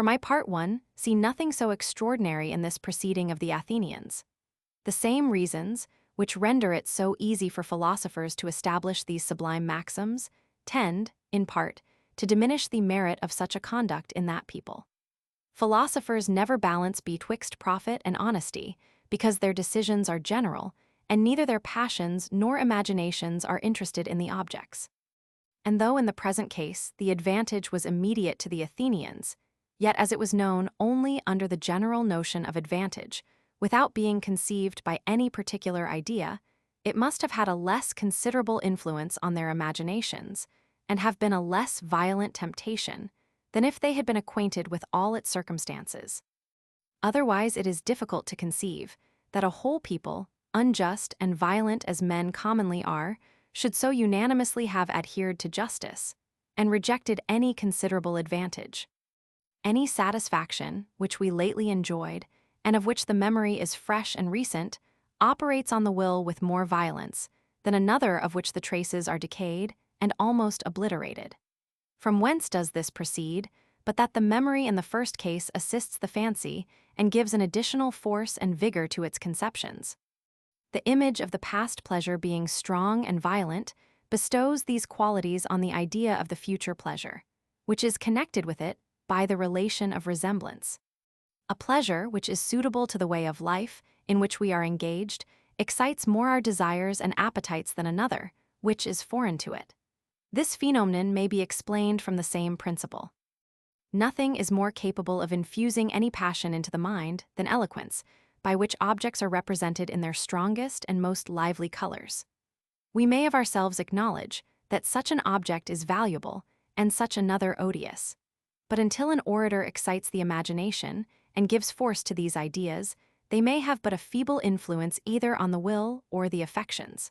For my part 1, see nothing so extraordinary in this proceeding of the Athenians. The same reasons, which render it so easy for philosophers to establish these sublime maxims, tend, in part, to diminish the merit of such a conduct in that people. Philosophers never balance betwixt profit and honesty, because their decisions are general, and neither their passions nor imaginations are interested in the objects. And though in the present case the advantage was immediate to the Athenians, yet as it was known only under the general notion of advantage, without being conceived by any particular idea, it must have had a less considerable influence on their imaginations, and have been a less violent temptation, than if they had been acquainted with all its circumstances. Otherwise it is difficult to conceive that a whole people, unjust and violent as men commonly are, should so unanimously have adhered to justice, and rejected any considerable advantage. Any satisfaction, which we lately enjoyed, and of which the memory is fresh and recent, operates on the will with more violence than another of which the traces are decayed and almost obliterated. From whence does this proceed, but that the memory in the first case assists the fancy and gives an additional force and vigor to its conceptions? The image of the past pleasure being strong and violent bestows these qualities on the idea of the future pleasure, which is connected with it by the relation of resemblance. A pleasure which is suitable to the way of life in which we are engaged excites more our desires and appetites than another, which is foreign to it. This phenomenon may be explained from the same principle. Nothing is more capable of infusing any passion into the mind than eloquence, by which objects are represented in their strongest and most lively colors. We may of ourselves acknowledge that such an object is valuable and such another odious. But until an orator excites the imagination and gives force to these ideas, they may have but a feeble influence either on the will or the affections.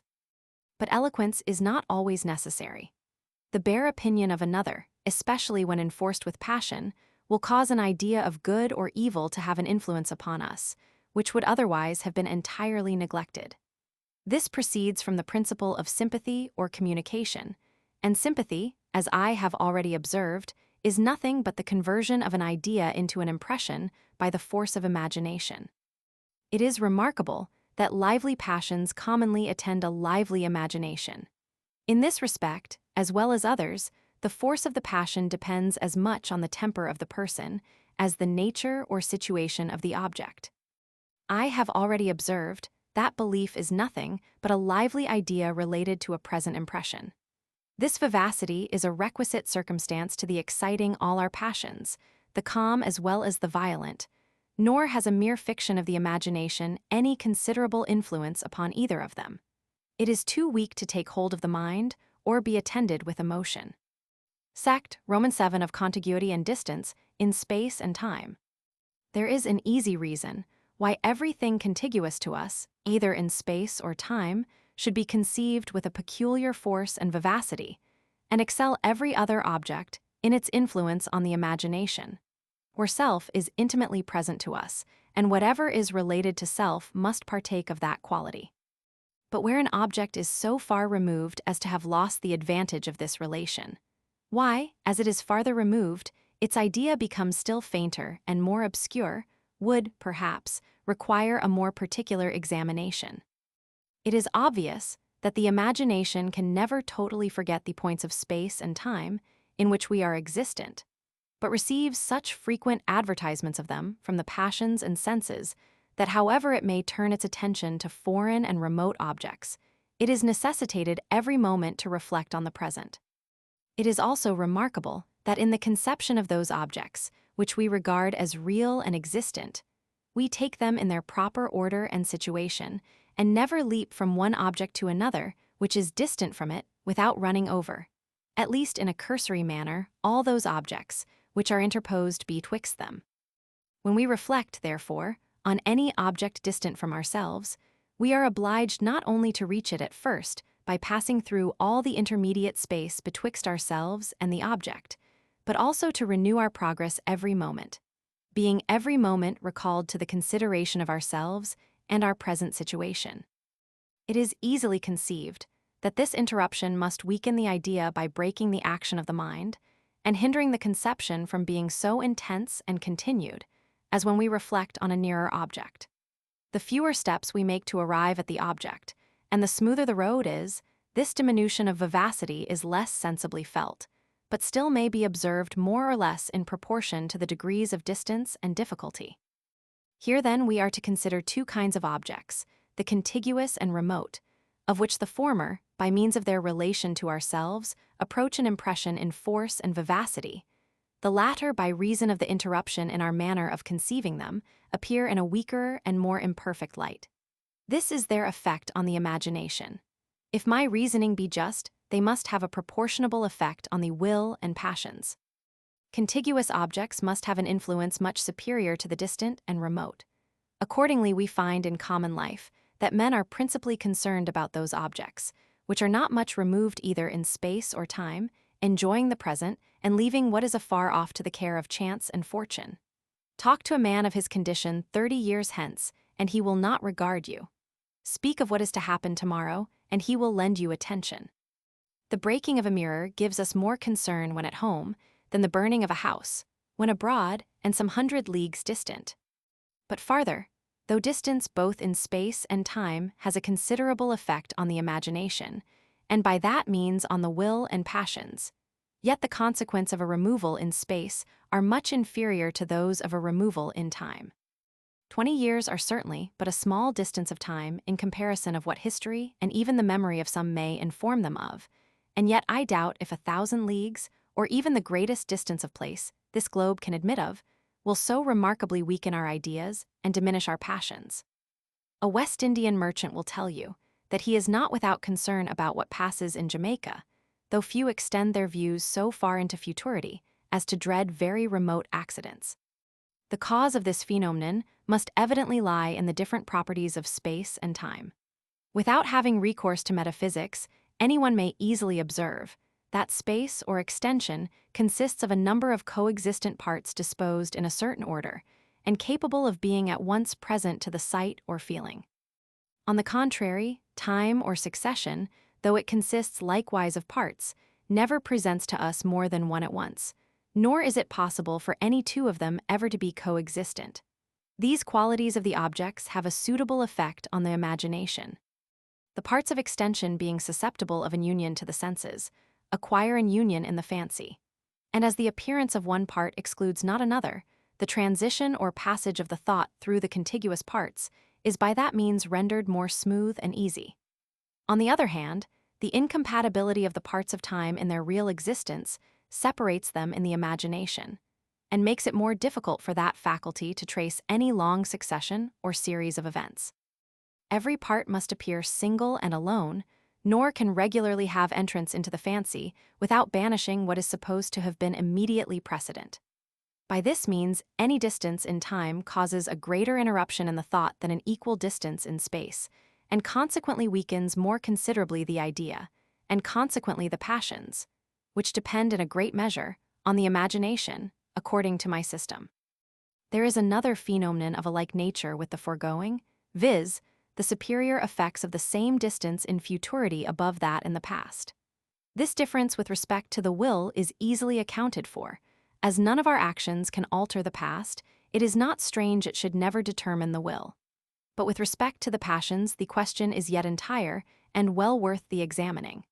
But eloquence is not always necessary. The bare opinion of another, especially when enforced with passion, will cause an idea of good or evil to have an influence upon us, which would otherwise have been entirely neglected. This proceeds from the principle of sympathy or communication, and sympathy, as I have already observed, is nothing but the conversion of an idea into an impression by the force of imagination. It is remarkable that lively passions commonly attend a lively imagination. In this respect, as well as others, the force of the passion depends as much on the temper of the person as the nature or situation of the object. I have already observed that belief is nothing but a lively idea related to a present impression. This vivacity is a requisite circumstance to the exciting all our passions, the calm as well as the violent, nor has a mere fiction of the imagination any considerable influence upon either of them. It is too weak to take hold of the mind or be attended with emotion. Sect, Roman 7 of contiguity and distance in space and time. There is an easy reason why everything contiguous to us, either in space or time, should be conceived with a peculiar force and vivacity, and excel every other object in its influence on the imagination. For self is intimately present to us, and whatever is related to self must partake of that quality. But where an object is so far removed as to have lost the advantage of this relation, why, as it is farther removed, its idea becomes still fainter and more obscure, would, perhaps, require a more particular examination. It is obvious that the imagination can never totally forget the points of space and time in which we are existent, but receives such frequent advertisements of them from the passions and senses that however it may turn its attention to foreign and remote objects, it is necessitated every moment to reflect on the present. It is also remarkable that in the conception of those objects, which we regard as real and existent, we take them in their proper order and situation, and never leap from one object to another, which is distant from it, without running over, at least in a cursory manner, all those objects, which are interposed betwixt them. When we reflect, therefore, on any object distant from ourselves, we are obliged not only to reach it at first, by passing through all the intermediate space betwixt ourselves and the object, but also to renew our progress every moment, being every moment recalled to the consideration of ourselves and our present situation. It is easily conceived that this interruption must weaken the idea by breaking the action of the mind, and hindering the conception from being so intense and continued as when we reflect on a nearer object. The fewer steps we make to arrive at the object, and the smoother the road is, this diminution of vivacity is less sensibly felt, but still may be observed more or less in proportion to the degrees of distance and difficulty. Here then we are to consider two kinds of objects, the contiguous and remote, of which the former, by means of their relation to ourselves, approach an impression in force and vivacity. The latter, by reason of the interruption in our manner of conceiving them, appear in a weaker and more imperfect light. This is their effect on the imagination. If my reasoning be just, they must have a proportionable effect on the will and passions. Contiguous objects must have an influence much superior to the distant and remote. Accordingly, we find in common life that men are principally concerned about those objects, which are not much removed either in space or time, enjoying the present and leaving what is afar off to the care of chance and fortune. Talk to a man of his condition 30 years hence, and he will not regard you. Speak of what is to happen tomorrow, and he will lend you attention. The breaking of a mirror gives us more concern when at home than the burning of a house, when abroad and some 100 leagues distant. But farther, though distance both in space and time has a considerable effect on the imagination, and by that means on the will and passions, yet the consequence of a removal in space are much inferior to those of a removal in time. 20 years are certainly but a small distance of time in comparison of what history and even the memory of some may inform them of, and yet I doubt if 1,000 leagues, or even the greatest distance of place this globe can admit of, will so remarkably weaken our ideas and diminish our passions. A West Indian merchant will tell you that he is not without concern about what passes in Jamaica, though few extend their views so far into futurity as to dread very remote accidents. The cause of this phenomenon must evidently lie in the different properties of space and time. Without having recourse to metaphysics, anyone may easily observe that space or extension consists of a number of coexistent parts disposed in a certain order and capable of being at once present to the sight or feeling. On the contrary, time or succession, though it consists likewise of parts, never presents to us more than one at once, nor is it possible for any two of them ever to be coexistent. These qualities of the objects have a suitable effect on the imagination. The parts of extension being susceptible of an union to the senses, acquire an union in the fancy. And as the appearance of one part excludes not another, the transition or passage of the thought through the contiguous parts is by that means rendered more smooth and easy. On the other hand, the incompatibility of the parts of time in their real existence separates them in the imagination, and makes it more difficult for that faculty to trace any long succession or series of events. Every part must appear single and alone, nor can regularly have entrance into the fancy without banishing what is supposed to have been immediately precedent. By this means, any distance in time causes a greater interruption in the thought than an equal distance in space, and consequently weakens more considerably the idea, and consequently the passions, which depend in a great measure on the imagination, according to my system. There is another phenomenon of a like nature with the foregoing, viz., the superior effects of the same distance in futurity above that in the past. This difference with respect to the will is easily accounted for. As none of our actions can alter the past, it is not strange it should never determine the will. But with respect to the passions, the question is yet entire and well worth the examining.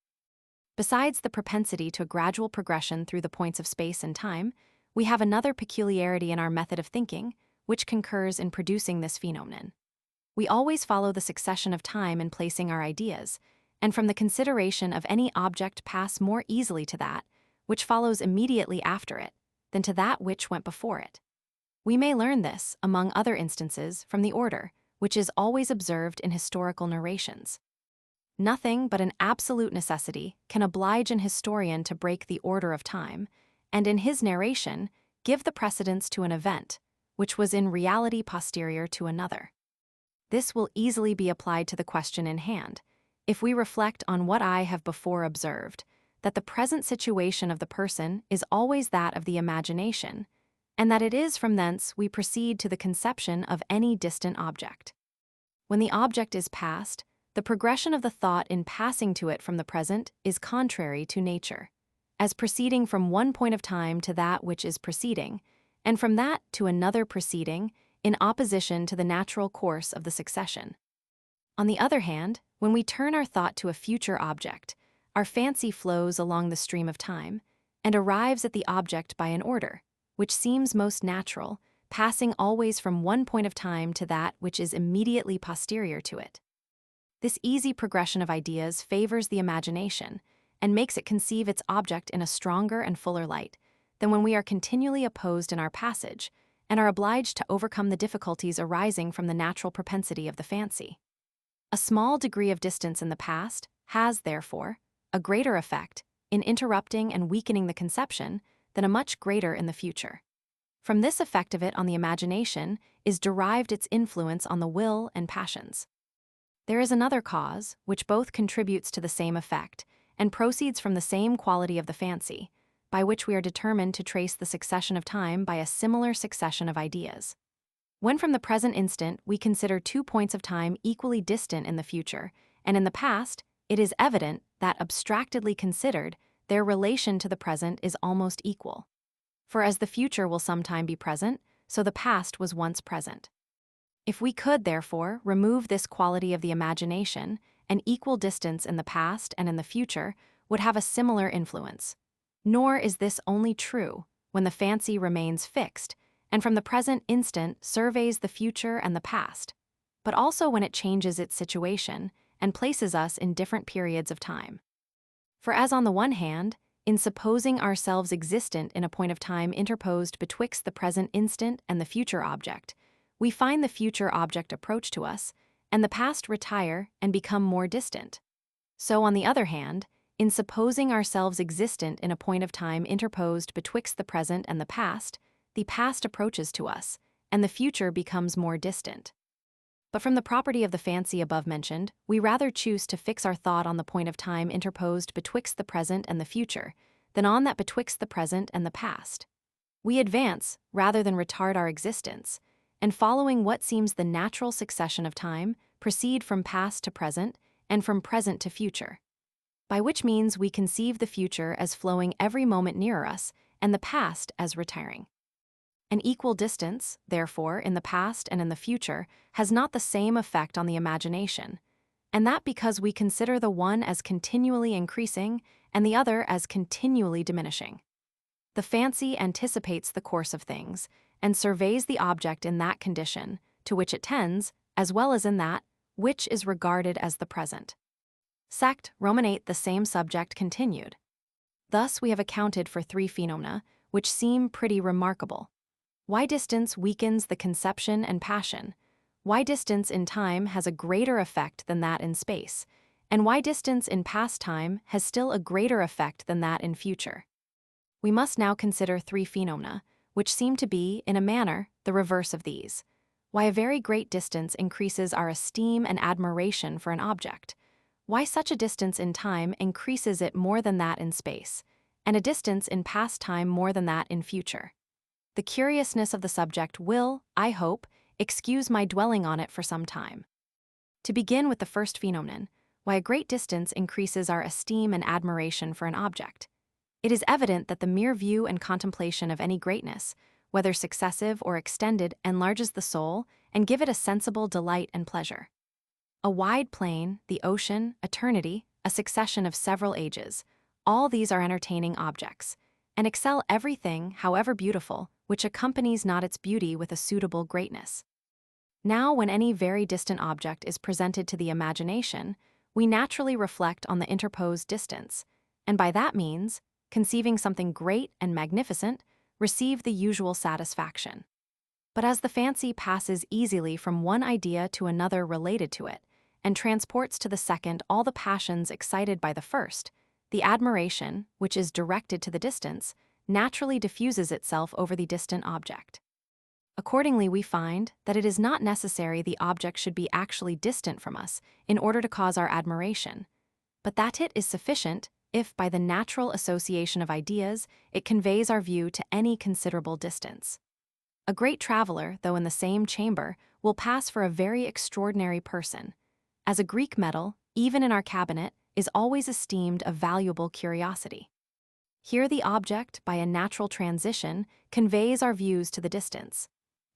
Besides the propensity to a gradual progression through the points of space and time, we have another peculiarity in our method of thinking, which concurs in producing this phenomenon. We always follow the succession of time in placing our ideas, and from the consideration of any object pass more easily to that which follows immediately after it than to that which went before it. We may learn this, among other instances, from the order, which is always observed in historical narrations. Nothing but an absolute necessity can oblige an historian to break the order of time, and in his narration give the precedence to an event, which was in reality posterior to another. This will easily be applied to the question in hand, if we reflect on what I have before observed, that the present situation of the person is always that of the imagination, and that it is from thence we proceed to the conception of any distant object. When the object is past, the progression of the thought in passing to it from the present is contrary to nature. as proceeding from one point of time to that which is preceding, and from that to another preceding, in opposition to the natural course of the succession. On the other hand, when we turn our thought to a future object, our fancy flows along the stream of time and arrives at the object by an order, which seems most natural, passing always from one point of time to that which is immediately posterior to it. This easy progression of ideas favors the imagination and makes it conceive its object in a stronger and fuller light than when we are continually opposed in our passage and are obliged to overcome the difficulties arising from the natural propensity of the fancy. A small degree of distance in the past has, therefore, a greater effect in interrupting and weakening the conception than a much greater in the future. From this effect of it on the imagination is derived its influence on the will and passions. There is another cause, which both contributes to the same effect, and proceeds from the same quality of the fancy, by which we are determined to trace the succession of time by a similar succession of ideas. When from the present instant we consider 2 points of time equally distant in the future, and in the past, it is evident that, abstractedly considered, their relation to the present is almost equal. For as the future will sometime be present, so the past was once present. If we could, therefore, remove this quality of the imagination, an equal distance in the past and in the future would have a similar influence. Nor is this only true when the fancy remains fixed, and from the present instant surveys the future and the past, but also when it changes its situation and places us in different periods of time. For as on the one hand, in supposing ourselves existent in a point of time interposed betwixt the present instant and the future object, we find the future object approach to us, and the past retire and become more distant. So, on the other hand, in supposing ourselves existent in a point of time interposed betwixt the present and the past approaches to us, and the future becomes more distant. But from the property of the fancy above mentioned, we rather choose to fix our thought on the point of time interposed betwixt the present and the future, than on that betwixt the present and the past. We advance, rather than retard our existence, and following what seems the natural succession of time, proceed from past to present, and from present to future. By which means we conceive the future as flowing every moment nearer us, and the past as retiring. An equal distance, therefore, in the past and in the future, has not the same effect on the imagination, and that because we consider the one as continually increasing and the other as continually diminishing. The fancy anticipates the course of things, and surveys the object in that condition to which it tends, as well as in that which is regarded as the present. Sect, Roman 8, the same subject continued. Thus we have accounted for 3 phenomena, which seem pretty remarkable. Why distance weakens the conception and passion, why distance in time has a greater effect than that in space, and why distance in past time has still a greater effect than that in future. We must now consider 3 phenomena, which seem to be, in a manner, the reverse of these. Why a very great distance increases our esteem and admiration for an object, why such a distance in time increases it more than that in space, and a distance in past time more than that in future. The curiousness of the subject will, I hope, excuse my dwelling on it for some time. To begin with the first phenomenon, why a great distance increases our esteem and admiration for an object. It is evident that the mere view and contemplation of any greatness, whether successive or extended, enlarges the soul and give it a sensible delight and pleasure. A wide plain, the ocean, eternity, a succession of several ages, all these are entertaining objects, and excel everything, however beautiful, which accompanies not its beauty with a suitable greatness. Now, when any very distant object is presented to the imagination, we naturally reflect on the interposed distance, and by that means, conceiving something great and magnificent, receive the usual satisfaction. But as the fancy passes easily from one idea to another related to it, and transports to the second all the passions excited by the first, the admiration, which is directed to the distance, naturally diffuses itself over the distant object. Accordingly, we find that it is not necessary the object should be actually distant from us in order to cause our admiration, but that it is sufficient if, by the natural association of ideas, it conveys our view to any considerable distance. A great traveler, though in the same chamber, will pass for a very extraordinary person, as a Greek medal, even in our cabinet, is always esteemed a valuable curiosity. Here the object, by a natural transition, conveys our views to the distance,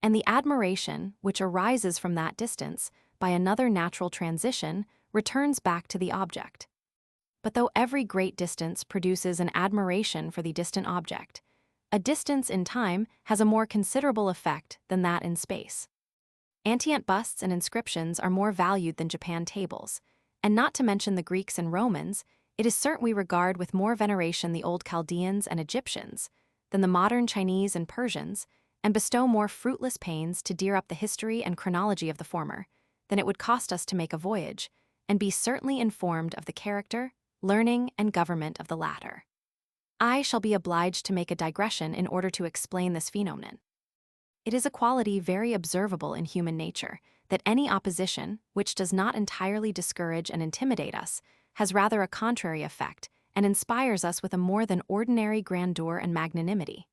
and the admiration, which arises from that distance, by another natural transition, returns back to the object. But though every great distance produces an admiration for the distant object, a distance in time has a more considerable effect than that in space. Antient busts and inscriptions are more valued than Japan tables, and not to mention the Greeks and Romans, it is certain we regard with more veneration the old Chaldeans and Egyptians than the modern Chinese and Persians, and bestow more fruitless pains to dear up the history and chronology of the former than it would cost us to make a voyage, and be certainly informed of the character, learning, and government of the latter. I shall be obliged to make a digression in order to explain this phenomenon. It is a quality very observable in human nature that any opposition, which does not entirely discourage and intimidate us, has rather a contrary effect and inspires us with a more than ordinary grandeur and magnanimity.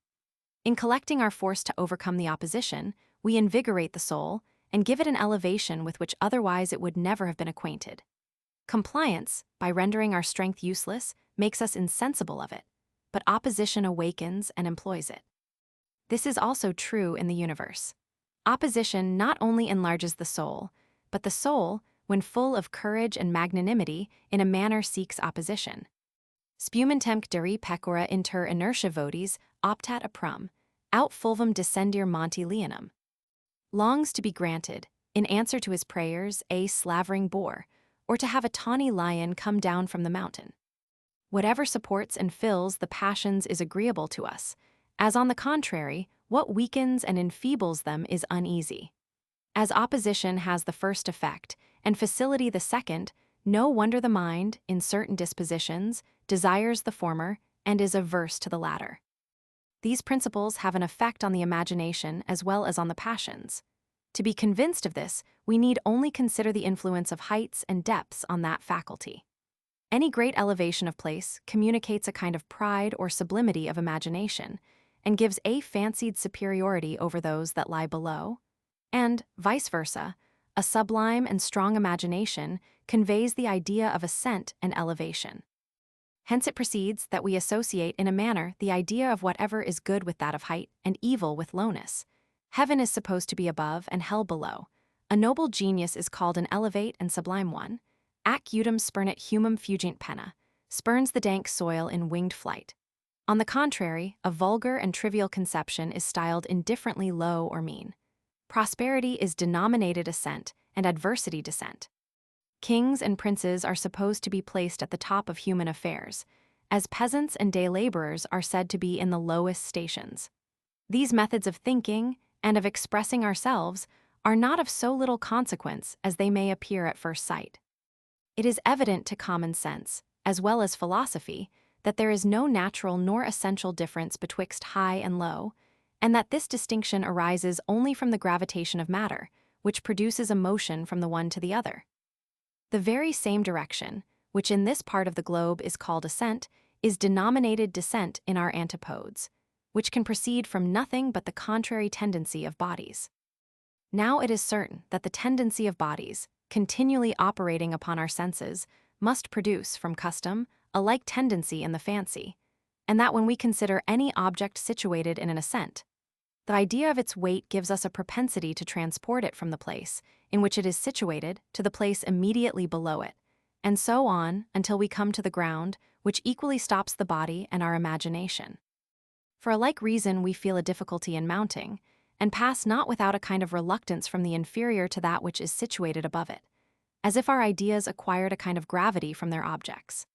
In collecting our force to overcome the opposition, we invigorate the soul and give it an elevation with which otherwise it would never have been acquainted. Compliance, by rendering our strength useless, makes us insensible of it, but opposition awakens and employs it. This is also true in the universe. Opposition not only enlarges the soul, but the soul, when full of courage and magnanimity, in a manner seeks opposition. Spumen deri pecora inter inertia votis optat aprum, aut fulvum descendir monte leonum. Longs to be granted, in answer to his prayers, a slavering boar, or to have a tawny lion come down from the mountain. Whatever supports and fills the passions is agreeable to us, as on the contrary, what weakens and enfeebles them is uneasy. As opposition has the first effect, and facility the second, no wonder the mind, in certain dispositions, desires the former, and is averse to the latter. These principles have an effect on the imagination as well as on the passions. To be convinced of this, we need only consider the influence of heights and depths on that faculty. Any great elevation of place communicates a kind of pride or sublimity of imagination, and gives a fancied superiority over those that lie below, and, vice versa, a sublime and strong imagination conveys the idea of ascent and elevation. Hence it proceeds that we associate in a manner the idea of whatever is good with that of height, and evil with lowness. Heaven is supposed to be above and hell below. A noble genius is called an elevate and sublime one. Ac udum spurnit humum fugint penna, spurns the dank soil in winged flight. On the contrary, a vulgar and trivial conception is styled indifferently low or mean. Prosperity is denominated ascent, and adversity descent. Kings and princes are supposed to be placed at the top of human affairs, as peasants and day laborers are said to be in the lowest stations. These methods of thinking and of expressing ourselves are not of so little consequence as they may appear at first sight. It is evident to common sense, as well as philosophy, that there is no natural nor essential difference betwixt high and low, and that this distinction arises only from the gravitation of matter, which produces a motion from the one to the other. The very same direction, which in this part of the globe is called ascent, is denominated descent in our antipodes, which can proceed from nothing but the contrary tendency of bodies. Now it is certain that the tendency of bodies, continually operating upon our senses, must produce, from custom, a like tendency in the fancy, and that when we consider any object situated in an ascent, the idea of its weight gives us a propensity to transport it from the place in which it is situated to the place immediately below it, and so on until we come to the ground, which equally stops the body and our imagination. For a like reason we feel a difficulty in mounting, and pass not without a kind of reluctance from the inferior to that which is situated above it, as if our ideas acquired a kind of gravity from their objects.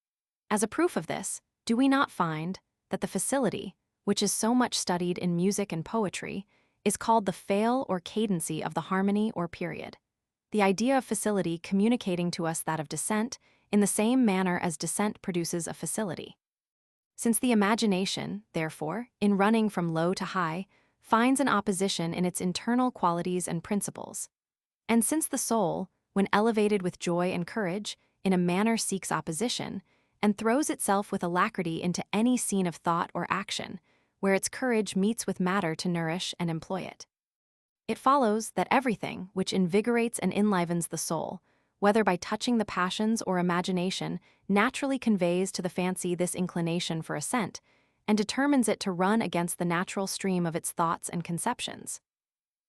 As a proof of this, do we not find that the facility, which is so much studied in music and poetry, is called the fail or cadency of the harmony or period, the idea of facility communicating to us that of descent in the same manner as descent produces a facility. Since the imagination, therefore, in running from low to high, finds an opposition in its internal qualities and principles, and since the soul, when elevated with joy and courage, in a manner seeks opposition, and throws itself with alacrity into any scene of thought or action, where its courage meets with matter to nourish and employ it. It follows that everything which invigorates and enlivens the soul, whether by touching the passions or imagination, naturally conveys to the fancy this inclination for ascent, and determines it to run against the natural stream of its thoughts and conceptions.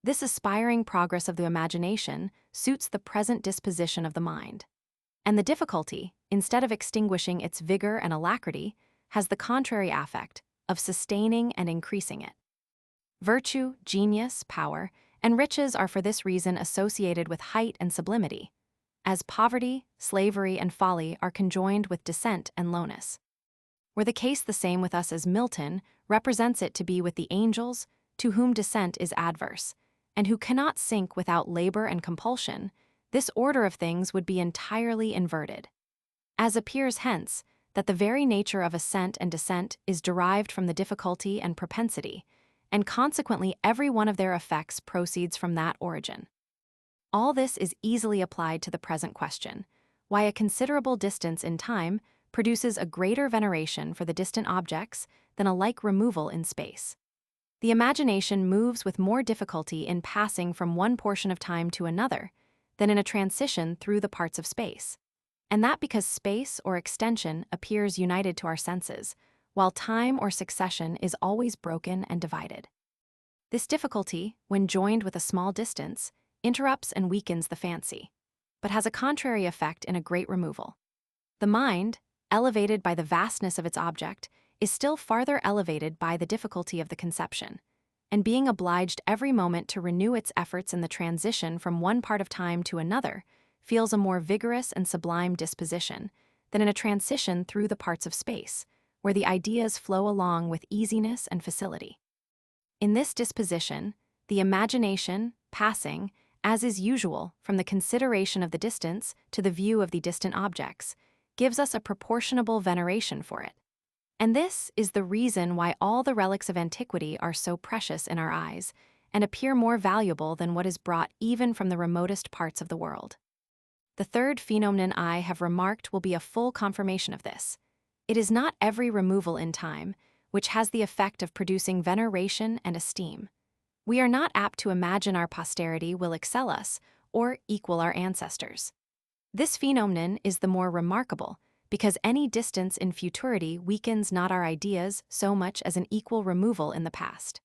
This aspiring progress of the imagination suits the present disposition of the mind. And the difficulty, instead of extinguishing its vigor and alacrity, has the contrary affect of sustaining and increasing it. Virtue, genius, power, and riches are for this reason associated with height and sublimity, as poverty, slavery, and folly are conjoined with descent and lowness. Were the case the same with us as Milton represents it to be with the angels, to whom descent is adverse, and who cannot sink without labor and compulsion, this order of things would be entirely inverted. As appears hence, that the very nature of ascent and descent is derived from the difficulty and propensity, and consequently every one of their effects proceeds from that origin. All this is easily applied to the present question, why a considerable distance in time produces a greater veneration for the distant objects than a like removal in space. The imagination moves with more difficulty in passing from one portion of time to another than in a transition through the parts of space, and that because space or extension appears united to our senses, while time or succession is always broken and divided. This difficulty, when joined with a small distance, interrupts and weakens the fancy, but has a contrary effect in a great removal. The mind, elevated by the vastness of its object, is still farther elevated by the difficulty of the conception, and being obliged every moment to renew its efforts in the transition from one part of time to another, feels a more vigorous and sublime disposition than in a transition through the parts of space, where the ideas flow along with easiness and facility. In this disposition, the imagination, passing, as is usual, from the consideration of the distance to the view of the distant objects, gives us a proportionable veneration for it. And this is the reason why all the relics of antiquity are so precious in our eyes, and appear more valuable than what is brought even from the remotest parts of the world. The third phenomenon I have remarked will be a full confirmation of this. It is not every removal in time which has the effect of producing veneration and esteem. We are not apt to imagine our posterity will excel us or equal our ancestors. This phenomenon is the more remarkable because any distance in futurity weakens not our ideas so much as an equal removal in the past.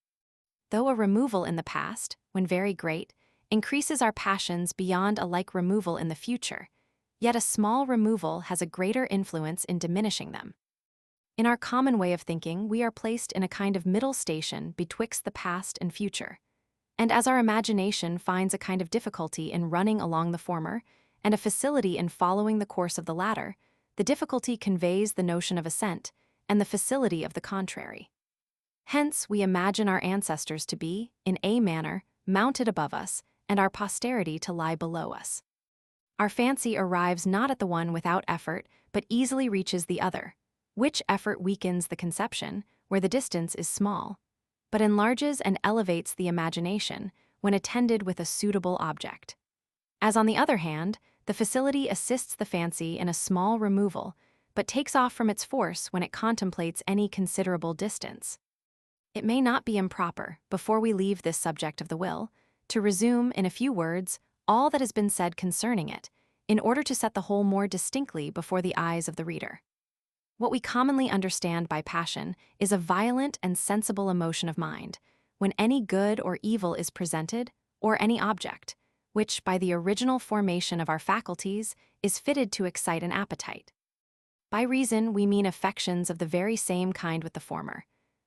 Though a removal in the past, when very great, increases our passions beyond a like removal in the future, yet a small removal has a greater influence in diminishing them. In our common way of thinking, we are placed in a kind of middle station betwixt the past and future, and as our imagination finds a kind of difficulty in running along the former, and a facility in following the course of the latter, the difficulty conveys the notion of ascent, and the facility of the contrary. Hence, we imagine our ancestors to be, in a manner, mounted above us, and our posterity to lie below us. Our fancy arrives not at the one without effort, but easily reaches the other, which effort weakens the conception, where the distance is small, but enlarges and elevates the imagination when attended with a suitable object. As on the other hand, the facility assists the fancy in a small removal, but takes off from its force when it contemplates any considerable distance. It may not be improper, before we leave this subject of the will, to resume in a few words all that has been said concerning it, in order to set the whole more distinctly before the eyes of the reader. What we commonly understand by passion is a violent and sensible emotion of mind, when any good or evil is presented, or any object, which, by the original formation of our faculties, is fitted to excite an appetite. By reason we mean affections of the very same kind with the former,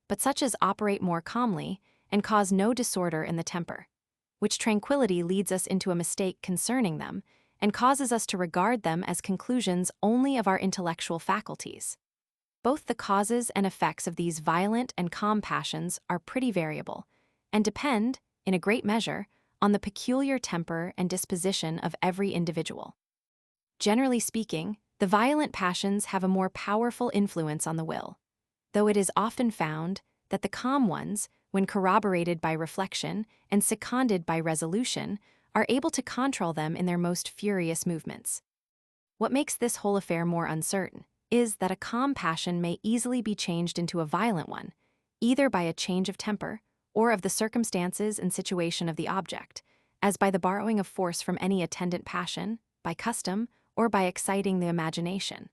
but such as operate more calmly and cause no disorder in the temper, which tranquillity leads us into a mistake concerning them, and causes us to regard them as conclusions only of our intellectual faculties. Both the causes and effects of these violent and calm passions are pretty variable, and depend, in a great measure, on the peculiar temper and disposition of every individual. Generally speaking, the violent passions have a more powerful influence on the will, though it is often found that the calm ones, when corroborated by reflection and seconded by resolution, are able to control them in their most furious movements. What makes this whole affair more uncertain is that a calm passion may easily be changed into a violent one, either by a change of temper or of the circumstances and situation of the object, as by the borrowing of force from any attendant passion, by custom, or by exciting the imagination.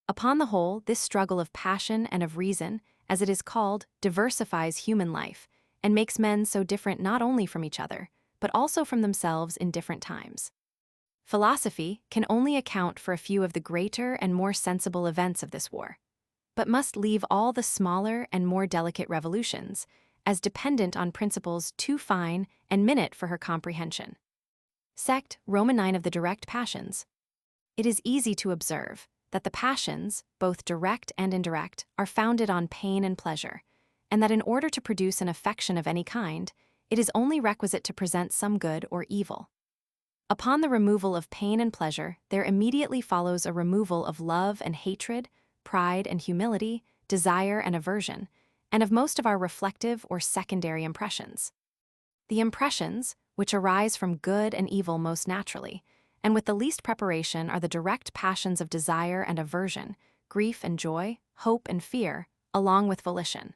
Upon the whole, this struggle of passion and of reason, as it is called, diversifies human life and makes men so different not only from each other, but also from themselves in different times. Philosophy can only account for a few of the greater and more sensible events of this war, but must leave all the smaller and more delicate revolutions as dependent on principles too fine and minute for her comprehension. Sect, Roman 9 of the direct passions. It is easy to observe that the passions, both direct and indirect, are founded on pain and pleasure, and that in order to produce an affection of any kind, it is only requisite to present some good or evil. Upon the removal of pain and pleasure, there immediately follows a removal of love and hatred, pride and humility, desire and aversion, and of most of our reflective or secondary impressions. The impressions, which arise from good and evil most naturally, and with the least preparation, are the direct passions of desire and aversion, grief and joy, hope and fear, along with volition.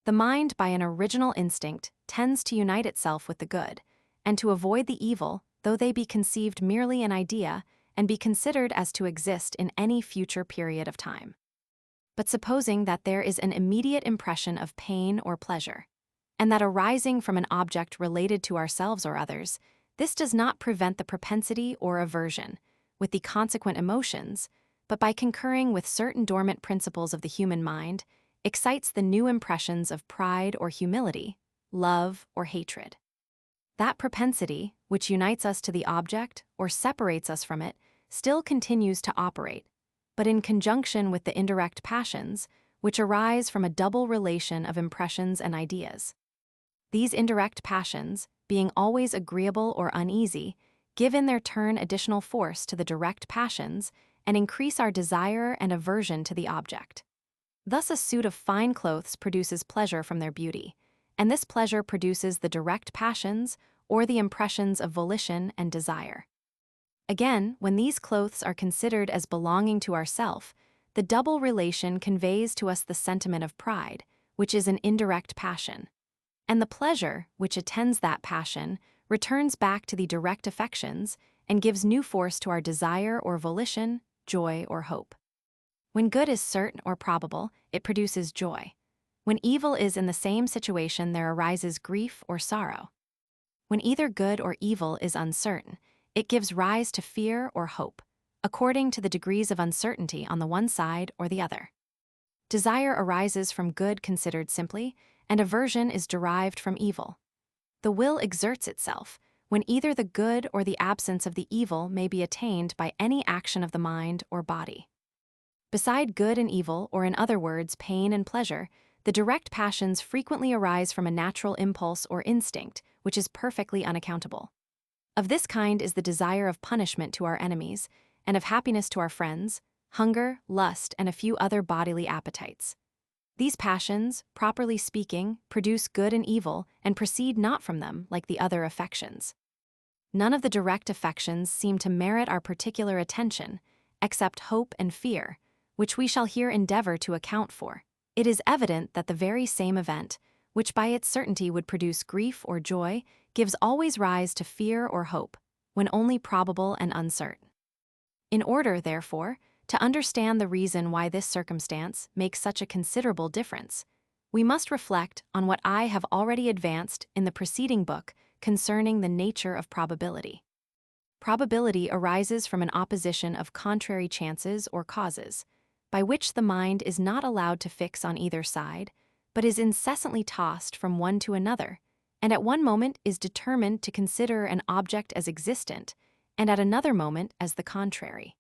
The mind, by an original instinct, tends to unite itself with the good, and to avoid the evil, though they be conceived merely an idea and be considered as to exist in any future period of time. But supposing that there is an immediate impression of pain or pleasure, and that arising from an object related to ourselves or others, this does not prevent the propensity or aversion, with the consequent emotions, but by concurring with certain dormant principles of the human mind, excites the new impressions of pride or humility, love or hatred. That propensity, which unites us to the object or separates us from it, still continues to operate, but in conjunction with the indirect passions, which arise from a double relation of impressions and ideas. These indirect passions, being always agreeable or uneasy, give in their turn additional force to the direct passions and increase our desire and aversion to the object. Thus a suit of fine clothes produces pleasure from their beauty, and this pleasure produces the direct passions or the impressions of volition and desire. Again, when these clothes are considered as belonging to ourself, the double relation conveys to us the sentiment of pride, which is an indirect passion, and the pleasure, which attends that passion, returns back to the direct affections and gives new force to our desire or volition, joy or hope. When good is certain or probable, it produces joy. When evil is in the same situation, there arises grief or sorrow. When either good or evil is uncertain, it gives rise to fear or hope, according to the degrees of uncertainty on the one side or the other. Desire arises from good considered simply, and aversion is derived from evil. The will exerts itself when either the good or the absence of the evil may be attained by any action of the mind or body. Beside good and evil, or in other words, pain and pleasure, the direct passions frequently arise from a natural impulse or instinct, which is perfectly unaccountable. Of this kind is the desire of punishment to our enemies, and of happiness to our friends, hunger, lust, and a few other bodily appetites. These passions, properly speaking, produce good and evil, and proceed not from them like the other affections. None of the direct affections seem to merit our particular attention, except hope and fear, which we shall here endeavor to account for. It is evident that the very same event, which by its certainty would produce grief or joy, gives always rise to fear or hope, when only probable and uncertain. In order, therefore, to understand the reason why this circumstance makes such a considerable difference, we must reflect on what I have already advanced in the preceding book concerning the nature of probability. Probability arises from an opposition of contrary chances or causes, by which the mind is not allowed to fix on either side, but is incessantly tossed from one to another, and at one moment is determined to consider an object as existent, and at another moment as the contrary.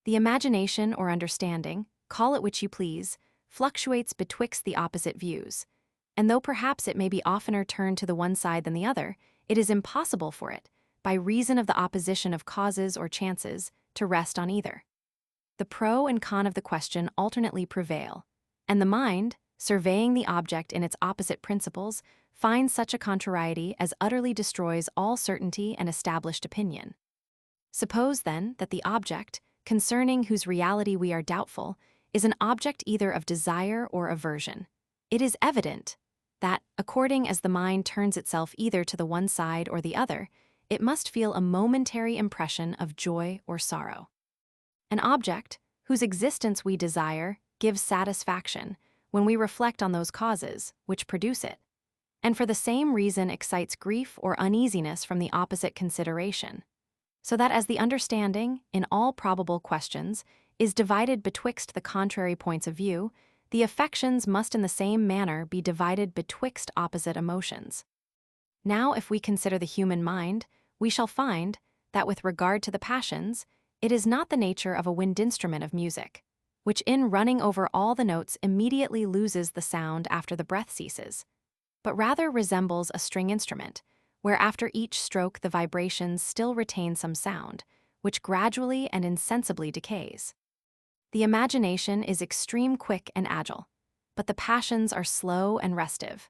The imagination or understanding, call it which you please, fluctuates betwixt the opposite views, and though perhaps it may be oftener turned to the one side than the other, it is impossible for it, by reason of the opposition of causes or chances, to rest on either. The pro and con of the question alternately prevail, and the mind, surveying the object in its opposite principles, finds such a contrariety as utterly destroys all certainty and established opinion. Suppose, then, that the object, concerning whose reality we are doubtful, is an object either of desire or aversion. It is evident that, according as the mind turns itself either to the one side or the other, it must feel a momentary impression of joy or sorrow. An object, whose existence we desire, gives satisfaction, when we reflect on those causes which produce it, and for the same reason excites grief or uneasiness from the opposite consideration. So that as the understanding, in all probable questions, is divided betwixt the contrary points of view, the affections must in the same manner be divided betwixt opposite emotions. Now, if we consider the human mind, we shall find that with regard to the passions, it is not the nature of a wind instrument of music, which in running over all the notes immediately loses the sound after the breath ceases, but rather resembles a string instrument, where after each stroke the vibrations still retain some sound, which gradually and insensibly decays. The imagination is extreme quick and agile, but the passions are slow and restive.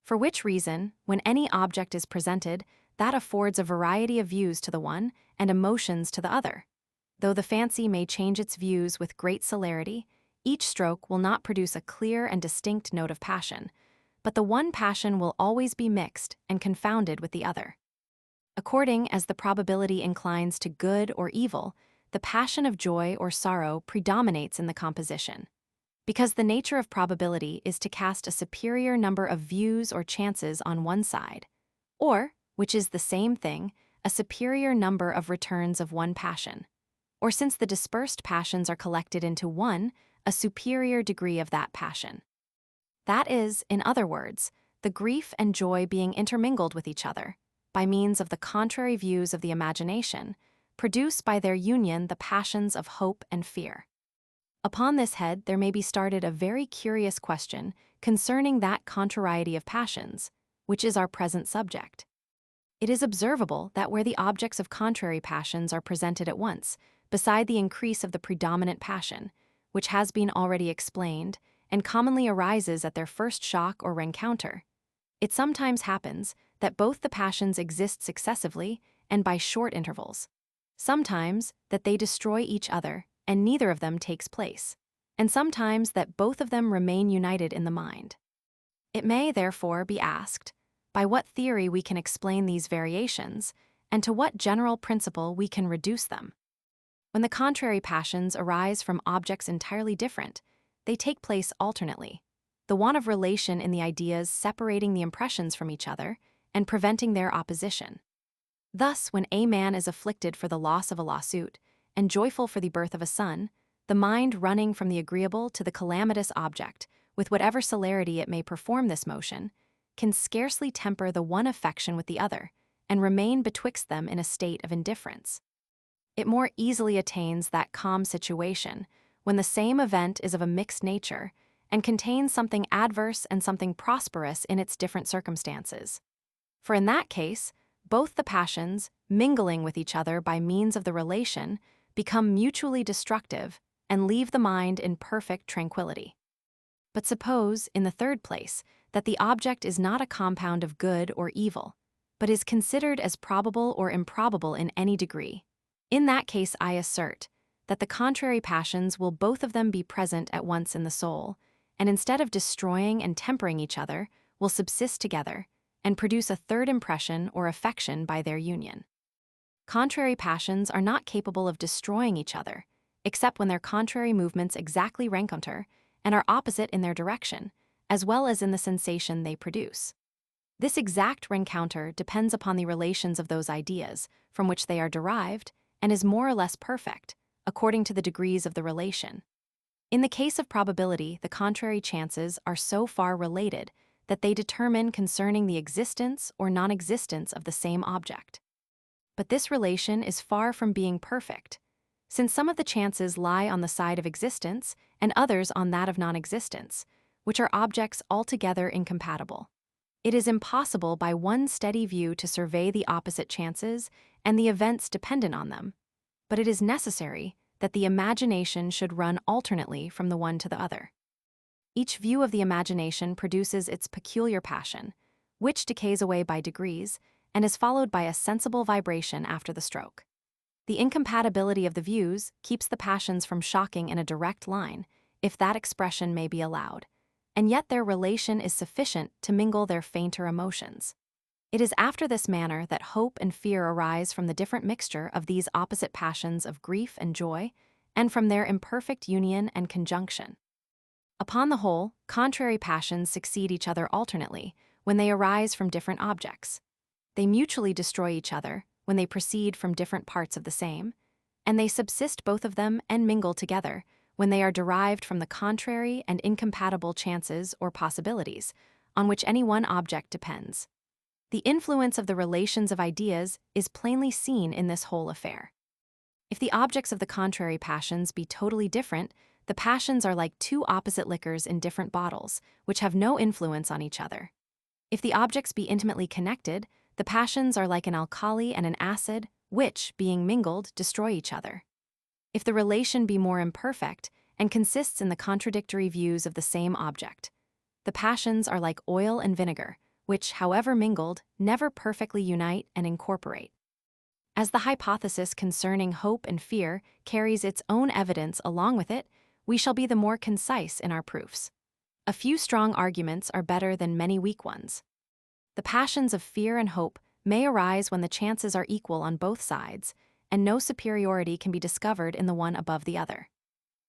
For which reason, when any object is presented, that affords a variety of views to the one and emotions to the other. Though the fancy may change its views with great celerity, each stroke will not produce a clear and distinct note of passion, but the one passion will always be mixed and confounded with the other. According as the probability inclines to good or evil, the passion of joy or sorrow predominates in the composition. Because the nature of probability is to cast a superior number of views or chances on one side, or, which is the same thing, a superior number of returns of one passion, or since the dispersed passions are collected into one, a superior degree of that passion. That is, in other words, the grief and joy being intermingled with each other, by means of the contrary views of the imagination, produce by their union the passions of hope and fear. Upon this head there may be started a very curious question concerning that contrariety of passions, which is our present subject. It is observable that where the objects of contrary passions are presented at once, beside the increase of the predominant passion, which has been already explained, and commonly arises at their first shock or rencounter, it sometimes happens that both the passions exist successively and by short intervals. Sometimes that they destroy each other, and neither of them takes place, and sometimes that both of them remain united in the mind. It may, therefore, be asked, by what theory we can explain these variations, and to what general principle we can reduce them. When the contrary passions arise from objects entirely different, they take place alternately, the want of relation in the ideas separating the impressions from each other and preventing their opposition. Thus, when a man is afflicted for the loss of a lawsuit, and joyful for the birth of a son, the mind running from the agreeable to the calamitous object, with whatever celerity it may perform this motion, can scarcely temper the one affection with the other, and remain betwixt them in a state of indifference. It more easily attains that calm situation, when the same event is of a mixed nature, and contains something adverse and something prosperous in its different circumstances. For in that case, both the passions, mingling with each other by means of the relation, become mutually destructive and leave the mind in perfect tranquility. But suppose, in the third place, that the object is not a compound of good or evil, but is considered as probable or improbable in any degree. In that case, I assert that the contrary passions will both of them be present at once in the soul, and instead of destroying and tempering each other, will subsist together, and produce a third impression or affection by their union. Contrary passions are not capable of destroying each other, except when their contrary movements exactly rencounter and are opposite in their direction, as well as in the sensation they produce. This exact rencounter depends upon the relations of those ideas from which they are derived, and is more or less perfect, according to the degrees of the relation. In the case of probability, the contrary chances are so far related that they determine concerning the existence or non-existence of the same object. But this relation is far from being perfect, since some of the chances lie on the side of existence and others on that of non-existence, which are objects altogether incompatible. It is impossible by one steady view to survey the opposite chances and the events dependent on them, but it is necessary that the imagination should run alternately from the one to the other. Each view of the imagination produces its peculiar passion, which decays away by degrees, and is followed by a sensible vibration after the stroke. The incompatibility of the views keeps the passions from shocking in a direct line, if that expression may be allowed, and yet their relation is sufficient to mingle their fainter emotions. It is after this manner that hope and fear arise from the different mixture of these opposite passions of grief and joy, and from their imperfect union and conjunction. Upon the whole, contrary passions succeed each other alternately when they arise from different objects. They mutually destroy each other when they proceed from different parts of the same, and they subsist both of them and mingle together when they are derived from the contrary and incompatible chances or possibilities on which any one object depends. The influence of the relations of ideas is plainly seen in this whole affair. If the objects of the contrary passions be totally different, the passions are like two opposite liquors in different bottles, which have no influence on each other. If the objects be intimately connected, the passions are like an alkali and an acid, which, being mingled, destroy each other. If the relation be more imperfect and consists in the contradictory views of the same object, the passions are like oil and vinegar, which, however mingled, never perfectly unite and incorporate. As the hypothesis concerning hope and fear carries its own evidence along with it, we shall be the more concise in our proofs. A few strong arguments are better than many weak ones. The passions of fear and hope may arise when the chances are equal on both sides, and no superiority can be discovered in the one above the other.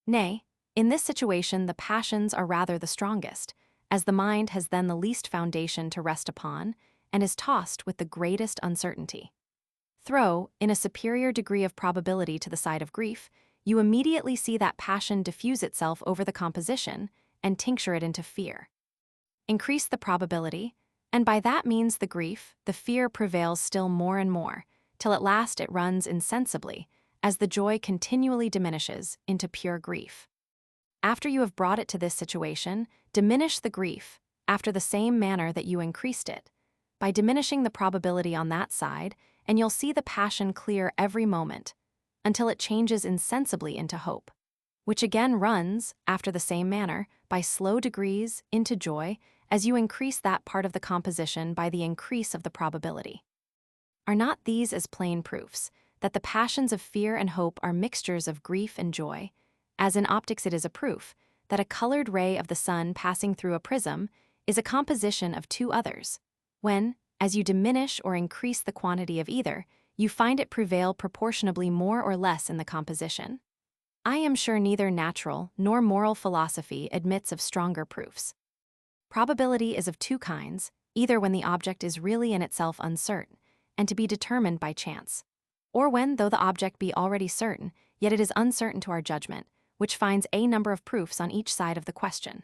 Nay, in this situation the passions are rather the strongest, as the mind has then the least foundation to rest upon, and is tossed with the greatest uncertainty. Throw, in a superior degree of probability to the side of grief, you immediately see that passion diffuse itself over the composition, and tincture it into fear. Increase the probability, and by that means the grief, the fear prevails still more and more, till at last it runs insensibly, as the joy continually diminishes, into pure grief. After you have brought it to this situation, diminish the grief, after the same manner that you increased it, by diminishing the probability on that side, and you'll see the passion clear every moment, until it changes insensibly into hope, which again runs, after the same manner, by slow degrees, into joy, as you increase that part of the composition by the increase of the probability. Are not these as plain proofs that the passions of fear and hope are mixtures of grief and joy, as in optics it is a proof that a colored ray of the sun passing through a prism is a composition of two others, when, as you diminish or increase the quantity of either, you find it prevail proportionably more or less in the composition? I am sure neither natural nor moral philosophy admits of stronger proofs. Probability is of two kinds, either when the object is really in itself uncertain, and to be determined by chance, or when, though the object be already certain, yet it is uncertain to our judgment, which finds a number of proofs on each side of the question.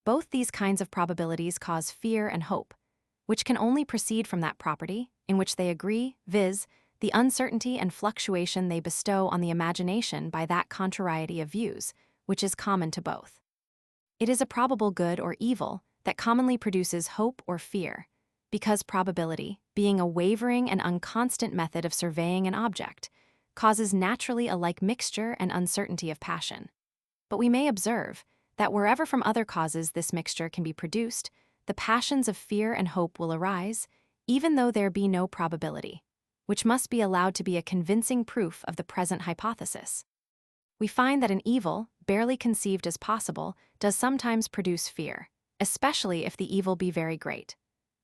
Both these kinds of probabilities cause fear and hope, which can only proceed from that property in which they agree, viz., the uncertainty and fluctuation they bestow on the imagination by that contrariety of views, which is common to both. It is a probable good or evil that commonly produces hope or fear, because probability, being a wavering and unconstant method of surveying an object, causes naturally a like mixture and uncertainty of passion. But we may observe that wherever from other causes this mixture can be produced, the passions of fear and hope will arise, even though there be no probability, which must be allowed to be a convincing proof of the present hypothesis. We find that an evil, barely conceived as possible, does sometimes produce fear, especially if the evil be very great.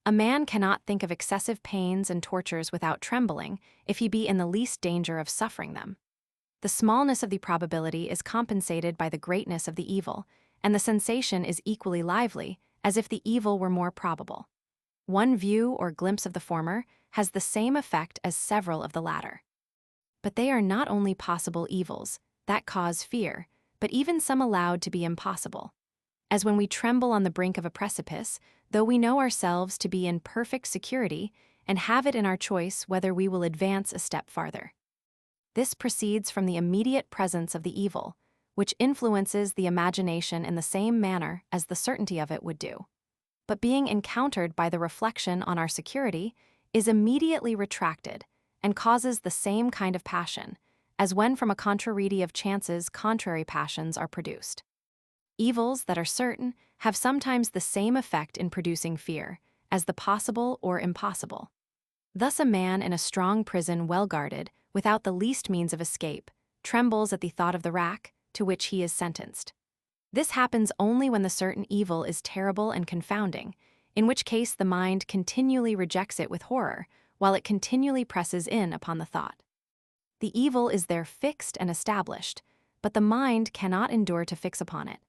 A man cannot think of excessive pains and tortures without trembling if he be in the least danger of suffering them. The smallness of the probability is compensated by the greatness of the evil, and the sensation is equally lively, as if the evil were more probable. One view or glimpse of the former has the same effect as several of the latter. But they are not only possible evils that cause fear, but even some allowed to be impossible. As when we tremble on the brink of a precipice, though we know ourselves to be in perfect security and have it in our choice whether we will advance a step farther. This proceeds from the immediate presence of the evil, which influences the imagination in the same manner as the certainty of it would do, but being encountered by the reflection on our security, is immediately retracted and causes the same kind of passion, as when from a contrariety of chances contrary passions are produced. Evils that are certain have sometimes the same effect in producing fear, as the possible or impossible. Thus a man in a strong prison well guarded, without the least means of escape, trembles at the thought of the rack to which he is sentenced. This happens only when the certain evil is terrible and confounding, in which case the mind continually rejects it with horror, while it continually presses in upon the thought. The evil is there fixed and established, but the mind cannot endure to fix upon it,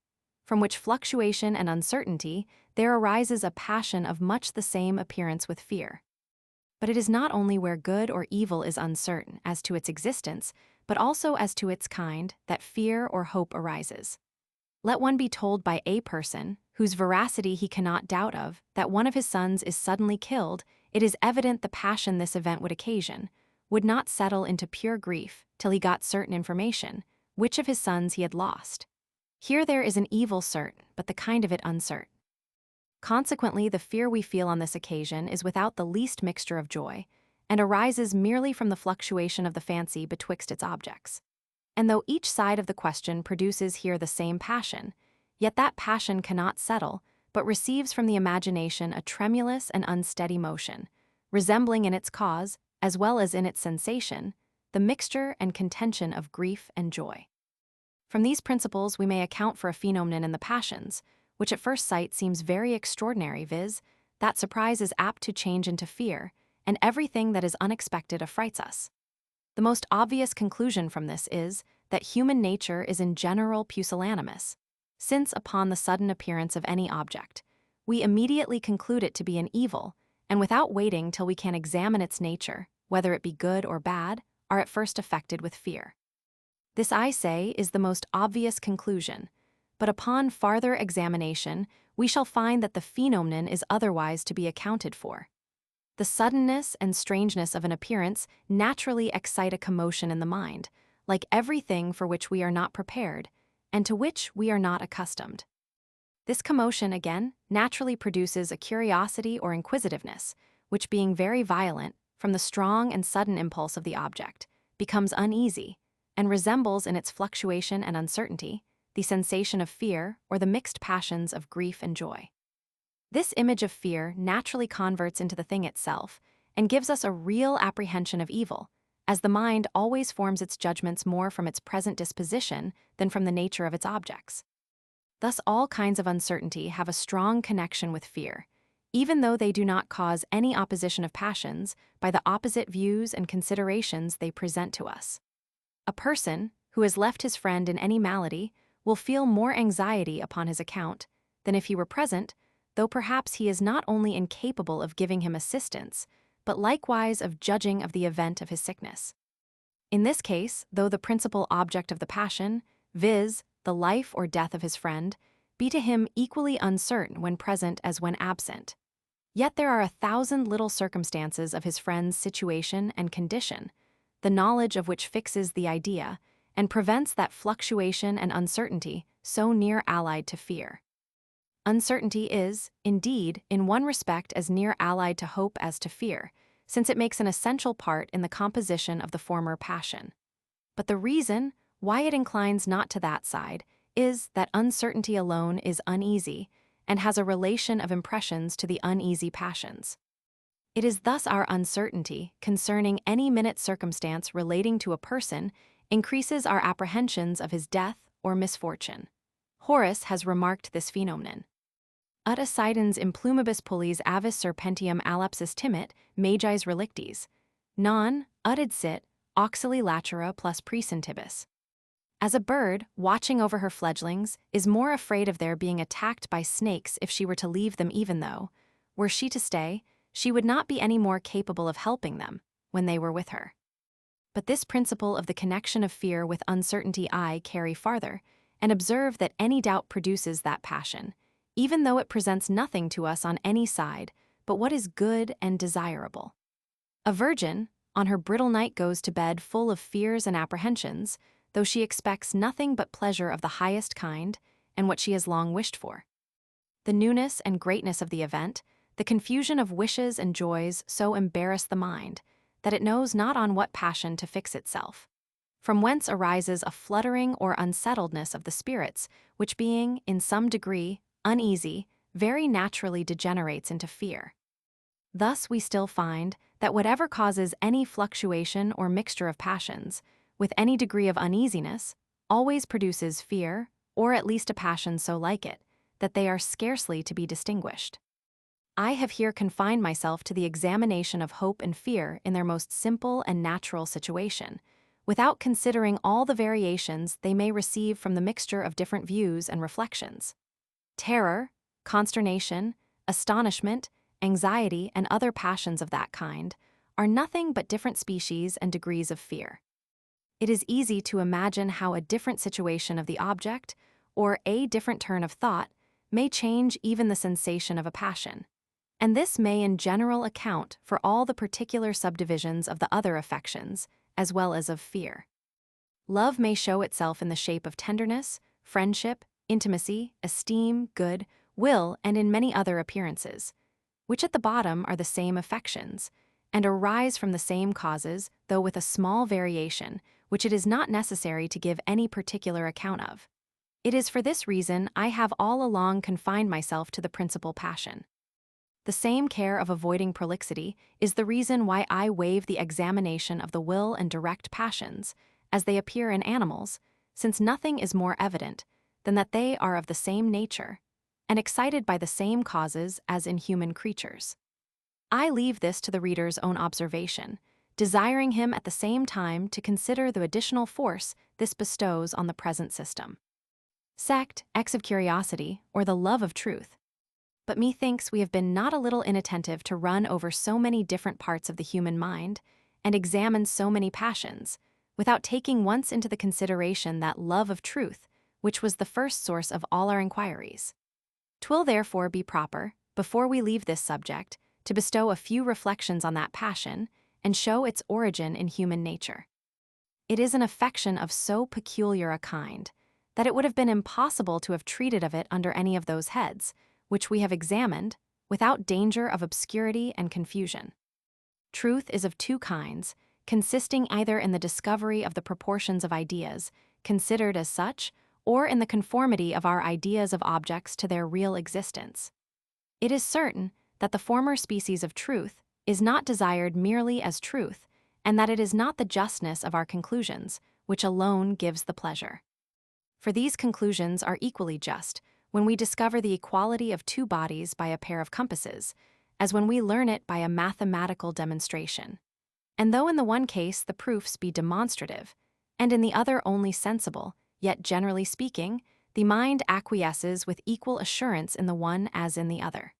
from which fluctuation and uncertainty, there arises a passion of much the same appearance with fear. But it is not only where good or evil is uncertain as to its existence, but also as to its kind, that fear or hope arises. Let one be told by a person, whose veracity he cannot doubt of, that one of his sons is suddenly killed, it is evident the passion this event would occasion would not settle into pure grief till he got certain information, which of his sons he had lost. Here there is an evil certain, but the kind of it uncertain. Consequently, the fear we feel on this occasion is without the least mixture of joy, and arises merely from the fluctuation of the fancy betwixt its objects. And though each side of the question produces here the same passion, yet that passion cannot settle, but receives from the imagination a tremulous and unsteady motion, resembling in its cause, as well as in its sensation, the mixture and contention of grief and joy. From these principles we may account for a phenomenon in the passions, which at first sight seems very extraordinary, viz., that surprise is apt to change into fear, and everything that is unexpected affrights us. The most obvious conclusion from this is that human nature is in general pusillanimous, since upon the sudden appearance of any object, we immediately conclude it to be an evil, and without waiting till we can examine its nature, whether it be good or bad, are at first affected with fear. This, I say, is the most obvious conclusion, but upon farther examination we shall find that the phenomenon is otherwise to be accounted for. The suddenness and strangeness of an appearance naturally excite a commotion in the mind, like everything for which we are not prepared, and to which we are not accustomed. This commotion, again, naturally produces a curiosity or inquisitiveness, which being very violent, from the strong and sudden impulse of the object, becomes uneasy, and resembles in its fluctuation and uncertainty the sensation of fear or the mixed passions of grief and joy. This image of fear naturally converts into the thing itself, and gives us a real apprehension of evil, as the mind always forms its judgments more from its present disposition than from the nature of its objects. Thus all kinds of uncertainty have a strong connection with fear, even though they do not cause any opposition of passions by the opposite views and considerations they present to us. A person, who has left his friend in any malady, will feel more anxiety upon his account than if he were present, though perhaps he is not only incapable of giving him assistance, but likewise of judging of the event of his sickness. In this case, though the principal object of the passion, viz., the life or death of his friend, be to him equally uncertain when present as when absent, yet there are 1,000 little circumstances of his friend's situation and condition, the knowledge of which fixes the idea, and prevents that fluctuation and uncertainty so near allied to fear. Uncertainty is, indeed, in one respect as near allied to hope as to fear, since it makes an essential part in the composition of the former passion. But the reason why it inclines not to that side is that uncertainty alone is uneasy, and has a relation of impressions to the uneasy passions. It is thus our uncertainty concerning any minute circumstance relating to a person increases our apprehensions of his death or misfortune. Horace has remarked this phenomenon. Ut assidens implumibus pullis avis serpentium alapsis timit, magis relictis. Non, ut sit, auxili latera plus presentibus. As a bird, watching over her fledglings, is more afraid of their being attacked by snakes if she were to leave them, even though, were she to stay, she would not be any more capable of helping them when they were with her. But this principle of the connection of fear with uncertainty I carry farther, and observe that any doubt produces that passion, even though it presents nothing to us on any side but what is good and desirable. A virgin, on her bridal night, goes to bed full of fears and apprehensions, though she expects nothing but pleasure of the highest kind and what she has long wished for. The newness and greatness of the event, the confusion of wishes and joys so embarrass the mind that it knows not on what passion to fix itself, from whence arises a fluttering or unsettledness of the spirits, which being, in some degree, uneasy, very naturally degenerates into fear. Thus we still find that whatever causes any fluctuation or mixture of passions, with any degree of uneasiness, always produces fear, or at least a passion so like it, that they are scarcely to be distinguished. I have here confined myself to the examination of hope and fear in their most simple and natural situation, without considering all the variations they may receive from the mixture of different views and reflections. Terror, consternation, astonishment, anxiety, and other passions of that kind are nothing but different species and degrees of fear. It is easy to imagine how a different situation of the object, or a different turn of thought, may change even the sensation of a passion, and this may in general account for all the particular subdivisions of the other affections, as well as of fear. Love may show itself in the shape of tenderness, friendship, intimacy, esteem, good, will, and in many other appearances, which at the bottom are the same affections, and arise from the same causes, though with a small variation, which it is not necessary to give any particular account of. It is for this reason I have all along confined myself to the principal passion. The same care of avoiding prolixity is the reason why I waive the examination of the will and direct passions, as they appear in animals, since nothing is more evident than that they are of the same nature, and excited by the same causes as in human creatures. I leave this to the reader's own observation, desiring him at the same time to consider the additional force this bestows on the present system. Sect, X of curiosity, or the love of truth. But methinks we have been not a little inattentive to run over so many different parts of the human mind, and examine so many passions, without taking once into the consideration that love of truth, which was the first source of all our inquiries. 'Twill therefore be proper, before we leave this subject, to bestow a few reflections on that passion, and show its origin in human nature. It is an affection of so peculiar a kind, that it would have been impossible to have treated of it under any of those heads, which we have examined, without danger of obscurity and confusion. Truth is of two kinds, consisting either in the discovery of the proportions of ideas, considered as such, or in the conformity of our ideas of objects to their real existence. It is certain that the former species of truth is not desired merely as truth, and that it is not the justness of our conclusions, which alone gives the pleasure. For these conclusions are equally just, when we discover the equality of two bodies by a pair of compasses, as when we learn it by a mathematical demonstration. And though in the one case the proofs be demonstrative, and in the other only sensible, yet generally speaking, the mind acquiesces with equal assurance in the one as in the other.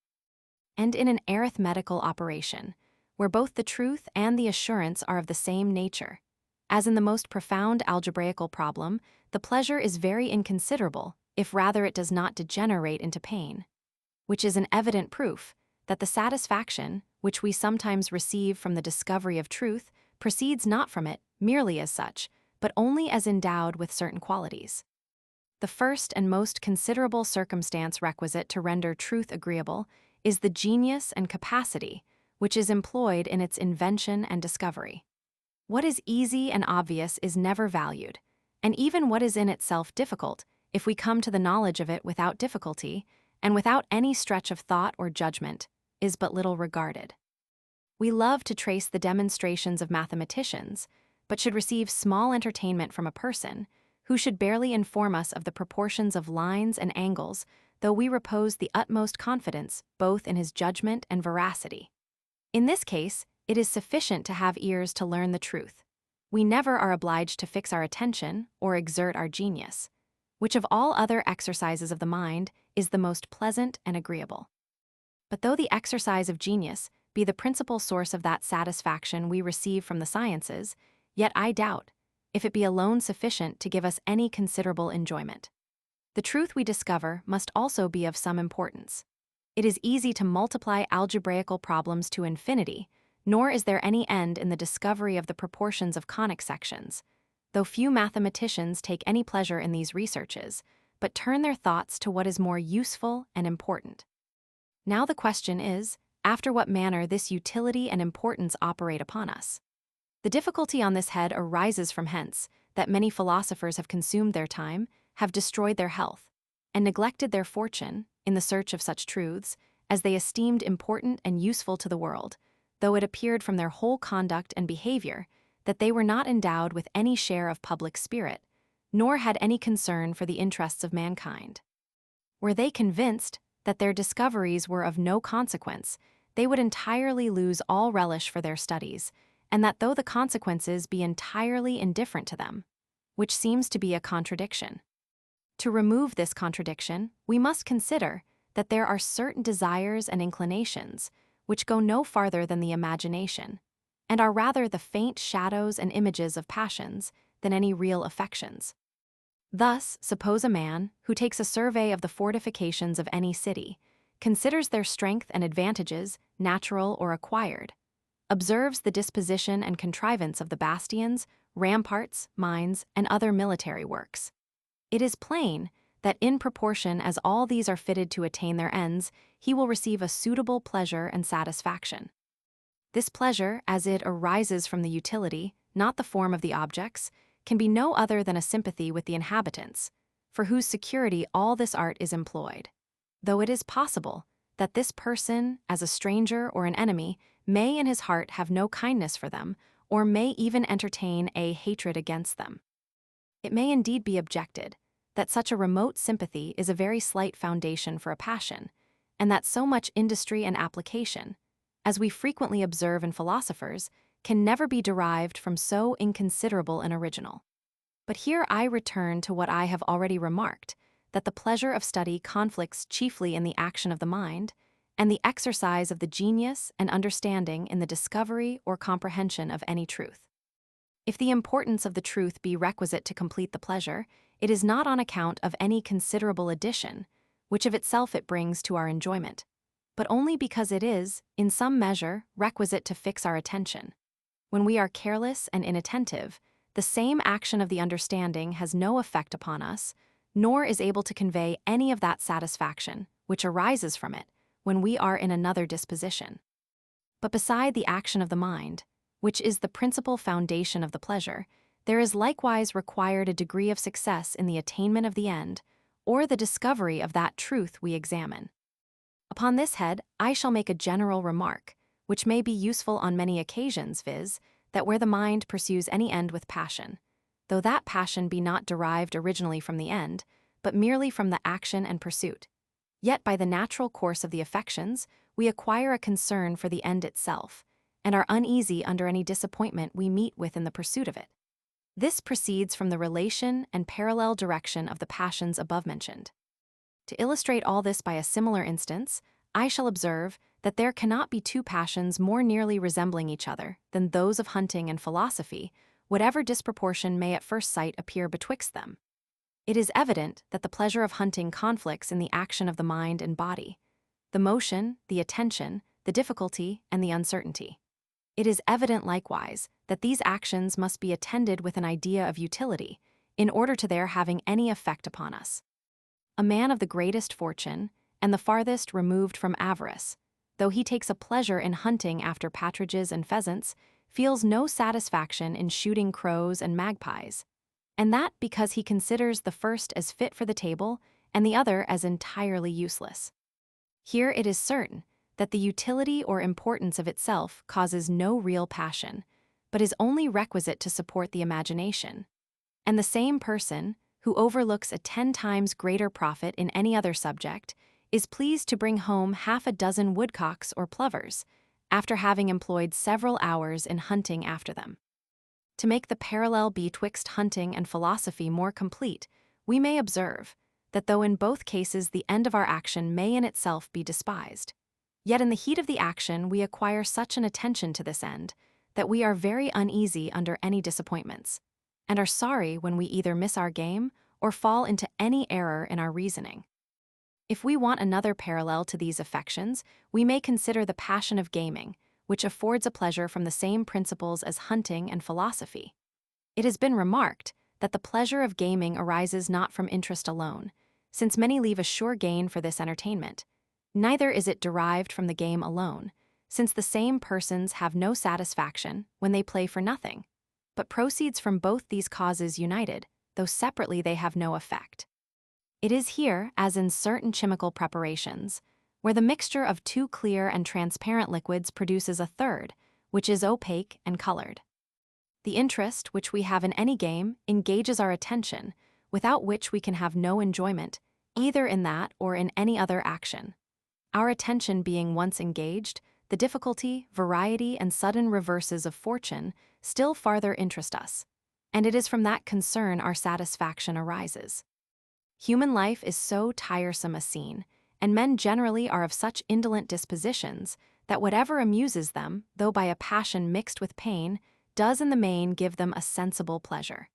And in an arithmetical operation, where both the truth and the assurance are of the same nature, as in the most profound algebraical problem, the pleasure is very inconsiderable, if rather it does not degenerate into pain, which is an evident proof that the satisfaction, which we sometimes receive from the discovery of truth, proceeds not from it merely as such, but only as endowed with certain qualities. The first and most considerable circumstance requisite to render truth agreeable is the genius and capacity which is employed in its invention and discovery. What is easy and obvious is never valued, and even what is in itself difficult, if we come to the knowledge of it without difficulty, and without any stretch of thought or judgment, is but little regarded. We love to trace the demonstrations of mathematicians, but should receive small entertainment from a person who should barely inform us of the proportions of lines and angles, though we repose the utmost confidence both in his judgment and veracity. In this case, it is sufficient to have ears to learn the truth. We never are obliged to fix our attention or exert our genius, which of all other exercises of the mind is the most pleasant and agreeable. But though the exercise of genius be the principal source of that satisfaction we receive from the sciences, yet I doubt if it be alone sufficient to give us any considerable enjoyment. The truth we discover must also be of some importance. It is easy to multiply algebraical problems to infinity, nor is there any end in the discovery of the proportions of conic sections, though few mathematicians take any pleasure in these researches, but turn their thoughts to what is more useful and important. Now the question is, after what manner this utility and importance operate upon us. The difficulty on this head arises from hence, that many philosophers have consumed their time, have destroyed their health, and neglected their fortune, in the search of such truths, as they esteemed important and useful to the world, though it appeared from their whole conduct and behavior that they were not endowed with any share of public spirit, nor had any concern for the interests of mankind. Were they convinced that their discoveries were of no consequence, they would entirely lose all relish for their studies, and that though the consequences be entirely indifferent to them, which seems to be a contradiction. To remove this contradiction, we must consider that there are certain desires and inclinations which go no farther than the imagination, and are rather the faint shadows and images of passions than any real affections. Thus, suppose a man, who takes a survey of the fortifications of any city, considers their strength and advantages, natural or acquired, observes the disposition and contrivance of the bastions, ramparts, mines, and other military works. It is plain that in proportion as all these are fitted to attain their ends, he will receive a suitable pleasure and satisfaction. This pleasure, as it arises from the utility, not the form of the objects, can be no other than a sympathy with the inhabitants, for whose security all this art is employed. Though it is possible that this person, as a stranger or an enemy, may in his heart have no kindness for them, or may even entertain a hatred against them. It may indeed be objected that such a remote sympathy is a very slight foundation for a passion, and that so much industry and application, as we frequently observe in philosophers, can never be derived from so inconsiderable an original. But here I return to what I have already remarked, that the pleasure of study conflicts chiefly in the action of the mind, and the exercise of the genius and understanding in the discovery or comprehension of any truth. If the importance of the truth be requisite to complete the pleasure, it is not on account of any considerable addition, which of itself it brings to our enjoyment, but only because it is, in some measure, requisite to fix our attention. When we are careless and inattentive, the same action of the understanding has no effect upon us, nor is able to convey any of that satisfaction which arises from it when we are in another disposition. But beside the action of the mind, which is the principal foundation of the pleasure, there is likewise required a degree of success in the attainment of the end, or the discovery of that truth we examine. Upon this head, I shall make a general remark, which may be useful on many occasions, viz., that where the mind pursues any end with passion, though that passion be not derived originally from the end, but merely from the action and pursuit, yet by the natural course of the affections, we acquire a concern for the end itself, and are uneasy under any disappointment we meet with in the pursuit of it. This proceeds from the relation and parallel direction of the passions above mentioned. To illustrate all this by a similar instance, I shall observe that there cannot be two passions more nearly resembling each other than those of hunting and philosophy, whatever disproportion may at first sight appear betwixt them. It is evident that the pleasure of hunting conflicts in the action of the mind and body, the motion, the attention, the difficulty, and the uncertainty. It is evident likewise that these actions must be attended with an idea of utility, in order to their having any effect upon us. A man of the greatest fortune, and the farthest removed from avarice, though he takes a pleasure in hunting after partridges and pheasants, feels no satisfaction in shooting crows and magpies, and that because he considers the first as fit for the table and the other as entirely useless. Here it is certain that the utility or importance of itself causes no real passion, but is only requisite to support the imagination. And the same person, who overlooks a 10 times greater profit in any other subject, is pleased to bring home 6 woodcocks or plovers, after having employed several hours in hunting after them. To make the parallel betwixt hunting and philosophy more complete, we may observe that though in both cases the end of our action may in itself be despised, yet in the heat of the action we acquire such an attention to this end that we are very uneasy under any disappointments, and are sorry when we either miss our game or fall into any error in our reasoning. If we want another parallel to these affections, we may consider the passion of gaming, which affords a pleasure from the same principles as hunting and philosophy. It has been remarked that the pleasure of gaming arises not from interest alone, since many leave a sure gain for this entertainment. Neither is it derived from the game alone, since the same persons have no satisfaction when they play for nothing, but proceeds from both these causes united, though separately they have no effect. It is here, as in certain chemical preparations, where the mixture of 2 clear and transparent liquids produces a third, which is opaque and colored. The interest which we have in any game engages our attention, without which we can have no enjoyment, either in that or in any other action. Our attention being once engaged, the difficulty, variety, and sudden reverses of fortune still farther interest us, and it is from that concern our satisfaction arises. Human life is so tiresome a scene, and men generally are of such indolent dispositions that whatever amuses them, though by a passion mixed with pain, does in the main give them a sensible pleasure.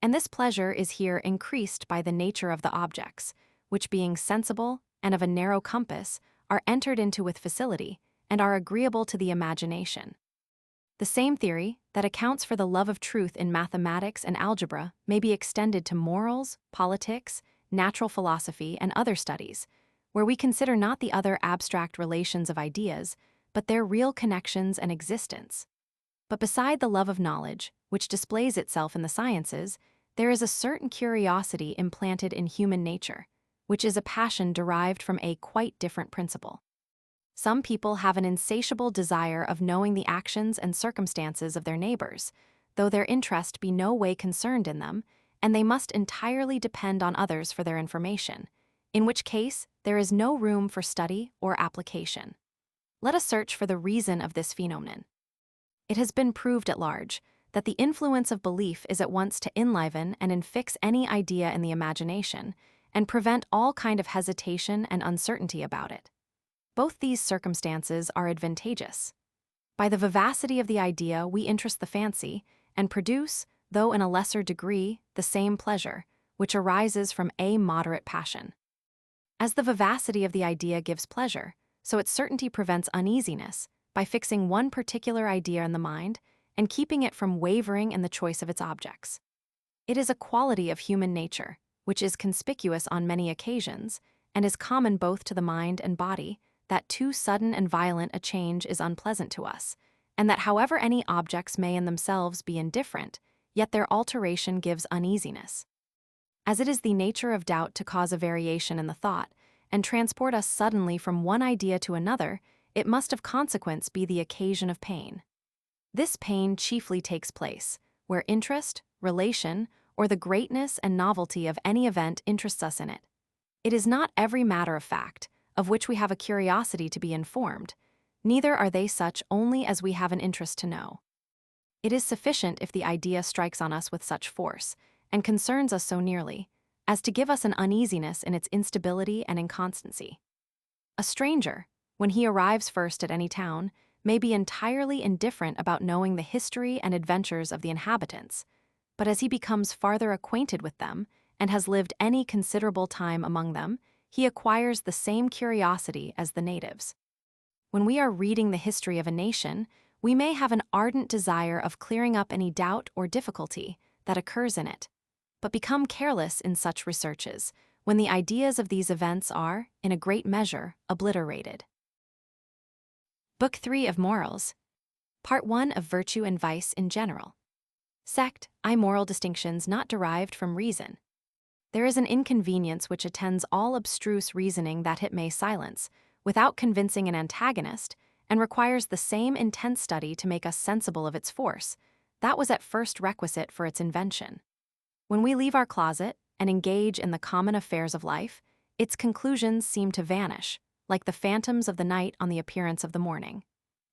And this pleasure is here increased by the nature of the objects, which being sensible and of a narrow compass, are entered into with facility, and are agreeable to the imagination. The same theory that accounts for the love of truth in mathematics and algebra may be extended to morals, politics, natural philosophy, and other studies, where we consider not the other abstract relations of ideas, but their real connections and existence. But beside the love of knowledge, which displays itself in the sciences, there is a certain curiosity implanted in human nature, which is a passion derived from a quite different principle. Some people have an insatiable desire of knowing the actions and circumstances of their neighbors, though their interest be no way concerned in them, and they must entirely depend on others for their information, in which case there is no room for study or application. Let us search for the reason of this phenomenon. It has been proved at large that the influence of belief is at once to enliven and infix any idea in the imagination, and prevent all kind of hesitation and uncertainty about it. Both these circumstances are advantageous. By the vivacity of the idea we interest the fancy, and produce, though in a lesser degree, the same pleasure, which arises from a moderate passion. As the vivacity of the idea gives pleasure, so its certainty prevents uneasiness, by fixing one particular idea in the mind, and keeping it from wavering in the choice of its objects. It is a quality of human nature, which is conspicuous on many occasions, and is common both to the mind and body, that too sudden and violent a change is unpleasant to us, and that however any objects may in themselves be indifferent, yet their alteration gives uneasiness. As it is the nature of doubt to cause a variation in the thought, and transport us suddenly from one idea to another, it must of consequence be the occasion of pain. This pain chiefly takes place where interest, relation, or the greatness and novelty of any event interests us in it. It is not every matter of fact, of which we have a curiosity to be informed, neither are they such only as we have an interest to know. It is sufficient if the idea strikes on us with such force, and concerns us so nearly, as to give us an uneasiness in its instability and inconstancy. A stranger, when he arrives first at any town, may be entirely indifferent about knowing the history and adventures of the inhabitants, but as he becomes farther acquainted with them, and has lived any considerable time among them, he acquires the same curiosity as the natives. When we are reading the history of a nation, we may have an ardent desire of clearing up any doubt or difficulty that occurs in it, but become careless in such researches when the ideas of these events are, in a great measure, obliterated. Book 3 of Morals. Part 1 of Virtue and Vice in General. Sect, moral distinctions not derived from reason. There is an inconvenience which attends all abstruse reasoning that it may silence, without convincing an antagonist, and requires the same intense study to make us sensible of its force. That was at first requisite for its invention. When we leave our closet and engage in the common affairs of life, its conclusions seem to vanish, like the phantoms of the night on the appearance of the morning.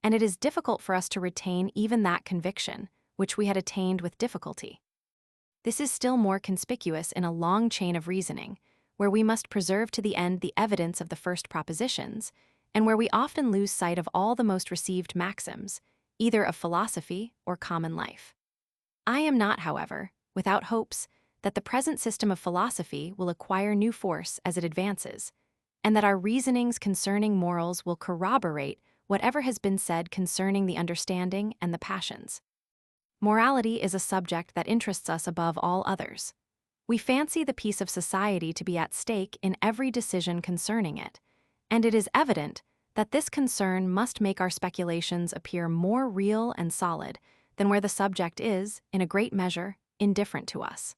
And it is difficult for us to retain even that conviction, which we had attained with difficulty. This is still more conspicuous in a long chain of reasoning, where we must preserve to the end the evidence of the first propositions, and where we often lose sight of all the most received maxims, either of philosophy or common life. I am not, however, without hopes that the present system of philosophy will acquire new force as it advances, and that our reasonings concerning morals will corroborate whatever has been said concerning the understanding and the passions. Morality is a subject that interests us above all others. We fancy the peace of society to be at stake in every decision concerning it, and it is evident that this concern must make our speculations appear more real and solid than where the subject is, in a great measure, indifferent to us.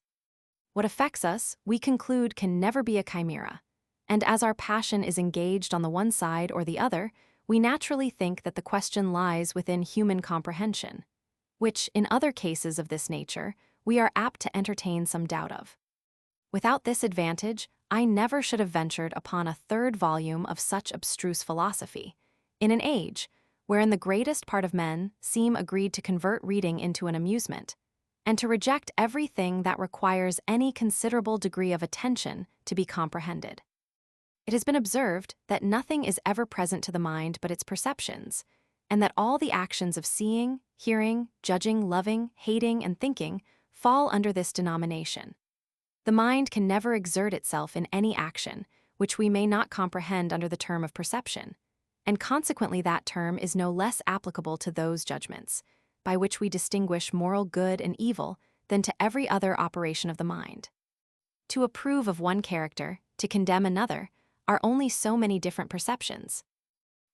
What affects us, we conclude, can never be a chimera, and as our passion is engaged on the one side or the other, we naturally think that the question lies within human comprehension, which, in other cases of this nature, we are apt to entertain some doubt of. Without this advantage, I never should have ventured upon a third volume of such abstruse philosophy, in an age wherein the greatest part of men seem agreed to convert reading into an amusement, and to reject everything that requires any considerable degree of attention to be comprehended. It has been observed that nothing is ever present to the mind but its perceptions, and that all the actions of seeing, hearing, judging, loving, hating, and thinking fall under this denomination. The mind can never exert itself in any action which we may not comprehend under the term of perception, and consequently that term is no less applicable to those judgments, by which we distinguish moral good and evil, than to every other operation of the mind. To approve of one character, to condemn another, are only so many different perceptions.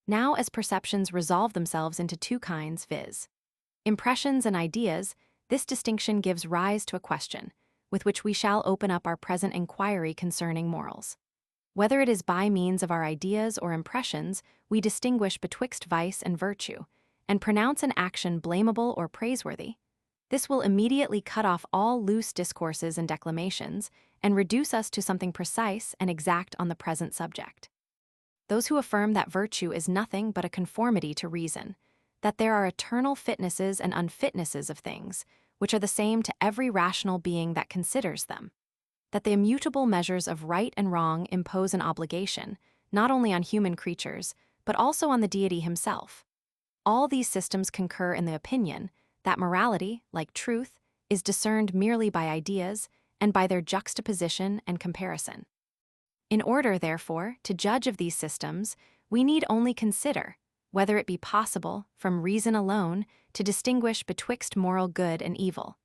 Now as perceptions resolve themselves into two kinds, viz. Impressions and ideas, this distinction gives rise to a question, with which we shall open up our present inquiry concerning morals. Whether it is by means of our ideas or impressions we distinguish betwixt vice and virtue, and pronounce an action blamable or praiseworthy, this will immediately cut off all loose discourses and declamations, and reduce us to something precise and exact on the present subject. Those who affirm that virtue is nothing but a conformity to reason, that there are eternal fitnesses and unfitnesses of things, which are the same to every rational being that considers them, that the immutable measures of right and wrong impose an obligation, not only on human creatures, but also on the deity himself. All these systems concur in the opinion that morality, like truth, is discerned merely by ideas and by their juxtaposition and comparison. In order, therefore, to judge of these systems, we need only consider whether it be possible, from reason alone, to distinguish betwixt moral good and evil,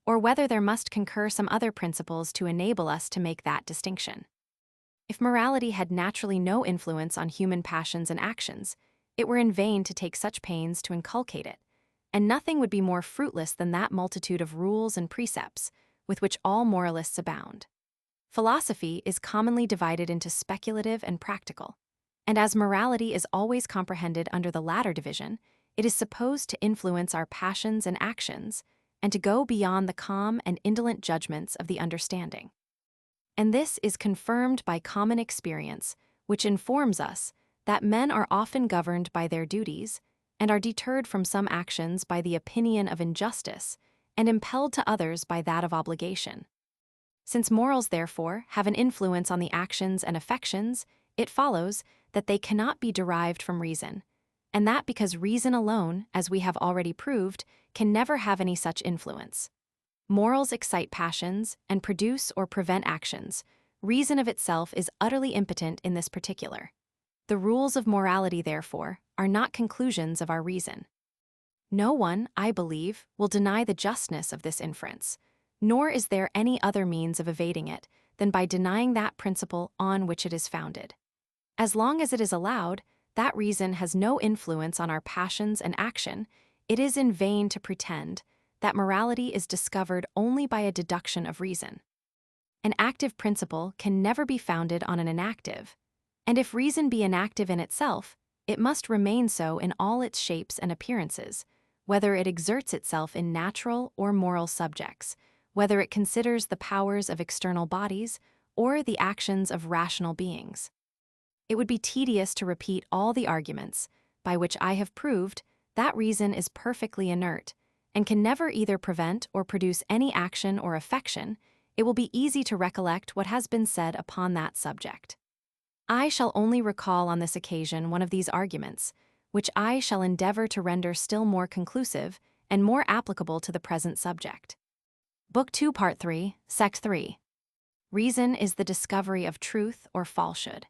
or whether there must concur some other principles to enable us to make that distinction. If morality had naturally no influence on human passions and actions, it were in vain to take such pains to inculcate it, and nothing would be more fruitless than that multitude of rules and precepts with which all moralists abound. Philosophy is commonly divided into speculative and practical, and as morality is always comprehended under the latter division, it is supposed to influence our passions and actions, and to go beyond the calm and indolent judgments of the understanding. And this is confirmed by common experience, which informs us that men are often governed by their duties, and are deterred from some actions by the opinion of injustice, and impelled to others by that of obligation. Since morals, therefore, have an influence on the actions and affections, it follows that they cannot be derived from reason, and that because reason alone, as we have already proved, can never have any such influence. Morals excite passions and produce or prevent actions. Reason of itself is utterly impotent in this particular. The rules of morality, therefore, are not conclusions of our reason. No one, I believe, will deny the justness of this inference, nor is there any other means of evading it than by denying that principle on which it is founded. As long as it is allowed, that reason has no influence on our passions and action, it is in vain to pretend that morality is discovered only by a deduction of reason. An active principle can never be founded on an inactive, and if reason be inactive in itself, it must remain so in all its shapes and appearances, whether it exerts itself in natural or moral subjects, whether it considers the powers of external bodies or the actions of rational beings. It would be tedious to repeat all the arguments by which I have proved that reason is perfectly inert, and can never either prevent or produce any action or affection. It will be easy to recollect what has been said upon that subject. I shall only recall on this occasion one of these arguments, which I shall endeavor to render still more conclusive and more applicable to the present subject. Book 2, Part 3, Sect 3. Reason is the discovery of truth or falsehood.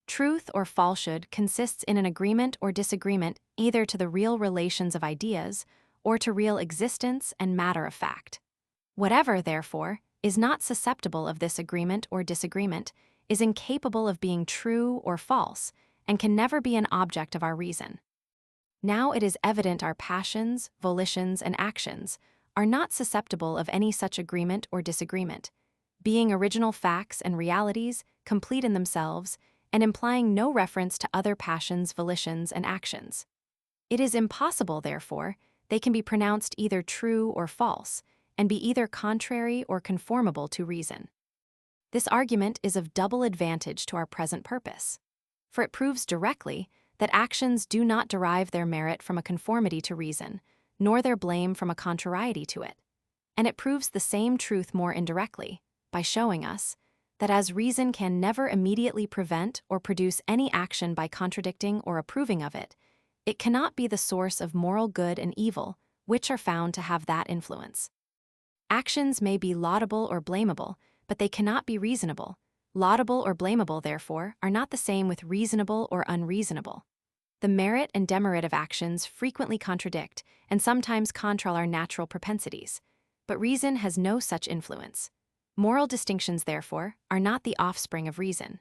Truth or falsehood consists in an agreement or disagreement either to the real relations of ideas or to real existence and matter of fact. Whatever, therefore, is not susceptible of this agreement or disagreement is incapable of being true or false, and can never be an object of our reason. Now it is evident our passions, volitions, and actions are not susceptible of any such agreement or disagreement, being original facts and realities, complete in themselves, and implying no reference to other passions, volitions, and actions. It is impossible, therefore, they can be pronounced either true or false, and be either contrary or conformable to reason. This argument is of double advantage to our present purpose, for it proves directly that actions do not derive their merit from a conformity to reason, nor their blame from a contrariety to it. And it proves the same truth more indirectly, by showing us that as reason can never immediately prevent or produce any action by contradicting or approving of it, it cannot be the source of moral good and evil, which are found to have that influence. Actions may be laudable or blamable, but they cannot be reasonable. Laudable or blamable, therefore, are not the same with reasonable or unreasonable. The merit and demerit of actions frequently contradict and sometimes control our natural propensities, but reason has no such influence. Moral distinctions, therefore, are not the offspring of reason.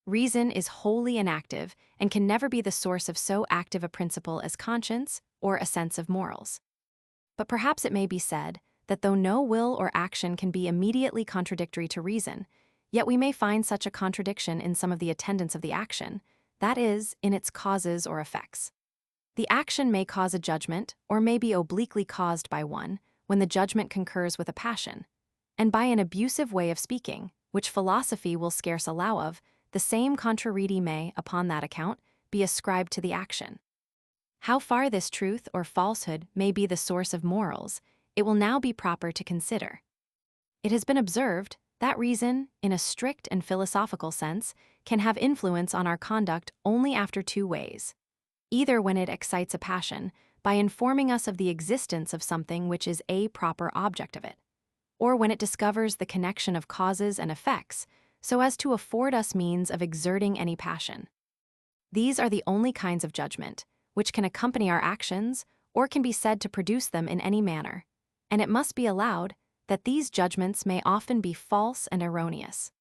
Reason is wholly inactive and can never be the source of so active a principle as conscience or a sense of morals. But perhaps it may be said that though no will or action can be immediately contradictory to reason, yet we may find such a contradiction in some of the attendants of the action, that is, in its causes or effects. The action may cause a judgment, or may be obliquely caused by one, when the judgment concurs with a passion, and by an abusive way of speaking, which philosophy will scarce allow of, the same contrariety may, upon that account, be ascribed to the action. How far this truth or falsehood may be the source of morals, it will now be proper to consider. It has been observed that reason, in a strict and philosophical sense, can have influence on our conduct only after two ways. Either when it excites a passion, by informing us of the existence of something which is a proper object of it, or when it discovers the connection of causes and effects, so as to afford us means of exerting any passion. These are the only kinds of judgment which can accompany our actions or can be said to produce them in any manner, and it must be allowed that these judgments may often be false and erroneous.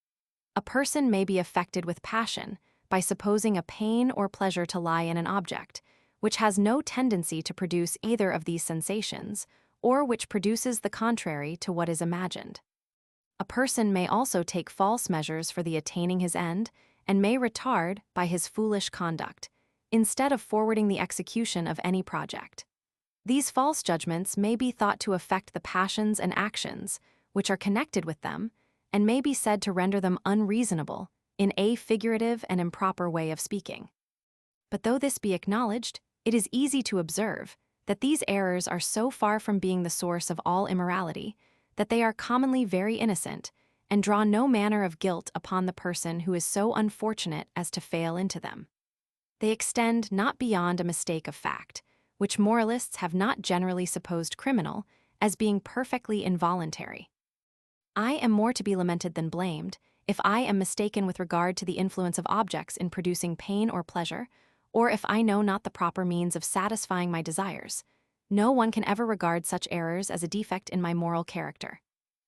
A person may be affected with passion by supposing a pain or pleasure to lie in an object, which has no tendency to produce either of these sensations, or which produces the contrary to what is imagined. A person may also take false measures for the attaining his end, and may retard, by his foolish conduct, instead of forwarding the execution of any project. These false judgments may be thought to affect the passions and actions which are connected with them, and may be said to render them unreasonable in a figurative and improper way of speaking. But though this be acknowledged, it is easy to observe that these errors are so far from being the source of all immorality that they are commonly very innocent and draw no manner of guilt upon the person who is so unfortunate as to fail into them. They extend not beyond a mistake of fact, which moralists have not generally supposed criminal, as being perfectly involuntary. I am more to be lamented than blamed if I am mistaken with regard to the influence of objects in producing pain or pleasure, or if I know not the proper means of satisfying my desires. No one can ever regard such errors as a defect in my moral character.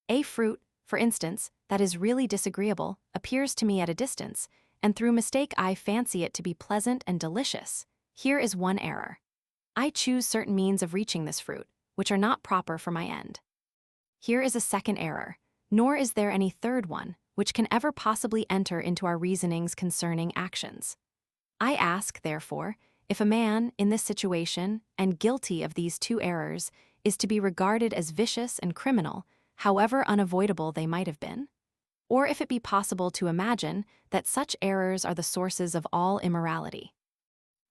A fruit, for instance, that is really disagreeable, appears to me at a distance, and through mistake I fancy it to be pleasant and delicious. Here is one error. I choose certain means of reaching this fruit, which are not proper for my end. Here is a second error, nor is there any third one, which can ever possibly enter into our reasonings concerning actions. I ask, therefore, if a man, in this situation, and guilty of these two errors, is to be regarded as vicious and criminal, however unavoidable they might have been? Or if it be possible to imagine that such errors are the sources of all immorality.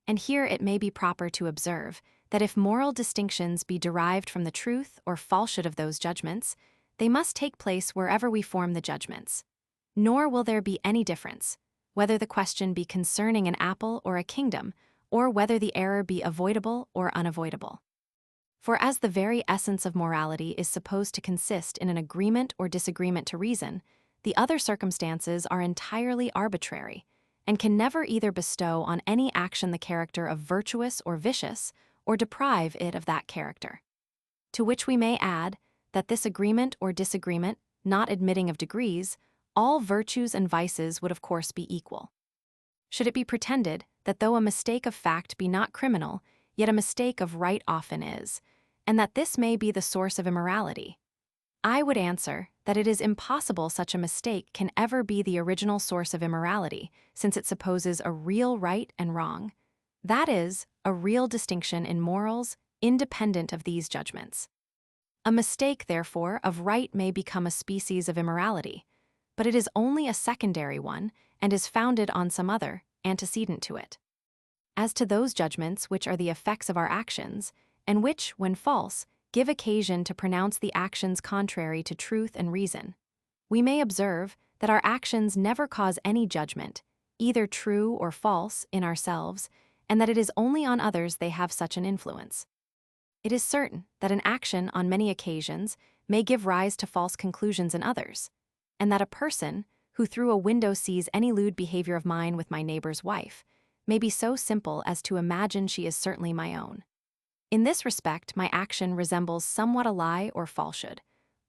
And here it may be proper to observe that if moral distinctions be derived from the truth or falsehood of those judgments, they must take place wherever we form the judgments. Nor will there be any difference, whether the question be concerning an apple or a kingdom, or whether the error be avoidable or unavoidable. For as the very essence of morality is supposed to consist in an agreement or disagreement to reason, the other circumstances are entirely arbitrary, and can never either bestow on any action the character of virtuous or vicious, or deprive it of that character. To which we may add, that this agreement or disagreement, not admitting of degrees, all virtues and vices would of course be equal. Should it be pretended that though a mistake of fact be not criminal, yet a mistake of right often is, and that this may be the source of immorality, I would answer that it is impossible such a mistake can ever be the original source of immorality, since it supposes a real right and wrong, that is, a real distinction in morals independent of these judgments. A mistake, therefore, of right may become a species of immorality, but it is only a secondary one and is founded on some other, antecedent to it. as to those judgments which are the effects of our actions, and which, when false, give occasion to pronounce the actions contrary to truth and reason. We may observe that our actions never cause any judgment, either true or false, in ourselves, and that it is only on others they have such an influence. It is certain that an action on many occasions may give rise to false conclusions in others, and that a person who through a window sees any lewd behavior of mine with my neighbor's wife may be so simple as to imagine she is certainly my own. In this respect, my action resembles somewhat a lie or falsehood,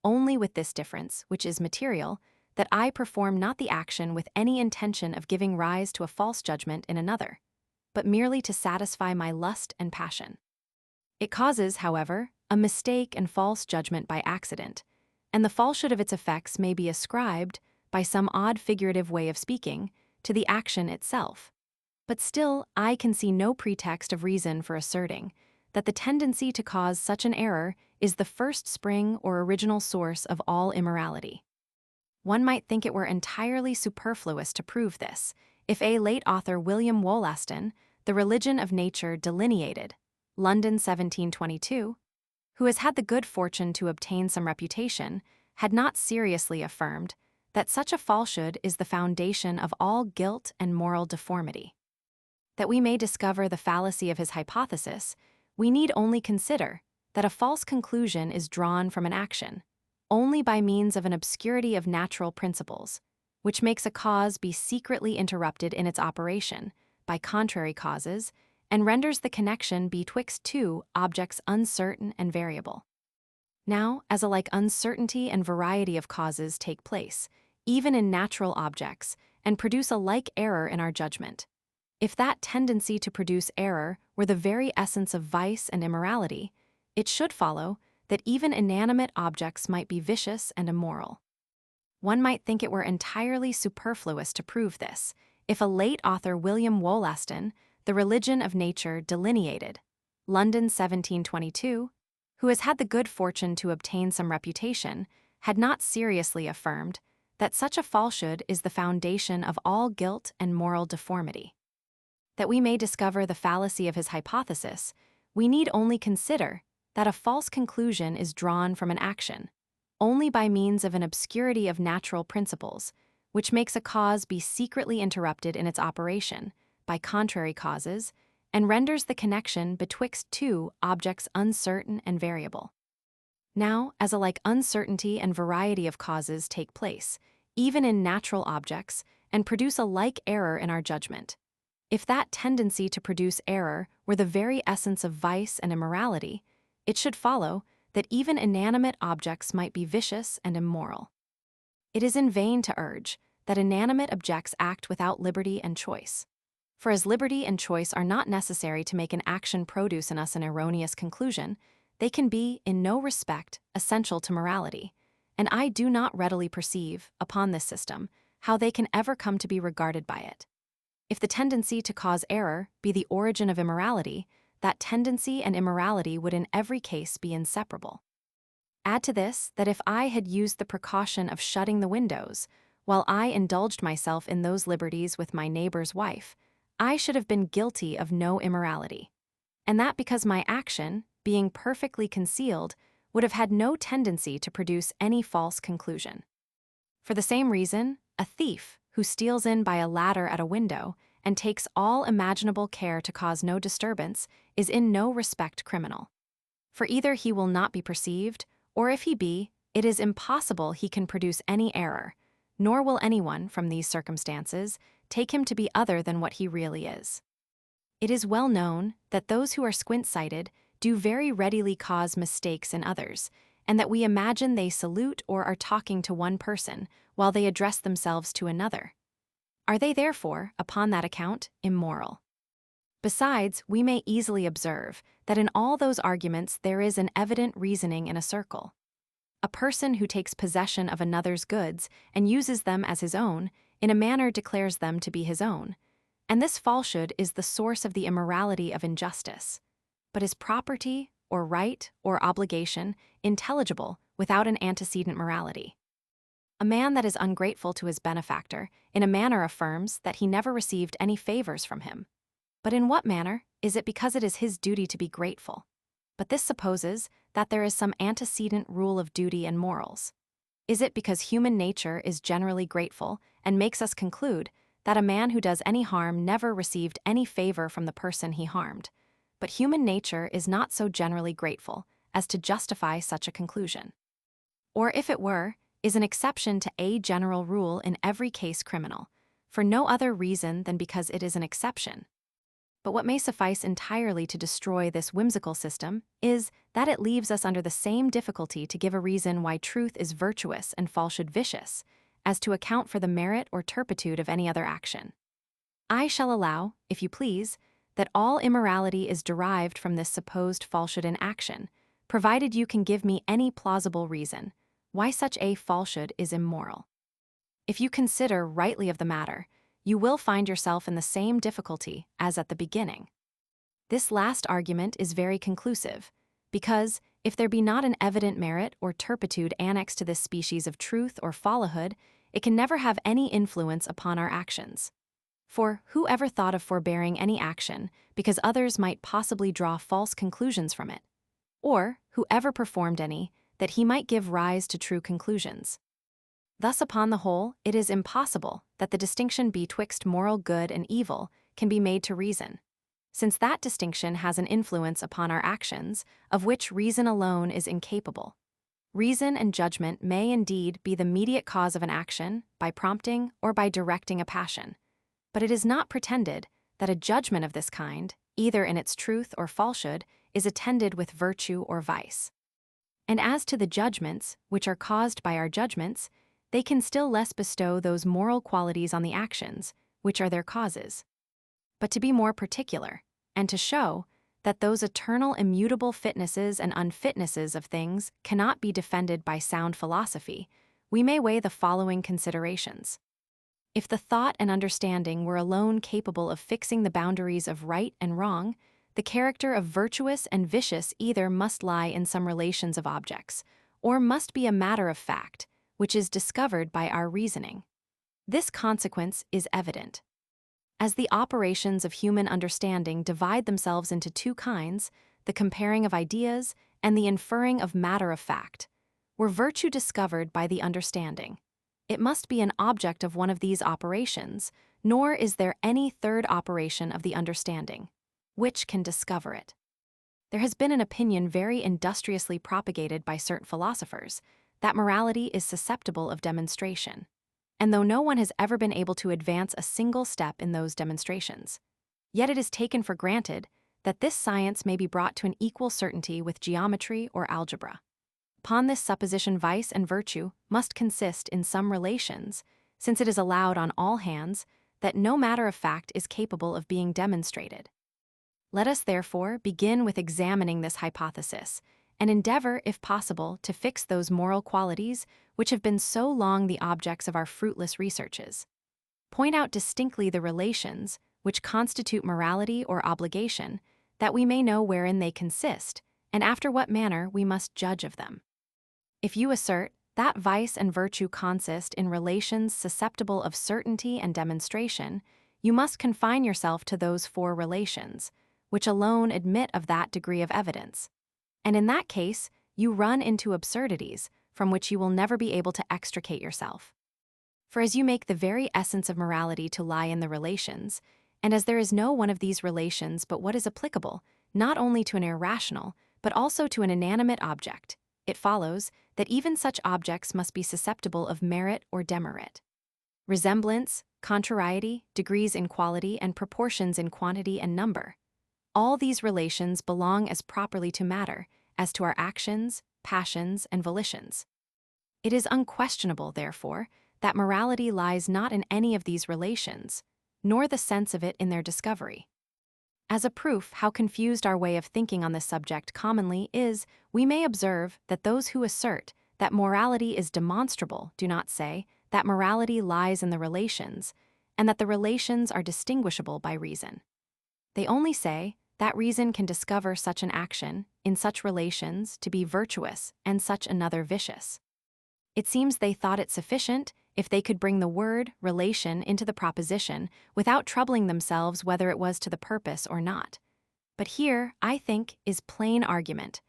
only with this difference, which is material, that I perform not the action with any intention of giving rise to a false judgment in another, but merely to satisfy my lust and passion. It causes, however, a mistake and false judgment by accident, and the falsehood of its effects may be ascribed, by some odd figurative way of speaking, to the action itself. But still, I can see no pretext of reason for asserting that the tendency to cause such an error is the first spring or original source of all immorality. One might think it were entirely superfluous to prove this, if a late author William Wollaston, The Religion of Nature Delineated, London 1722, who has had the good fortune to obtain some reputation, had not seriously affirmed that such a falsehood is the foundation of all guilt and moral deformity. That we may discover the fallacy of his hypothesis, we need only consider that a false conclusion is drawn from an action only by means of an obscurity of natural principles, which makes a cause be secretly interrupted in its operation by contrary causes, and renders the connection betwixt two objects uncertain and variable. Now, as a like uncertainty and variety of causes take place, even in natural objects, and produce a like error in our judgment, if that tendency to produce error were the very essence of vice and immorality, it should follow that even inanimate objects might be vicious and immoral. One might think it were entirely superfluous to prove this, if a late author William Wollaston, The Religion of Nature Delineated, London 1722, who has had the good fortune to obtain some reputation, had not seriously affirmed that such a falsehood is the foundation of all guilt and moral deformity. That we may discover the fallacy of his hypothesis, we need only consider that a false conclusion is drawn from an action only by means of an obscurity of natural principles, which makes a cause be secretly interrupted in its operation by contrary causes, and renders the connection betwixt two objects uncertain and variable. Now, as a like uncertainty and variety of causes take place, even in natural objects, and produce a like error in our judgment, if that tendency to produce error were the very essence of vice and immorality, it should follow that even inanimate objects might be vicious and immoral. It is in vain to urge that inanimate objects act without liberty and choice. For as liberty and choice are not necessary to make an action produce in us an erroneous conclusion, they can be, in no respect, essential to morality, and I do not readily perceive, upon this system, how they can ever come to be regarded by it. If the tendency to cause error be the origin of immorality, that tendency and immorality would in every case be inseparable. Add to this that if I had used the precaution of shutting the windows, while I indulged myself in those liberties with my neighbor's wife, I should have been guilty of no immorality, and that because my action, being perfectly concealed, would have had no tendency to produce any false conclusion. For the same reason, a thief who steals in by a ladder at a window and takes all imaginable care to cause no disturbance is in no respect criminal. For either he will not be perceived, or if he be, it is impossible he can produce any error, nor will anyone, from these circumstances, take him to be other than what he really is. It is well known that those who are squint-sighted do very readily cause mistakes in others, and that we imagine they salute or are talking to one person while they address themselves to another. Are they therefore, upon that account, immoral? Besides, we may easily observe that in all those arguments there is an evident reasoning in a circle. A person who takes possession of another's goods and uses them as his own, in a manner declares them to be his own, and this falsehood is the source of the immorality of injustice. But is property, or right, or obligation intelligible without an antecedent morality? A man that is ungrateful to his benefactor in a manner affirms that he never received any favors from him. But in what manner is it because it is his duty to be grateful? But this supposes that there is some antecedent rule of duty and morals. Is it because human nature is generally grateful and makes us conclude that a man who does any harm never received any favor from the person he harmed? But human nature is not so generally grateful as to justify such a conclusion. Or if it were, is an exception to a general rule in every case criminal, for no other reason than because it is an exception. But what may suffice entirely to destroy this whimsical system is that it leaves us under the same difficulty to give a reason why truth is virtuous and falsehood vicious, as to account for the merit or turpitude of any other action. I shall allow, if you please, that all immorality is derived from this supposed falsehood in action, provided you can give me any plausible reason why such a falsehood is immoral. If you consider rightly of the matter, you will find yourself in the same difficulty as at the beginning. This last argument is very conclusive, because, if there be not an evident merit or turpitude annexed to this species of truth or falsehood, it can never have any influence upon our actions. For who ever thought of forbearing any action because others might possibly draw false conclusions from it? Or who ever performed any that he might give rise to true conclusions? Thus, upon the whole, it is impossible that the distinction betwixt moral good and evil can be made to reason, since that distinction has an influence upon our actions, of which reason alone is incapable. Reason and judgment may indeed be the mediate cause of an action, by prompting or by directing a passion, but it is not pretended that a judgment of this kind, either in its truth or falsehood, is attended with virtue or vice. And as to the judgments, which are caused by our judgments, they can still less bestow those moral qualities on the actions, which are their causes. But to be more particular, and to show that those eternal immutable fitnesses and unfitnesses of things cannot be defended by sound philosophy, we may weigh the following considerations. If the thought and understanding were alone capable of fixing the boundaries of right and wrong, the character of virtuous and vicious either must lie in some relations of objects, or must be a matter of fact, which is discovered by our reasoning. This consequence is evident. As the operations of human understanding divide themselves into two kinds, the comparing of ideas and the inferring of matter of fact, were virtue discovered by the understanding, it must be an object of one of these operations, nor is there any third operation of the understanding, which can discover it. There has been an opinion very industriously propagated by certain philosophers that morality is susceptible of demonstration, and though no one has ever been able to advance a single step in those demonstrations, yet it is taken for granted that this science may be brought to an equal certainty with geometry or algebra. Upon this supposition, vice and virtue must consist in some relations, since it is allowed on all hands that no matter of fact is capable of being demonstrated. Let us therefore begin with examining this hypothesis, and endeavor, if possible, to fix those moral qualities which have been so long the objects of our fruitless researches. Point out distinctly the relations which constitute morality or obligation, that we may know wherein they consist, and after what manner we must judge of them. If you assert that vice and virtue consist in relations susceptible of certainty and demonstration, you must confine yourself to those four relations, which alone admit of that degree of evidence. And in that case, you run into absurdities from which you will never be able to extricate yourself. For as you make the very essence of morality to lie in the relations, and as there is no one of these relations but what is applicable, not only to an irrational, but also to an inanimate object, it follows that even such objects must be susceptible of merit or demerit. Resemblance, contrariety, degrees in quality, and proportions in quantity and number. All these relations belong as properly to matter as to our actions, passions, and volitions. It is unquestionable, therefore, that morality lies not in any of these relations, nor the sense of it in their discovery. As a proof how confused our way of thinking on this subject commonly is, we may observe that those who assert that morality is demonstrable do not say that morality lies in the relations, and that the relations are distinguishable by reason. They only say that reason can discover such an action in such relations to be virtuous and such another vicious. It seems they thought it sufficient if they could bring the word relation into the proposition without troubling themselves whether it was to the purpose or not. But here, I think, is plain argument.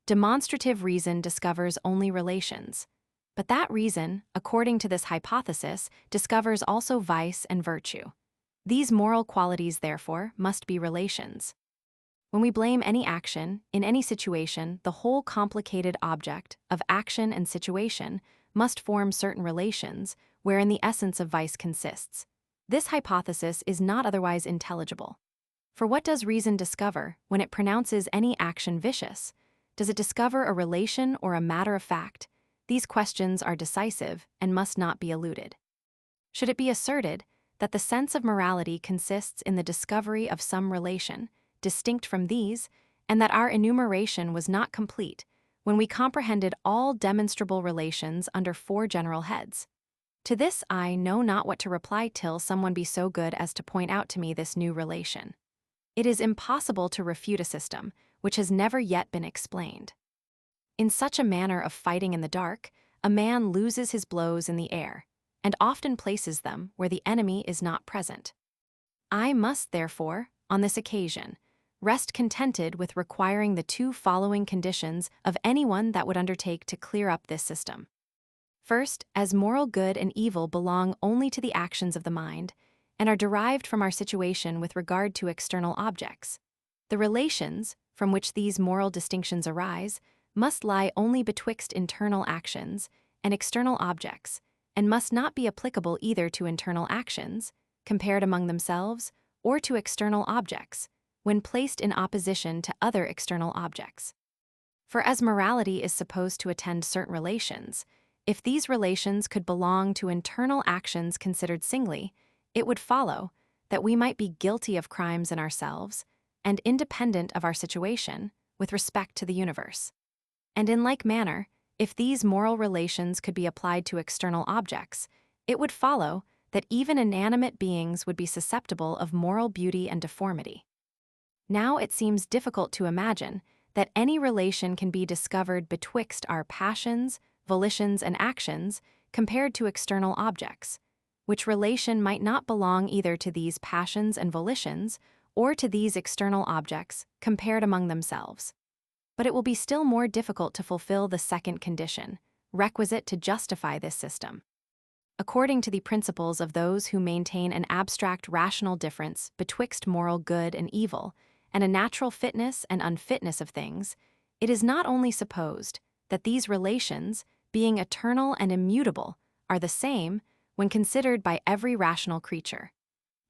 Demonstrative reason discovers only relations. But that reason, according to this hypothesis, discovers also vice and virtue. These moral qualities, therefore, must be relations. When we blame any action, in any situation, the whole complicated object of action and situation must form certain relations wherein the essence of vice consists. This hypothesis is not otherwise intelligible. For what does reason discover when it pronounces any action vicious? Does it discover a relation or a matter of fact? These questions are decisive and must not be eluded. Should it be asserted that the sense of morality consists in the discovery of some relation, distinct from these, and that our enumeration was not complete when we comprehended all demonstrable relations under 4 general heads? To this I know not what to reply till someone be so good as to point out to me this new relation. It is impossible to refute a system which has never yet been explained. In such a manner of fighting in the dark, a man loses his blows in the air, and often places them where the enemy is not present. I must, therefore, on this occasion, rest contented with requiring the 2 following conditions of anyone that would undertake to clear up this system. First, as moral good and evil belong only to the actions of the mind, and are derived from our situation with regard to external objects, the relations, from which these moral distinctions arise, must lie only betwixt internal actions and external objects, and must not be applicable either to internal actions, compared among themselves, or to external objects, when placed in opposition to other external objects. For as morality is supposed to attend certain relations, if these relations could belong to internal actions considered singly, it would follow that we might be guilty of crimes in ourselves, and independent of our situation, with respect to the universe. And in like manner, if these moral relations could be applied to external objects, it would follow that even inanimate beings would be susceptible of moral beauty and deformity. Now it seems difficult to imagine that any relation can be discovered betwixt our passions, volitions, and actions compared to external objects, which relation might not belong either to these passions and volitions or to these external objects compared among themselves. But it will be still more difficult to fulfill the second condition, requisite to justify this system. According to the principles of those who maintain an abstract rational difference betwixt moral good and evil, and a natural fitness and unfitness of things, it is not only supposed that these relations, being eternal and immutable, are the same when considered by every rational creature,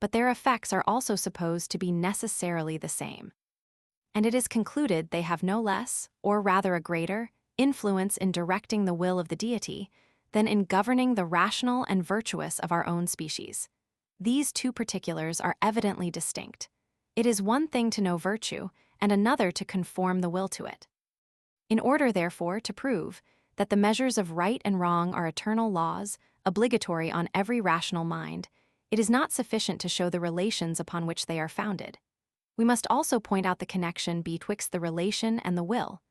but their effects are also supposed to be necessarily the same. And it is concluded they have no less, or rather a greater, influence in directing the will of the deity than in governing the rational and virtuous of our own species. These 2 particulars are evidently distinct. It is one thing to know virtue, and another to conform the will to it. In order, therefore, to prove that the measures of right and wrong are eternal laws, obligatory on every rational mind, it is not sufficient to show the relations upon which they are founded. We must also point out the connection betwixt the relation and the will,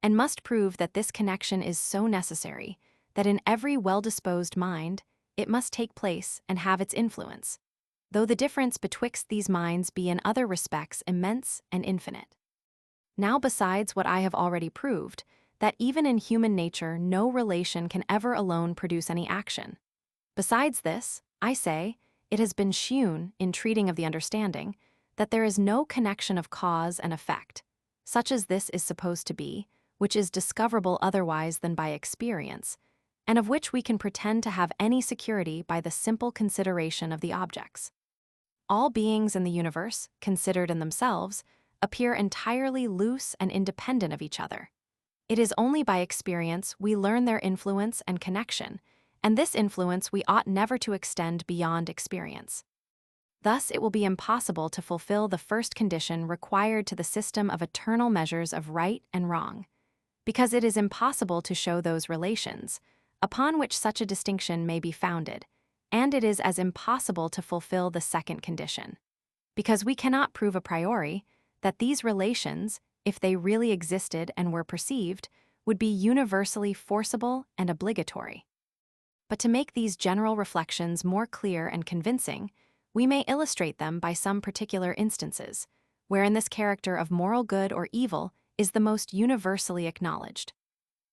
and must prove that this connection is so necessary that in every well-disposed mind it must take place and have its influence, though the difference betwixt these minds be in other respects immense and infinite. Now, besides what I have already proved, that even in human nature no relation can ever alone produce any action. Besides this, I say, it has been shewn, in treating of the understanding, that there is no connection of cause and effect, such as this is supposed to be, which is discoverable otherwise than by experience, and of which we can pretend to have any security by the simple consideration of the objects. All beings in the universe, considered in themselves, appear entirely loose and independent of each other. It is only by experience we learn their influence and connection, and this influence we ought never to extend beyond experience. Thus it will be impossible to fulfill the first condition required to the system of eternal measures of right and wrong, because it is impossible to show those relations, upon which such a distinction may be founded, and it is as impossible to fulfill the second condition, because we cannot prove a priori that these relations, if they really existed and were perceived, would be universally forcible and obligatory. But to make these general reflections more clear and convincing, we may illustrate them by some particular instances, wherein this character of moral good or evil is the most universally acknowledged.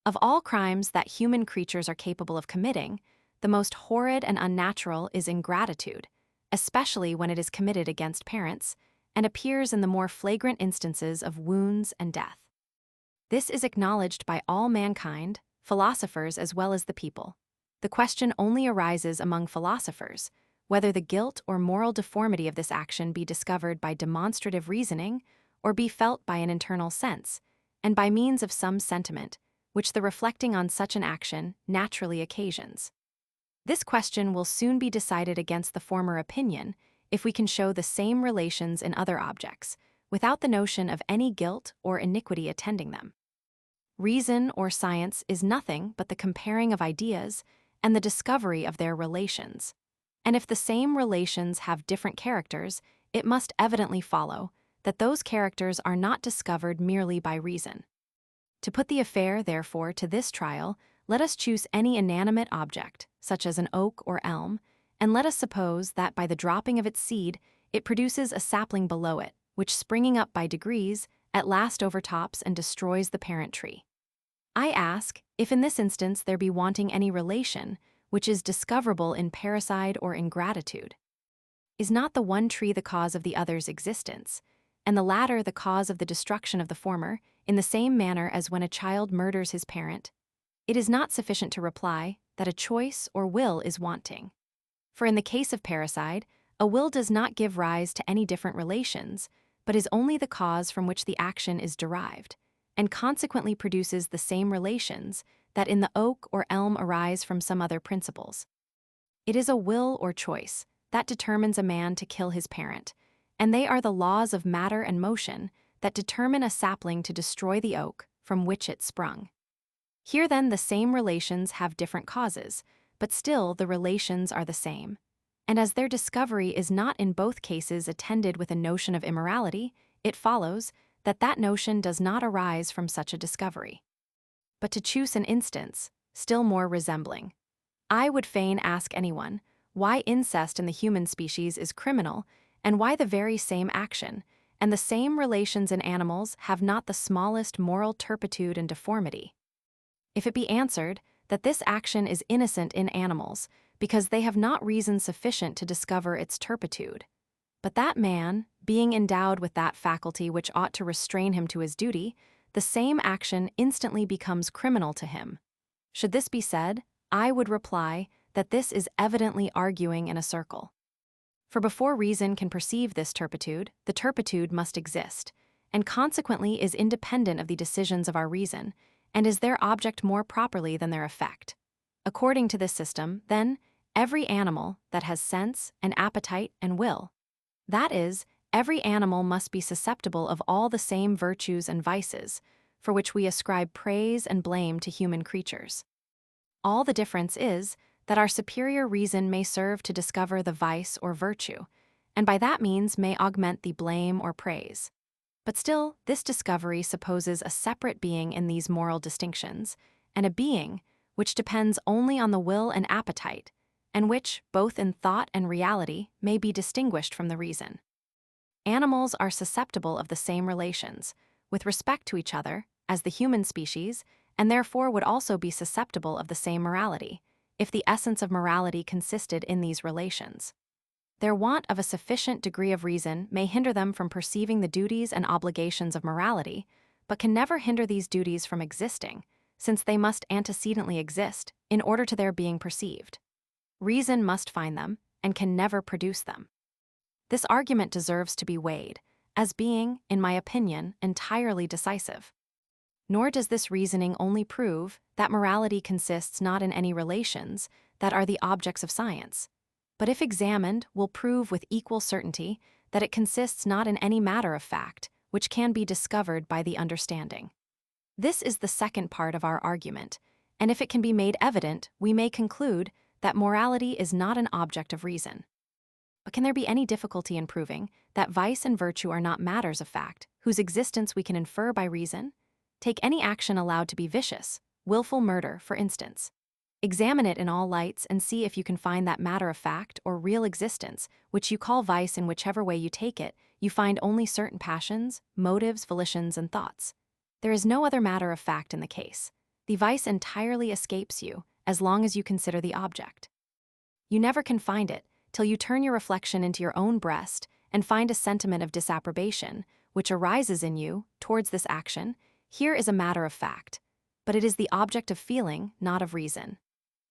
Of all crimes that human creatures are capable of committing, the most horrid and unnatural is ingratitude, especially when it is committed against parents, and appears in the more flagrant instances of wounds and death. This is acknowledged by all mankind, philosophers as well as the people. The question only arises among philosophers, whether the guilt or moral deformity of this action be discovered by demonstrative reasoning or be felt by an internal sense, and by means of some sentiment, which the reflecting on such an action naturally occasions. This question will soon be decided against the former opinion if we can show the same relations in other objects, without the notion of any guilt or iniquity attending them. Reason or science is nothing but the comparing of ideas and the discovery of their relations. And if the same relations have different characters, it must evidently follow that those characters are not discovered merely by reason. To put the affair, therefore, to this trial, let us choose any inanimate object, such as an oak or elm, and let us suppose that by the dropping of its seed, it produces a sapling below it, which, springing up by degrees, at last overtops and destroys the parent tree. I ask, if in this instance there be wanting any relation, which is discoverable in parricide or ingratitude? Is not the one tree the cause of the other's existence, and the latter the cause of the destruction of the former, in the same manner as when a child murders his parent? It is not sufficient to reply that a choice or will is wanting. For in the case of parricide, a will does not give rise to any different relations, but is only the cause from which the action is derived, and consequently produces the same relations that in the oak or elm arise from some other principles. It is a will or choice that determines a man to kill his parent, and they are the laws of matter and motion that determine a sapling to destroy the oak from which it sprung. Here then the same relations have different causes, but still the relations are the same. And as their discovery is not in both cases attended with a notion of immorality, it follows that that notion does not arise from such a discovery. But to choose an instance, still more resembling, I would fain ask anyone why incest in the human species is criminal, and why the very same action and the same relations in animals have not the smallest moral turpitude and deformity. If it be answered that this action is innocent in animals, because they have not reason sufficient to discover its turpitude, but that man, being endowed with that faculty which ought to restrain him to his duty, the same action instantly becomes criminal to him. Should this be said, I would reply that this is evidently arguing in a circle. For before reason can perceive this turpitude, the turpitude must exist, and consequently is independent of the decisions of our reason, and is their object more properly than their effect. According to this system, then, every animal that has sense and appetite and will, that is, every animal must be susceptible of all the same virtues and vices, for which we ascribe praise and blame to human creatures. All the difference is that our superior reason may serve to discover the vice or virtue, and by that means may augment the blame or praise. But still, this discovery supposes a separate being in these moral distinctions, and a being which depends only on the will and appetite, and which, both in thought and reality, may be distinguished from the reason. Animals are susceptible of the same relations, with respect to each other, as the human species, and therefore would also be susceptible of the same morality, if the essence of morality consisted in these relations. Their want of a sufficient degree of reason may hinder them from perceiving the duties and obligations of morality, but can never hinder these duties from existing, since they must antecedently exist in order to their being perceived. Reason must find them, and can never produce them. This argument deserves to be weighed, as being, in my opinion, entirely decisive. Nor does this reasoning only prove that morality consists not in any relations that are the objects of science, but if examined will prove with equal certainty that it consists not in any matter of fact which can be discovered by the understanding. This is the second part of our argument, and if it can be made evident, we may conclude that morality is not an object of reason. But can there be any difficulty in proving that vice and virtue are not matters of fact, whose existence we can infer by reason? Take any action allowed to be vicious, willful murder, for instance. Examine it in all lights and see if you can find that matter of fact or real existence, which you call vice in whichever way you take it, you find only certain passions, motives, volitions, and thoughts. There is no other matter of fact in the case. The vice entirely escapes you, as long as you consider the object. You never can find it till you turn your reflection into your own breast and find a sentiment of disapprobation, which arises in you towards this action. Here is a matter of fact, but it is the object of feeling, not of reason.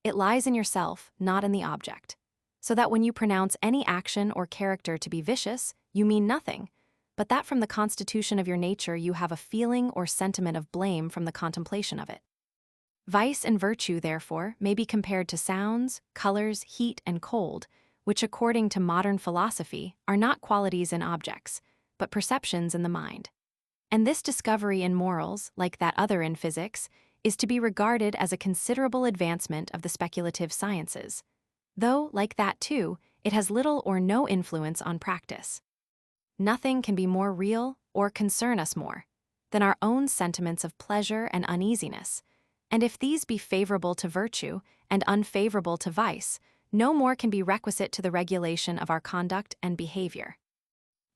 It lies in yourself, not in the object. So that when you pronounce any action or character to be vicious, you mean nothing, but that from the constitution of your nature you have a feeling or sentiment of blame from the contemplation of it. Vice and virtue, therefore, may be compared to sounds, colors, heat, and cold, which according to modern philosophy are not qualities in objects, but perceptions in the mind. And this discovery in morals, like that other in physics, is to be regarded as a considerable advancement of the speculative sciences, though, like that too, it has little or no influence on practice. Nothing can be more real or concern us more than our own sentiments of pleasure and uneasiness, and if these be favorable to virtue and unfavorable to vice, no more can be requisite to the regulation of our conduct and behavior.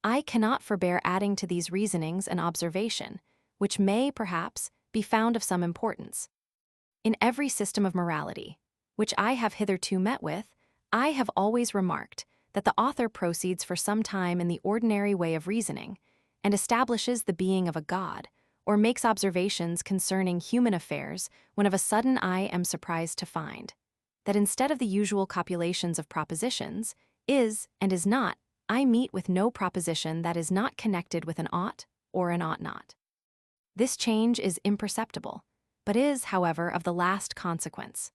I cannot forbear adding to these reasonings an observation, which may, perhaps, be found of some importance. In every system of morality, which I have hitherto met with, I have always remarked that the author proceeds for some time in the ordinary way of reasoning, and establishes the being of a God, or makes observations concerning human affairs, when of a sudden I am surprised to find that instead of the usual copulations of propositions, is and is not, I meet with no proposition that is not connected with an ought or an ought not. This change is imperceptible, but is, however, of the last consequence.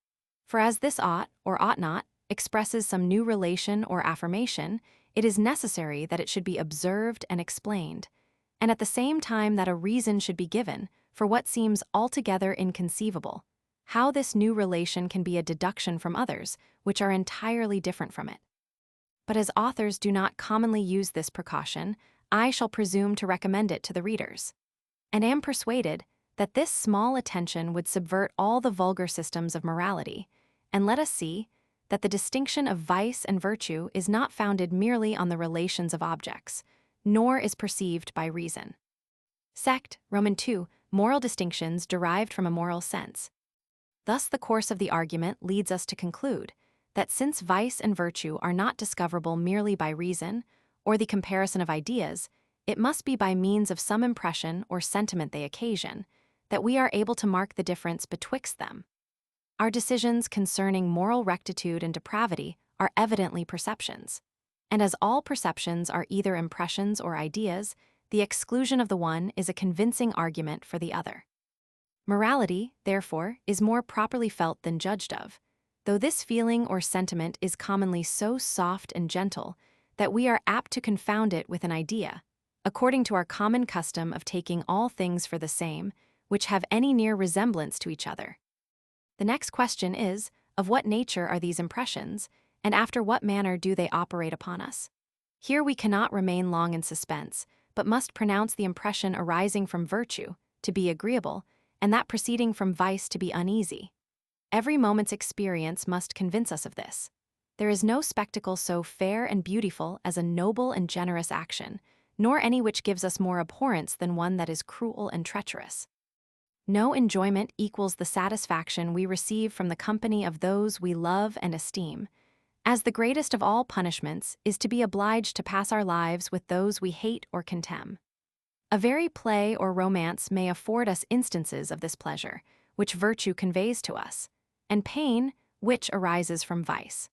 For as this ought or ought not expresses some new relation or affirmation, it is necessary that it should be observed and explained, and at the same time that a reason should be given for what seems altogether inconceivable, how this new relation can be a deduction from others, which are entirely different from it. But as authors do not commonly use this precaution, I shall presume to recommend it to the readers, and am persuaded that this small attention would subvert all the vulgar systems of morality, and let us see that the distinction of vice and virtue is not founded merely on the relations of objects, nor is perceived by reason. Sect, Roman 2, moral distinctions derived from a moral sense. Thus the course of the argument leads us to conclude that since vice and virtue are not discoverable merely by reason, or the comparison of ideas, it must be by means of some impression or sentiment they occasion, that we are able to mark the difference betwixt them. Our decisions concerning moral rectitude and depravity are evidently perceptions, and as all perceptions are either impressions or ideas, the exclusion of the one is a convincing argument for the other. Morality, therefore, is more properly felt than judged of, though this feeling or sentiment is commonly so soft and gentle that we are apt to confound it with an idea, according to our common custom of taking all things for the same, which have any near resemblance to each other. The next question is, of what nature are these impressions, and after what manner do they operate upon us? Here we cannot remain long in suspense, but must pronounce the impression arising from virtue to be agreeable, and that proceeding from vice to be uneasy. Every moment's experience must convince us of this. There is no spectacle so fair and beautiful as a noble and generous action, nor any which gives us more abhorrence than one that is cruel and treacherous. No enjoyment equals the satisfaction we receive from the company of those we love and esteem, as the greatest of all punishments is to be obliged to pass our lives with those we hate or contemn. A very play or romance may afford us instances of this pleasure, which virtue conveys to us, and pain, which arises from vice.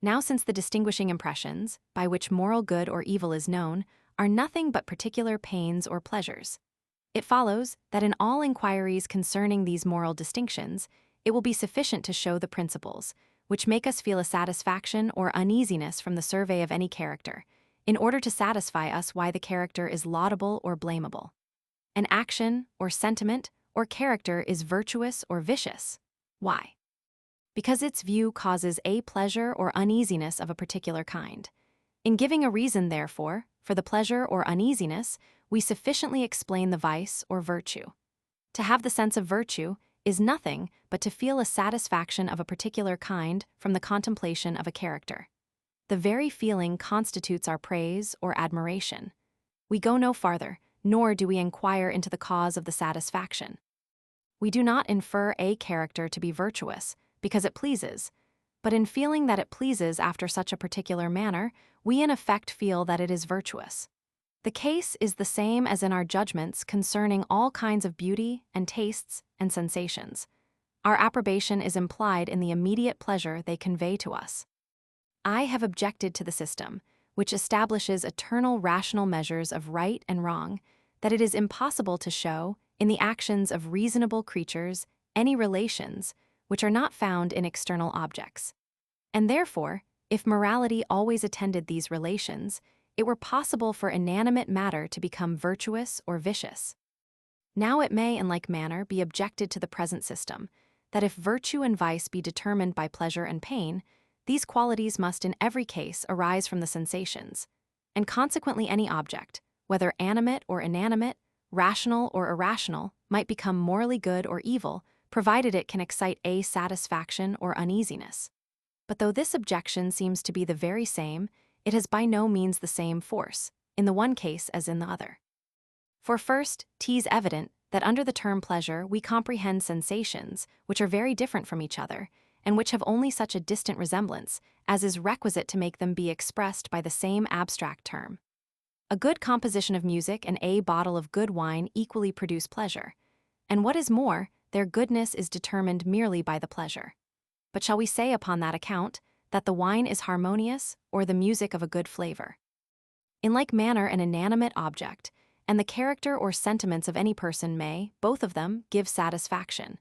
Now, since the distinguishing impressions, by which moral good or evil is known, are nothing but particular pains or pleasures, it follows that in all inquiries concerning these moral distinctions, it will be sufficient to show the principles, which make us feel a satisfaction or uneasiness from the survey of any character, in order to satisfy us why the character is laudable or blamable. An action, or sentiment, or character is virtuous or vicious. Why? Because its view causes a pleasure or uneasiness of a particular kind. In giving a reason, therefore, for the pleasure or uneasiness, we sufficiently explain the vice or virtue. To have the sense of virtue is nothing but to feel a satisfaction of a particular kind from the contemplation of a character. The very feeling constitutes our praise or admiration. We go no farther, nor do we inquire into the cause of the satisfaction. We do not infer a character to be virtuous because it pleases, but in feeling that it pleases after such a particular manner, we in effect feel that it is virtuous. The case is the same as in our judgments concerning all kinds of beauty and tastes and sensations. Our approbation is implied in the immediate pleasure they convey to us. I have objected to the system, which establishes eternal rational measures of right and wrong, that it is impossible to show, in the actions of reasonable creatures, any relations which are not found in external objects. And therefore, if morality always attended these relations, it were possible for inanimate matter to become virtuous or vicious. Now it may in like manner be objected to the present system, that if virtue and vice be determined by pleasure and pain, these qualities must in every case arise from the sensations, and consequently any object, whether animate or inanimate, rational or irrational, might become morally good or evil, provided it can excite a satisfaction or uneasiness. But though this objection seems to be the very same, it has by no means the same force, in the one case as in the other. For first, 'tis evident that under the term pleasure we comprehend sensations which are very different from each other, and which have only such a distant resemblance as is requisite to make them be expressed by the same abstract term. A good composition of music and a bottle of good wine equally produce pleasure, and what is more, their goodness is determined merely by the pleasure. But shall we say upon that account that the wine is harmonious or the music of a good flavor? In like manner an inanimate object, and the character or sentiments of any person may, both of them, give satisfaction.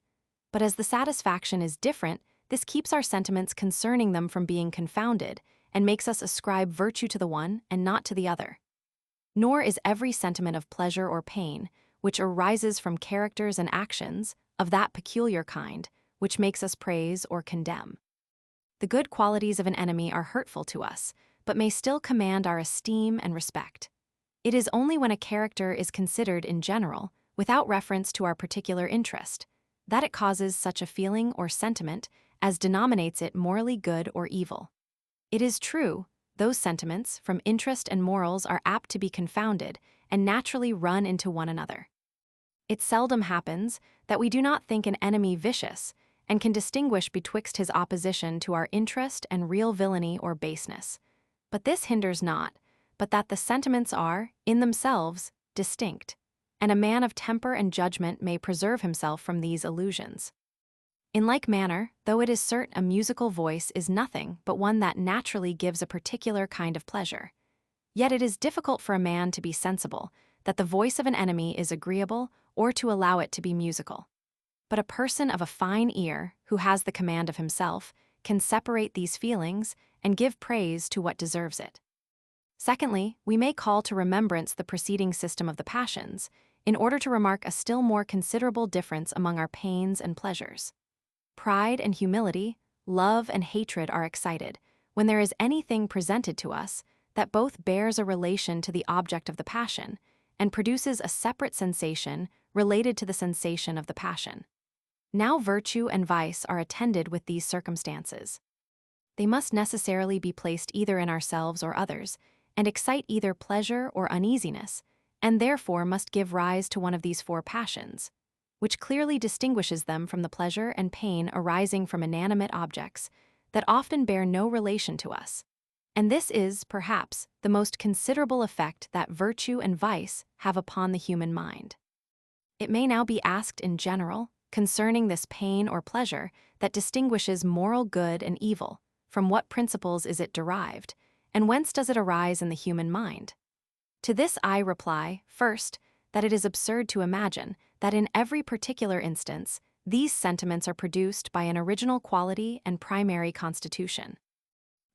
But as the satisfaction is different, this keeps our sentiments concerning them from being confounded, and makes us ascribe virtue to the one and not to the other. Nor is every sentiment of pleasure or pain, which arises from characters and actions, of that peculiar kind, which makes us praise or condemn. The good qualities of an enemy are hurtful to us, but may still command our esteem and respect. It is only when a character is considered in general, without reference to our particular interest, that it causes such a feeling or sentiment as denominates it morally good or evil. It is true, those sentiments, from interest and morals, are apt to be confounded and naturally run into one another. It seldom happens that we do not think an enemy vicious, and can distinguish betwixt his opposition to our interest and real villainy or baseness. But this hinders not, but that the sentiments are, in themselves, distinct, and a man of temper and judgment may preserve himself from these illusions. In like manner, though it is certain a musical voice is nothing but one that naturally gives a particular kind of pleasure, yet it is difficult for a man to be sensible that the voice of an enemy is agreeable or to allow it to be musical. But a person of a fine ear, who has the command of himself, can separate these feelings and give praise to what deserves it. Secondly, we may call to remembrance the preceding system of the passions, in order to remark a still more considerable difference among our pains and pleasures. Pride and humility, love and hatred are excited, when there is anything presented to us that both bears a relation to the object of the passion, and produces a separate sensation related to the sensation of the passion. Now virtue and vice are attended with these circumstances. They must necessarily be placed either in ourselves or others, and excite either pleasure or uneasiness, and therefore must give rise to one of these four passions, which clearly distinguishes them from the pleasure and pain arising from inanimate objects that often bear no relation to us. And this is, perhaps, the most considerable effect that virtue and vice have upon the human mind. It may now be asked in general, concerning this pain or pleasure that distinguishes moral good and evil, from what principles is it derived, and whence does it arise in the human mind? To this I reply, first, that it is absurd to imagine that in every particular instance, these sentiments are produced by an original quality and primary constitution.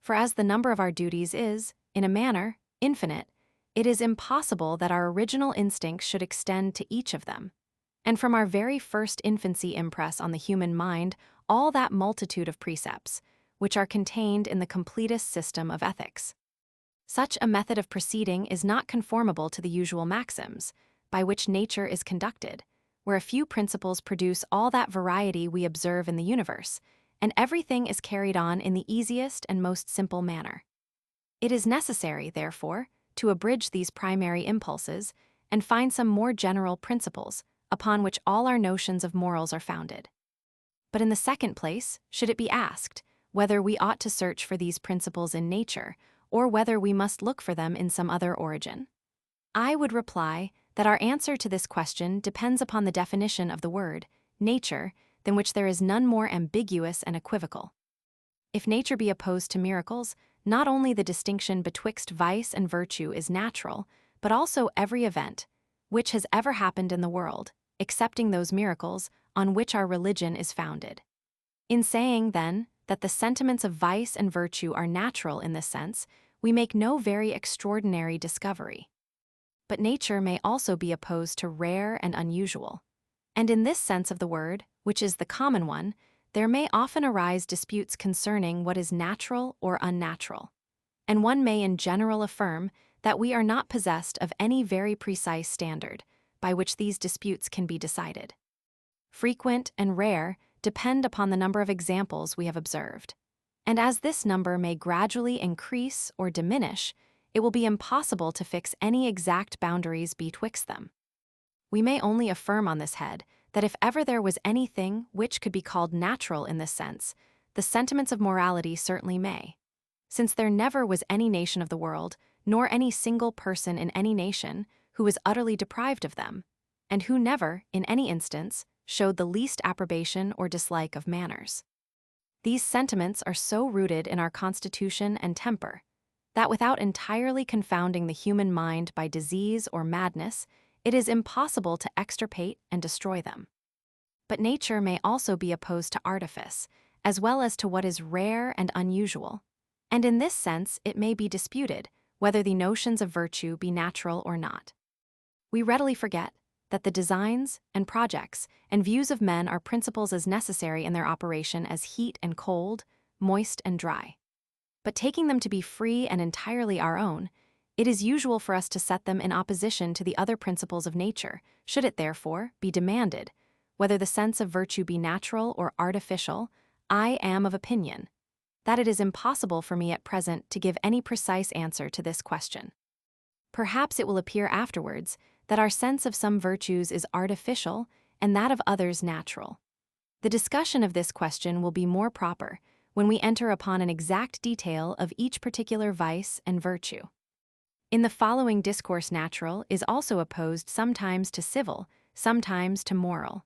For as the number of our duties is, in a manner, infinite, it is impossible that our original instincts should extend to each of them. And from our very first infancy impress on the human mind all that multitude of precepts, which are contained in the completest system of ethics. Such a method of proceeding is not conformable to the usual maxims, by which nature is conducted, where a few principles produce all that variety we observe in the universe, and everything is carried on in the easiest and most simple manner. It is necessary, therefore, to abridge these primary impulses and find some more general principles upon which all our notions of morals are founded. But in the second place, should it be asked whether we ought to search for these principles in nature, or whether we must look for them in some other origin? I would reply that our answer to this question depends upon the definition of the word nature, than which there is none more ambiguous and equivocal. If nature be opposed to miracles, not only the distinction betwixt vice and virtue is natural, but also every event which has ever happened in the world, excepting those miracles on which our religion is founded. In saying, then, that the sentiments of vice and virtue are natural in this sense, we make no very extraordinary discovery. But nature may also be opposed to rare and unusual. And in this sense of the word, which is the common one, there may often arise disputes concerning what is natural or unnatural. And one may in general affirm that we are not possessed of any very precise standard by which these disputes can be decided. Frequent and rare depend upon the number of examples we have observed. And as this number may gradually increase or diminish, it will be impossible to fix any exact boundaries betwixt them. We may only affirm on this head that if ever there was anything which could be called natural in this sense, the sentiments of morality certainly may. Since there never was any nation of the world, nor any single person in any nation, who was utterly deprived of them, and who never, in any instance, showed the least approbation or dislike of manners. These sentiments are so rooted in our constitution and temper, that without entirely confounding the human mind by disease or madness, it is impossible to extirpate and destroy them. But nature may also be opposed to artifice, as well as to what is rare and unusual, and in this sense it may be disputed whether the notions of virtue be natural or not. We readily forget that the designs and projects and views of men are principles as necessary in their operation as heat and cold, moist and dry. But taking them to be free and entirely our own, it is usual for us to set them in opposition to the other principles of nature, should it therefore be demanded whether the sense of virtue be natural or artificial. I am of opinion that it is impossible for me at present to give any precise answer to this question. Perhaps it will appear afterwards that our sense of some virtues is artificial and that of others natural. The discussion of this question will be more proper when we enter upon an exact detail of each particular vice and virtue. In the following discourse natural is also opposed sometimes to civil, sometimes to moral.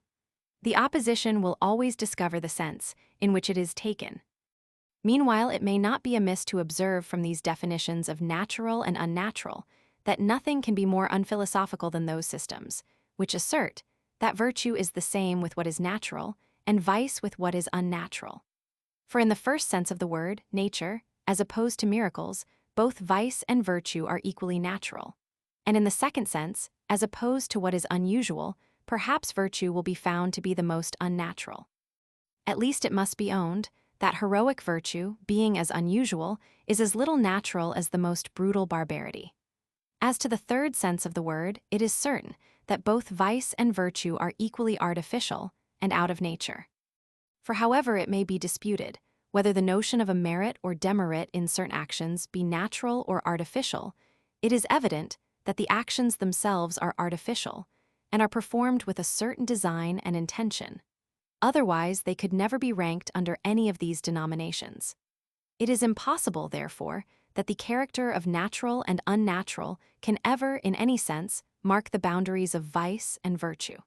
The opposition will always discover the sense in which it is taken. Meanwhile, it may not be amiss to observe from these definitions of natural and unnatural that nothing can be more unphilosophical than those systems, which assert that virtue is the same with what is natural and vice with what is unnatural. For in the first sense of the word, nature, as opposed to miracles, both vice and virtue are equally natural. And in the second sense, as opposed to what is unusual, perhaps virtue will be found to be the most unnatural. At least it must be owned that heroic virtue, being as unusual, is as little natural as the most brutal barbarity. As to the third sense of the word, it is certain that both vice and virtue are equally artificial and out of nature. For however it may be disputed, whether the notion of a merit or demerit in certain actions be natural or artificial, it is evident that the actions themselves are artificial and are performed with a certain design and intention. Otherwise, they could never be ranked under any of these denominations. It is impossible, therefore, that the character of natural and unnatural can ever, in any sense, mark the boundaries of vice and virtue.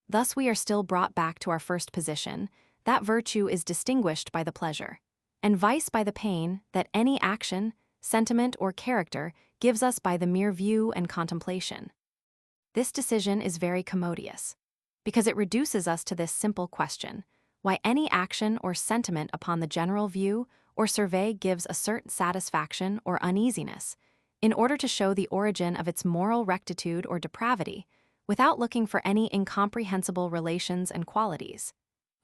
Thus we are still brought back to our first position, that virtue is distinguished by the pleasure, and vice by the pain that any action, sentiment, or character gives us by the mere view and contemplation. This decision is very commodious, because it reduces us to this simple question, why any action or sentiment upon the general view or survey gives a certain satisfaction or uneasiness, in order to show the origin of its moral rectitude or depravity, without looking for any incomprehensible relations and qualities,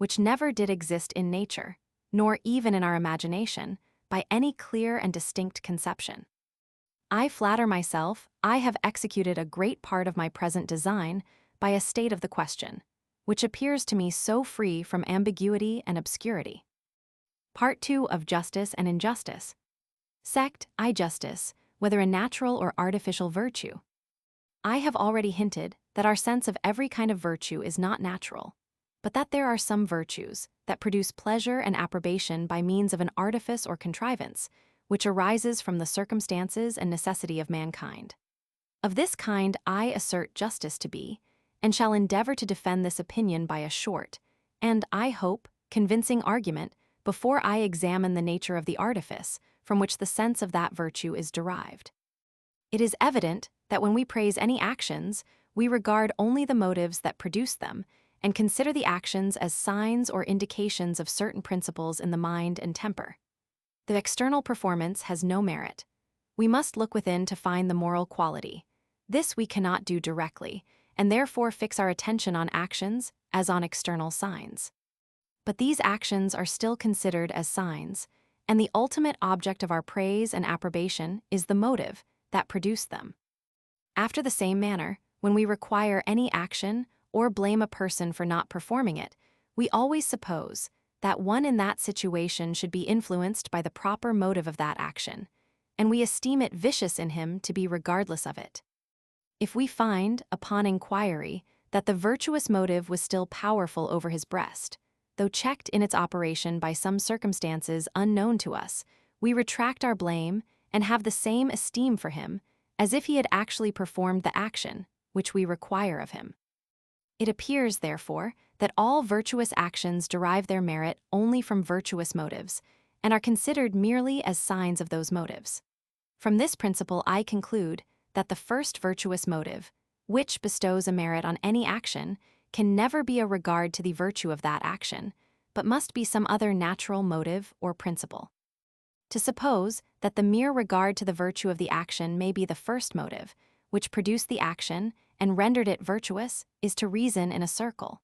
which never did exist in nature, nor even in our imagination, by any clear and distinct conception. I flatter myself I have executed a great part of my present design by a state of the question, which appears to me so free from ambiguity and obscurity. Part 2 of Justice and Injustice. Sect, I justice, whether a natural or artificial virtue. I have already hinted that our sense of every kind of virtue is not natural, but that there are some virtues that produce pleasure and approbation by means of an artifice or contrivance, which arises from the circumstances and necessity of mankind. Of this kind I assert justice to be, and shall endeavor to defend this opinion by a short, and, I hope, convincing argument before I examine the nature of the artifice from which the sense of that virtue is derived. It is evident that when we praise any actions, we regard only the motives that produce them, and consider the actions as signs or indications of certain principles in the mind and temper. The external performance has no merit. We must look within to find the moral quality. This we cannot do directly, and therefore fix our attention on actions as on external signs. But these actions are still considered as signs, and the ultimate object of our praise and approbation is the motive that produced them. After the same manner, when we require any action or blame a person for not performing it, we always suppose that one in that situation should be influenced by the proper motive of that action, and we esteem it vicious in him to be regardless of it. If we find, upon inquiry, that the virtuous motive was still powerful over his breast, though checked in its operation by some circumstances unknown to us, we retract our blame and have the same esteem for him as if he had actually performed the action which we require of him. It appears, therefore, that all virtuous actions derive their merit only from virtuous motives, and are considered merely as signs of those motives. From this principle I conclude that the first virtuous motive, which bestows a merit on any action, can never be a regard to the virtue of that action, but must be some other natural motive or principle. To suppose that the mere regard to the virtue of the action may be the first motive, which produced the action and rendered it virtuous, is to reason in a circle.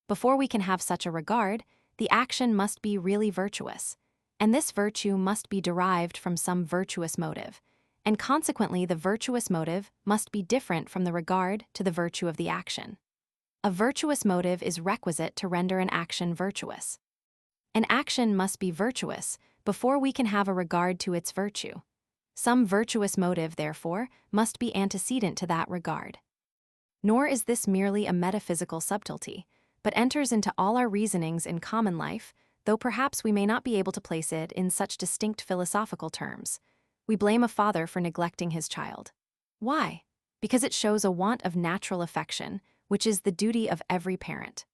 Before we can have such a regard, the action must be really virtuous, and this virtue must be derived from some virtuous motive, and consequently the virtuous motive must be different from the regard to the virtue of the action. A virtuous motive is requisite to render an action virtuous. An action must be virtuous before we can have a regard to its virtue. Some virtuous motive, therefore, must be antecedent to that regard. Nor is this merely a metaphysical subtlety, but enters into all our reasonings in common life, though perhaps we may not be able to place it in such distinct philosophical terms. We blame a father for neglecting his child. Why? Because it shows a want of natural affection, which is the duty of every parent.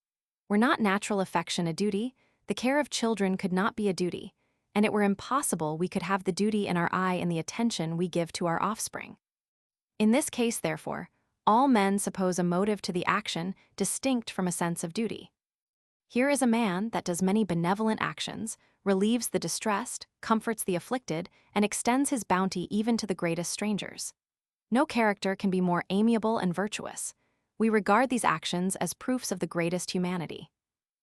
Were not natural affection a duty, the care of children could not be a duty, and it were impossible we could have the duty in our eye in the attention we give to our offspring. In this case, therefore, all men suppose a motive to the action distinct from a sense of duty. Here is a man that does many benevolent actions, relieves the distressed, comforts the afflicted, and extends his bounty even to the greatest strangers. No character can be more amiable and virtuous. We regard these actions as proofs of the greatest humanity.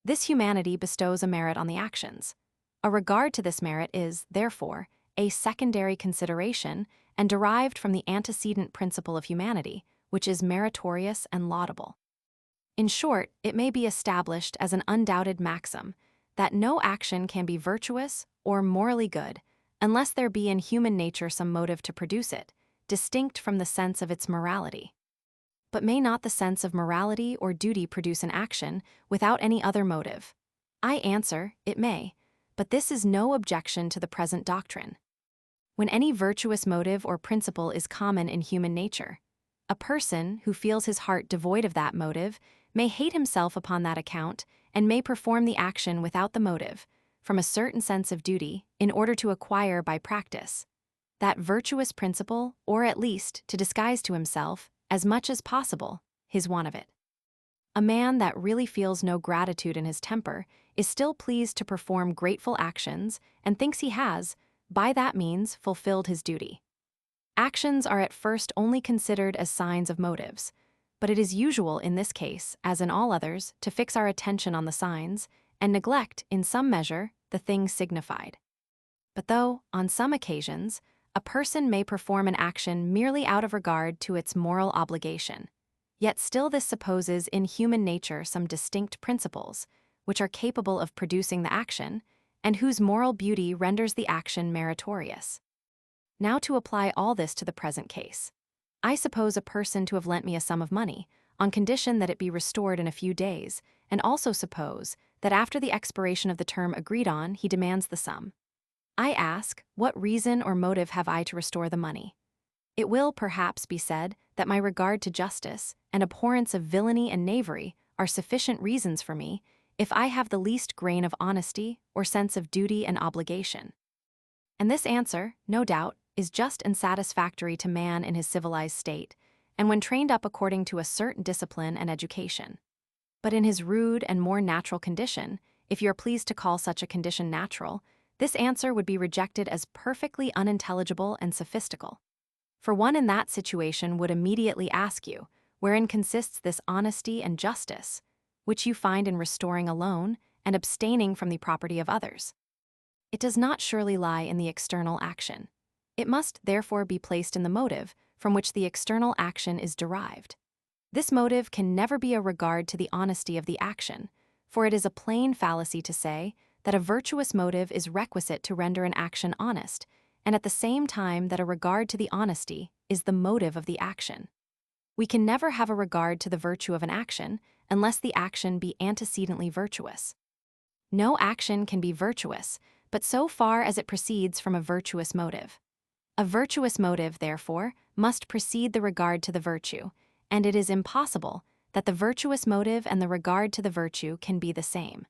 This humanity bestows a merit on the actions. A regard to this merit is, therefore, a secondary consideration and derived from the antecedent principle of humanity, which is meritorious and laudable. In short, it may be established as an undoubted maxim that no action can be virtuous or morally good unless there be in human nature some motive to produce it, distinct from the sense of its morality. But may not the sense of morality or duty produce an action without any other motive? I answer, it may, but this is no objection to the present doctrine. When any virtuous motive or principle is common in human nature, a person who feels his heart devoid of that motive may hate himself upon that account and may perform the action without the motive, from a certain sense of duty, in order to acquire by practice that virtuous principle, or at least to disguise to himself, as much as possible, his want of it. A man that really feels no gratitude in his temper is still pleased to perform grateful actions and thinks he has, by that means, fulfilled his duty. Actions are at first only considered as signs of motives, but it is usual in this case, as in all others, to fix our attention on the signs and neglect, in some measure, the thing signified. But though, on some occasions, a person may perform an action merely out of regard to its moral obligation, Yet still this supposes in human nature some distinct principles, which are capable of producing the action, and whose moral beauty renders the action meritorious. Now to apply all this to the present case. I suppose a person to have lent me a sum of money, on condition that it be restored in a few days, and also suppose that after the expiration of the term agreed on, he demands the sum. I ask, what reason or motive have I to restore the money? It will perhaps be said that my regard to justice and abhorrence of villainy and knavery are sufficient reasons for me, if I have the least grain of honesty or sense of duty and obligation. And this answer, no doubt, is just and satisfactory to man in his civilized state, and when trained up according to a certain discipline and education. But in his rude and more natural condition, if you are pleased to call such a condition natural, this answer would be rejected as perfectly unintelligible and sophistical. For one in that situation would immediately ask you, wherein consists this honesty and justice, which you find in restoring a loan and abstaining from the property of others? It does not surely lie in the external action. It must therefore be placed in the motive from which the external action is derived. This motive can never be a regard to the honesty of the action, for it is a plain fallacy to say that a virtuous motive is requisite to render an action honest, and at the same time that a regard to the honesty is the motive of the action. We can never have a regard to the virtue of an action unless the action be antecedently virtuous. No action can be virtuous, but so far as it proceeds from a virtuous motive. A virtuous motive, therefore, must precede the regard to the virtue, and it is impossible that the virtuous motive and the regard to the virtue can be the same.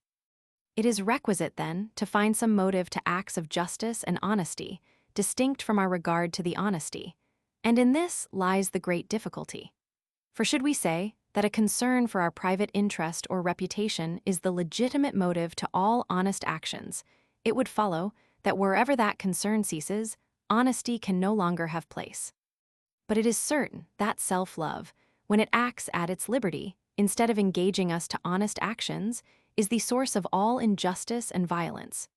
It is requisite, then, to find some motive to acts of justice and honesty, distinct from our regard to the honesty, and in this lies the great difficulty. For should we say that a concern for our private interest or reputation is the legitimate motive to all honest actions, it would follow that wherever that concern ceases, honesty can no longer have place. But it is certain that self-love, when it acts at its liberty, instead of engaging us to honest actions, is the source of all injustice and violence.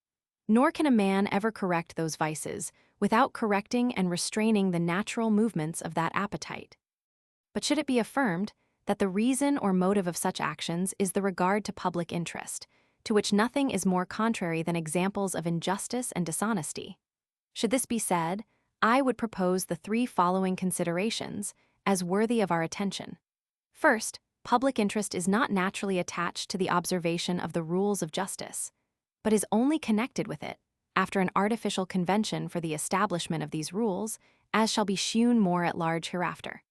Nor can a man ever correct those vices without correcting and restraining the natural movements of that appetite. But should it be affirmed that the reason or motive of such actions is the regard to public interest, to which nothing is more contrary than examples of injustice and dishonesty? Should this be said, I would propose the three following considerations as worthy of our attention. First, public interest is not naturally attached to the observation of the rules of justice, but is only connected with it after an artificial convention for the establishment of these rules, as shall be shewn more at large hereafter.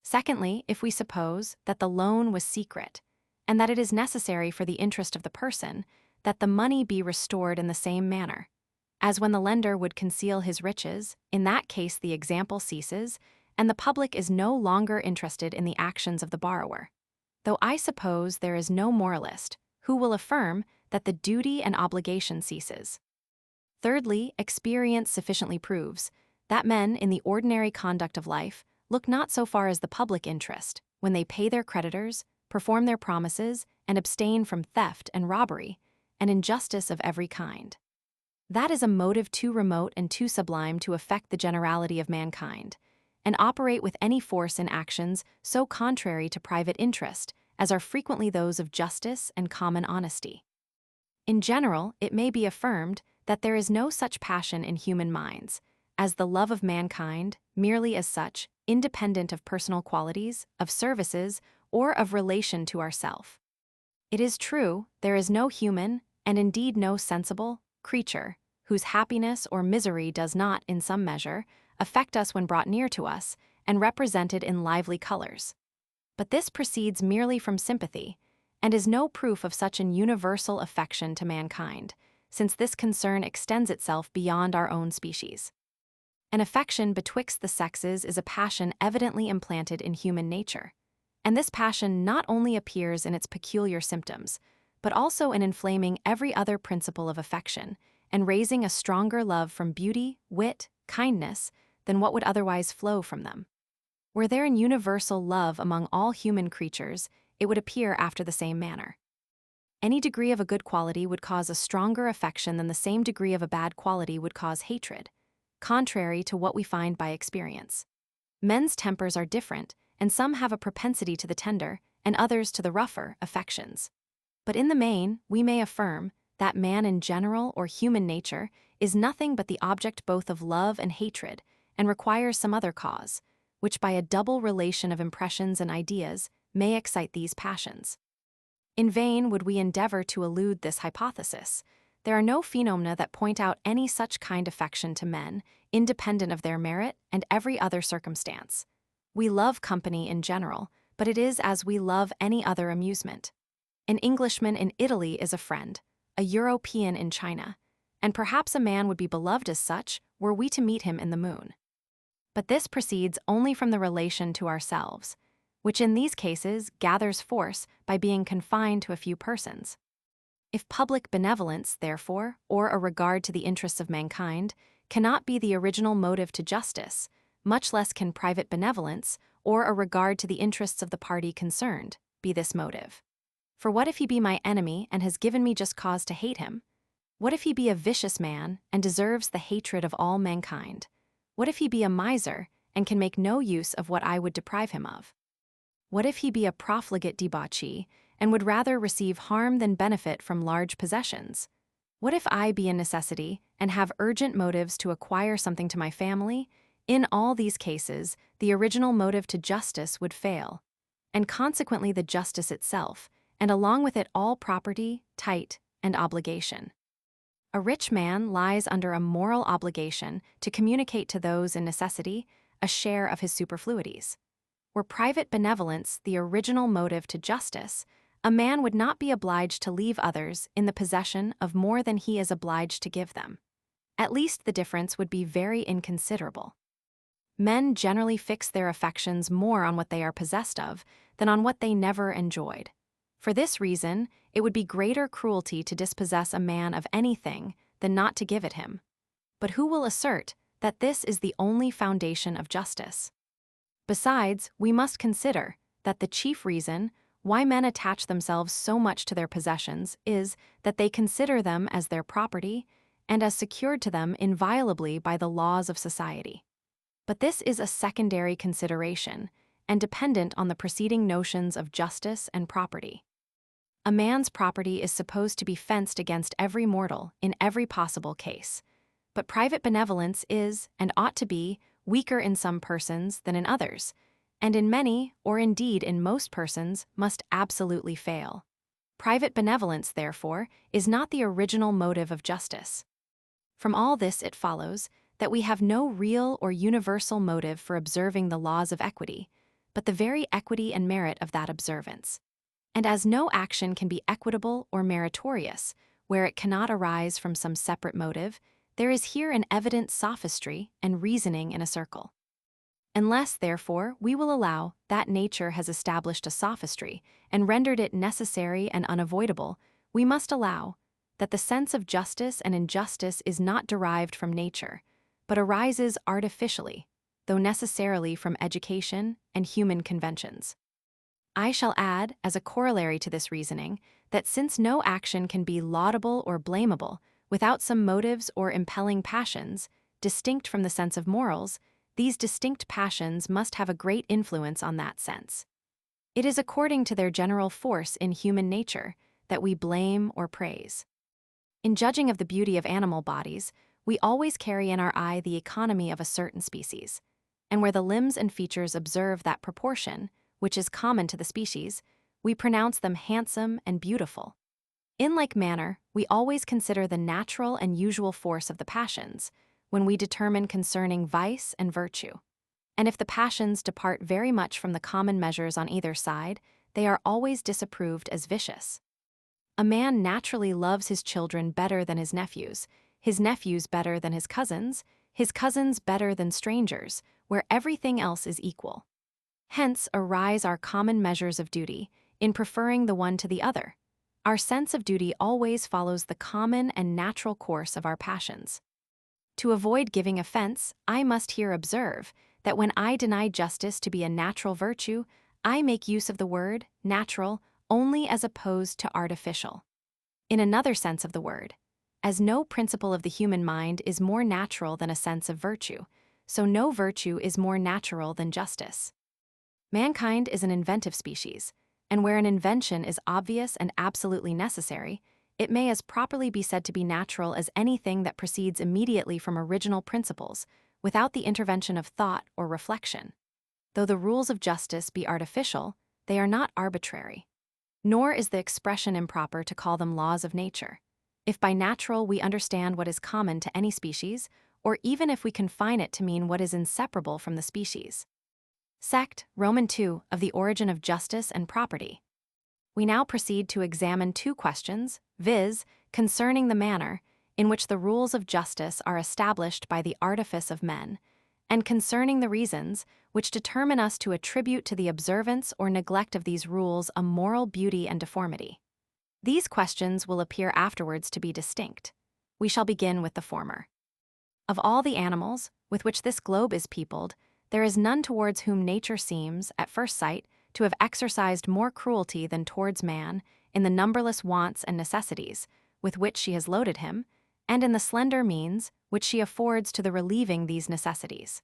Secondly, if we suppose that the loan was secret, and that it is necessary for the interest of the person that the money be restored in the same manner, as when the lender would conceal his riches, in that case the example ceases, and the public is no longer interested in the actions of the borrower. Though I suppose there is no moralist who will affirm that the duty and obligation ceases. Thirdly, experience sufficiently proves that men in the ordinary conduct of life look not so far as the public interest when they pay their creditors, perform their promises, and abstain from theft and robbery, and injustice of every kind. That is a motive too remote and too sublime to affect the generality of mankind, and operate with any force in actions so contrary to private interest as are frequently those of justice and common honesty. In general, it may be affirmed that there is no such passion in human minds as the love of mankind, merely as such, independent of personal qualities, of services, or of relation to ourself. It is true, there is no human, and indeed no sensible, creature whose happiness or misery does not, in some measure, affect us when brought near to us and represented in lively colors. But this proceeds merely from sympathy, and is no proof of such an universal affection to mankind, since this concern extends itself beyond our own species. An affection betwixt the sexes is a passion evidently implanted in human nature, and this passion not only appears in its peculiar symptoms, but also in inflaming every other principle of affection, and raising a stronger love from beauty, wit, kindness, than what would otherwise flow from them. Were there an universal love among all human creatures, it would appear after the same manner. Any degree of a good quality would cause a stronger affection than the same degree of a bad quality would cause hatred, contrary to what we find by experience. Men's tempers are different, and some have a propensity to the tender, and others to the rougher, affections. But in the main, we may affirm that man in general or human nature is nothing but the object both of love and hatred, and requires some other cause, which by a double relation of impressions and ideas may excite these passions. In vain would we endeavor to elude this hypothesis. There are no phenomena that point out any such kind affection to men, independent of their merit and every other circumstance. We love company in general, but it is as we love any other amusement. An Englishman in Italy is a friend, a European in China, and perhaps a man would be beloved as such were we to meet him in the moon. But this proceeds only from the relation to ourselves, which in these cases gathers force by being confined to a few persons. If public benevolence, therefore, or a regard to the interests of mankind, cannot be the original motive to justice, much less can private benevolence, or a regard to the interests of the party concerned, be this motive. For what if he be my enemy and has given me just cause to hate him? What if he be a vicious man and deserves the hatred of all mankind? What if he be a miser and can make no use of what I would deprive him of? What if he be a profligate debauchee and would rather receive harm than benefit from large possessions? What if I be in necessity and have urgent motives to acquire something to my family? In all these cases, the original motive to justice would fail, and consequently the justice itself, and along with it all property, title, and obligation. A rich man lies under a moral obligation to communicate to those in necessity a share of his superfluities. Were private benevolence the original motive to justice, a man would not be obliged to leave others in the possession of more than he is obliged to give them. At least the difference would be very inconsiderable. Men generally fix their affections more on what they are possessed of than on what they never enjoyed. For this reason, it would be greater cruelty to dispossess a man of anything than not to give it him. But who will assert that this is the only foundation of justice? Besides, we must consider that the chief reason why men attach themselves so much to their possessions is that they consider them as their property and as secured to them inviolably by the laws of society. But this is a secondary consideration and dependent on the preceding notions of justice and property. A man's property is supposed to be fenced against every mortal in every possible case, but private benevolence is, and ought to be, weaker in some persons than in others, and in many, or indeed in most persons, must absolutely fail. Private benevolence, therefore, is not the original motive of justice. From all this it follows that we have no real or universal motive for observing the laws of equity, but the very equity and merit of that observance. And as no action can be equitable or meritorious where it cannot arise from some separate motive, there is here an evident sophistry and reasoning in a circle. Unless, therefore, we will allow that nature has established a sophistry and rendered it necessary and unavoidable, we must allow that the sense of justice and injustice is not derived from nature, but arises artificially, though necessarily from education and human conventions. I shall add, as a corollary to this reasoning, that since no action can be laudable or blamable without some motives or impelling passions, distinct from the sense of morals, these distinct passions must have a great influence on that sense. It is according to their general force in human nature that we blame or praise. In judging of the beauty of animal bodies, we always carry in our eye the economy of a certain species, and where the limbs and features observe that proportion, which is common to the species, we pronounce them handsome and beautiful. In like manner, we always consider the natural and usual force of the passions, when we determine concerning vice and virtue. And if the passions depart very much from the common measures on either side, they are always disapproved as vicious. A man naturally loves his children better than his nephews better than his cousins better than strangers, where everything else is equal. Hence arise our common measures of duty, in preferring the one to the other. Our sense of duty always follows the common and natural course of our passions. To avoid giving offense, I must here observe that when I deny justice to be a natural virtue, I make use of the word natural only as opposed to artificial. In another sense of the word, as no principle of the human mind is more natural than a sense of virtue, so no virtue is more natural than justice. Mankind is an inventive species, and where an invention is obvious and absolutely necessary, it may as properly be said to be natural as anything that proceeds immediately from original principles, without the intervention of thought or reflection. Though the rules of justice be artificial, they are not arbitrary. Nor is the expression improper to call them laws of nature. If by natural we understand what is common to any species, or even if we confine it to mean what is inseparable from the species. Sect, Roman 2, of the origin of justice and property. We now proceed to examine two questions, viz., concerning the manner in which the rules of justice are established by the artifice of men, and concerning the reasons which determine us to attribute to the observance or neglect of these rules a moral beauty and deformity. These questions will appear afterwards to be distinct. We shall begin with the former. Of all the animals with which this globe is peopled, there is none towards whom nature seems, at first sight, to have exercised more cruelty than towards man in the numberless wants and necessities with which she has loaded him, and in the slender means which she affords to the relieving these necessities.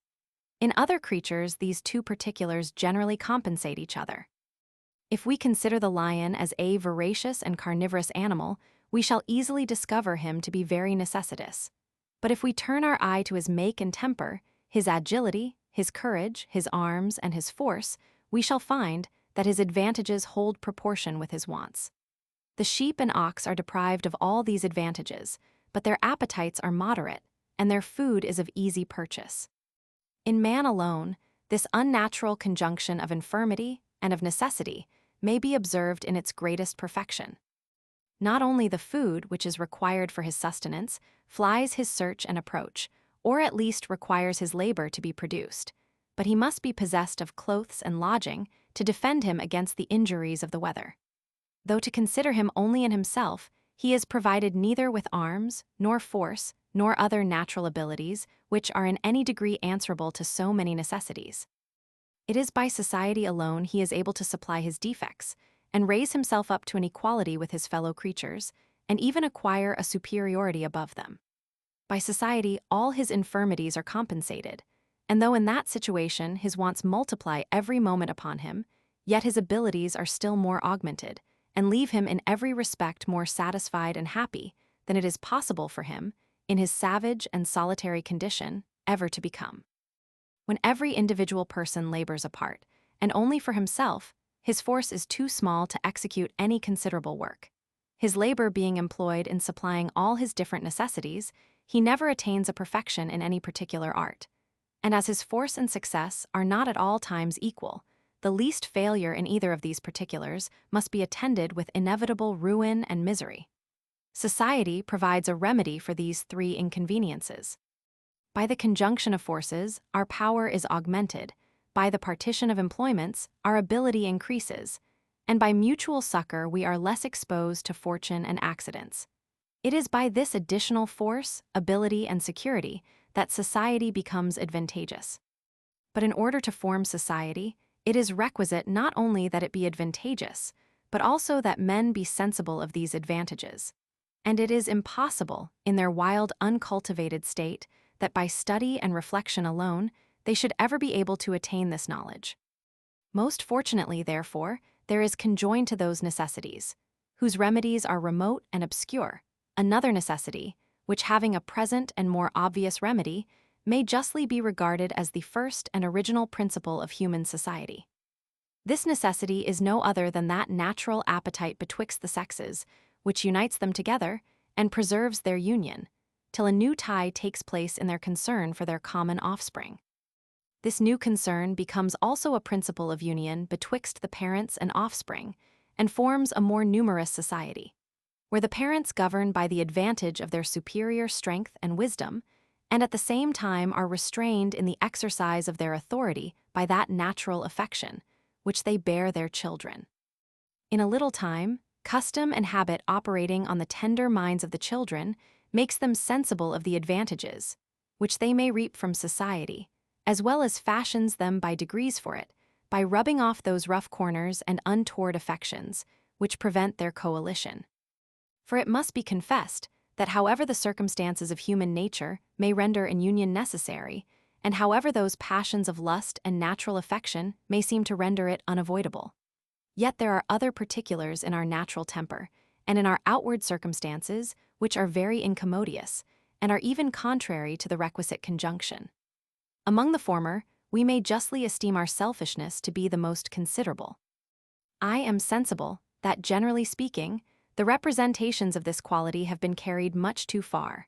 In other creatures, these two particulars generally compensate each other. If we consider the lion as a voracious and carnivorous animal, we shall easily discover him to be very necessitous. But if we turn our eye to his make and temper, his agility, his courage, his arms, and his force, we shall find that his advantages hold proportion with his wants. The sheep and ox are deprived of all these advantages, but their appetites are moderate, and their food is of easy purchase. In man alone, this unnatural conjunction of infirmity and of necessity may be observed in its greatest perfection. Not only the food which is required for his sustenance flies his search and approach, or at least requires his labor to be produced, but he must be possessed of clothes and lodging to defend him against the injuries of the weather. Though to consider him only in himself, he is provided neither with arms, nor force, nor other natural abilities which are in any degree answerable to so many necessities. It is by society alone he is able to supply his defects, and raise himself up to an equality with his fellow creatures, and even acquire a superiority above them. By society, all his infirmities are compensated, and though in that situation his wants multiply every moment upon him, yet his abilities are still more augmented, and leave him in every respect more satisfied and happy than it is possible for him, in his savage and solitary condition, ever to become. When every individual person labors apart, and only for himself, his force is too small to execute any considerable work. His labor being employed in supplying all his different necessities, he never attains a perfection in any particular art. And as his force and success are not at all times equal, the least failure in either of these particulars must be attended with inevitable ruin and misery. Society provides a remedy for these three inconveniences. By the conjunction of forces, our power is augmented, by the partition of employments, our ability increases, and by mutual succor we are less exposed to fortune and accidents. It is by this additional force, ability, and security that society becomes advantageous. But in order to form society, it is requisite not only that it be advantageous, but also that men be sensible of these advantages. And it is impossible, in their wild, uncultivated state, that by study and reflection alone, they should ever be able to attain this knowledge. Most fortunately, therefore, there is conjoined to those necessities, whose remedies are remote and obscure, another necessity, which having a present and more obvious remedy, may justly be regarded as the first and original principle of human society. This necessity is no other than that natural appetite betwixt the sexes, which unites them together and preserves their union, till a new tie takes place in their concern for their common offspring. This new concern becomes also a principle of union betwixt the parents and offspring, and forms a more numerous society, where the parents govern by the advantage of their superior strength and wisdom, and at the same time are restrained in the exercise of their authority by that natural affection which they bear their children. In a little time, custom and habit operating on the tender minds of the children makes them sensible of the advantages which they may reap from society, as well as fashions them by degrees for it, by rubbing off those rough corners and untoward affections which prevent their coalition. For it must be confessed that however the circumstances of human nature may render an union necessary, and however those passions of lust and natural affection may seem to render it unavoidable. Yet there are other particulars in our natural temper, and in our outward circumstances, which are very incommodious, and are even contrary to the requisite conjunction. Among the former, we may justly esteem our selfishness to be the most considerable. I am sensible that, generally speaking, the representations of this quality have been carried much too far,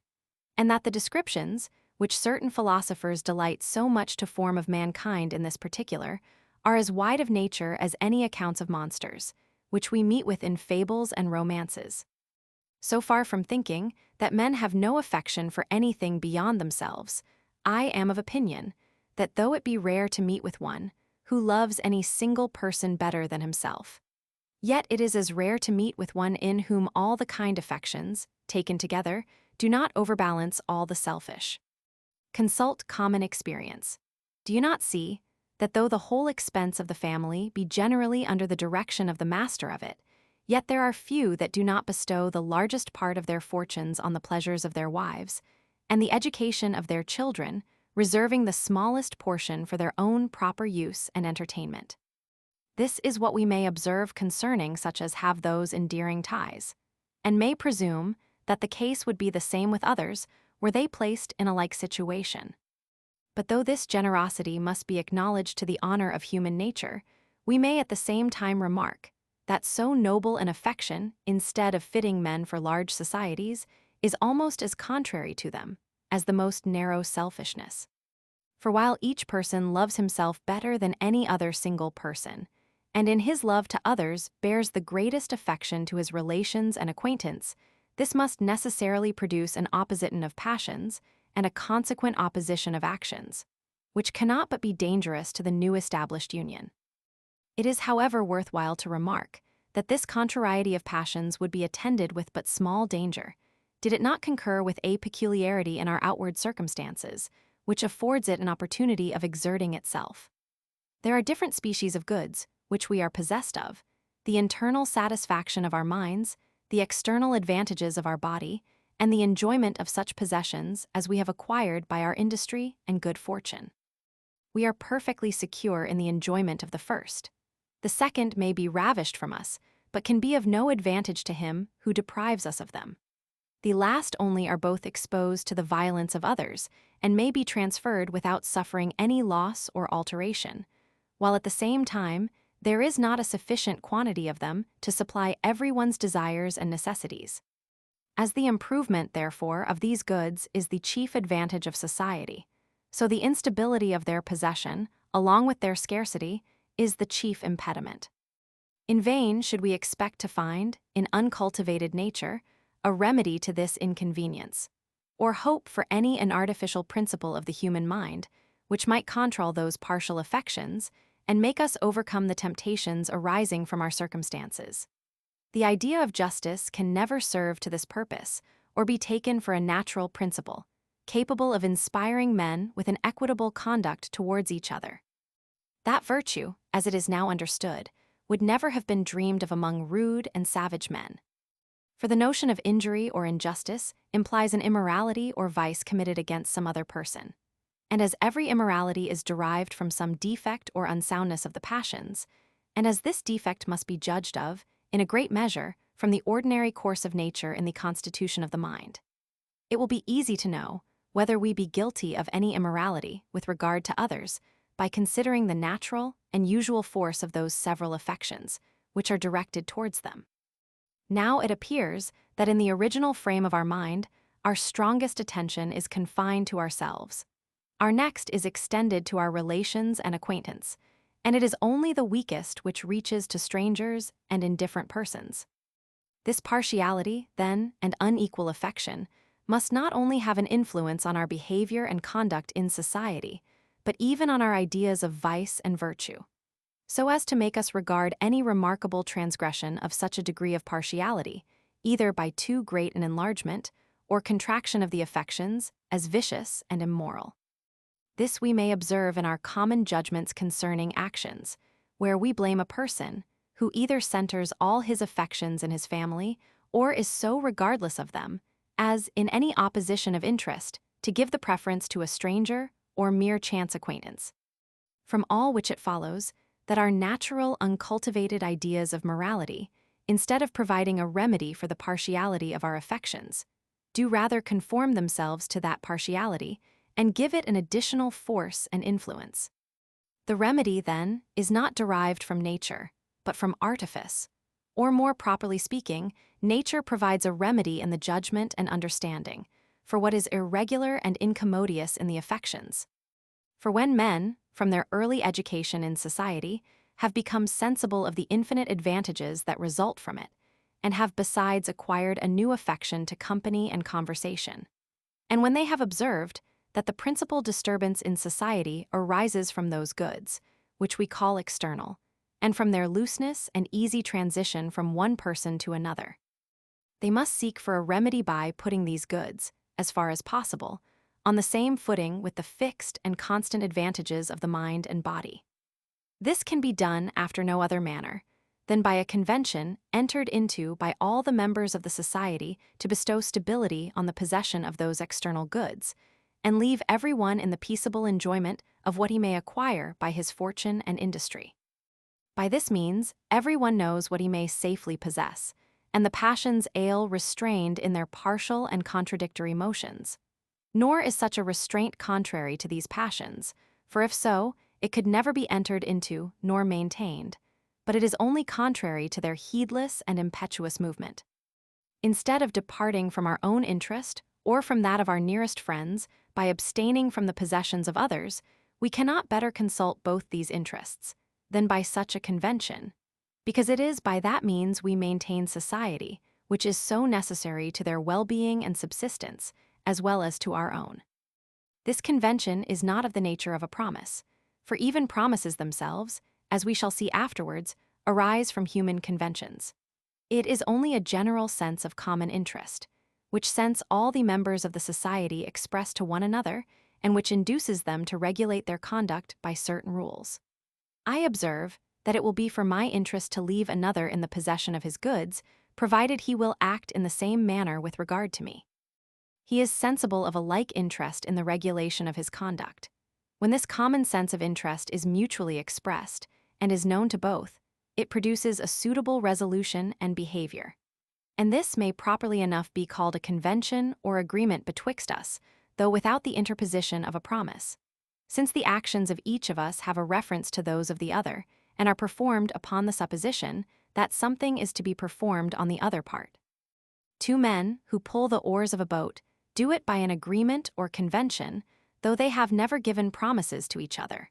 and that the descriptions, which certain philosophers delight so much to form of mankind in this particular, are as wide of nature as any accounts of monsters, which we meet with in fables and romances. So far from thinking that men have no affection for anything beyond themselves, I am of opinion that though it be rare to meet with one who loves any single person better than himself, yet it is as rare to meet with one in whom all the kind affections, taken together, do not overbalance all the selfish. Consult common experience. Do you not see that though the whole expense of the family be generally under the direction of the master of it, yet there are few that do not bestow the largest part of their fortunes on the pleasures of their wives, and the education of their children, reserving the smallest portion for their own proper use and entertainment? This is what we may observe concerning such as have those endearing ties, and may presume that the case would be the same with others were they placed in a like situation. But though this generosity must be acknowledged to the honor of human nature, we may at the same time remark that so noble an affection, instead of fitting men for large societies, is almost as contrary to them as the most narrow selfishness. For while each person loves himself better than any other single person, and in his love to others bears the greatest affection to his relations and acquaintance, this must necessarily produce an opposition of passions and a consequent opposition of actions, which cannot but be dangerous to the new established union. It is, however, worthwhile to remark that this contrariety of passions would be attended with but small danger, did it not concur with a peculiarity in our outward circumstances, which affords it an opportunity of exerting itself. There are different species of goods, which we are possessed of, the internal satisfaction of our minds, the external advantages of our body, and the enjoyment of such possessions as we have acquired by our industry and good fortune. We are perfectly secure in the enjoyment of the first. The second may be ravished from us, but can be of no advantage to him who deprives us of them. The last only are both exposed to the violence of others, and may be transferred without suffering any loss or alteration, while at the same time there is not a sufficient quantity of them to supply everyone's desires and necessities. As the improvement, therefore, of these goods is the chief advantage of society, so the instability of their possession, along with their scarcity, is the chief impediment. In vain should we expect to find, in uncultivated nature, a remedy to this inconvenience, or hope for any an artificial principle of the human mind, which might control those partial affections, and make us overcome the temptations arising from our circumstances. The idea of justice can never serve to this purpose, or be taken for a natural principle, capable of inspiring men with an equitable conduct towards each other. That virtue, as it is now understood, would never have been dreamed of among rude and savage men. For the notion of injury or injustice implies an immorality or vice committed against some other person. And as every immorality is derived from some defect or unsoundness of the passions, and as this defect must be judged of, in a great measure, from the ordinary course of nature in the constitution of the mind, it will be easy to know whether we be guilty of any immorality with regard to others by considering the natural and usual force of those several affections which are directed towards them. Now it appears that in the original frame of our mind, our strongest attention is confined to ourselves. Our next is extended to our relations and acquaintance, and it is only the weakest which reaches to strangers and indifferent persons. This partiality, then, and unequal affection must not only have an influence on our behavior and conduct in society, but even on our ideas of vice and virtue, so as to make us regard any remarkable transgression of such a degree of partiality, either by too great an enlargement or contraction of the affections, as vicious and immoral. This we may observe in our common judgments concerning actions, where we blame a person who either centers all his affections in his family or is so regardless of them as, in any opposition of interest, to give the preference to a stranger or mere chance acquaintance. From all which it follows that our natural, uncultivated ideas of morality, instead of providing a remedy for the partiality of our affections, do rather conform themselves to that partiality and give it an additional force and influence. The remedy, then, is not derived from nature, but from artifice. Or more properly speaking, nature provides a remedy in the judgment and understanding for what is irregular and incommodious in the affections. For when men, from their early education in society, have become sensible of the infinite advantages that result from it, and have besides acquired a new affection to company and conversation, and when they have observed that the principal disturbance in society arises from those goods, which we call external, and from their looseness and easy transition from one person to another, they must seek for a remedy by putting these goods, as far as possible, on the same footing with the fixed and constant advantages of the mind and body. This can be done after no other manner than by a convention entered into by all the members of the society to bestow stability on the possession of those external goods, and leave every one in the peaceable enjoyment of what he may acquire by his fortune and industry. By this means, every one knows what he may safely possess, and the passions ail restrained in their partial and contradictory motions. Nor is such a restraint contrary to these passions, for if so, it could never be entered into nor maintained, but it is only contrary to their heedless and impetuous movement. Instead of departing from our own interest or from that of our nearest friends by abstaining from the possessions of others, we cannot better consult both these interests than by such a convention, because it is by that means we maintain society, which is so necessary to their well-being and subsistence, as well as to our own. This convention is not of the nature of a promise, for even promises themselves, as we shall see afterwards, arise from human conventions. It is only a general sense of common interest, which sense all the members of the society express to one another, and which induces them to regulate their conduct by certain rules. I observe that it will be for my interest to leave another in the possession of his goods, provided he will act in the same manner with regard to me. He is sensible of a like interest in the regulation of his conduct. When this common sense of interest is mutually expressed, and is known to both, it produces a suitable resolution and behavior. And this may properly enough be called a convention or agreement betwixt us, though without the interposition of a promise, since the actions of each of us have a reference to those of the other, and are performed upon the supposition that something is to be performed on the other part. Two men who pull the oars of a boat do it by an agreement or convention, though they have never given promises to each other.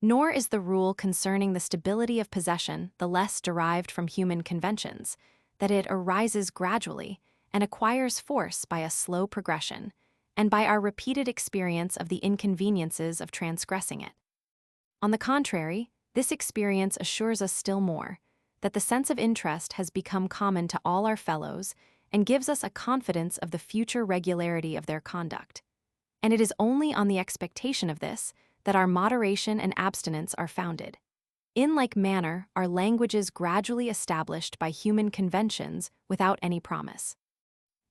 Nor is the rule concerning the stability of possession the less derived from human conventions, that it arises gradually and acquires force by a slow progression, and by our repeated experience of the inconveniences of transgressing it. On the contrary, this experience assures us still more that the sense of interest has become common to all our fellows and gives us a confidence of the future regularity of their conduct. And it is only on the expectation of this that our moderation and abstinence are founded. In like manner are languages gradually established by human conventions without any promise.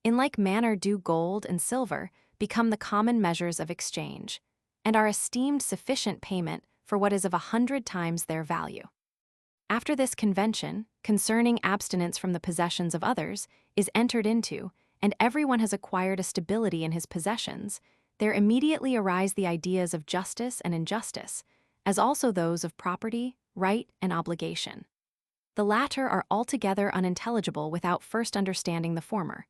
In like manner do gold and silver become the common measures of exchange, and are esteemed sufficient payment for what is of 100 times their value. After this convention, concerning abstinence from the possessions of others, is entered into, and everyone has acquired a stability in his possessions, there immediately arise the ideas of justice and injustice, as also those of property, right, and obligation. The latter are altogether unintelligible without first understanding the former.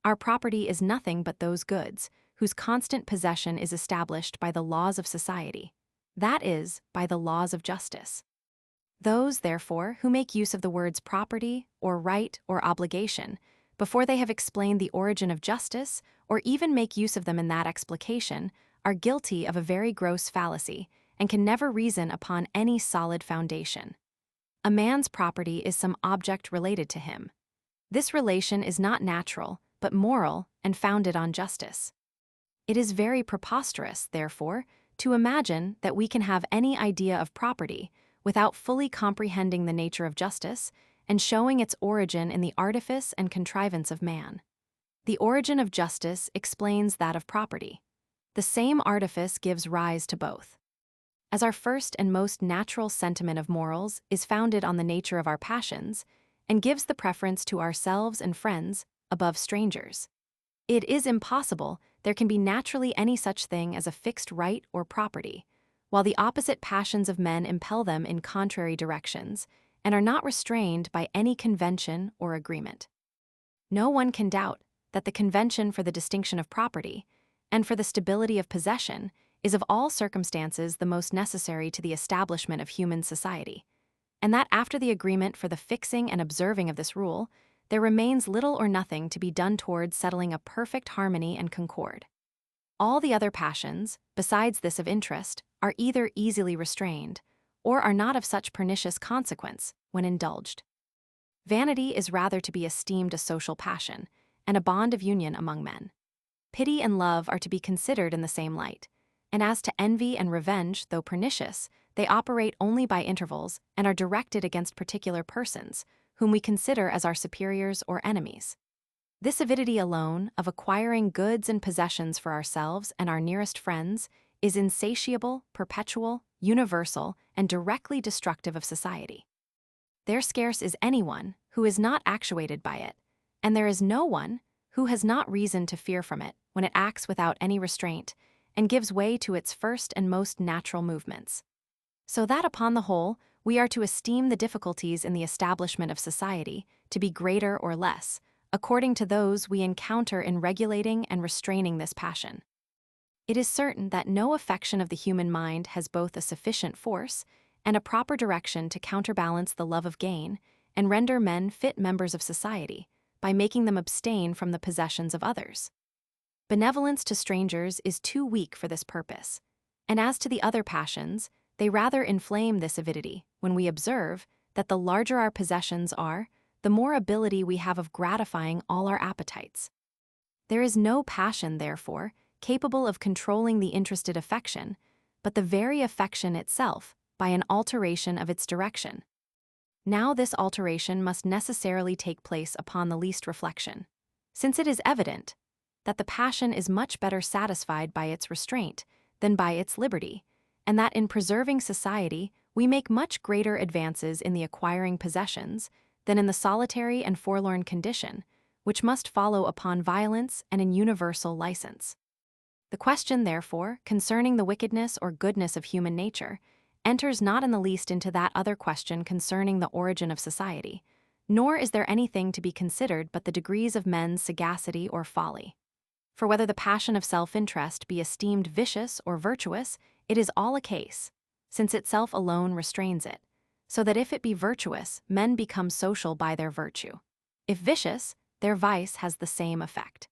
Our property is nothing but those goods, whose constant possession is established by the laws of society, that is, by the laws of justice. Those, therefore, who make use of the words property, or right, or obligation, before they have explained the origin of justice, or even make use of them in that explication, are guilty of a very gross fallacy, and can never reason upon any solid foundation. A man's property is some object related to him. This relation is not natural, but moral, and founded on justice. It is very preposterous, therefore, to imagine that we can have any idea of property without fully comprehending the nature of justice and showing its origin in the artifice and contrivance of man. The origin of justice explains that of property. the same artifice gives rise to both. As our first and most natural sentiment of morals is founded on the nature of our passions, and gives the preference to ourselves and friends above strangers, it is impossible there can be naturally any such thing as a fixed right or property, while the opposite passions of men impel them in contrary directions, and are not restrained by any convention or agreement. No one can doubt that the convention for the distinction of property, and for the stability of possession, is of all circumstances the most necessary to the establishment of human society, and that after the agreement for the fixing and observing of this rule, there remains little or nothing to be done towards settling a perfect harmony and concord. All the other passions, besides this of interest, are either easily restrained, or are not of such pernicious consequence when indulged. Vanity is rather to be esteemed a social passion, and a bond of union among men. Pity and love are to be considered in the same light, and as to envy and revenge, though pernicious, they operate only by intervals and are directed against particular persons, whom we consider as our superiors or enemies. This avidity alone, of acquiring goods and possessions for ourselves and our nearest friends, is insatiable, perpetual, universal, and directly destructive of society. There scarce is anyone who is not actuated by it, and there is no one who has not reason to fear from it when it acts without any restraint, and gives way to its first and most natural movements. So that upon the whole, we are to esteem the difficulties in the establishment of society to be greater or less, according to those we encounter in regulating and restraining this passion. It is certain that no affection of the human mind has both a sufficient force and a proper direction to counterbalance the love of gain and render men fit members of society by making them abstain from the possessions of others. Benevolence to strangers is too weak for this purpose, and as to the other passions, they rather inflame this avidity when we observe that the larger our possessions are, the more ability we have of gratifying all our appetites. There is no passion, therefore, capable of controlling the interested affection, but the very affection itself by an alteration of its direction. Now this alteration must necessarily take place upon the least reflection, since it is evident that the passion is much better satisfied by its restraint than by its liberty, and that in preserving society we make much greater advances in the acquiring possessions than in the solitary and forlorn condition, which must follow upon violence and an universal license. The question, therefore, concerning the wickedness or goodness of human nature, enters not in the least into that other question concerning the origin of society, nor is there anything to be considered but the degrees of men's sagacity or folly. For whether the passion of self-interest be esteemed vicious or virtuous, it is all a case, since itself alone restrains it, so that if it be virtuous, men become social by their virtue. If vicious, their vice has the same effect.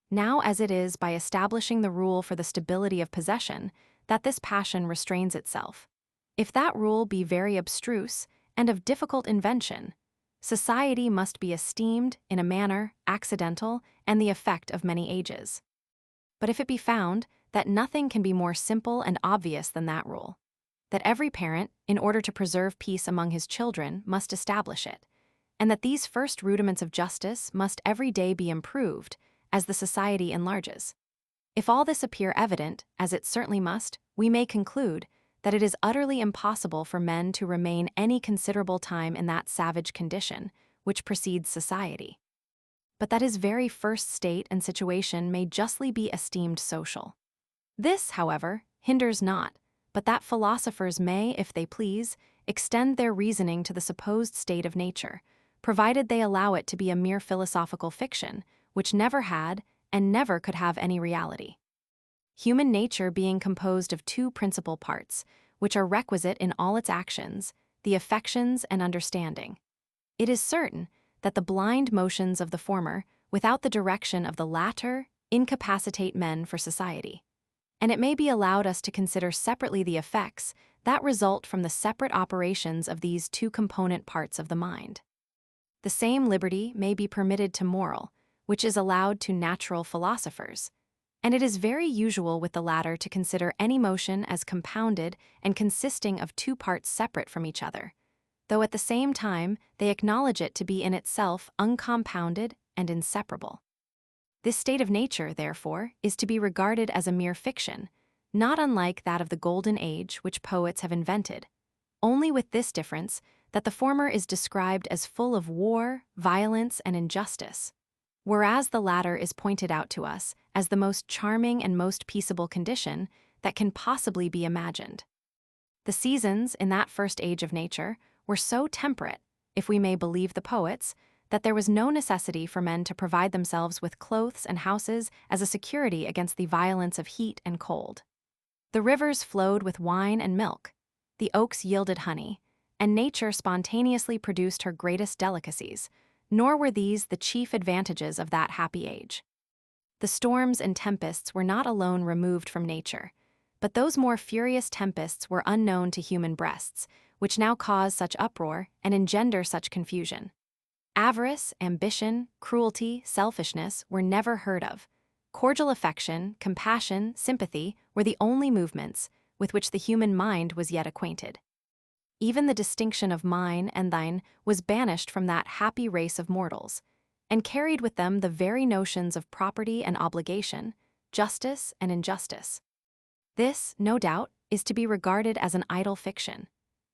Now as it is by establishing the rule for the stability of possession that this passion restrains itself. If that rule be very abstruse and of difficult invention, society must be esteemed in a manner accidental and the effect of many ages. But if it be found that nothing can be more simple and obvious than that rule, that every parent, in order to preserve peace among his children, must establish it, and that these first rudiments of justice must every day be improved as the society enlarges. If all this appear evident, as it certainly must, we may conclude that it is utterly impossible for men to remain any considerable time in that savage condition which precedes society, but that his very first state and situation may justly be esteemed social. This, however, hinders not, but that philosophers may, if they please, extend their reasoning to the supposed state of nature, provided they allow it to be a mere philosophical fiction, which never had and never could have any reality. Human nature being composed of two principal parts, which are requisite in all its actions, the affections and understanding. It is certain that the blind motions of the former, without the direction of the latter, incapacitate men for society. And it may be allowed us to consider separately the effects that result from the separate operations of these two component parts of the mind. The same liberty may be permitted to moral, which is allowed to natural philosophers, and it is very usual with the latter to consider any motion as compounded and consisting of two parts separate from each other, though at the same time they acknowledge it to be in itself uncompounded and inseparable. This state of nature, therefore, is to be regarded as a mere fiction, not unlike that of the Golden Age which poets have invented, only with this difference that the former is described as full of war, violence, and injustice, whereas the latter is pointed out to us as the most charming and most peaceable condition that can possibly be imagined. The seasons in that first age of nature were so temperate, if we may believe the poets, that there was no necessity for men to provide themselves with clothes and houses as a security against the violence of heat and cold. The rivers flowed with wine and milk, the oaks yielded honey, and nature spontaneously produced her greatest delicacies, nor were these the chief advantages of that happy age. The storms and tempests were not alone removed from nature, but those more furious tempests were unknown to human breasts, which now cause such uproar and engender such confusion. Avarice, ambition, cruelty, selfishness were never heard of. Cordial affection, compassion, sympathy were the only movements with which the human mind was yet acquainted. Even the distinction of mine and thine was banished from that happy race of mortals, and carried with them the very notions of property and obligation, justice and injustice. This, no doubt, is to be regarded as an idle fiction,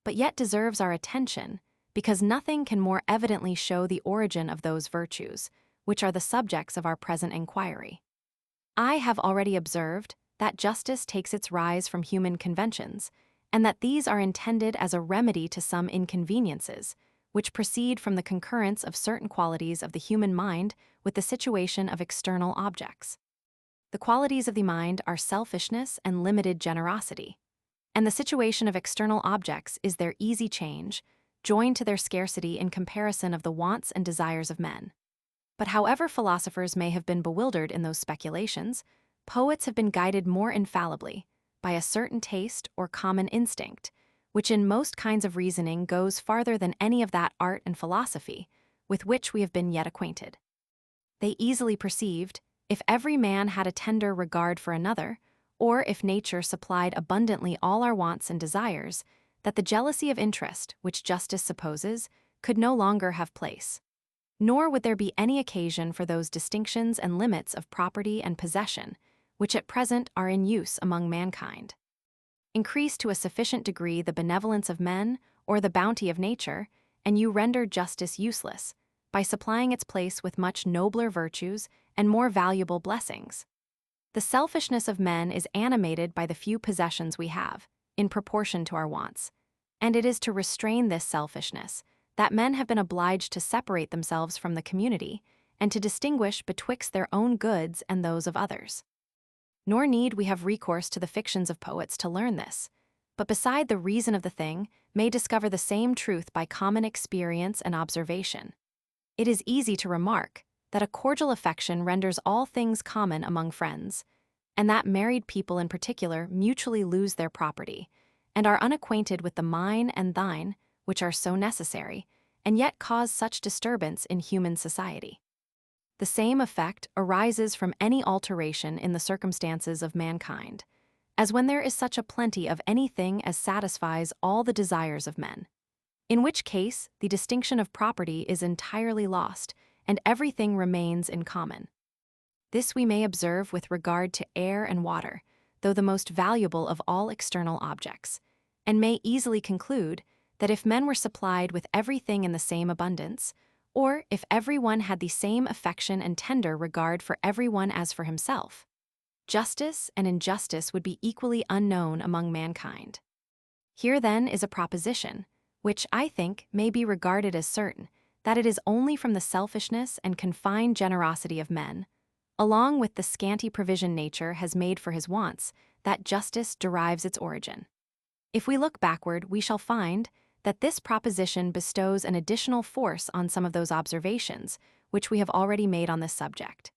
but yet deserves our attention, because nothing can more evidently show the origin of those virtues, which are the subjects of our present inquiry. I have already observed that justice takes its rise from human conventions, and that these are intended as a remedy to some inconveniences, which proceed from the concurrence of certain qualities of the human mind with the situation of external objects. The qualities of the mind are selfishness and limited generosity, and the situation of external objects is their easy change, joined to their scarcity in comparison of the wants and desires of men. But however philosophers may have been bewildered in those speculations, poets have been guided more infallibly by a certain taste or common instinct, which in most kinds of reasoning goes farther than any of that art and philosophy with which we have been yet acquainted. They easily perceived, if every man had a tender regard for another, or if nature supplied abundantly all our wants and desires, that the jealousy of interest, which justice supposes, could no longer have place. Nor would there be any occasion for those distinctions and limits of property and possession, which at present are in use among mankind. Increase to a sufficient degree the benevolence of men or the bounty of nature, and you render justice useless, by supplying its place with much nobler virtues and more valuable blessings. The selfishness of men is animated by the few possessions we have, in proportion to our wants, and it is to restrain this selfishness that men have been obliged to separate themselves from the community and to distinguish betwixt their own goods and those of others. Nor need we have recourse to the fictions of poets to learn this, but beside the reason of the thing may discover the same truth by common experience and observation. It is easy to remark that a cordial affection renders all things common among friends, and that married people in particular mutually lose their property, and are unacquainted with the mine and thine, which are so necessary, and yet cause such disturbance in human society. The same effect arises from any alteration in the circumstances of mankind, as when there is such a plenty of anything as satisfies all the desires of men, in which case the distinction of property is entirely lost, and everything remains in common. This we may observe with regard to air and water, though the most valuable of all external objects, and may easily conclude that if men were supplied with everything in the same abundance, or if everyone had the same affection and tender regard for everyone as for himself, justice and injustice would be equally unknown among mankind. Here then is a proposition, which I think may be regarded as certain, that it is only from the selfishness and confined generosity of men, along with the scanty provision nature has made for his wants, that justice derives its origin. If we look backward, we shall find that this proposition bestows an additional force on some of those observations which we have already made on this subject.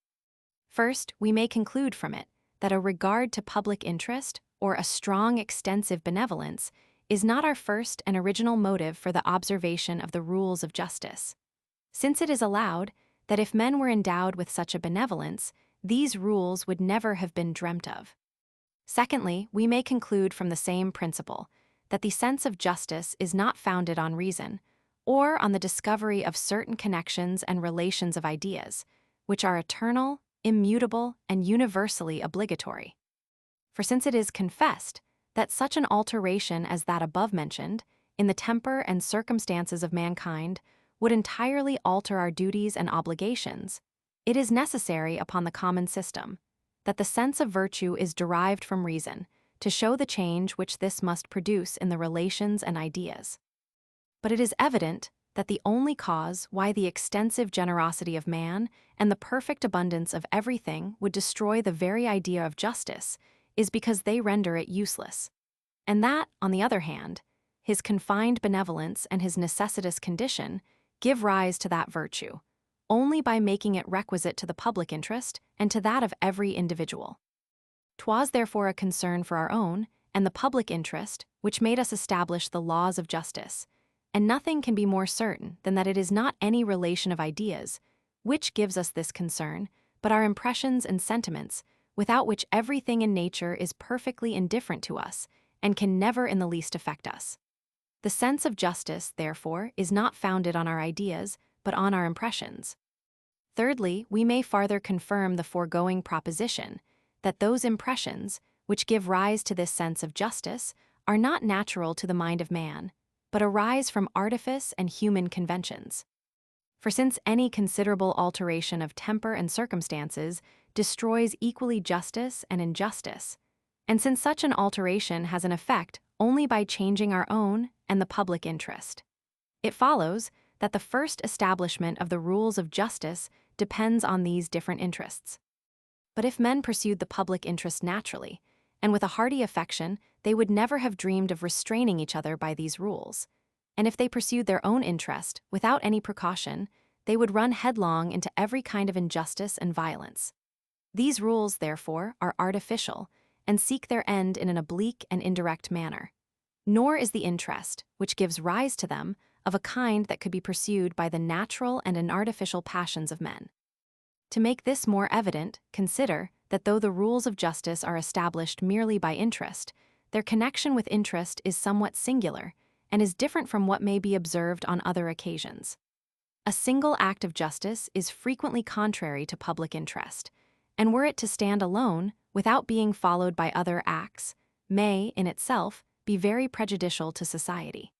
First, we may conclude from it that a regard to public interest or a strong extensive benevolence is not our first and original motive for the observation of the rules of justice, since it is allowed that if men were endowed with such a benevolence, these rules would never have been dreamt of. Secondly, we may conclude from the same principle that the sense of justice is not founded on reason, or on the discovery of certain connections and relations of ideas, which are eternal, immutable, and universally obligatory. For since it is confessed that such an alteration as that above mentioned, in the temper and circumstances of mankind, would entirely alter our duties and obligations, it is necessary upon the common system that the sense of virtue is derived from reason, to show the change which this must produce in the relations and ideas. But it is evident that the only cause why the extensive generosity of man and the perfect abundance of everything would destroy the very idea of justice is because they render it useless, and that, on the other hand, his confined benevolence and his necessitous condition give rise to that virtue, only by making it requisite to the public interest and to that of every individual. 'Twas therefore a concern for our own and the public interest which made us establish the laws of justice, and nothing can be more certain than that it is not any relation of ideas which gives us this concern, but our impressions and sentiments, without which everything in nature is perfectly indifferent to us and can never in the least affect us. The sense of justice, therefore, is not founded on our ideas, but on our impressions. Thirdly, we may farther confirm the foregoing proposition, that those impressions, which give rise to this sense of justice, are not natural to the mind of man, but arise from artifice and human conventions. For since any considerable alteration of temper and circumstances destroys equally justice and injustice, and since such an alteration has an effect only by changing our own and the public interest, it follows that the first establishment of the rules of justice depends on these different interests. But if men pursued the public interest naturally, and with a hearty affection, they would never have dreamed of restraining each other by these rules. And if they pursued their own interest without any precaution, they would run headlong into every kind of injustice and violence. These rules, therefore, are artificial, and seek their end in an oblique and indirect manner. Nor is the interest, which gives rise to them, of a kind that could be pursued by the natural and inartificial passions of men. To make this more evident, consider that though the rules of justice are established merely by interest, their connection with interest is somewhat singular, and is different from what may be observed on other occasions. A single act of justice is frequently contrary to public interest, and were it to stand alone, without being followed by other acts, may, in itself, be very prejudicial to society.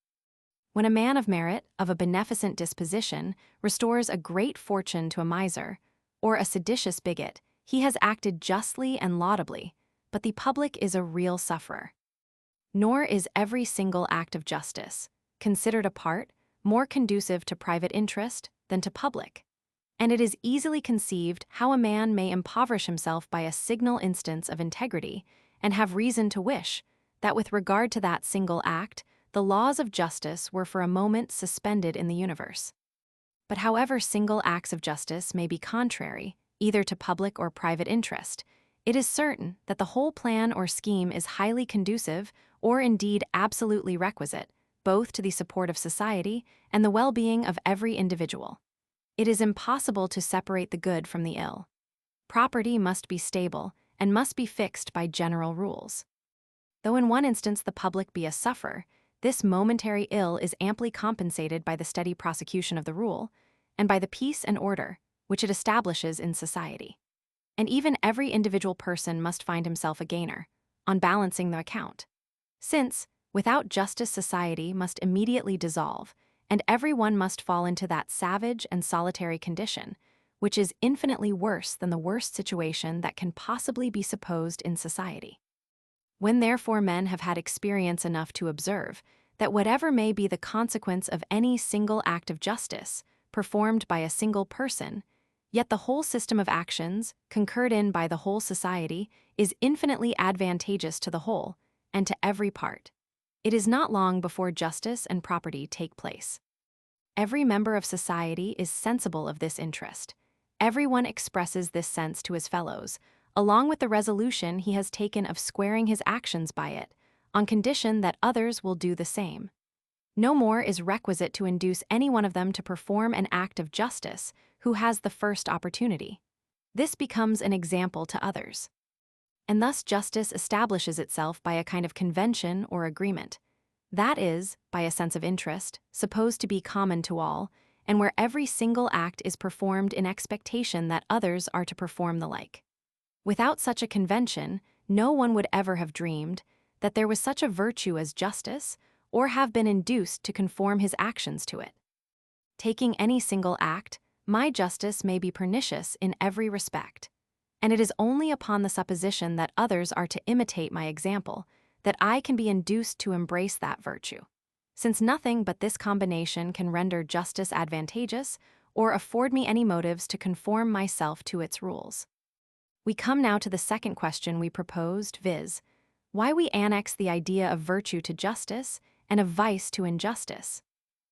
When a man of merit, of a beneficent disposition, restores a great fortune to a miser, or a seditious bigot, he has acted justly and laudably, but the public is a real sufferer. Nor is every single act of justice, considered apart, more conducive to private interest than to public. And it is easily conceived how a man may impoverish himself by a signal instance of integrity, and have reason to wish that with regard to that single act, the laws of justice were for a moment suspended in the universe. But however single acts of justice may be contrary, either to public or private interest, it is certain that the whole plan or scheme is highly conducive, or indeed absolutely requisite, both to the support of society and the well-being of every individual. It is impossible to separate the good from the ill. Property must be stable and must be fixed by general rules. Though in one instance the public be a sufferer, this momentary ill is amply compensated by the steady prosecution of the rule, and by the peace and order which it establishes in society. And even every individual person must find himself a gainer, on balancing the account. Since, without justice, society must immediately dissolve, and every one must fall into that savage and solitary condition, which is infinitely worse than the worst situation that can possibly be supposed in society. When therefore men have had experience enough to observe that whatever may be the consequence of any single act of justice, performed by a single person, yet the whole system of actions, concurred in by the whole society, is infinitely advantageous to the whole, and to every part, it is not long before justice and property take place. Every member of society is sensible of this interest. Everyone expresses this sense to his fellows, along with the resolution he has taken of squaring his actions by it, on condition that others will do the same. No more is requisite to induce any one of them to perform an act of justice who has the first opportunity. This becomes an example to others. And thus justice establishes itself by a kind of convention or agreement. That is, by a sense of interest, supposed to be common to all, and where every single act is performed in expectation that others are to perform the like. Without such a convention, no one would ever have dreamed that there was such a virtue as justice, or have been induced to conform his actions to it. Taking any single act, my justice may be pernicious in every respect, and it is only upon the supposition that others are to imitate my example that I can be induced to embrace that virtue, since nothing but this combination can render justice advantageous or afford me any motives to conform myself to its rules. We come now to the second question we proposed, viz., why we annex the idea of virtue to justice and of vice to injustice.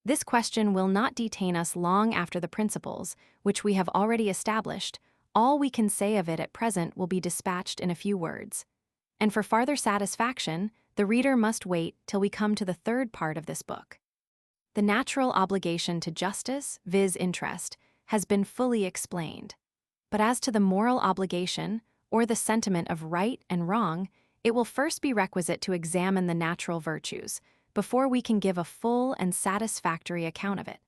This question will not detain us long after the principles, which we have already established. All we can say of it at present will be dispatched in a few words. And for farther satisfaction, the reader must wait till we come to the third part of this book. The natural obligation to justice, viz. Interest, has been fully explained. But as to the moral obligation, or the sentiment of right and wrong, it will first be requisite to examine the natural virtues, before we can give a full and satisfactory account of it.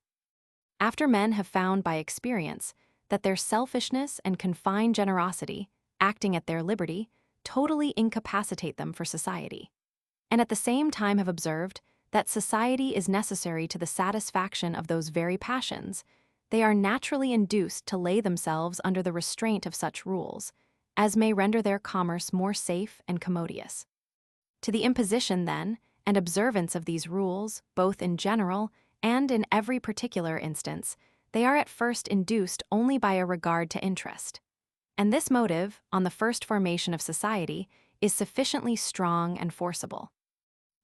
After men have found by experience that their selfishness and confined generosity, acting at their liberty, totally incapacitate them for society, and at the same time have observed that society is necessary to the satisfaction of those very passions, they are naturally induced to lay themselves under the restraint of such rules, as may render their commerce more safe and commodious. To the imposition, then, and observance of these rules, both in general and in every particular instance, they are at first induced only by a regard to interest. And this motive, on the first formation of society, is sufficiently strong and forcible.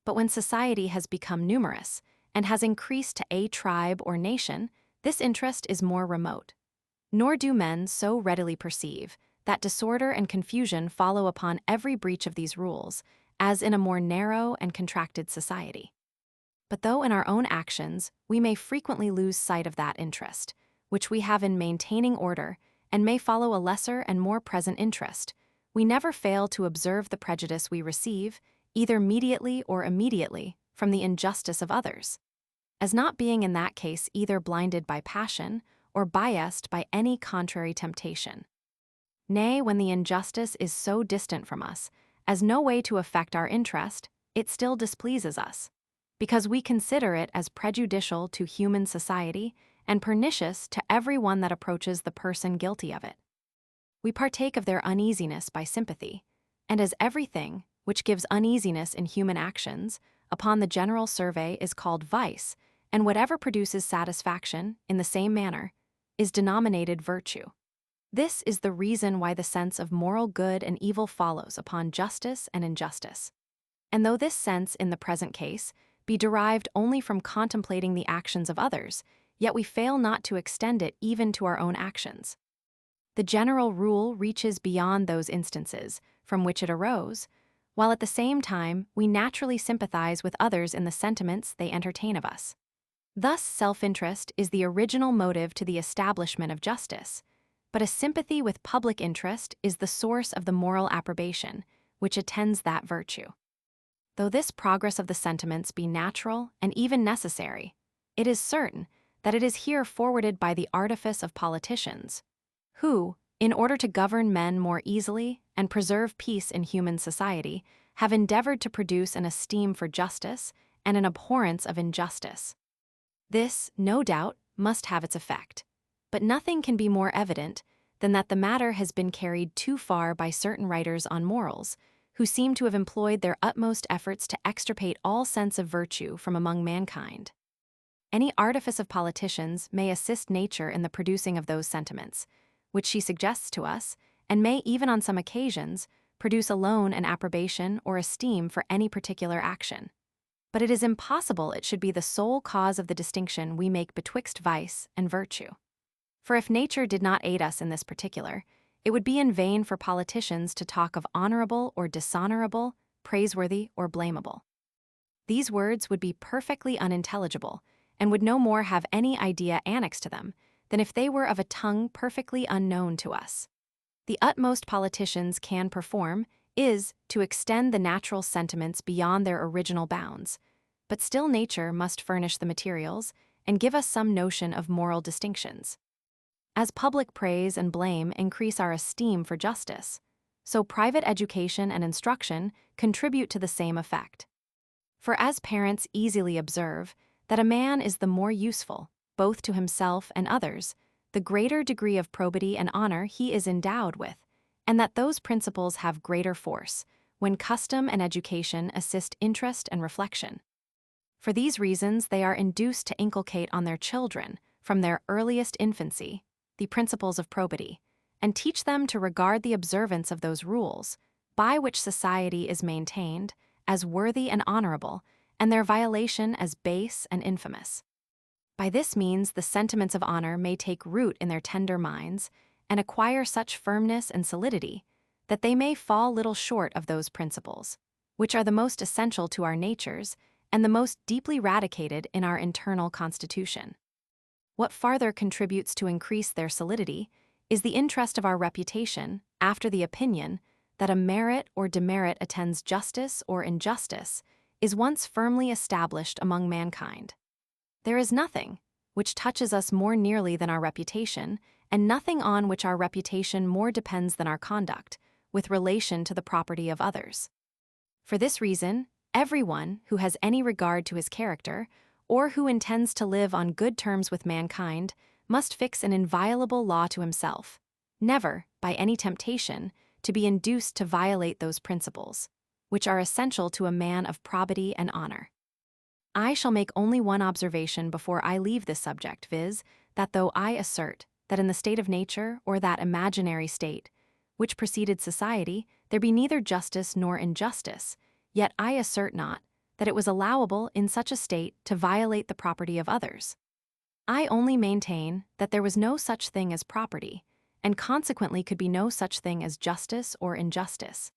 But when society has become numerous, and has increased to a tribe or nation, this interest is more remote. Nor do men so readily perceive that disorder and confusion follow upon every breach of these rules, as in a more narrow and contracted society. But though in our own actions we may frequently lose sight of that interest, which we have in maintaining order, and may follow a lesser and more present interest, we never fail to observe the prejudice we receive, either mediately or immediately, from the injustice of others, as not being in that case either blinded by passion or biased by any contrary temptation. Nay, when the injustice is so distant from us as no way to affect our interest, it still displeases us, because we consider it as prejudicial to human society and pernicious to every one that approaches the person guilty of it. We partake of their uneasiness by sympathy, and as everything which gives uneasiness in human actions, upon the general survey is called vice, and whatever produces satisfaction, in the same manner, is denominated virtue. This is the reason why the sense of moral good and evil follows upon justice and injustice. And though this sense, in the present case, be derived only from contemplating the actions of others, yet we fail not to extend it even to our own actions. The general rule reaches beyond those instances from which it arose, while at the same time we naturally sympathize with others in the sentiments they entertain of us. Thus, self-interest is the original motive to the establishment of justice, but a sympathy with public interest is the source of the moral approbation, which attends that virtue. Though this progress of the sentiments be natural and even necessary, it is certain that it is here forwarded by the artifice of politicians, who, in order to govern men more easily and preserve peace in human society, have endeavored to produce an esteem for justice and an abhorrence of injustice. This, no doubt, must have its effect, but nothing can be more evident than that the matter has been carried too far by certain writers on morals, who seem to have employed their utmost efforts to extirpate all sense of virtue from among mankind. Any artifice of politicians may assist nature in the producing of those sentiments, which she suggests to us, and may even on some occasions produce alone an approbation or esteem for any particular action. But it is impossible it should be the sole cause of the distinction we make betwixt vice and virtue. For if nature did not aid us in this particular, it would be in vain for politicians to talk of honorable or dishonorable, praiseworthy or blamable. These words would be perfectly unintelligible, and would no more have any idea annexed to them than if they were of a tongue perfectly unknown to us. The utmost politicians can perform is to extend the natural sentiments beyond their original bounds, but still nature must furnish the materials, and give us some notion of moral distinctions. As public praise and blame increase our esteem for justice, so private education and instruction contribute to the same effect. For as parents easily observe that a man is the more useful, both to himself and others, the greater degree of probity and honor he is endowed with, and that those principles have greater force when custom and education assist interest and reflection. For these reasons, they are induced to inculcate on their children, from their earliest infancy, the principles of probity, and teach them to regard the observance of those rules, by which society is maintained, as worthy and honorable, and their violation as base and infamous. By this means, the sentiments of honor may take root in their tender minds, and acquire such firmness and solidity, that they may fall little short of those principles, which are the most essential to our natures, and the most deeply radicated in our internal constitution. What farther contributes to increase their solidity is the interest of our reputation after the opinion that a merit or demerit attends justice or injustice is once firmly established among mankind. There is nothing which touches us more nearly than our reputation, and nothing on which our reputation more depends than our conduct, with relation to the property of others. For this reason, everyone who has any regard to his character, or who intends to live on good terms with mankind, must fix an inviolable law to himself, never, by any temptation, to be induced to violate those principles, which are essential to a man of probity and honor. I shall make only one observation before I leave this subject, viz., that though I assert that in the state of nature, or that imaginary state, which preceded society, there be neither justice nor injustice, yet I assert not that it was allowable in such a state to violate the property of others. I only maintain that there was no such thing as property, and consequently could be no such thing as justice or injustice.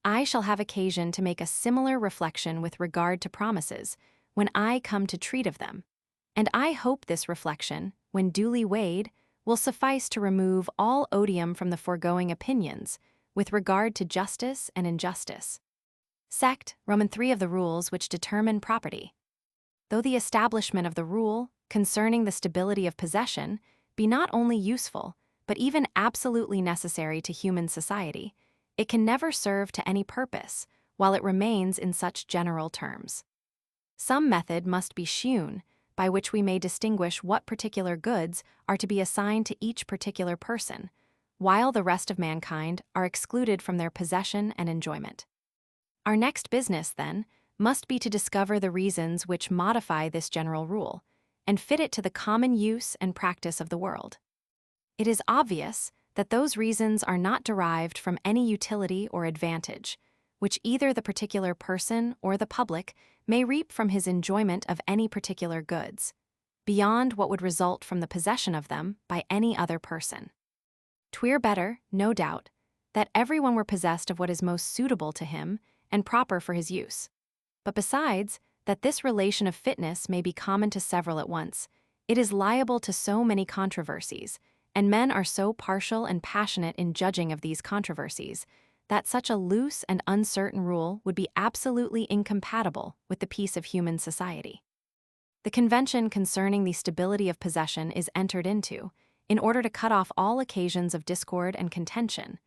I shall have occasion to make a similar reflection with regard to promises when I come to treat of them, and I hope this reflection, when duly weighed, will suffice to remove all odium from the foregoing opinions with regard to justice and injustice. Sect, Roman 3 of the rules which determine property. Though the establishment of the rule concerning the stability of possession be not only useful, but even absolutely necessary to human society, it can never serve to any purpose while it remains in such general terms. Some method must be shewn by which we may distinguish what particular goods are to be assigned to each particular person, while the rest of mankind are excluded from their possession and enjoyment. Our next business, then, must be to discover the reasons which modify this general rule, and fit it to the common use and practice of the world. It is obvious that those reasons are not derived from any utility or advantage, which either the particular person or the public may reap from his enjoyment of any particular goods, beyond what would result from the possession of them by any other person. 'Twere better, no doubt, that everyone were possessed of what is most suitable to him and proper for his use. But besides, that this relation of fitness may be common to several at once, it is liable to so many controversies, and men are so partial and passionate in judging of these controversies, that such a loose and uncertain rule would be absolutely incompatible with the peace of human society. The convention concerning the stability of possession is entered into, in order to cut off all occasions of discord and contention,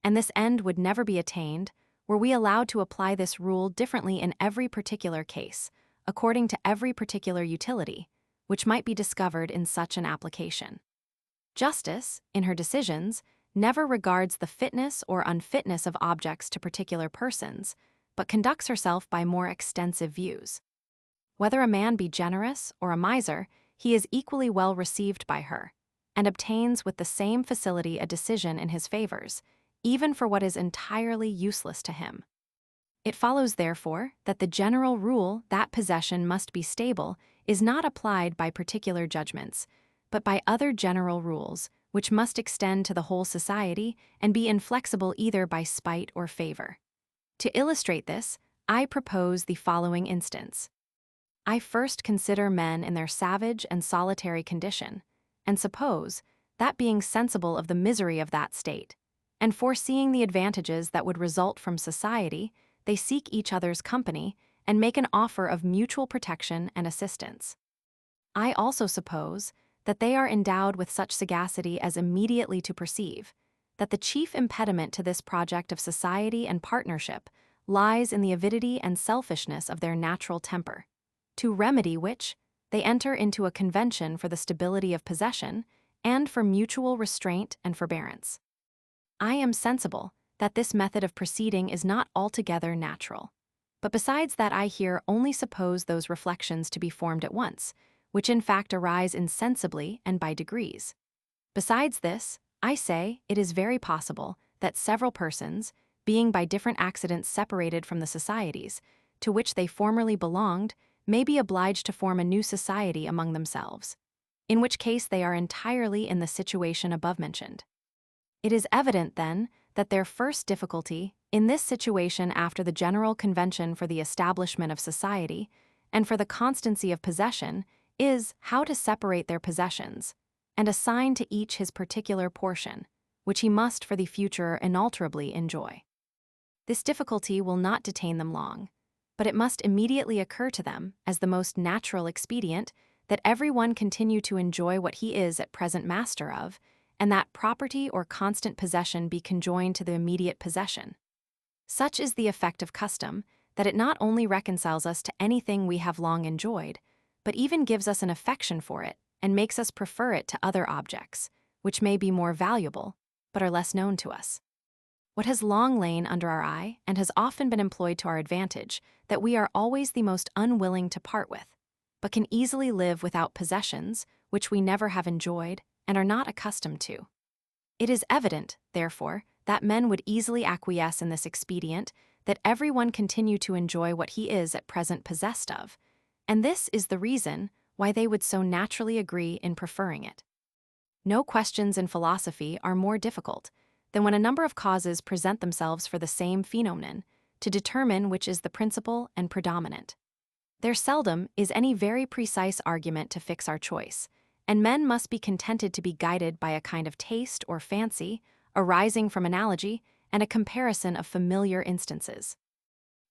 and this end would never be attained were we allowed to apply this rule differently in every particular case, according to every particular utility, which might be discovered in such an application. Justice, in her decisions, never regards the fitness or unfitness of objects to particular persons, but conducts herself by more extensive views. Whether a man be generous or a miser, he is equally well received by her, and obtains with the same facility a decision in his favors, even for what is entirely useless to him. It follows, therefore, that the general rule that possession must be stable is not applied by particular judgments, but by other general rules, which must extend to the whole society and be inflexible either by spite or favor. To illustrate this, I propose the following instance. I first consider men in their savage and solitary condition, and suppose that being sensible of the misery of that state, and foreseeing the advantages that would result from society, they seek each other's company and make an offer of mutual protection and assistance. I also suppose that they are endowed with such sagacity as immediately to perceive that the chief impediment to this project of society and partnership lies in the avidity and selfishness of their natural temper, to remedy which they enter into a convention for the stability of possession and for mutual restraint and forbearance. I am sensible that this method of proceeding is not altogether natural, but besides that I here only suppose those reflections to be formed at once, which in fact arise insensibly and by degrees. Besides this, I say it is very possible that several persons, being by different accidents separated from the societies to which they formerly belonged, may be obliged to form a new society among themselves, in which case they are entirely in the situation above mentioned. It is evident, then, that their first difficulty, in this situation after the general convention for the establishment of society, and for the constancy of possession, is how to separate their possessions, and assign to each his particular portion, which he must for the future inalterably enjoy. This difficulty will not detain them long, but it must immediately occur to them as the most natural expedient that every one continue to enjoy what he is at present master of, and that property or constant possession be conjoined to the immediate possession. Such is the effect of custom, that it not only reconciles us to anything we have long enjoyed, but even gives us an affection for it, and makes us prefer it to other objects, which may be more valuable, but are less known to us. What has long lain under our eye, and has often been employed to our advantage, that we are always the most unwilling to part with, but can easily live without possessions, which we never have enjoyed, and are not accustomed to. It is evident, therefore, that men would easily acquiesce in this expedient, that every one continue to enjoy what he is at present possessed of, and this is the reason why they would so naturally agree in preferring it. No questions in philosophy are more difficult than when a number of causes present themselves for the same phenomenon, to determine which is the principal and predominant. There seldom is any very precise argument to fix our choice, and men must be contented to be guided by a kind of taste or fancy, arising from analogy and a comparison of familiar instances.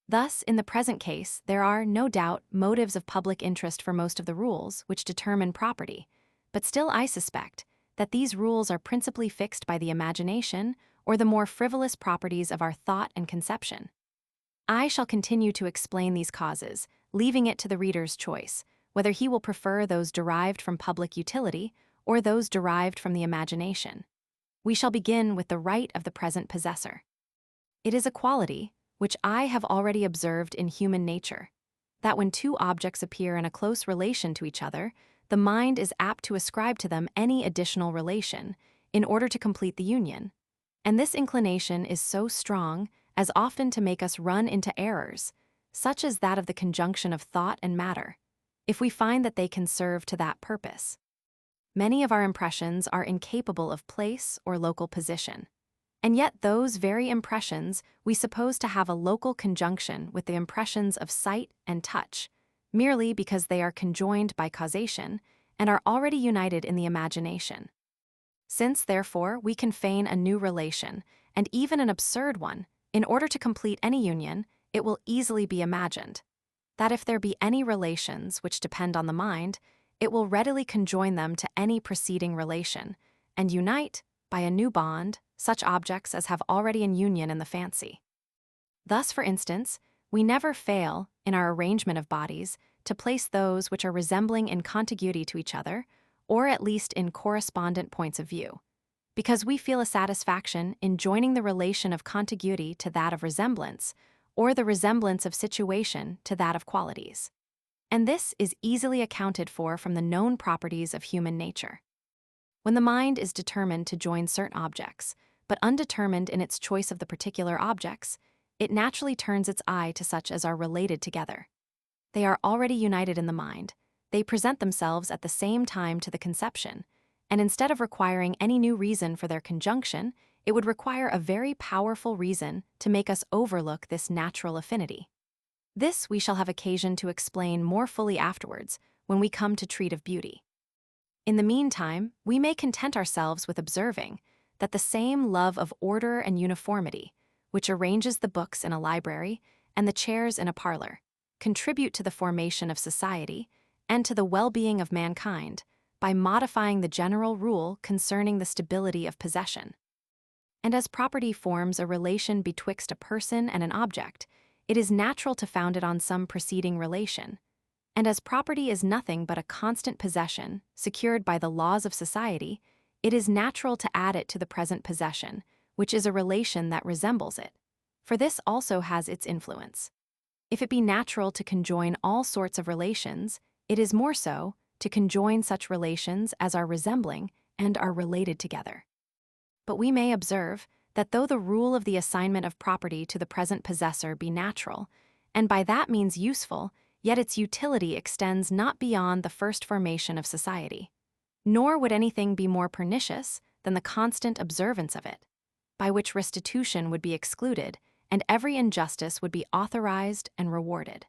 Thus, in the present case, there are, no doubt, motives of public interest for most of the rules which determine property, but still I suspect that these rules are principally fixed by the imagination or the more frivolous properties of our thought and conception. I shall continue to explain these causes, leaving it to the reader's choice, whether he will prefer those derived from public utility or those derived from the imagination. We shall begin with the right of the present possessor. It is a quality which I have already observed in human nature, that when two objects appear in a close relation to each other, the mind is apt to ascribe to them any additional relation, in order to complete the union, and this inclination is so strong as often to make us run into errors, such as that of the conjunction of thought and matter, if we find that they can serve to that purpose. Many of our impressions are incapable of place or local position, and yet those very impressions we suppose to have a local conjunction with the impressions of sight and touch, merely because they are conjoined by causation and are already united in the imagination. Since, therefore, we can feign a new relation, and even an absurd one, in order to complete any union, it will easily be imagined that if there be any relations which depend on the mind, it will readily conjoin them to any preceding relation, and unite, by a new bond, such objects as have already an union in the fancy. Thus, for instance, we never fail, in our arrangement of bodies, to place those which are resembling in contiguity to each other, or at least in correspondent points of view, because we feel a satisfaction in joining the relation of contiguity to that of resemblance, or the resemblance of situation to that of qualities. And this is easily accounted for from the known properties of human nature. When the mind is determined to join certain objects, but undetermined in its choice of the particular objects, it naturally turns its eye to such as are related together. They are already united in the mind, they present themselves at the same time to the conception, and instead of requiring any new reason for their conjunction, it would require a very powerful reason to make us overlook this natural affinity. This we shall have occasion to explain more fully afterwards, when we come to treat of beauty. In the meantime, we may content ourselves with observing that the same love of order and uniformity, which arranges the books in a library and the chairs in a parlor, contribute to the formation of society, and to the well-being of mankind by modifying the general rule concerning the stability of possession. And as property forms a relation betwixt a person and an object, it is natural to found it on some preceding relation. And as property is nothing but a constant possession, secured by the laws of society, it is natural to add it to the present possession, which is a relation that resembles it. For this also has its influence. If it be natural to conjoin all sorts of relations, it is more so to conjoin such relations as are resembling and are related together. But we may observe that though the rule of the assignment of property to the present possessor be natural, and by that means useful, yet its utility extends not beyond the first formation of society. Nor would anything be more pernicious than the constant observance of it, by which restitution would be excluded, and every injustice would be authorized and rewarded.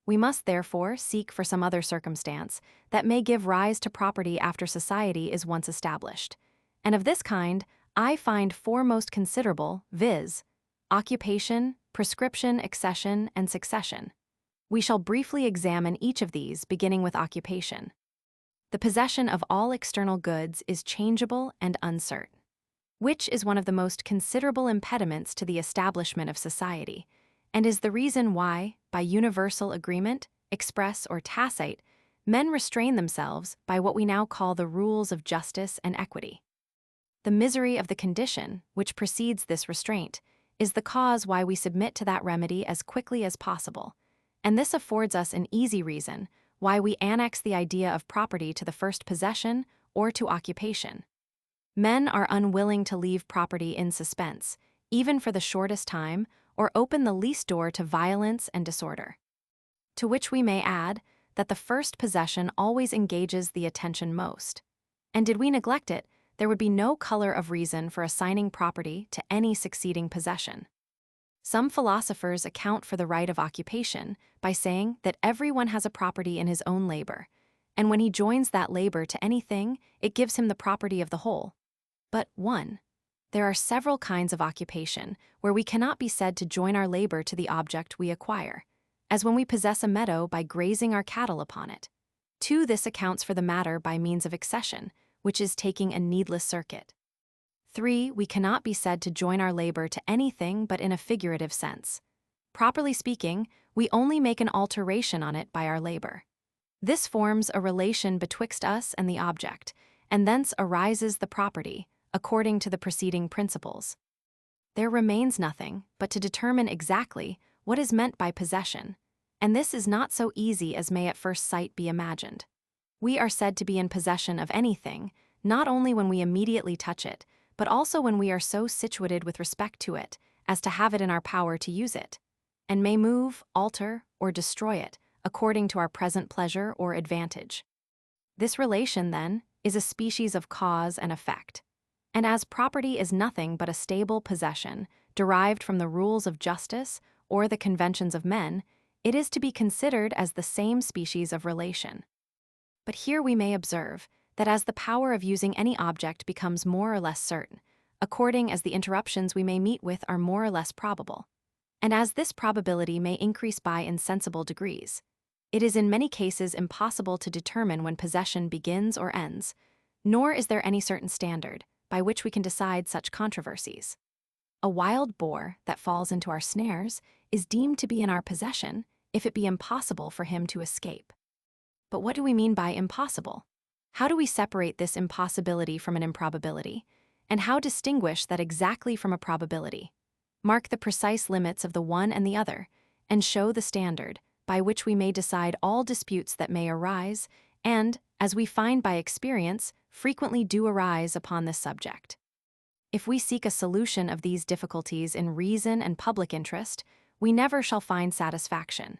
We must therefore seek for some other circumstance that may give rise to property after society is once established. And of this kind, I find four most considerable, viz., occupation, prescription, accession, and succession. We shall briefly examine each of these, beginning with occupation. The possession of all external goods is changeable and uncertain, which is one of the most considerable impediments to the establishment of society, and is the reason why, by universal agreement, express or tacit, men restrain themselves by what we now call the rules of justice and equity. The misery of the condition, which precedes this restraint, is the cause why we submit to that remedy as quickly as possible, and this affords us an easy reason why we annex the idea of property to the first possession or to occupation. Men are unwilling to leave property in suspense, even for the shortest time, or open the least door to violence and disorder. To which we may add that the first possession always engages the attention most, and did we neglect it, there would be no color of reason for assigning property to any succeeding possession. Some philosophers account for the right of occupation by saying that everyone has a property in his own labor, and when he joins that labor to anything, it gives him the property of the whole. But 1. There are several kinds of occupation where we cannot be said to join our labor to the object we acquire, as when we possess a meadow by grazing our cattle upon it. 2. This accounts for the matter by means of accession, which is taking a needless circuit. 3. We cannot be said to join our labor to anything but in a figurative sense. Properly speaking, we only make an alteration on it by our labor. This forms a relation betwixt us and the object, and thence arises the property, according to the preceding principles. There remains nothing but to determine exactly what is meant by possession, and this is not so easy as may at first sight be imagined. We are said to be in possession of anything, not only when we immediately touch it, but also when we are so situated with respect to it as to have it in our power to use it, and may move, alter, or destroy it according to our present pleasure or advantage. This relation, then, is a species of cause and effect, and as property is nothing but a stable possession derived from the rules of justice or the conventions of men, it is to be considered as the same species of relation. But here we may observe that as the power of using any object becomes more or less certain, according as the interruptions we may meet with are more or less probable, and as this probability may increase by insensible degrees, it is in many cases impossible to determine when possession begins or ends, nor is there any certain standard by which we can decide such controversies. A wild boar that falls into our snares is deemed to be in our possession if it be impossible for him to escape. But what do we mean by impossible? How do we separate this impossibility from an improbability, and how distinguish that exactly from a probability? Mark the precise limits of the one and the other, and show the standard by which we may decide all disputes that may arise, and, as we find by experience, frequently do arise upon this subject. If we seek a solution of these difficulties in reason and public interest, we never shall find satisfaction.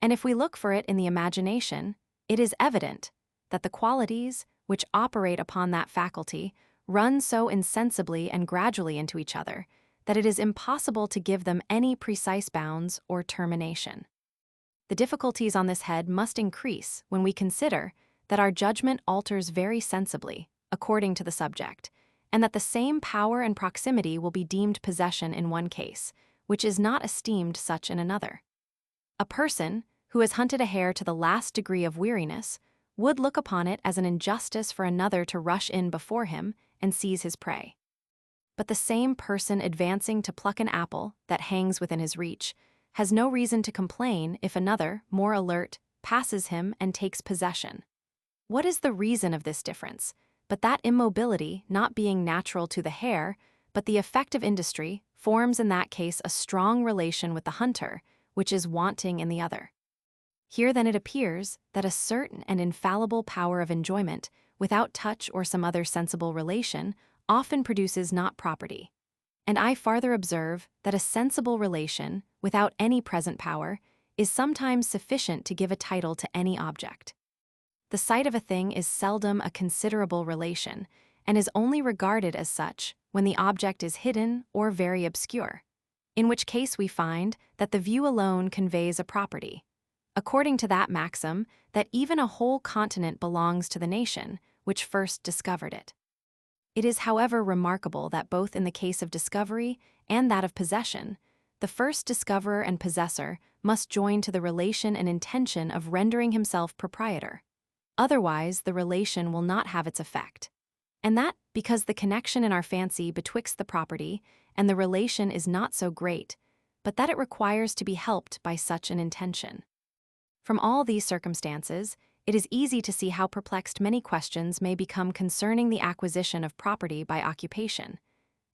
And if we look for it in the imagination, it is evident that the qualities which operate upon that faculty run so insensibly and gradually into each other that it is impossible to give them any precise bounds or termination. The difficulties on this head must increase when we consider that our judgment alters very sensibly according to the subject, and that the same power and proximity will be deemed possession in one case, which is not esteemed such in another. A person who has hunted a hare to the last degree of weariness, would look upon it as an injustice for another to rush in before him and seize his prey. But the same person advancing to pluck an apple that hangs within his reach has no reason to complain if another, more alert, passes him and takes possession. What is the reason of this difference, but that immobility not being natural to the hare, but the effect of industry, forms in that case a strong relation with the hunter, which is wanting in the other. Here then it appears that a certain and infallible power of enjoyment, without touch or some other sensible relation, often produces not property. And I farther observe that a sensible relation, without any present power, is sometimes sufficient to give a title to any object. The sight of a thing is seldom a considerable relation, and is only regarded as such when the object is hidden or very obscure, in which case we find that the view alone conveys a property, according to that maxim that even a whole continent belongs to the nation which first discovered it. It is, however, remarkable that both in the case of discovery and that of possession, the first discoverer and possessor must join to the relation and intention of rendering himself proprietor. Otherwise, the relation will not have its effect. And that because the connection in our fancy betwixt the property and the relation is not so great, but that it requires to be helped by such an intention. From all these circumstances, it is easy to see how perplexed many questions may become concerning the acquisition of property by occupation,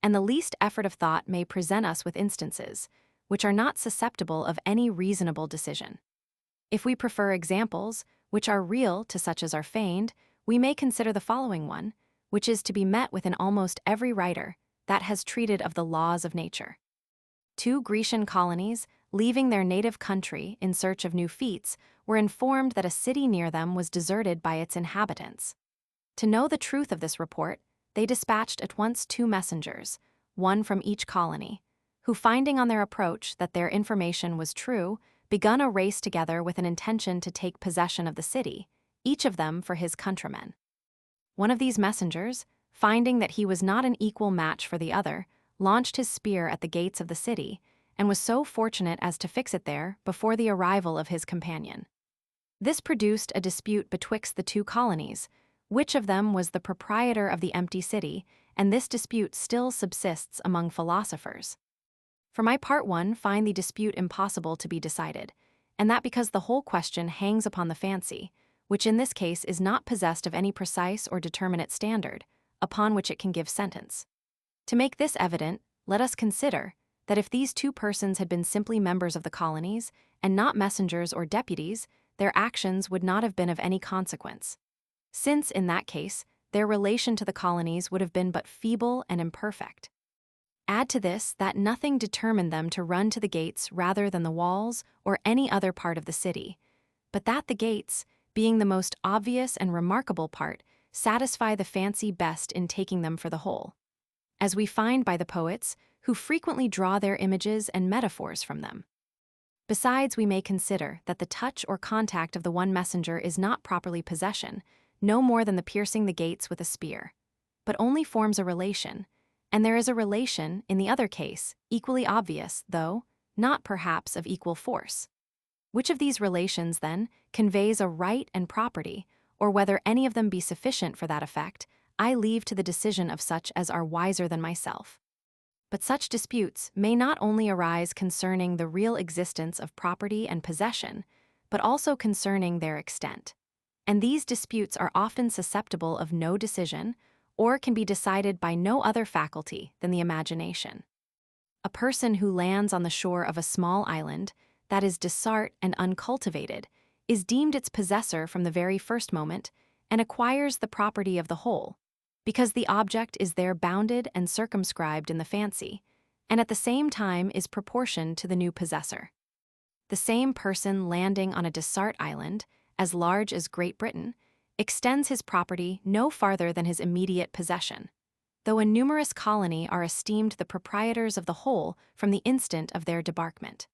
and the least effort of thought may present us with instances which are not susceptible of any reasonable decision. If we prefer examples which are real to such as are feigned, we may consider the following one, which is to be met with in almost every writer that has treated of the laws of nature. 2 Grecian colonies, leaving their native country in search of new feats, were informed that a city near them was deserted by its inhabitants. To know the truth of this report, they dispatched at once 2 messengers, one from each colony, who, finding on their approach that their information was true, begun a race together with an intention to take possession of the city, each of them for his countrymen. One of these messengers, finding that he was not an equal match for the other, launched his spear at the gates of the city, and was so fortunate as to fix it there before the arrival of his companion. This produced a dispute betwixt the 2 colonies, which of them was the proprietor of the empty city, and this dispute still subsists among philosophers. For my part, one find the dispute impossible to be decided, and that because the whole question hangs upon the fancy, which in this case is not possessed of any precise or determinate standard, upon which it can give sentence. To make this evident, let us consider that if these 2 persons had been simply members of the colonies, and not messengers or deputies, their actions would not have been of any consequence, since, in that case, their relation to the colonies would have been but feeble and imperfect. Add to this that nothing determined them to run to the gates rather than the walls or any other part of the city, but that the gates, being the most obvious and remarkable part, satisfy the fancy best in taking them for the whole, as we find by the poets, who frequently draw their images and metaphors from them. Besides, we may consider that the touch or contact of the one messenger is not properly possession, no more than the piercing the gates with a spear, but only forms a relation, and there is a relation, in the other case, equally obvious, though not perhaps of equal force. Which of these relations, then, conveys a right and property, or whether any of them be sufficient for that effect, I leave to the decision of such as are wiser than myself. But such disputes may not only arise concerning the real existence of property and possession, but also concerning their extent. And these disputes are often susceptible of no decision, or can be decided by no other faculty than the imagination. A person who lands on the shore of a small island, that is desart and uncultivated, is deemed its possessor from the very first moment, and acquires the property of the whole, because the object is there bounded and circumscribed in the fancy, and at the same time is proportioned to the new possessor. The same person landing on a desart island, as large as Great Britain, extends his property no farther than his immediate possession, though a numerous colony are esteemed the proprietors of the whole from the instant of their debarkment.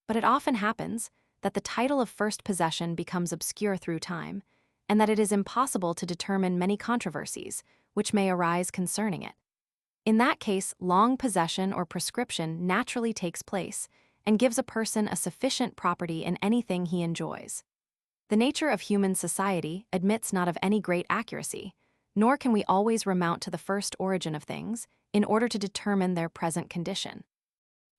But it often happens that the title of first possession becomes obscure through time, and that it is impossible to determine many controversies which may arise concerning it. In that case, long possession or prescription naturally takes place, and gives a person a sufficient property in anything he enjoys. The nature of human society admits not of any great accuracy, nor can we always remount to the first origin of things in order to determine their present condition.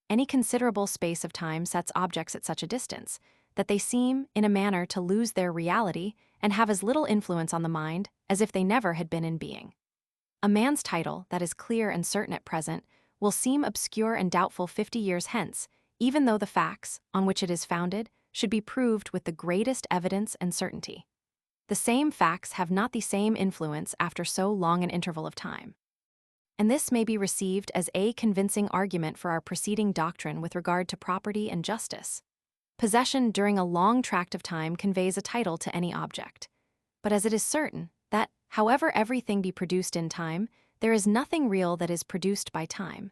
Any considerable space of time sets objects at such a distance that they seem, in a manner, to lose their reality and have as little influence on the mind as if they never had been in being. A man's title that is clear and certain at present will seem obscure and doubtful 50 years hence, even though the facts, on which it is founded, should be proved with the greatest evidence and certainty. The same facts have not the same influence after so long an interval of time. And this may be received as a convincing argument for our preceding doctrine with regard to property and justice. Possession during a long tract of time conveys a title to any object. But as it is certain that, however everything be produced in time, there is nothing real that is produced by time,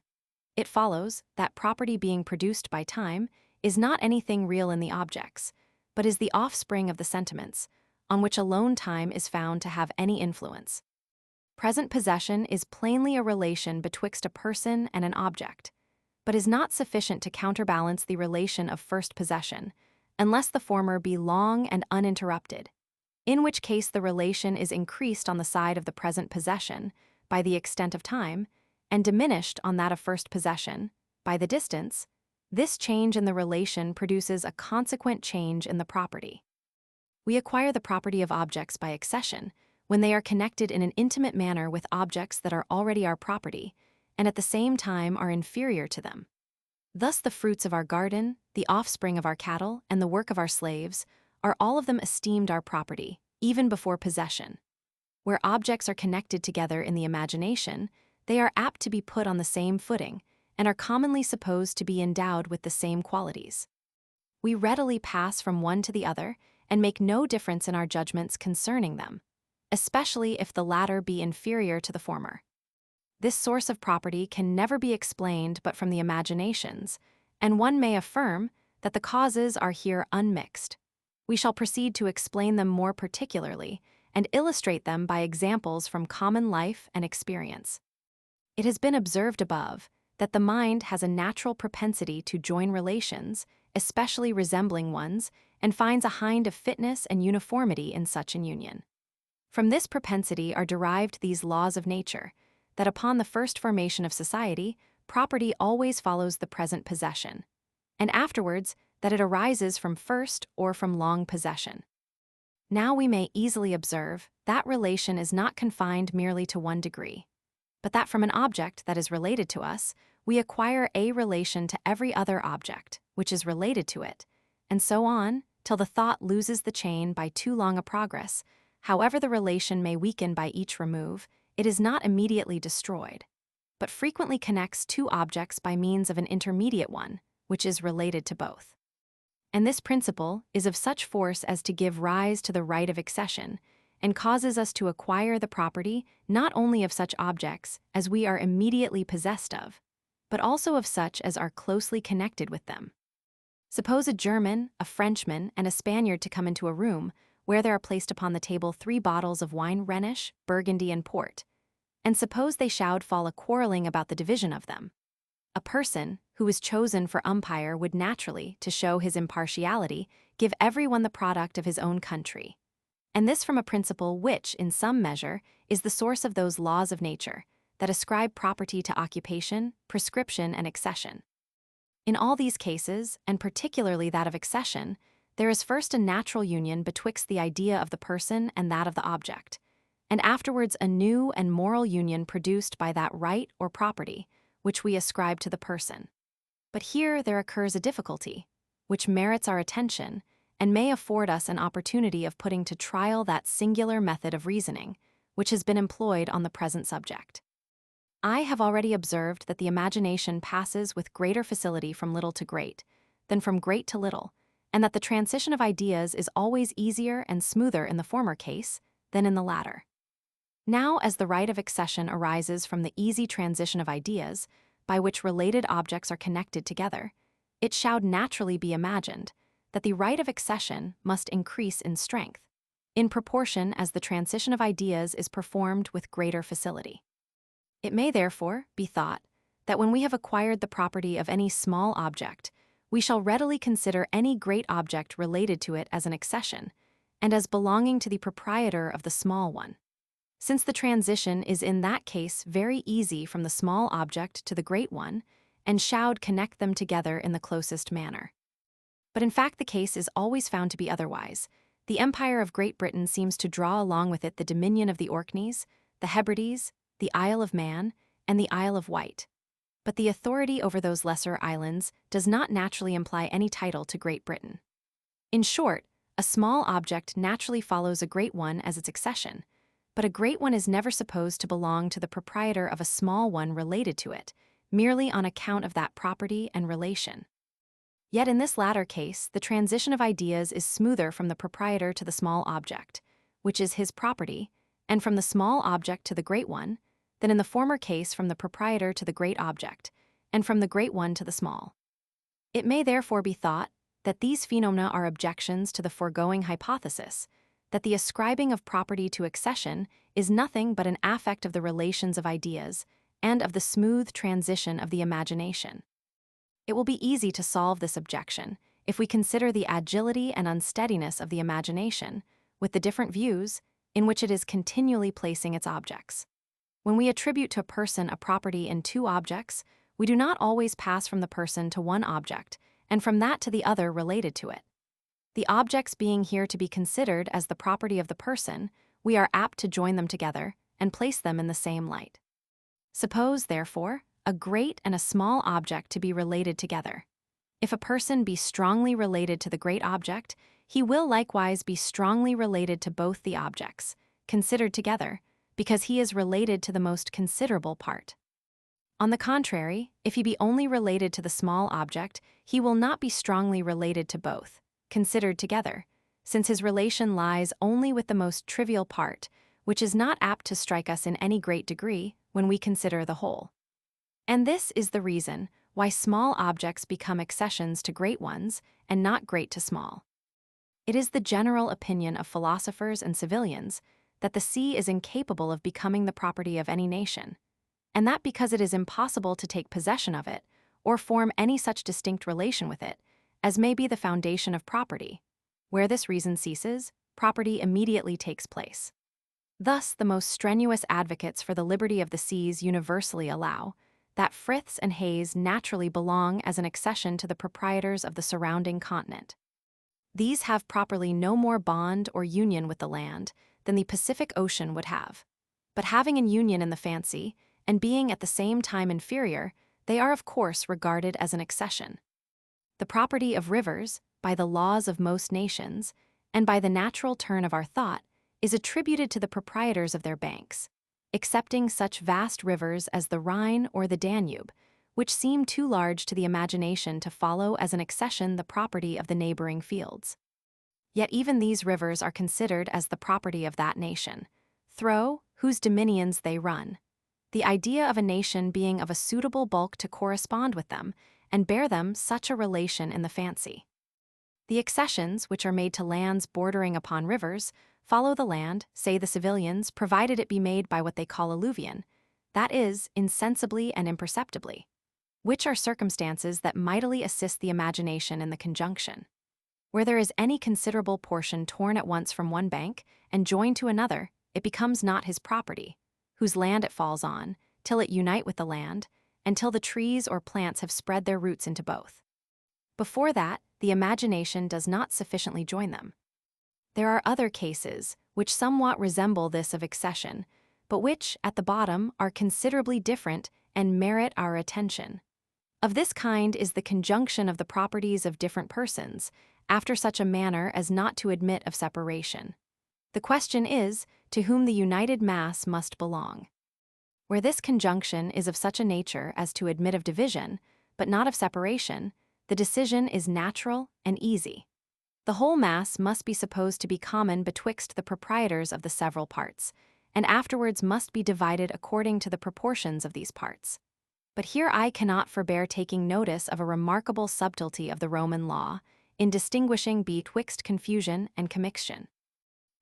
it follows that property being produced by time is not anything real in the objects, but is the offspring of the sentiments, on which alone time is found to have any influence. Present possession is plainly a relation betwixt a person and an object, but is not sufficient to counterbalance the relation of first possession, unless the former be long and uninterrupted, in which case the relation is increased on the side of the present possession by the extent of time, and diminished on that of first possession by the distance. This change in the relation produces a consequent change in the property. We acquire the property of objects by accession when they are connected in an intimate manner with objects that are already our property, and at the same time are inferior to them. Thus the fruits of our garden, the offspring of our cattle, and the work of our slaves are all of them esteemed our property, even before possession. Where objects are connected together in the imagination, they are apt to be put on the same footing, and are commonly supposed to be endowed with the same qualities. We readily pass from one to the other, and make no difference in our judgments concerning them, especially if the latter be inferior to the former. This source of property can never be explained but from the imaginations, and one may affirm that the causes are here unmixed. We shall proceed to explain them more particularly, and illustrate them by examples from common life and experience. It has been observed above that the mind has a natural propensity to join relations, especially resembling ones, and finds a kind of fitness and uniformity in such an union. From this propensity are derived these laws of nature, that upon the first formation of society, property always follows the present possession, and afterwards that it arises from first or from long possession. Now we may easily observe that relation is not confined merely to one degree, but that from an object that is related to us, we acquire a relation to every other object which is related to it, and so on till the thought loses the chain by too long a progress. However the relation may weaken by each remove, it is not immediately destroyed, but frequently connects two objects by means of an intermediate one, which is related to both. And this principle is of such force as to give rise to the right of accession, and causes us to acquire the property not only of such objects as we are immediately possessed of, but also of such as are closely connected with them. Suppose a German, a Frenchman, and a Spaniard to come into a room where there are placed upon the table 3 bottles of wine, Rhenish, Burgundy, and Port, and suppose they should fall a quarreling about the division of them. A person who is chosen for umpire would naturally, to show his impartiality, give everyone the product of his own country, and this from a principle which, in some measure, is the source of those laws of nature that ascribe property to occupation, prescription, and accession. In all these cases, and particularly that of accession, there is first a natural union betwixt the idea of the person and that of the object, and afterwards a new and moral union produced by that right or property which we ascribe to the person. But here there occurs a difficulty, which merits our attention, and may afford us an opportunity of putting to trial that singular method of reasoning which has been employed on the present subject. I have already observed that the imagination passes with greater facility from little to great than from great to little, and that the transition of ideas is always easier and smoother in the former case than in the latter. Now, as the right of accession arises from the easy transition of ideas, by which related objects are connected together, it shall naturally be imagined that the right of accession must increase in strength, in proportion as the transition of ideas is performed with greater facility. It may therefore be thought that when we have acquired the property of any small object, we shall readily consider any great object related to it as an accession, and as belonging to the proprietor of the small one, since the transition is in that case very easy from the small object to the great one, and shall connect them together in the closest manner. But in fact the case is always found to be otherwise. The Empire of Great Britain seems to draw along with it the dominion of the Orkneys, the Hebrides, the Isle of Man, and the Isle of Wight. But the authority over those lesser islands does not naturally imply any title to Great Britain. In short, a small object naturally follows a great one as its accession, but a great one is never supposed to belong to the proprietor of a small one related to it, merely on account of that property and relation. Yet in this latter case, the transition of ideas is smoother from the proprietor to the small object, which is his property, and from the small object to the great one, than in the former case from the proprietor to the great object, and from the great one to the small. It may therefore be thought that these phenomena are objections to the foregoing hypothesis, that the ascribing of property to accession is nothing but an affect of the relations of ideas and of the smooth transition of the imagination. It will be easy to solve this objection if we consider the agility and unsteadiness of the imagination with the different views in which it is continually placing its objects. When we attribute to a person a property in two objects, we do not always pass from the person to one object, and from that to the other related to it. The objects being here to be considered as the property of the person, we are apt to join them together and place them in the same light. Suppose, therefore, a great and a small object to be related together. If a person be strongly related to the great object, he will likewise be strongly related to both the objects, considered together, because he is related to the most considerable part. On the contrary, if he be only related to the small object, he will not be strongly related to both, considered together, since his relation lies only with the most trivial part, which is not apt to strike us in any great degree when we consider the whole. And this is the reason why small objects become accessions to great ones and not great to small. It is the general opinion of philosophers and civilians that the sea is incapable of becoming the property of any nation, and that because it is impossible to take possession of it or form any such distinct relation with it as may be the foundation of property. Where this reason ceases, property immediately takes place. Thus, the most strenuous advocates for the liberty of the seas universally allow that friths and hays naturally belong as an accession to the proprietors of the surrounding continent. These have properly no more bond or union with the land than the Pacific Ocean would have. But having an union in the fancy, and being at the same time inferior, they are of course regarded as an accession. The property of rivers, by the laws of most nations, and by the natural turn of our thought, is attributed to the proprietors of their banks, excepting such vast rivers as the Rhine or the Danube, which seem too large to the imagination to follow as an accession the property of the neighboring fields. Yet even these rivers are considered as the property of that nation, through whose dominions they run, the idea of a nation being of a suitable bulk to correspond with them and bear them such a relation in the fancy. The accessions which are made to lands bordering upon rivers follow the land, say the civilians, provided it be made by what they call alluvion, that is, insensibly and imperceptibly, which are circumstances that mightily assist the imagination in the conjunction. Where there is any considerable portion torn at once from one bank and joined to another, it becomes not his property, whose land it falls on, till it unite with the land, and till the trees or plants have spread their roots into both. Before that, the imagination does not sufficiently join them. There are other cases which somewhat resemble this of accession, but which, at the bottom, are considerably different and merit our attention. Of this kind is the conjunction of the properties of different persons, after such a manner as not to admit of separation. The question is, to whom the united mass must belong. Where this conjunction is of such a nature as to admit of division, but not of separation, the decision is natural and easy. The whole mass must be supposed to be common betwixt the proprietors of the several parts, and afterwards must be divided according to the proportions of these parts. But here I cannot forbear taking notice of a remarkable subtlety of the Roman law in distinguishing betwixt confusion and commixtion.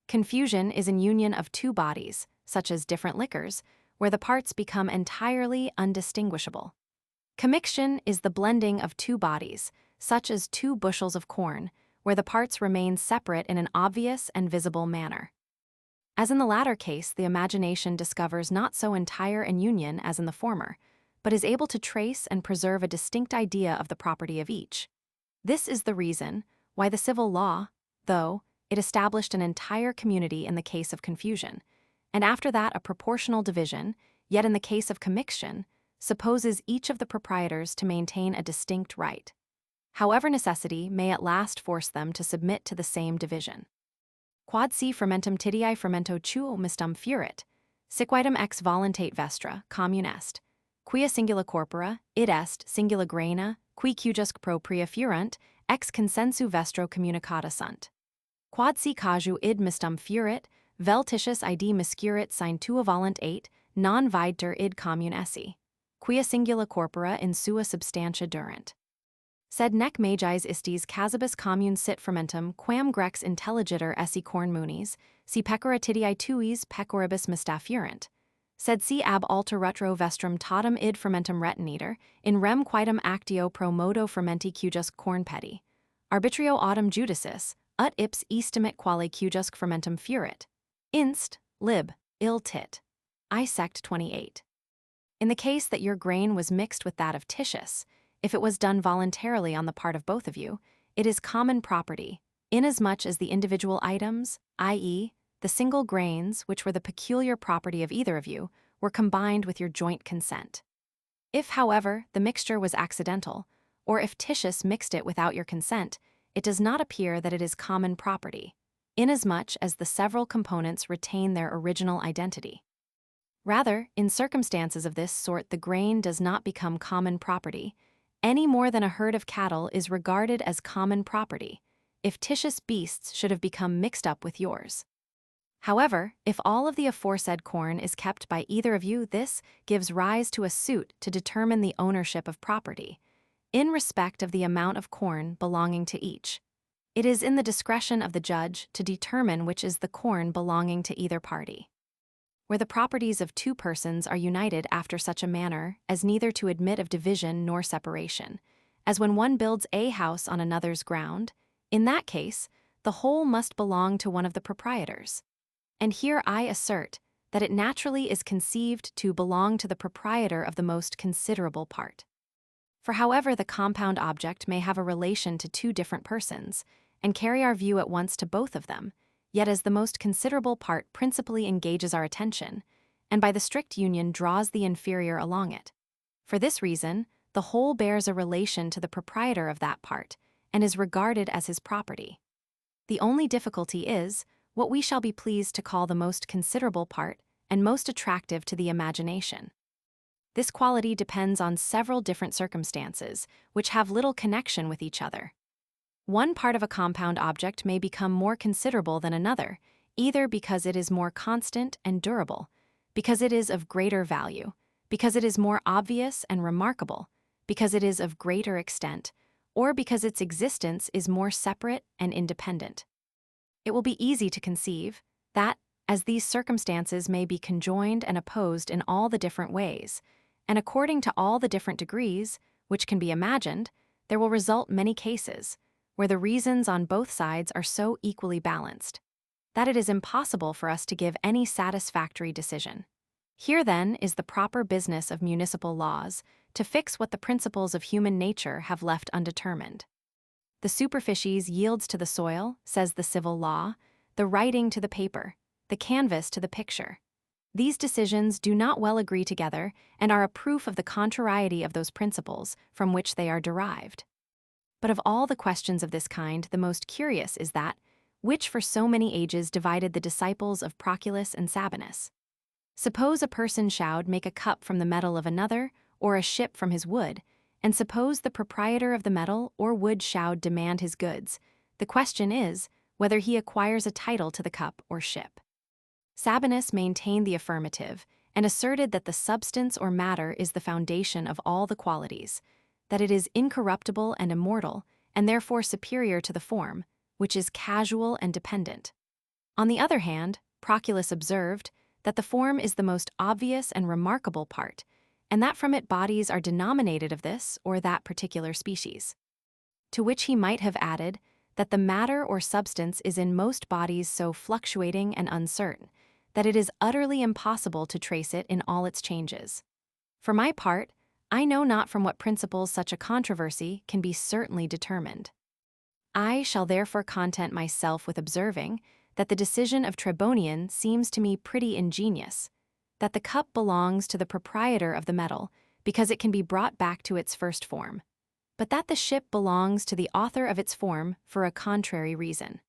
Confusion is an union of two bodies, such as different liquors, where the parts become entirely undistinguishable. Commixtion is the blending of two bodies, such as 2 bushels of corn, where the parts remain separate in an obvious and visible manner. As in the latter case, the imagination discovers not so entire an union as in the former, but is able to trace and preserve a distinct idea of the property of each. This is the reason why the civil law, though it established an entire community in the case of confusion, and after that a proportional division, yet in the case of commixtion, supposes each of the proprietors to maintain a distinct right, however necessity may at last force them to submit to the same division. Quod si fermentum titii fermento tuo mistum furit, siquidem ex voluntate vestra, commune est, quia singula corpora, id est, singula graina, qui cujusque propria furunt, ex consensu vestro communicata sunt. Quod si caju id mistum furit, vel titius id miscurit sine tua volunt 8, non vidter id commune esse, quia singula corpora in sua substantia durant. Sed nec magis istis casibus commune sit fermentum quam grex intelligitur esse corn munis, si pecora titii tuis pecoribus mistafurent, sed si ab alter retro vestrum totum id fermentum retiniter, in rem quidem actio pro modo fermenti cujusque corn pedi, arbitrio autem judicis, ut ips estimat quale cujusque fermentum furit. Inst, lib, il tit. I Sect 28. In the case that your grain was mixed with that of Titius, if it was done voluntarily on the part of both of you, it is common property, inasmuch as the individual items, i.e., the single grains which were the peculiar property of either of you, were combined with your joint consent. If, however, the mixture was accidental, or if Titius mixed it without your consent, it does not appear that it is common property, inasmuch as the several components retain their original identity. Rather, in circumstances of this sort, the grain does not become common property, any more than a herd of cattle is regarded as common property, if Titius' beasts should have become mixed up with yours. However, if all of the aforesaid corn is kept by either of you, this gives rise to a suit to determine the ownership of property, in respect of the amount of corn belonging to each. It is in the discretion of the judge to determine which is the corn belonging to either party. Where the properties of 2 persons are united after such a manner as neither to admit of division nor separation, as when one builds a house on another's ground, in that case, the whole must belong to one of the proprietors. And here I assert that it naturally is conceived to belong to the proprietor of the most considerable part. For however the compound object may have a relation to 2 different persons, and carry our view at once to both of them, yet as the most considerable part principally engages our attention, and by the strict union draws the inferior along it. For this reason, the whole bears a relation to the proprietor of that part, and is regarded as his property. The only difficulty is what we shall be pleased to call the most considerable part and most attractive to the imagination. This quality depends on several different circumstances, which have little connection with each other. One part of a compound object may become more considerable than another, either because it is more constant and durable, because it is of greater value, because it is more obvious and remarkable, because it is of greater extent, or because its existence is more separate and independent. It will be easy to conceive that, as these circumstances may be conjoined and opposed in all the different ways, and according to all the different degrees which can be imagined, there will result many cases where the reasons on both sides are so equally balanced that it is impossible for us to give any satisfactory decision. Here, then, is the proper business of municipal laws to fix what the principles of human nature have left undetermined. The superficies yields to the soil, says the civil law, the writing to the paper, the canvas to the picture. These decisions do not well agree together and are a proof of the contrariety of those principles from which they are derived. But of all the questions of this kind, the most curious is that which for so many ages divided the disciples of Proculus and Sabinus. Suppose a person should make a cup from the metal of another, or a ship from his wood, and suppose the proprietor of the metal or wood should demand his goods. The question is whether he acquires a title to the cup or ship. Sabinus maintained the affirmative and asserted that the substance or matter is the foundation of all the qualities, that it is incorruptible and immortal, and therefore superior to the form, which is casual and dependent. On the other hand, Proculus observed that the form is the most obvious and remarkable part, and that from it bodies are denominated of this or that particular species. To which he might have added that the matter or substance is in most bodies so fluctuating and uncertain that it is utterly impossible to trace it in all its changes. For my part, I know not from what principles such a controversy can be certainly determined. I shall therefore content myself with observing that the decision of Tribonian seems to me pretty ingenious, that the cup belongs to the proprietor of the metal because it can be brought back to its first form, but that the ship belongs to the author of its form for a contrary reason.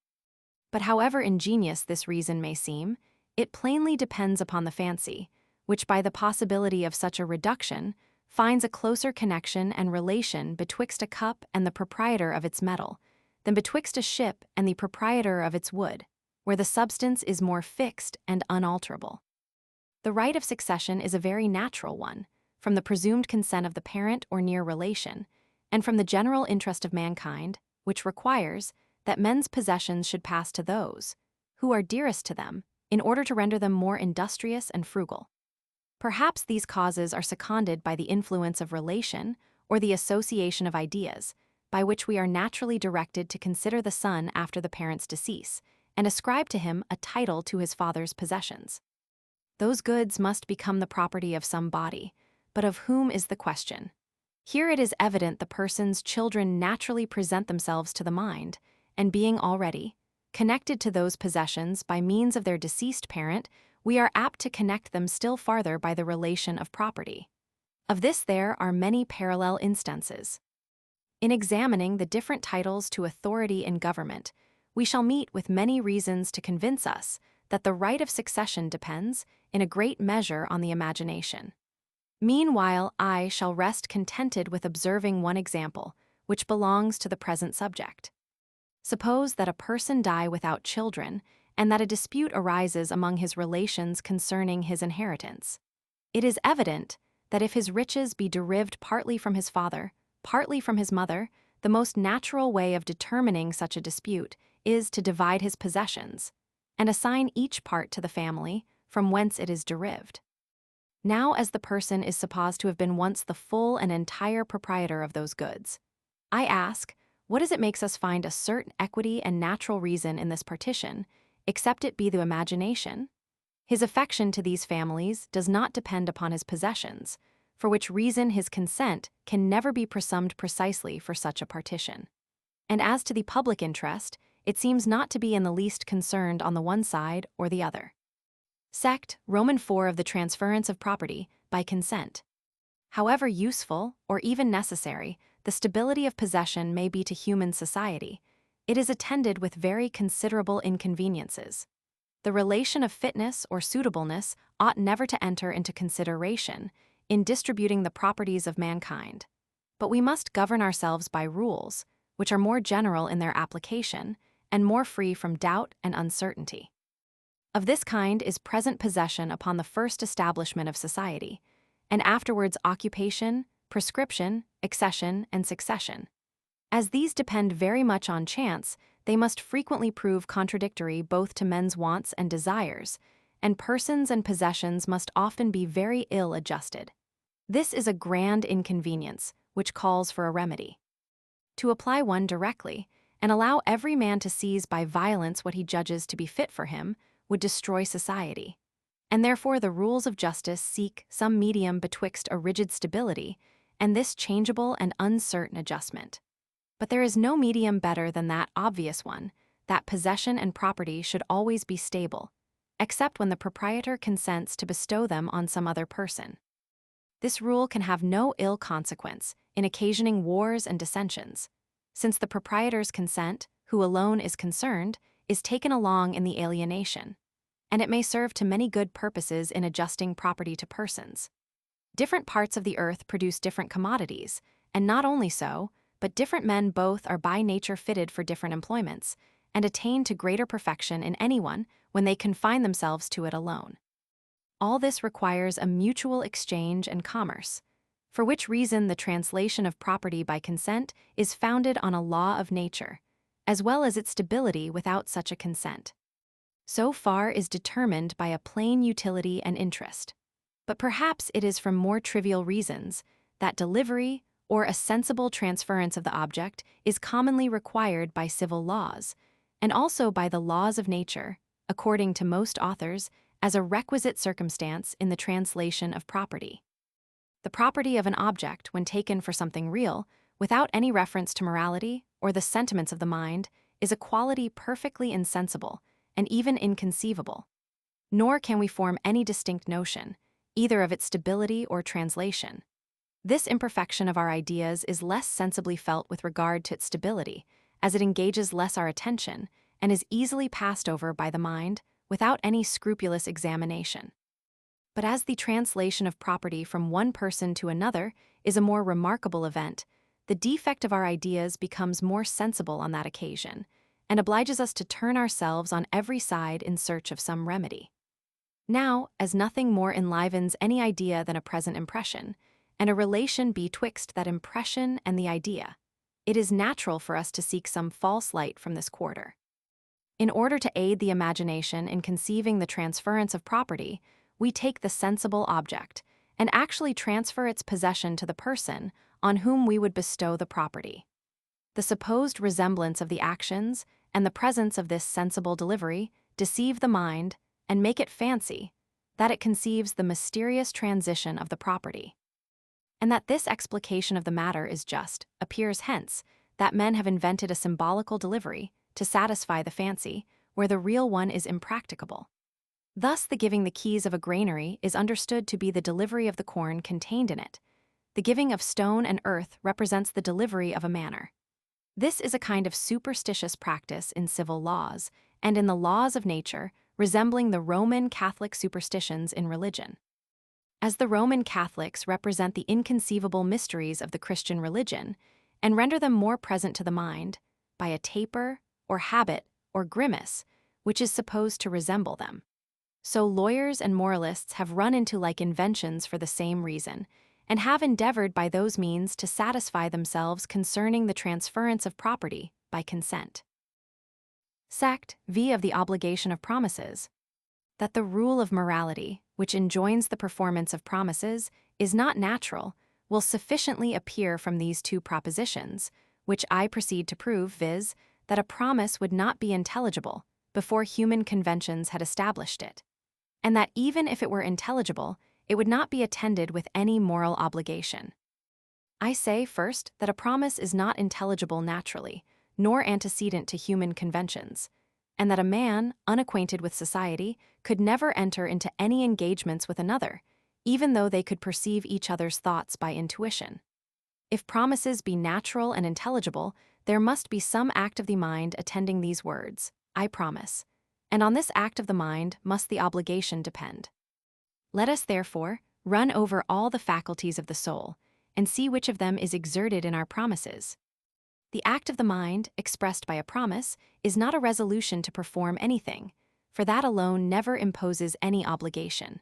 But however ingenious this reason may seem, it plainly depends upon the fancy, which by the possibility of such a reduction finds a closer connection and relation betwixt a cup and the proprietor of its metal than betwixt a ship and the proprietor of its wood, where the substance is more fixed and unalterable. The right of succession is a very natural one, from the presumed consent of the parent or near relation, and from the general interest of mankind, which requires that men's possessions should pass to those who are dearest to them in order to render them more industrious and frugal. Perhaps these causes are seconded by the influence of relation or the association of ideas, by which we are naturally directed to consider the son after the parent's decease, and ascribe to him a title to his father's possessions. Those goods must become the property of some body, but of whom is the question? Here it is evident the person's children naturally present themselves to the mind, and being already connected to those possessions by means of their deceased parent, we are apt to connect them still farther by the relation of property. Of this there are many parallel instances. In examining the different titles to authority in government, we shall meet with many reasons to convince us that the right of succession depends, in a great measure, on the imagination. Meanwhile, I shall rest contented with observing one example, which belongs to the present subject. Suppose that a person die without children, and that a dispute arises among his relations concerning his inheritance. It is evident that if his riches be derived partly from his father, partly from his mother, the most natural way of determining such a dispute is to divide his possessions, and assign each part to the family from whence it is derived. Now, as the person is supposed to have been once the full and entire proprietor of those goods, I ask, what is it makes us find a certain equity and natural reason in this partition, except it be the imagination? His affection to these families does not depend upon his possessions, for which reason his consent can never be presumed precisely for such a partition. And as to the public interest, it seems not to be in the least concerned on the one side or the other. Sect, Roman 4 of the transference of property by consent. However useful, or even necessary, the stability of possession may be to human society, it is attended with very considerable inconveniences. The relation of fitness or suitableness ought never to enter into consideration in distributing the properties of mankind, but we must govern ourselves by rules, which are more general in their application and more free from doubt and uncertainty. Of this kind is present possession upon the first establishment of society, and afterwards occupation, prescription, accession, and succession. As these depend very much on chance, they must frequently prove contradictory both to men's wants and desires, and persons and possessions must often be very ill adjusted. This is a grand inconvenience, which calls for a remedy. To apply one directly, and allow every man to seize by violence what he judges to be fit for him, would destroy society. And therefore the rules of justice seek some medium betwixt a rigid stability and this changeable and uncertain adjustment. But there is no medium better than that obvious one, that possession and property should always be stable, except when the proprietor consents to bestow them on some other person. This rule can have no ill consequence in occasioning wars and dissensions, since the proprietor's consent, who alone is concerned, is taken along in the alienation, and it may serve to many good purposes in adjusting property to persons. Different parts of the earth produce different commodities, and not only so, but different men both are by nature fitted for different employments, and attain to greater perfection in anyone when they confine themselves to it alone. All this requires a mutual exchange and commerce, for which reason the translation of property by consent is founded on a law of nature, as well as its stability without such a consent. So far is determined by a plain utility and interest. But perhaps it is from more trivial reasons that delivery, or a sensible transference of the object, is commonly required by civil laws, and also by the laws of nature, according to most authors, as a requisite circumstance in the translation of property. The property of an object, when taken for something real, without any reference to morality or the sentiments of the mind, is a quality perfectly insensible and even inconceivable. Nor can we form any distinct notion, either of its stability or translation. This imperfection of our ideas is less sensibly felt with regard to its stability, as it engages less our attention and is easily passed over by the mind without any scrupulous examination. But as the translation of property from one person to another is a more remarkable event, the defect of our ideas becomes more sensible on that occasion, and obliges us to turn ourselves on every side in search of some remedy. Now, as nothing more enlivens any idea than a present impression, and a relation be twixt that impression and the idea, it is natural for us to seek some false light from this quarter. In order to aid the imagination in conceiving the transference of property, we take the sensible object, and actually transfer its possession to the person on whom we would bestow the property. The supposed resemblance of the actions and the presence of this sensible delivery deceive the mind and make it fancy that it conceives the mysterious transition of the property. And that this explication of the matter is just, appears hence, that men have invented a symbolical delivery to satisfy the fancy, where the real one is impracticable. Thus the giving the keys of a granary is understood to be the delivery of the corn contained in it. The giving of stone and earth represents the delivery of a manor. This is a kind of superstitious practice in civil laws, and in the laws of nature, resembling the Roman Catholic superstitions in religion. As the Roman Catholics represent the inconceivable mysteries of the Christian religion, and render them more present to the mind, by a taper, or habit, or grimace, which is supposed to resemble them. So lawyers and moralists have run into like inventions for the same reason, and have endeavored by those means to satisfy themselves concerning the transference of property by consent. Sect v. of the obligation of promises. That the rule of morality, which enjoins the performance of promises, is not natural, will sufficiently appear from these two propositions, which I proceed to prove, viz., that a promise would not be intelligible before human conventions had established it, and that even if it were intelligible, it would not be attended with any moral obligation. I say, first, that a promise is not intelligible naturally, nor antecedent to human conventions, and that a man, unacquainted with society, could never enter into any engagements with another, even though they could perceive each other's thoughts by intuition. If promises be natural and intelligible, there must be some act of the mind attending these words, I promise, and on this act of the mind must the obligation depend. Let us, therefore, run over all the faculties of the soul, and see which of them is exerted in our promises. The act of the mind, expressed by a promise, is not a resolution to perform anything, for that alone never imposes any obligation.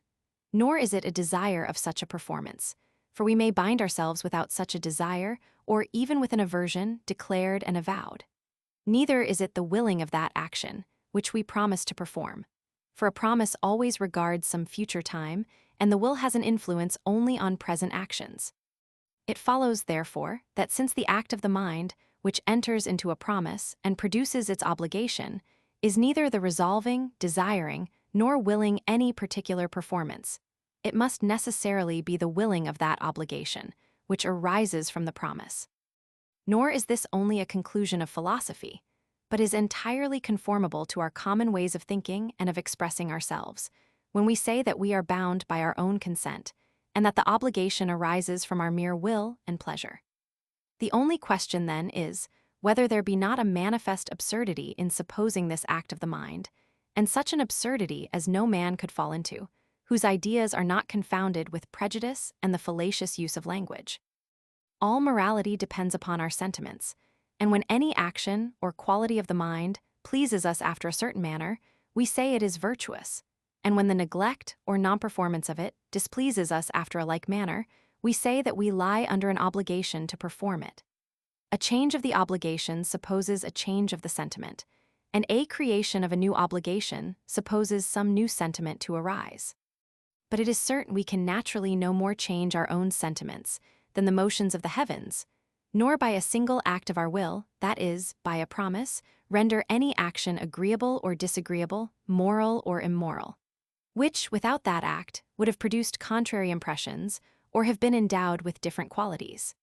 Nor is it a desire of such a performance, for we may bind ourselves without such a desire, or even with an aversion declared and avowed. Neither is it the willing of that action, which we promise to perform, for a promise always regards some future time, and the will has an influence only on present actions. It follows, therefore, that since the act of the mind, which enters into a promise and produces its obligation, is neither the resolving, desiring, nor willing any particular performance, it must necessarily be the willing of that obligation, which arises from the promise. Nor is this only a conclusion of philosophy, but is entirely conformable to our common ways of thinking and of expressing ourselves, when we say that we are bound by our own consent, and that the obligation arises from our mere will and pleasure. The only question, then, is whether there be not a manifest absurdity in supposing this act of the mind, and such an absurdity as no man could fall into, whose ideas are not confounded with prejudice and the fallacious use of language. All morality depends upon our sentiments, and when any action or quality of the mind pleases us after a certain manner, we say it is virtuous, and when the neglect or non-performance of it displeases us after a like manner, we say that we lie under an obligation to perform it. A change of the obligation supposes a change of the sentiment, and a creation of a new obligation supposes some new sentiment to arise. But it is certain we can naturally no more change our own sentiments than the motions of the heavens, nor by a single act of our will, that is, by a promise, render any action agreeable or disagreeable, moral or immoral, which, without that act, would have produced contrary impressions or have been endowed with different qualities.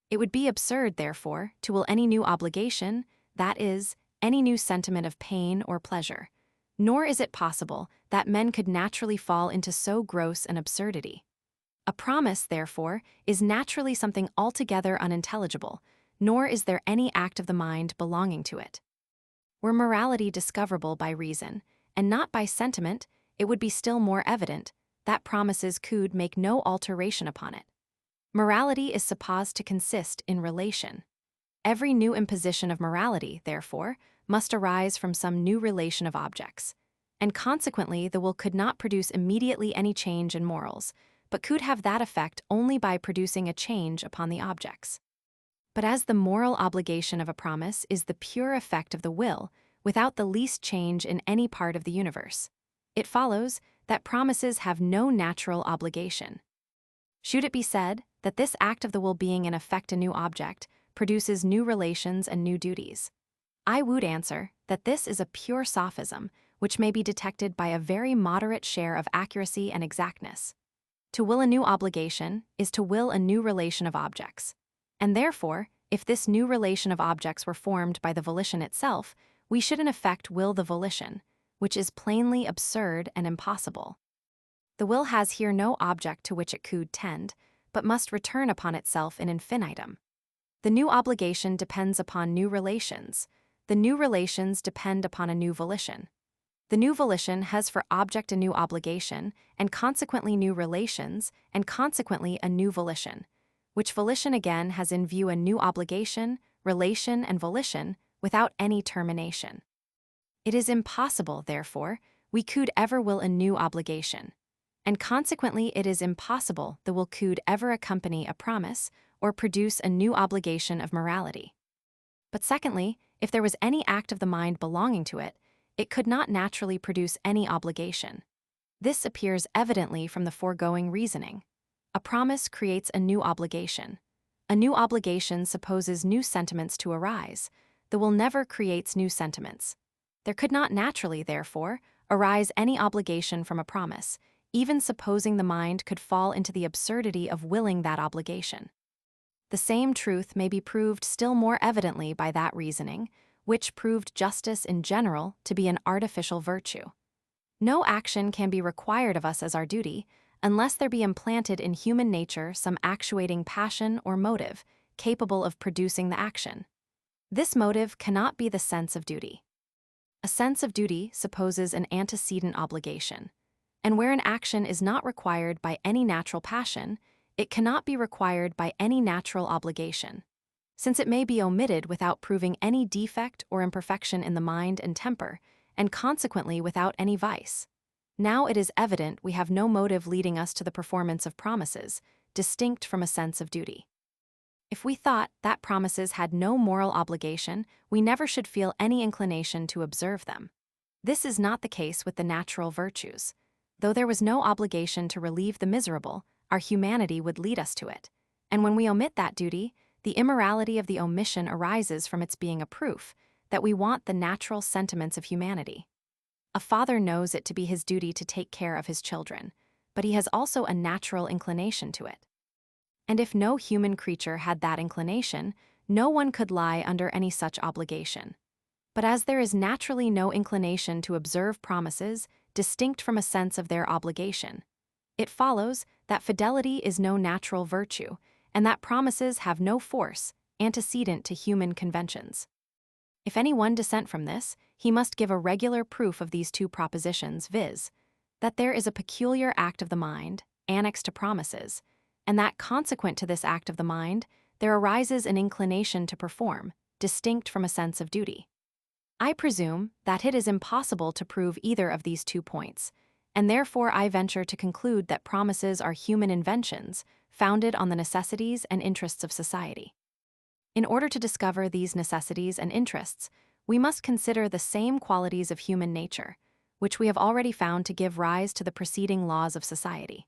It would be absurd, therefore, to will any new obligation, that is, any new sentiment of pain or pleasure, nor is it possible that men could naturally fall into so gross an absurdity. A promise, therefore, is naturally something altogether unintelligible, nor is there any act of the mind belonging to it. Were morality discoverable by reason, and not by sentiment, it would be still more evident that promises could make no alteration upon it. Morality is supposed to consist in relation. Every new imposition of morality, therefore, must arise from some new relation of objects, and consequently the will could not produce immediately any change in morals, but could have that effect only by producing a change upon the objects. But as the moral obligation of a promise is the pure effect of the will, without the least change in any part of the universe, it follows that promises have no natural obligation. Should it be said that this act of the will being in effect a new object produces new relations and new duties, I would answer that this is a pure sophism which may be detected by a very moderate share of accuracy and exactness. To will a new obligation is to will a new relation of objects, and therefore, if this new relation of objects were formed by the volition itself, we should in effect will the volition, which is plainly absurd and impossible. The will has here no object to which it could tend, but must return upon itself in infinitum. The new obligation depends upon new relations. The new relations depend upon a new volition. The new volition has for object a new obligation, and consequently new relations, and consequently a new volition, which volition again has in view a new obligation, relation, and volition without any termination. It is impossible, therefore, we could ever will a new obligation, and consequently it is impossible the will could ever accompany a promise or produce a new obligation of morality. But secondly, if there was any act of the mind belonging to it, it could not naturally produce any obligation. This appears evidently from the foregoing reasoning. A promise creates a new obligation. A new obligation supposes new sentiments to arise. The will never creates new sentiments. There could not naturally, therefore, arise any obligation from a promise, even supposing the mind could fall into the absurdity of willing that obligation. The same truth may be proved still more evidently by that reasoning, which proved justice in general to be an artificial virtue. No action can be required of us as our duty unless there be implanted in human nature some actuating passion or motive capable of producing the action. This motive cannot be the sense of duty. A sense of duty supposes an antecedent obligation, and where an action is not required by any natural passion, it cannot be required by any natural obligation, since it may be omitted without proving any defect or imperfection in the mind and temper, and consequently without any vice. Now it is evident we have no motive leading us to the performance of promises, distinct from a sense of duty. If we thought that promises had no moral obligation, we never should feel any inclination to observe them. This is not the case with the natural virtues. Though there was no obligation to relieve the miserable, our humanity would lead us to it, and when we omit that duty, the immorality of the omission arises from its being a proof that we want the natural sentiments of humanity. A father knows it to be his duty to take care of his children, but he has also a natural inclination to it. And if no human creature had that inclination, no one could lie under any such obligation. But as there is naturally no inclination to observe promises distinct from a sense of their obligation, it follows that fidelity is no natural virtue, and that promises have no force antecedent to human conventions. If any one dissent from this, he must give a regular proof of these two propositions, viz., that there is a peculiar act of the mind, annexed to promises, and that consequent to this act of the mind, there arises an inclination to perform, distinct from a sense of duty. I presume that it is impossible to prove either of these 2 points, and therefore I venture to conclude that promises are human inventions, founded on the necessities and interests of society. In order to discover these necessities and interests, we must consider the same qualities of human nature, which we have already found to give rise to the preceding laws of society.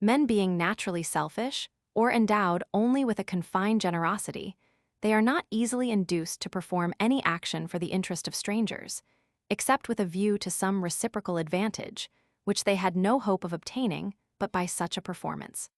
Men being naturally selfish, or endowed only with a confined generosity, they are not easily induced to perform any action for the interest of strangers, except with a view to some reciprocal advantage, which they had no hope of obtaining but by such a performance.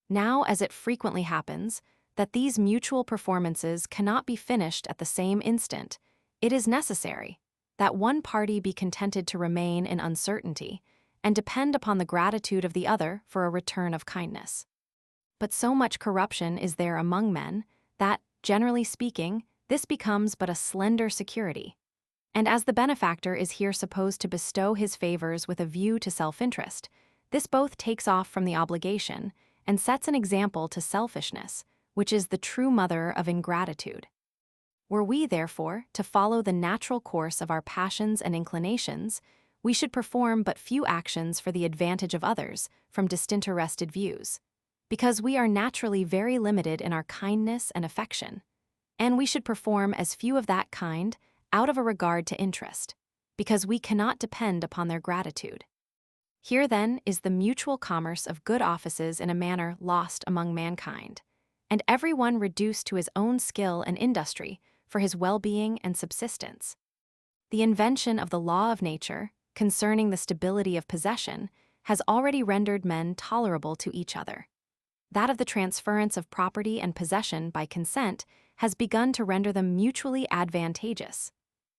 Now, as it frequently happens, that these mutual performances cannot be finished at the same instant, it is necessary that one party be contented to remain in uncertainty and depend upon the gratitude of the other for a return of kindness. But so much corruption is there among men that, generally speaking, this becomes but a slender security. And as the benefactor is here supposed to bestow his favors with a view to self-interest, this both takes off from the obligation and sets an example to selfishness, which is the true mother of ingratitude. Were we, therefore, to follow the natural course of our passions and inclinations, we should perform but few actions for the advantage of others from disinterested views, because we are naturally very limited in our kindness and affection, and we should perform as few of that kind out of a regard to interest, because we cannot depend upon their gratitude. Here, then, is the mutual commerce of good offices in a manner lost among mankind, and every one reduced to his own skill and industry for his well-being and subsistence. The invention of the law of nature, concerning the stability of possession, has already rendered men tolerable to each other. That of the transference of property and possession by consent has begun to render them mutually advantageous.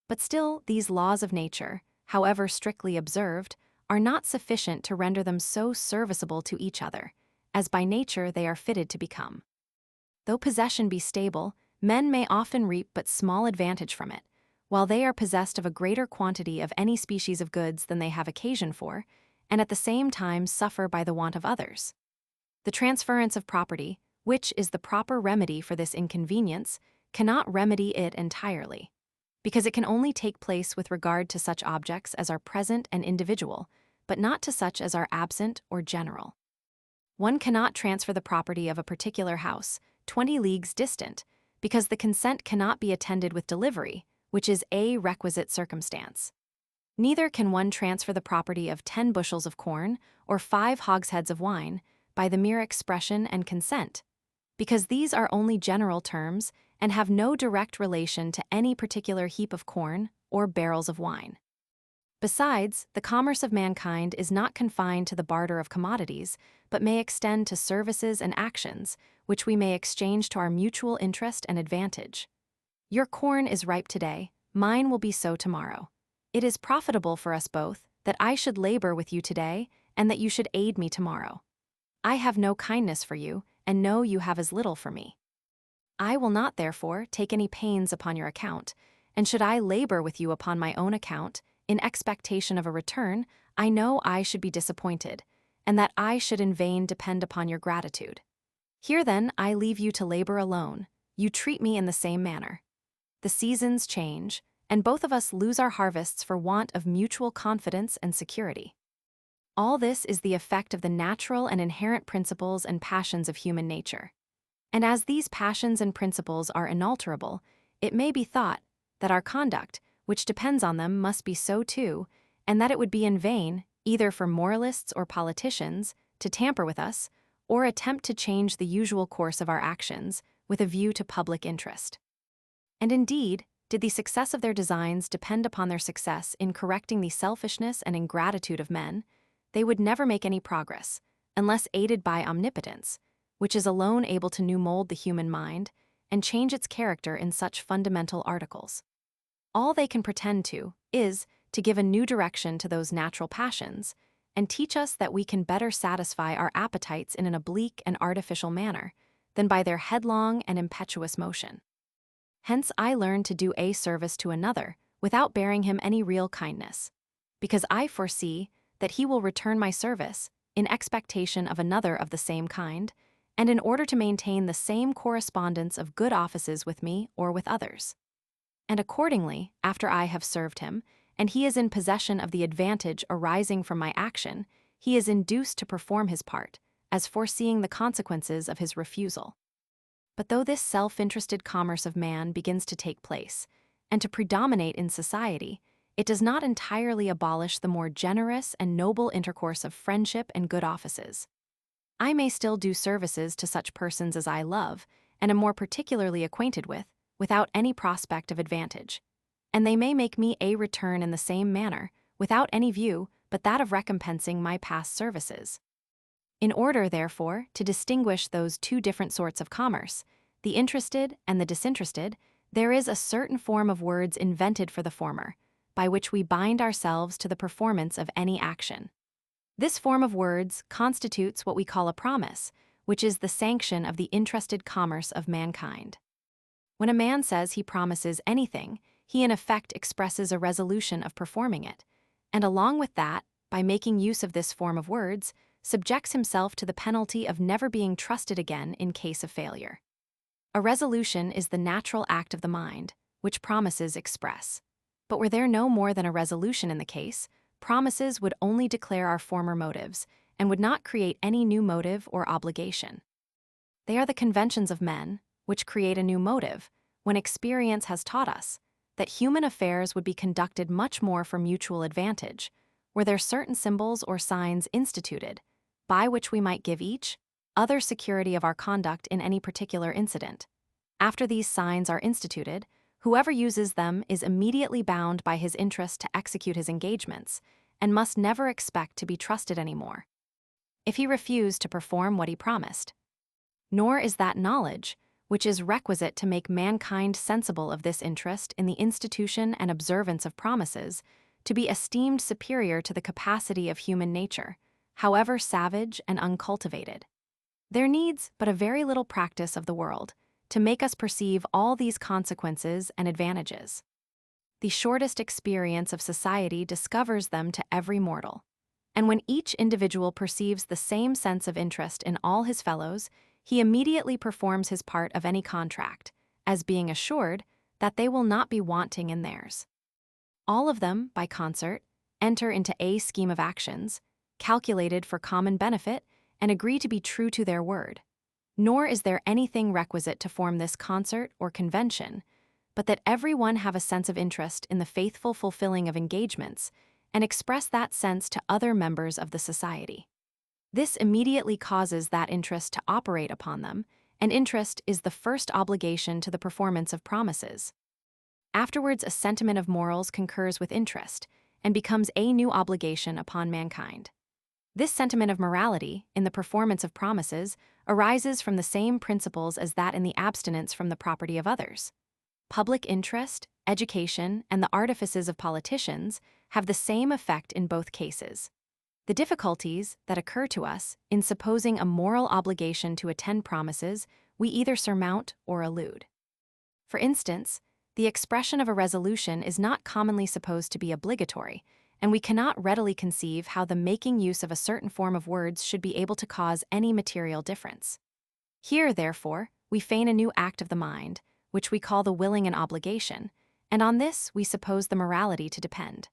But still, these laws of nature, however strictly observed, are not sufficient to render them so serviceable to each other, as by nature they are fitted to become. Though possession be stable, men may often reap but small advantage from it, while they are possessed of a greater quantity of any species of goods than they have occasion for, and at the same time suffer by the want of others. The transference of property, which is the proper remedy for this inconvenience, cannot remedy it entirely, because it can only take place with regard to such objects as are present and individual, but not to such as are absent or general. One cannot transfer the property of a particular house 20 leagues distant, because the consent cannot be attended with delivery, which is a requisite circumstance. Neither can one transfer the property of 10 bushels of corn or 5 hogsheads of wine by the mere expression and consent, because these are only general terms and have no direct relation to any particular heap of corn or barrels of wine. Besides, the commerce of mankind is not confined to the barter of commodities, but may extend to services and actions, which we may exchange to our mutual interest and advantage. Your corn is ripe today, mine will be so tomorrow. It is profitable for us both that I should labor with you today and that you should aid me tomorrow. I have no kindness for you, and know you have as little for me. I will not, therefore, take any pains upon your account, and should I labor with you upon my own account, in expectation of a return, I know I should be disappointed, and that I should in vain depend upon your gratitude. Here, then, I leave you to labor alone. You treat me in the same manner. The seasons change, and both of us lose our harvests for want of mutual confidence and security. All this is the effect of the natural and inherent principles and passions of human nature. And as these passions and principles are inalterable, it may be thought that our conduct, which depends on them, must be so too, and that it would be in vain, either for moralists or politicians, to tamper with us, or attempt to change the usual course of our actions with a view to public interest. And indeed, did the success of their designs depend upon their success in correcting the selfishness and ingratitude of men, they would never make any progress, unless aided by omnipotence, which is alone able to new-mold the human mind and change its character in such fundamental articles. All they can pretend to is to give a new direction to those natural passions, and teach us that we can better satisfy our appetites in an oblique and artificial manner than by their headlong and impetuous motion. Hence I learn to do a service to another without bearing him any real kindness, because I foresee that he will return my service in expectation of another of the same kind, and in order to maintain the same correspondence of good offices with me or with others. And accordingly, after I have served him, and he is in possession of the advantage arising from my action, he is induced to perform his part, as foreseeing the consequences of his refusal. But though this self-interested commerce of man begins to take place, and to predominate in society, it does not entirely abolish the more generous and noble intercourse of friendship and good offices. I may still do services to such persons as I love and am more particularly acquainted with, without any prospect of advantage. And they may make me a return in the same manner, without any view but that of recompensing my past services. In order, therefore, to distinguish those two different sorts of commerce, the interested and the disinterested, there is a certain form of words invented for the former, by which we bind ourselves to the performance of any action. This form of words constitutes what we call a promise, which is the sanction of the interested commerce of mankind. When a man says he promises anything, he in effect expresses a resolution of performing it, and along with that, by making use of this form of words, subjects himself to the penalty of never being trusted again in case of failure. A resolution is the natural act of the mind, which promises express. But were there no more than a resolution in the case, promises would only declare our former motives and would not create any new motive or obligation. They are the conventions of men, which create a new motive, when experience has taught us that human affairs would be conducted much more for mutual advantage, were there certain symbols or signs instituted, by which we might give each other security of our conduct in any particular incident. After these signs are instituted, whoever uses them is immediately bound by his interest to execute his engagements, and must never expect to be trusted any more, if he refuse to perform what he promised. Nor is that knowledge, which is requisite to make mankind sensible of this interest in the institution and observance of promises, to be esteemed superior to the capacity of human nature, however savage and uncultivated. There needs but a very little practice of the world to make us perceive all these consequences and advantages. The shortest experience of society discovers them to every mortal, and when each individual perceives the same sense of interest in all his fellows, he immediately performs his part of any contract, as being assured that they will not be wanting in theirs. All of them, by concert, enter into a scheme of actions, calculated for common benefit, and agree to be true to their word. Nor is there anything requisite to form this concert or convention, but that every one have a sense of interest in the faithful fulfilling of engagements, and express that sense to other members of the society. This immediately causes that interest to operate upon them, and interest is the first obligation to the performance of promises. Afterwards, a sentiment of morals concurs with interest, and becomes a new obligation upon mankind. This sentiment of morality, in the performance of promises, arises from the same principles as that in the abstinence from the property of others. Public interest, education, and the artifices of politicians have the same effect in both cases. The difficulties that occur to us in supposing a moral obligation to attend promises we either surmount or elude. For instance, the expression of a resolution is not commonly supposed to be obligatory, and we cannot readily conceive how the making use of a certain form of words should be able to cause any material difference. Here, therefore, we feign a new act of the mind, which we call the willing and obligation, and on this we suppose the morality to depend.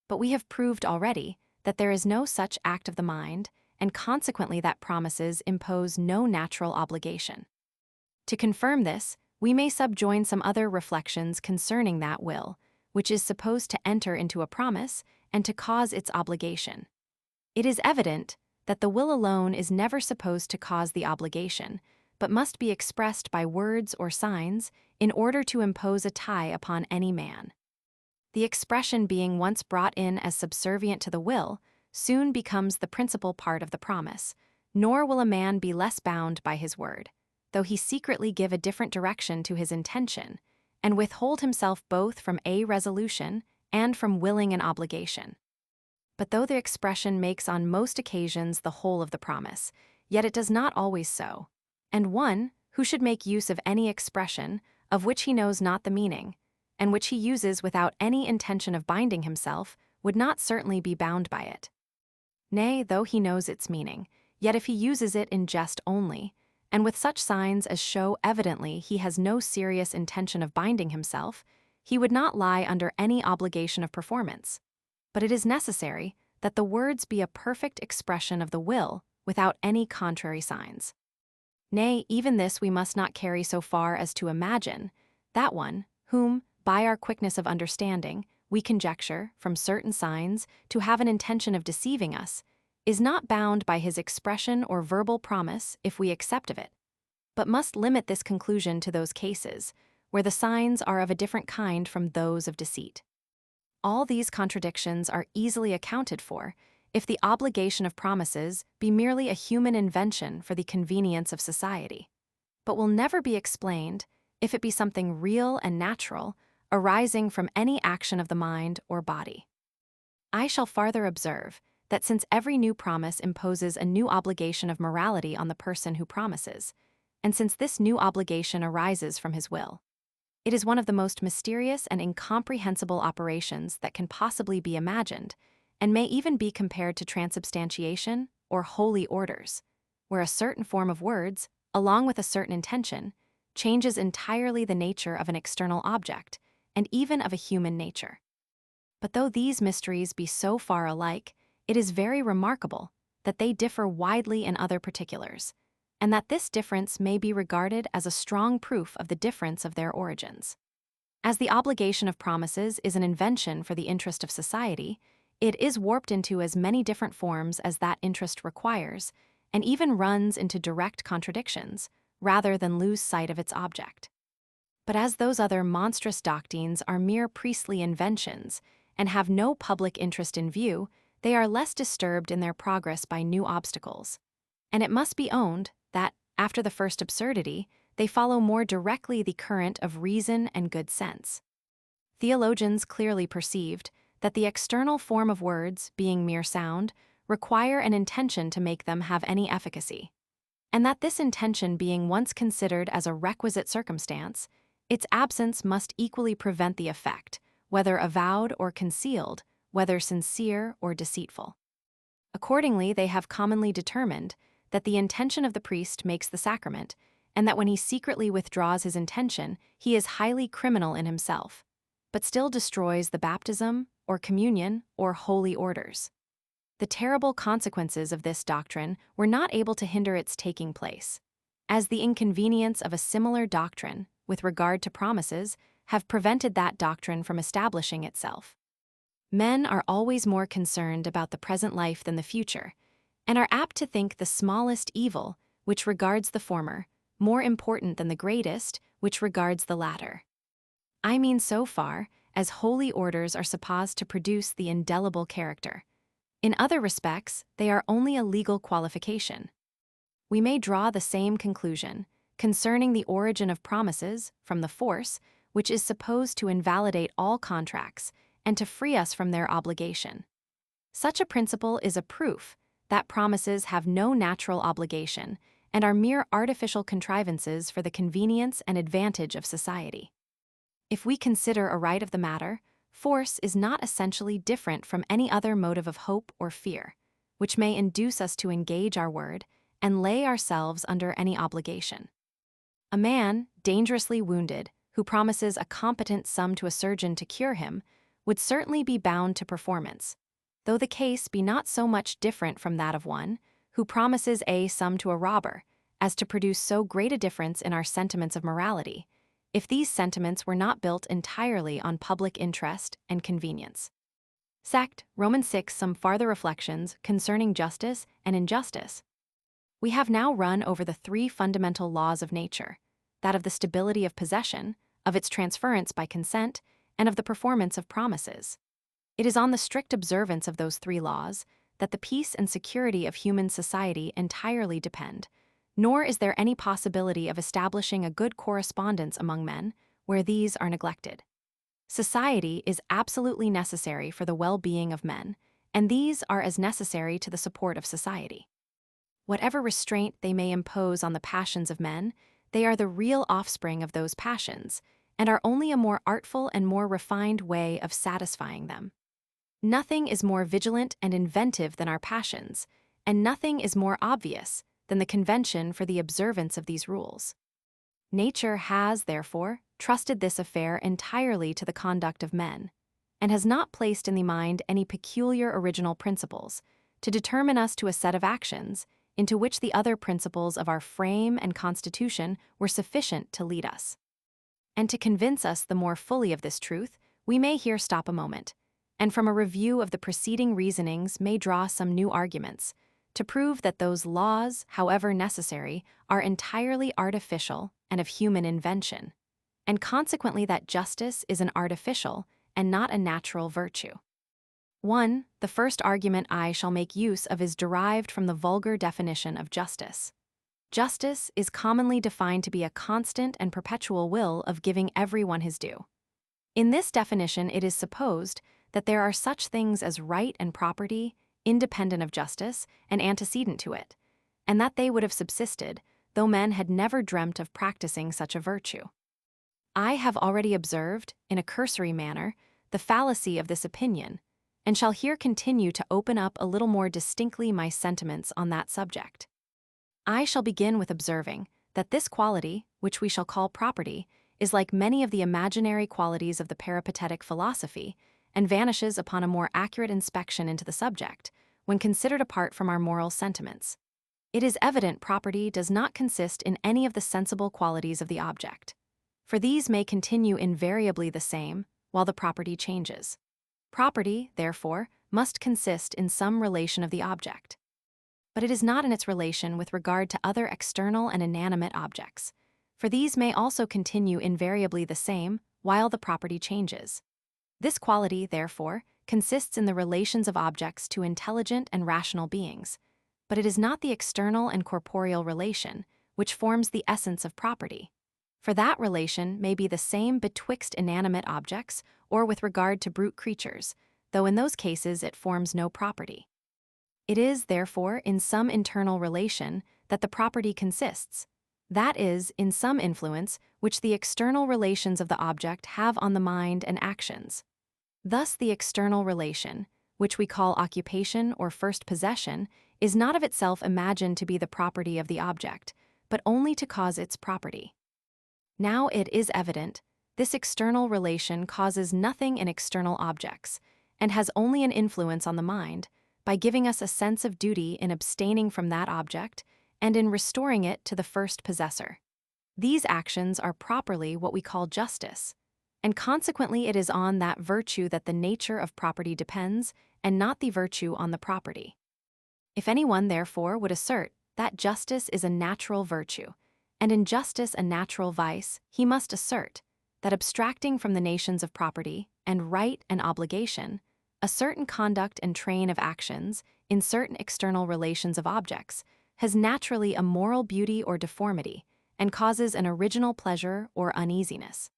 But we have proved already that there is no such act of the mind, and consequently that promises impose no natural obligation. To confirm this, we may subjoin some other reflections concerning that will, which is supposed to enter into a promise and to cause its obligation. It is evident that the will alone is never supposed to cause the obligation, but must be expressed by words or signs in order to impose a tie upon any man. The expression being once brought in as subservient to the will, soon becomes the principal part of the promise, nor will a man be less bound by his word, though he secretly give a different direction to his intention, and withhold himself both from a resolution and from willing an obligation. But though the expression makes on most occasions the whole of the promise, yet it does not always so, and one who should make use of any expression of which he knows not the meaning, and which he uses without any intention of binding himself, would not certainly be bound by it. Nay, though he knows its meaning, yet if he uses it in jest only, and with such signs as show evidently he has no serious intention of binding himself, he would not lie under any obligation of performance. But it is necessary that the words be a perfect expression of the will without any contrary signs. Nay, even this we must not carry so far as to imagine that one, whom, by our quickness of understanding, we conjecture, from certain signs, to have an intention of deceiving us, is not bound by his expression or verbal promise if we accept of it, but must limit this conclusion to those cases where the signs are of a different kind from those of deceit. All these contradictions are easily accounted for if the obligation of promises be merely a human invention for the convenience of society, but will never be explained if it be something real and natural arising from any action of the mind or body. I shall farther observe that since every new promise imposes a new obligation of morality on the person who promises, and since this new obligation arises from his will, it is one of the most mysterious and incomprehensible operations that can possibly be imagined, and may even be compared to transubstantiation or holy orders, where a certain form of words, along with a certain intention, changes entirely the nature of an external object, and even of a human nature. But though these mysteries be so far alike, it is very remarkable that they differ widely in other particulars, and that this difference may be regarded as a strong proof of the difference of their origins. As the obligation of promises is an invention for the interest of society, it is warped into as many different forms as that interest requires, and even runs into direct contradictions, rather than lose sight of its object. But as those other monstrous doctrines are mere priestly inventions, and have no public interest in view, they are less disturbed in their progress by new obstacles. And it must be owned that, after the first absurdity, they follow more directly the current of reason and good sense. Theologians clearly perceived that the external form of words, being mere sound, require an intention to make them have any efficacy, and that this intention being once considered as a requisite circumstance, its absence must equally prevent the effect, whether avowed or concealed, whether sincere or deceitful. Accordingly, they have commonly determined that the intention of the priest makes the sacrament, and that when he secretly withdraws his intention, he is highly criminal in himself, but still destroys the baptism, or communion, or holy orders. The terrible consequences of this doctrine were not able to hinder its taking place, as the inconvenience of a similar doctrine, with regard to promises, have prevented that doctrine from establishing itself. Men are always more concerned about the present life than the future, and are apt to think the smallest evil, which regards the former, more important than the greatest, which regards the latter. I mean so far as holy orders are supposed to produce the indelible character. In other respects, they are only a legal qualification. We may draw the same conclusion concerning the origin of promises from the force, which is supposed to invalidate all contracts and to free us from their obligation. Such a principle is a proof that promises have no natural obligation and are mere artificial contrivances for the convenience and advantage of society. If we consider aright of the matter, force is not essentially different from any other motive of hope or fear, which may induce us to engage our word and lay ourselves under any obligation. A man, dangerously wounded, who promises a competent sum to a surgeon to cure him, would certainly be bound to performance, though the case be not so much different from that of one who promises a sum to a robber, as to produce so great a difference in our sentiments of morality, if these sentiments were not built entirely on public interest and convenience. Sect, Romans 6. Some farther reflections concerning justice and injustice. We have now run over the three fundamental laws of nature, that of the stability of possession, of its transference by consent, and of the performance of promises. It is on the strict observance of those three laws that the peace and security of human society entirely depend, nor is there any possibility of establishing a good correspondence among men where these are neglected. Society is absolutely necessary for the well-being of men, and these are as necessary to the support of society. Whatever restraint they may impose on the passions of men, they are the real offspring of those passions, and are only a more artful and more refined way of satisfying them. Nothing is more vigilant and inventive than our passions, and nothing is more obvious than the convention for the observance of these rules. Nature has, therefore, trusted this affair entirely to the conduct of men, and has not placed in the mind any peculiar original principles to determine us to a set of actions into which the other principles of our frame and constitution were sufficient to lead us. And to convince us the more fully of this truth, we may here stop a moment, and from a review of the preceding reasonings may draw some new arguments to prove that those laws, however necessary, are entirely artificial and of human invention, and consequently that justice is an artificial and not a natural virtue. 1. The first argument I shall make use of is derived from the vulgar definition of justice. Justice is commonly defined to be a constant and perpetual will of giving everyone his due. In this definition, it is supposed that there are such things as right and property, independent of justice and antecedent to it, and that they would have subsisted, though men had never dreamt of practicing such a virtue. I have already observed, in a cursory manner, the fallacy of this opinion, and shall here continue to open up a little more distinctly my sentiments on that subject. I shall begin with observing that this quality, which we shall call property, is like many of the imaginary qualities of the peripatetic philosophy, and vanishes upon a more accurate inspection into the subject, when considered apart from our moral sentiments. It is evident property does not consist in any of the sensible qualities of the object, for these may continue invariably the same, while the property changes. Property, therefore, must consist in some relation of the object. But it is not in its relation with regard to other external and inanimate objects, for these may also continue invariably the same, while the property changes. This quality, therefore, consists in the relations of objects to intelligent and rational beings, but it is not the external and corporeal relation, which forms the essence of property. For that relation may be the same betwixt inanimate objects or with regard to brute creatures, though in those cases it forms no property. It is, therefore, in some internal relation that the property consists, that is, in some influence which the external relations of the object have on the mind and actions. Thus the external relation, which we call occupation or first possession, is not of itself imagined to be the property of the object, but only to cause its property. Now it is evident, this external relation causes nothing in external objects, and has only an influence on the mind, by giving us a sense of duty in abstaining from that object, and in restoring it to the first possessor. These actions are properly what we call justice, and consequently it is on that virtue that the nature of property depends, and not the virtue on the property. If anyone, therefore, would assert that justice is a natural virtue, and injustice a natural vice, he must assert that abstracting from the nations of property, and right and obligation, a certain conduct and train of actions, in certain external relations of objects, has naturally a moral beauty or deformity, and causes an original pleasure or uneasiness.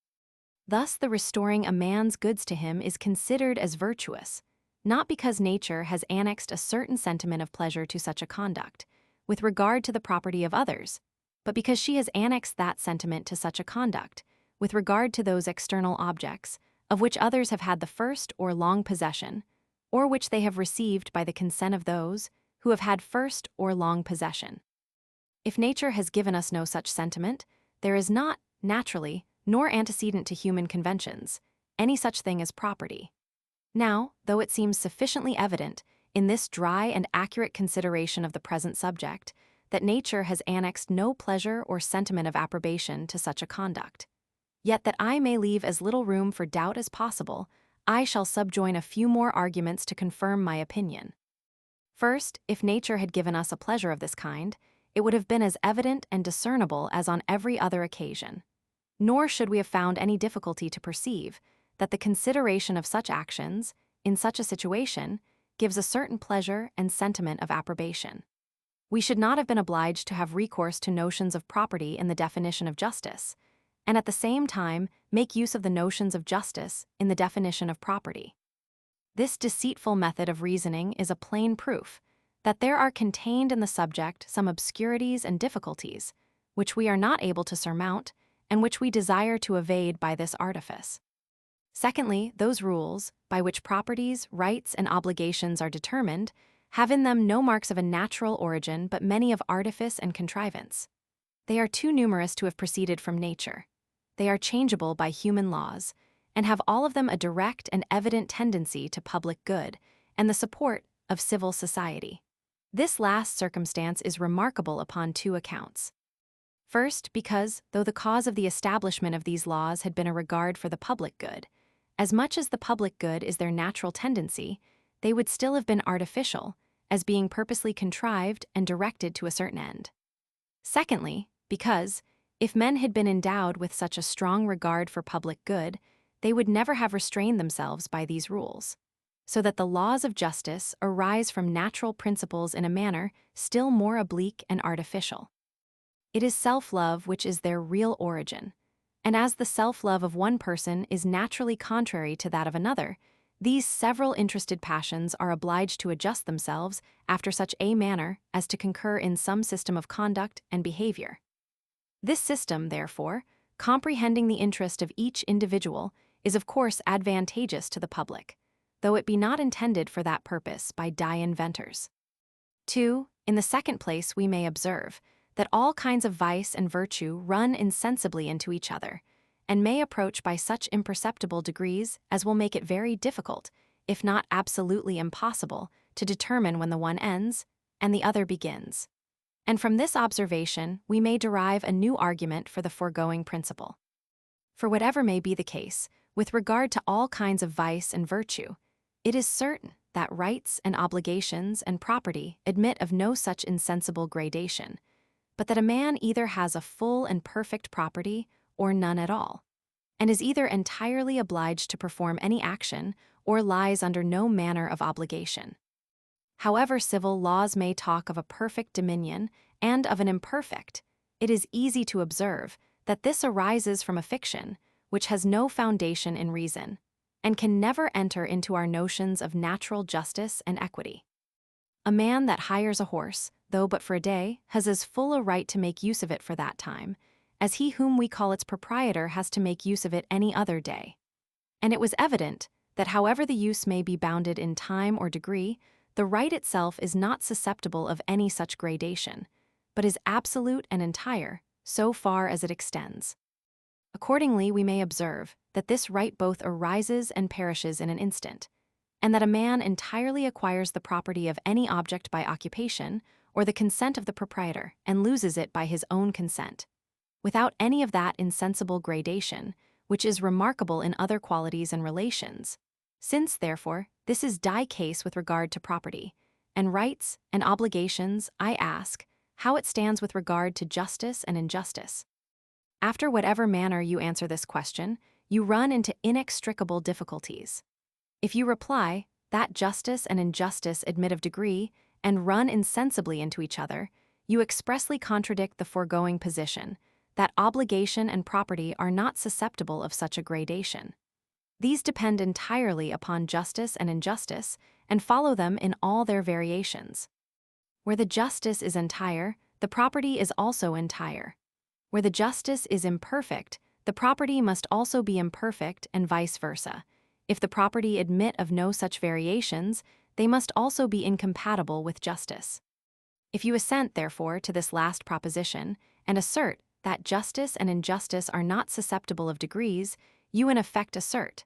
Thus the restoring a man's goods to him is considered as virtuous, not because nature has annexed a certain sentiment of pleasure to such a conduct, with regard to the property of others, but because she has annexed that sentiment to such a conduct, with regard to those external objects, of which others have had the first or long possession, or which they have received by the consent of those who have had first or long possession. If nature has given us no such sentiment, there is not, naturally, nor antecedent to human conventions, any such thing as property. Now, though it seems sufficiently evident, in this dry and accurate consideration of the present subject, that nature has annexed no pleasure or sentiment of approbation to such a conduct, yet that I may leave as little room for doubt as possible, I shall subjoin a few more arguments to confirm my opinion. First, if nature had given us a pleasure of this kind, it would have been as evident and discernible as on every other occasion. Nor should we have found any difficulty to perceive that the consideration of such actions, in such a situation, gives a certain pleasure and sentiment of approbation. We should not have been obliged to have recourse to notions of property in the definition of justice, and at the same time make use of the notions of justice in the definition of property. This deceitful method of reasoning is a plain proof that there are contained in the subject some obscurities and difficulties, which we are not able to surmount, and which we desire to evade by this artifice. Secondly, those rules, by which properties, rights, and obligations are determined, have in them no marks of a natural origin but many of artifice and contrivance. They are too numerous to have proceeded from nature. They are changeable by human laws, and have all of them a direct and evident tendency to public good, and the support of civil society. This last circumstance is remarkable upon two accounts. First, because, though the cause of the establishment of these laws had been a regard for the public good, as much as the public good is their natural tendency, they would still have been artificial, as being purposely contrived and directed to a certain end. Secondly, because, if men had been endowed with such a strong regard for public good, they would never have restrained themselves by these rules, so that the laws of justice arise from natural principles in a manner still more oblique and artificial. It is self-love which is their real origin, and as the self-love of one person is naturally contrary to that of another, these several interested passions are obliged to adjust themselves after such a manner as to concur in some system of conduct and behavior. This system, therefore, comprehending the interest of each individual, is of course advantageous to the public, though it be not intended for that purpose by inventors. 2. In the second place, we may observe that all kinds of vice and virtue run insensibly into each other, and may approach by such imperceptible degrees as will make it very difficult, if not absolutely impossible, to determine when the one ends and the other begins. And from this observation we may derive a new argument for the foregoing principle. For whatever may be the case, with regard to all kinds of vice and virtue, it is certain that rights and obligations and property admit of no such insensible gradation, but that a man either has a full and perfect property or none at all, and is either entirely obliged to perform any action or lies under no manner of obligation. However civil laws may talk of a perfect dominion and of an imperfect, it is easy to observe that this arises from a fiction which has no foundation in reason, and can never enter into our notions of natural justice and equity. A man that hires a horse, though but for a day, has as full a right to make use of it for that time, as he whom we call its proprietor has to make use of it any other day. And it was evident that however the use may be bounded in time or degree, the right itself is not susceptible of any such gradation, but is absolute and entire, so far as it extends. Accordingly, we may observe that this right both arises and perishes in an instant, and that a man entirely acquires the property of any object by occupation or the consent of the proprietor, and loses it by his own consent, without any of that insensible gradation, which is remarkable in other qualities and relations. Since, therefore, this is die case with regard to property, and rights and obligations, I ask, how it stands with regard to justice and injustice. After whatever manner you answer this question, you run into inextricable difficulties. If you reply that justice and injustice admit of degree and run insensibly into each other, you expressly contradict the foregoing position, that obligation and property are not susceptible of such a gradation. These depend entirely upon justice and injustice, and follow them in all their variations. Where the justice is entire, the property is also entire. Where the justice is imperfect, the property must also be imperfect, and vice versa. If the property admit of no such variations, they must also be incompatible with justice. If you assent, therefore, to this last proposition, and assert that justice and injustice are not susceptible of degrees, you in effect assert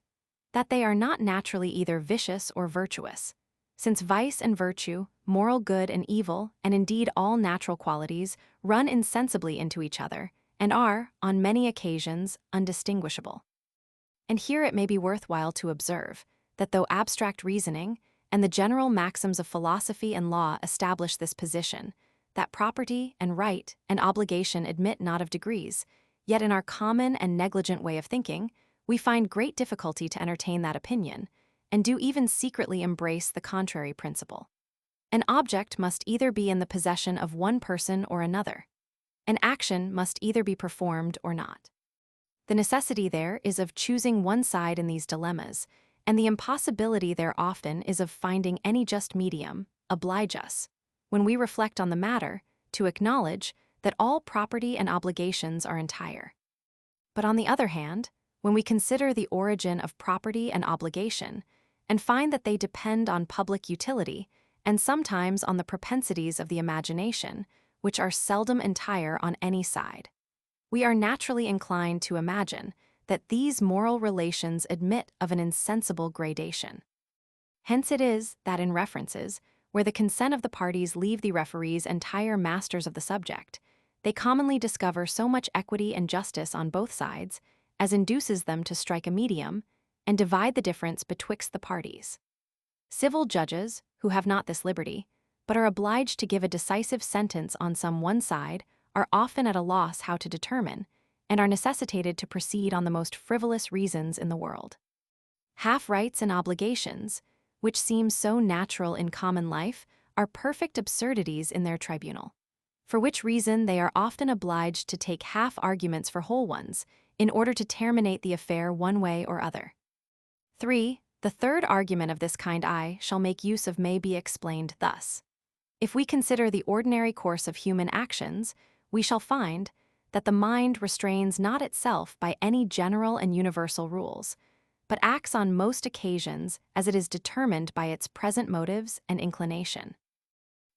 that they are not naturally either vicious or virtuous, since vice and virtue, moral good and evil, and indeed all natural qualities, run insensibly into each other, and are, on many occasions, undistinguishable. And here it may be worthwhile to observe that though abstract reasoning and the general maxims of philosophy and law establish this position, that property and right and obligation admit not of degrees, yet in our common and negligent way of thinking, we find great difficulty to entertain that opinion, and do even secretly embrace the contrary principle. An object must either be in the possession of one person or another. An action must either be performed or not. The necessity there is of choosing one side in these dilemmas, and the impossibility there often is of finding any just medium, oblige us, when we reflect on the matter, to acknowledge that all property and obligations are entire. But on the other hand, when we consider the origin of property and obligation, and find that they depend on public utility, and sometimes on the propensities of the imagination, which are seldom entire on any side, we are naturally inclined to imagine that these moral relations admit of an insensible gradation. Hence it is that in references, where the consent of the parties leave the referees entire masters of the subject, they commonly discover so much equity and justice on both sides, as induces them to strike a medium, and divide the difference betwixt the parties. Civil judges, who have not this liberty, but are obliged to give a decisive sentence on some one side, are often at a loss how to determine, and are necessitated to proceed on the most frivolous reasons in the world. Half-rights and obligations, which seem so natural in common life, are perfect absurdities in their tribunal, for which reason they are often obliged to take half-arguments for whole ones, in order to terminate the affair one way or other. 3. The third argument of this kind I shall make use of may be explained thus. If we consider the ordinary course of human actions, we shall find that the mind restrains not itself by any general and universal rules, but acts on most occasions as it is determined by its present motives and inclination.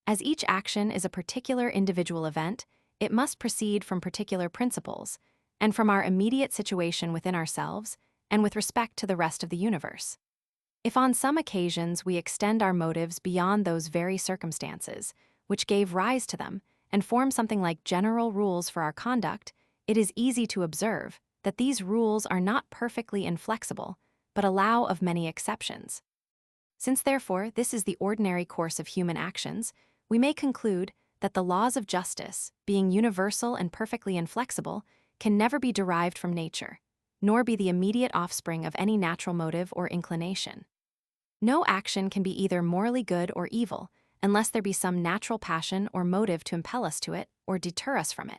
As each action is a particular individual event, it must proceed from particular principles, and from our immediate situation within ourselves, and with respect to the rest of the universe. If on some occasions we extend our motives beyond those very circumstances, which gave rise to them, and form something like general rules for our conduct, it is easy to observe that these rules are not perfectly inflexible, but allow of many exceptions. Since therefore this is the ordinary course of human actions, we may conclude that the laws of justice, being universal and perfectly inflexible, can never be derived from nature, nor be the immediate offspring of any natural motive or inclination. No action can be either morally good or evil, unless there be some natural passion or motive to impel us to it or deter us from it,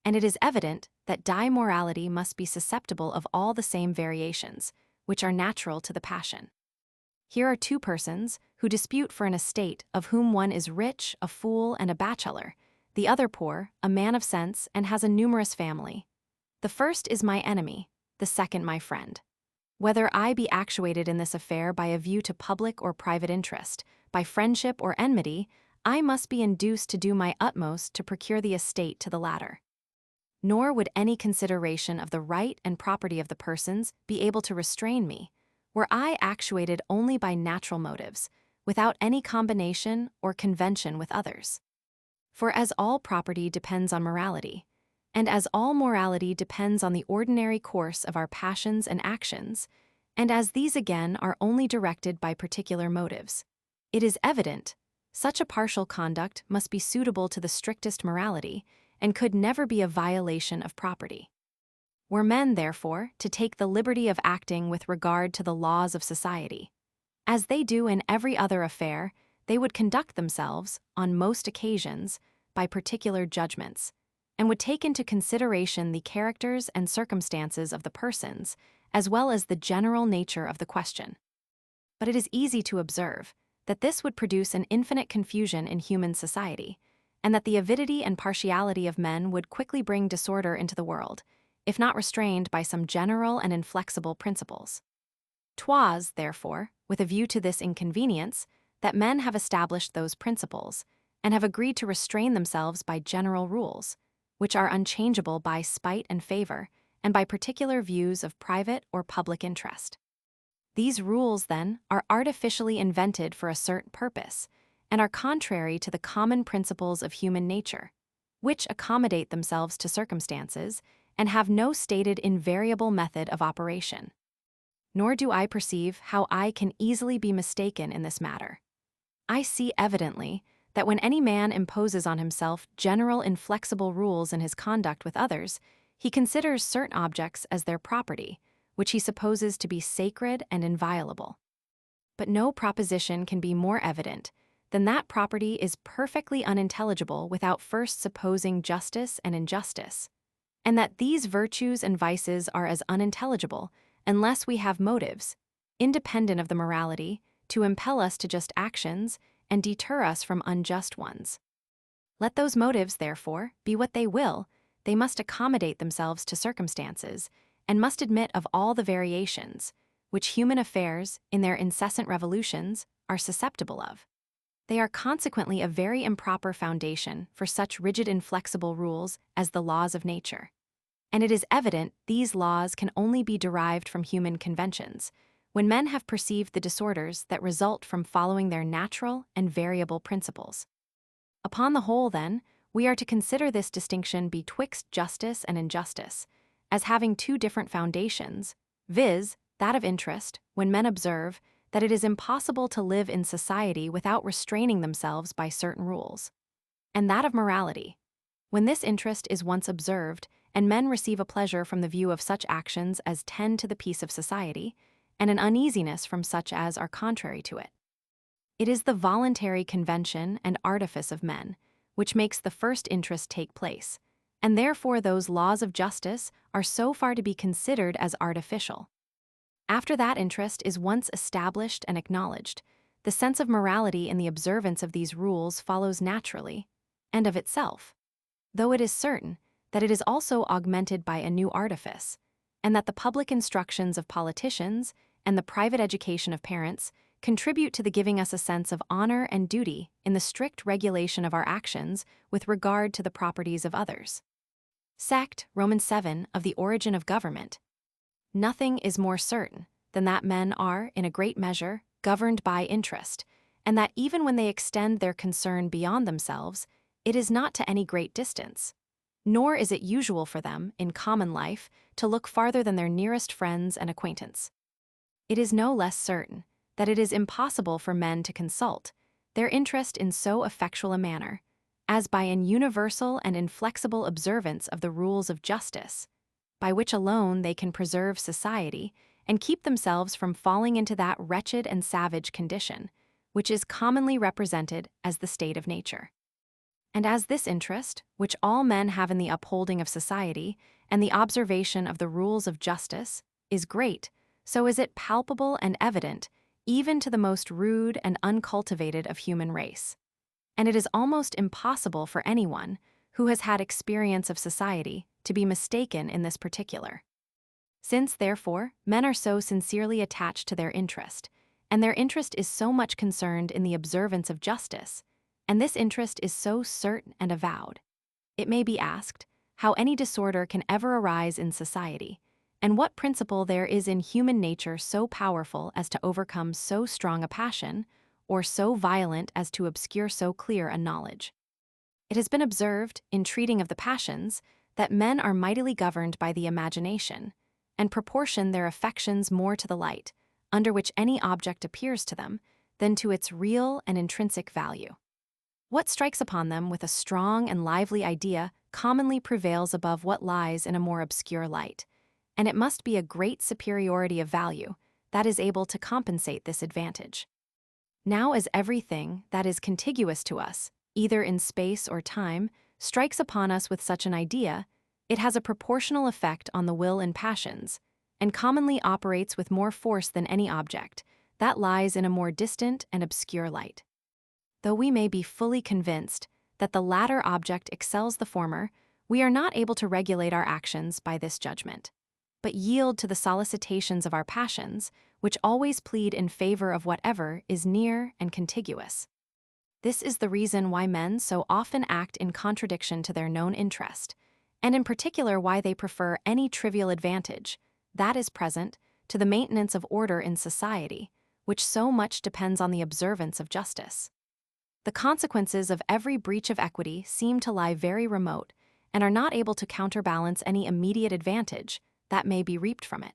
and it is evident that morality must be susceptible of all the same variations, which are natural to the passion. Here are two persons who dispute for an estate, of whom one is rich, a fool, and a bachelor, the other poor, a man of sense, and has a numerous family. The first is my enemy, the second my friend. Whether I be actuated in this affair by a view to public or private interest, by friendship or enmity, I must be induced to do my utmost to procure the estate to the latter. Nor would any consideration of the right and property of the persons be able to restrain me, were I actuated only by natural motives, without any combination or convention with others. For as all property depends on morality, and as all morality depends on the ordinary course of our passions and actions, and as these again are only directed by particular motives, it is evident such a partial conduct must be suitable to the strictest morality, and could never be a violation of property. Were men, therefore, to take the liberty of acting with regard to the laws of society, as they do in every other affair, they would conduct themselves, on most occasions, by particular judgments, and would take into consideration the characters and circumstances of the persons, as well as the general nature of the question. But it is easy to observe that this would produce an infinite confusion in human society, and that the avidity and partiality of men would quickly bring disorder into the world, if not restrained by some general and inflexible principles. 'Twas, therefore, with a view to this inconvenience, that men have established those principles, and have agreed to restrain themselves by general rules, which are unchangeable by spite and favor, and by particular views of private or public interest. These rules, then, are artificially invented for a certain purpose, and are contrary to the common principles of human nature, which accommodate themselves to circumstances, and have no stated invariable method of operation. Nor do I perceive how I can easily be mistaken in this matter. I see evidently that when any man imposes on himself general inflexible rules in his conduct with others, he considers certain objects as their property, which he supposes to be sacred and inviolable. But no proposition can be more evident than that property is perfectly unintelligible without first supposing justice and injustice, and that these virtues and vices are as unintelligible unless we have motives, independent of the morality, to impel us to just actions and deter us from unjust ones. Let those motives, therefore, be what they will, they must accommodate themselves to circumstances, and must admit of all the variations, which human affairs, in their incessant revolutions, are susceptible of. They are consequently a very improper foundation for such rigid inflexible rules as the laws of nature. And it is evident these laws can only be derived from human conventions, when men have perceived the disorders that result from following their natural and variable principles. Upon the whole, then, we are to consider this distinction betwixt justice and injustice as having two different foundations, viz., that of interest, when men observe that it is impossible to live in society without restraining themselves by certain rules, and that of morality, when this interest is once observed and men receive a pleasure from the view of such actions as tend to the peace of society, and an uneasiness from such as are contrary to it. It is the voluntary convention and artifice of men which makes the first interest take place, and therefore those laws of justice are so far to be considered as artificial. After that interest is once established and acknowledged, the sense of morality in the observance of these rules follows naturally, and of itself, though it is certain that it is also augmented by a new artifice, and that the public instructions of politicians and the private education of parents contribute to the giving us a sense of honor and duty in the strict regulation of our actions with regard to the properties of others. Sect, Romans 7, of the origin of government. Nothing is more certain than that men are, in a great measure, governed by interest, and that even when they extend their concern beyond themselves, it is not to any great distance. Nor is it usual for them, in common life, to look farther than their nearest friends and acquaintance. It is no less certain that it is impossible for men to consult their interest in so effectual a manner as by an universal and inflexible observance of the rules of justice, by which alone they can preserve society and keep themselves from falling into that wretched and savage condition, which is commonly represented as the state of nature. And as this interest, which all men have in the upholding of society and the observation of the rules of justice, is great, so is it palpable and evident even to the most rude and uncultivated of human race. And it is almost impossible for anyone who has had experience of society to be mistaken in this particular. Since, therefore, men are so sincerely attached to their interest, and their interest is so much concerned in the observance of justice, and this interest is so certain and avowed, it may be asked how any disorder can ever arise in society, and what principle there is in human nature so powerful as to overcome so strong a passion, or so violent as to obscure so clear a knowledge. It has been observed, in treating of the passions, that men are mightily governed by the imagination, and proportion their affections more to the light, under which any object appears to them, than to its real and intrinsic value. What strikes upon them with a strong and lively idea commonly prevails above what lies in a more obscure light, and it must be a great superiority of value that is able to compensate this advantage. Now as everything that is contiguous to us, either in space or time, strikes upon us with such an idea, it has a proportional effect on the will and passions, and commonly operates with more force than any object that lies in a more distant and obscure light. Though we may be fully convinced that the latter object excels the former, we are not able to regulate our actions by this judgment, but yield to the solicitations of our passions, which always plead in favor of whatever is near and contiguous. This is the reason why men so often act in contradiction to their known interest, and in particular why they prefer any trivial advantage that is present to the maintenance of order in society, which so much depends on the observance of justice. The consequences of every breach of equity seem to lie very remote and are not able to counterbalance any immediate advantage that may be reaped from it.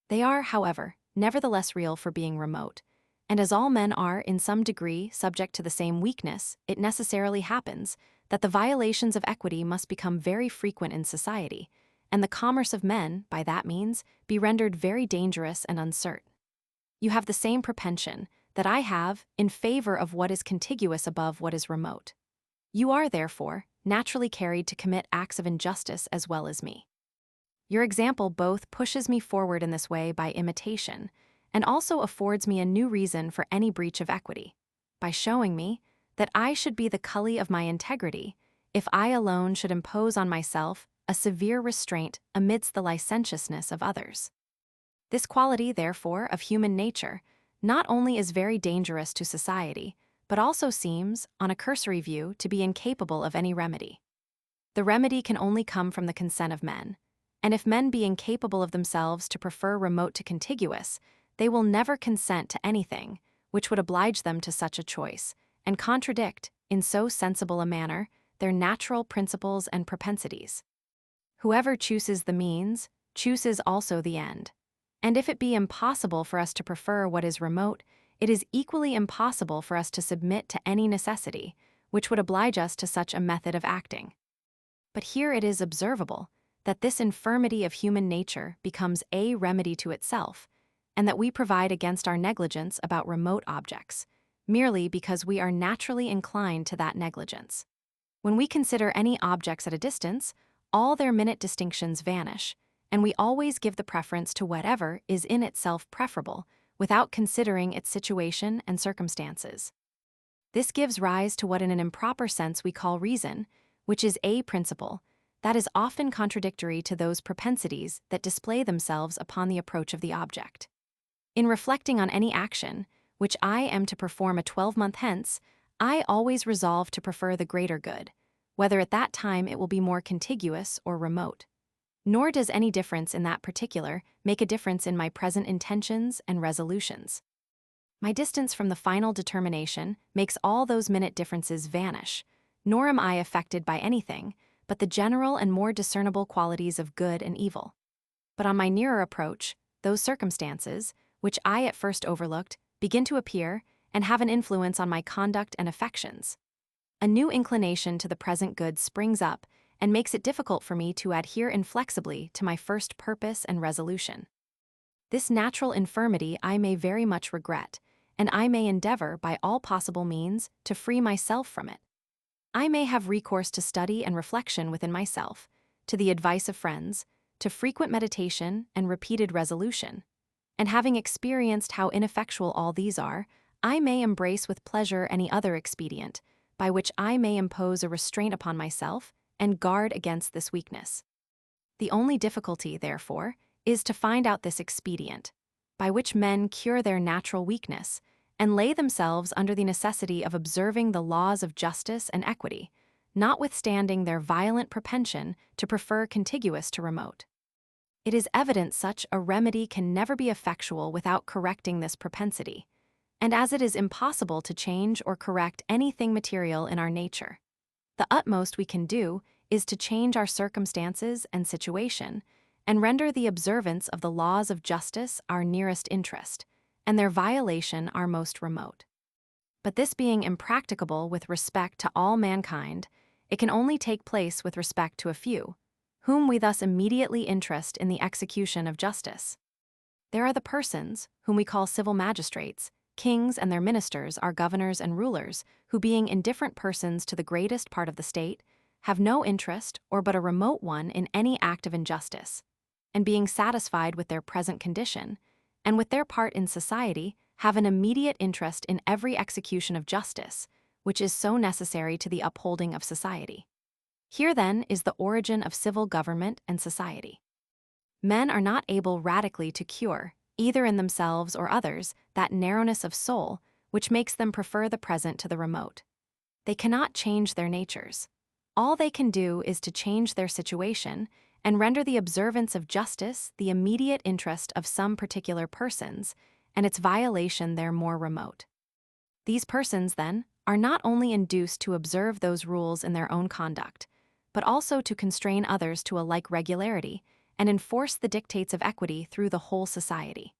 They are, however, nevertheless real for being remote, and as all men are in some degree subject to the same weakness, it necessarily happens that the violations of equity must become very frequent in society, and the commerce of men, by that means, be rendered very dangerous and uncertain. You have the same propension that I have in favor of what is contiguous above what is remote. You are, therefore, naturally carried to commit acts of injustice as well as me. Your example both pushes me forward in this way by imitation, and also affords me a new reason for any breach of equity, by showing me that I should be the cully of my integrity if I alone should impose on myself a severe restraint amidst the licentiousness of others. This quality, therefore, of human nature not only is very dangerous to society, but also seems, on a cursory view, to be incapable of any remedy. The remedy can only come from the consent of men, and if men be incapable of themselves to prefer remote to contiguous, they will never consent to anything which would oblige them to such a choice, and contradict, in so sensible a manner, their natural principles and propensities. Whoever chooses the means, chooses also the end, And if it be impossible for us to prefer what is remote, it is equally impossible for us to submit to any necessity, which would oblige us to such a method of acting. But here it is observable that this infirmity of human nature becomes a remedy to itself, and that we provide against our negligence about remote objects, merely because we are naturally inclined to that negligence. When we consider any objects at a distance, all their minute distinctions vanish, and we always give the preference to whatever is in itself preferable, without considering its situation and circumstances. This gives rise to what in an improper sense we call reason, which is a principle that is often contradictory to those propensities that display themselves upon the approach of the object. In reflecting on any action, which I am to perform a 12-month hence, I always resolve to prefer the greater good, whether at that time it will be more contiguous or remote. Nor does any difference in that particular make a difference in my present intentions and resolutions. My distance from the final determination makes all those minute differences vanish, nor am I affected by anything but the general and more discernible qualities of good and evil. But on my nearer approach, those circumstances, which I at first overlooked, begin to appear and have an influence on my conduct and affections. A new inclination to the present good springs up and makes it difficult for me to adhere inflexibly to my first purpose and resolution. This natural infirmity I may very much regret, and I may endeavor by all possible means to free myself from it. I may have recourse to study and reflection within myself, to the advice of friends, to frequent meditation and repeated resolution. And having experienced how ineffectual all these are, I may embrace with pleasure any other expedient, by which I may impose a restraint upon myself and guard against this weakness. The only difficulty, therefore, is to find out this expedient, by which men cure their natural weakness, and lay themselves under the necessity of observing the laws of justice and equity, notwithstanding their violent propension to prefer contiguous to remote. It is evident such a remedy can never be effectual without correcting this propensity, and as it is impossible to change or correct anything material in our nature, the utmost we can do is to change our circumstances and situation, and render the observance of the laws of justice our nearest interest, and their violation our most remote. But this being impracticable with respect to all mankind, it can only take place with respect to a few, whom we thus immediately interest in the execution of justice. There are the persons, whom we call civil magistrates, kings and their ministers are governors and rulers, who being indifferent persons to the greatest part of the state, have no interest or but a remote one in any act of injustice, and being satisfied with their present condition, and with their part in society, have an immediate interest in every execution of justice, which is so necessary to the upholding of society. Here, then, is the origin of civil government and society. Men are not able radically to cure, either in themselves or others, that narrowness of soul which makes them prefer the present to the remote. They cannot change their natures. All they can do is to change their situation and render the observance of justice the immediate interest of some particular persons, and its violation their more remote. These persons, then, are not only induced to observe those rules in their own conduct, but also to constrain others to a like regularity, and enforce the dictates of equity through the whole society.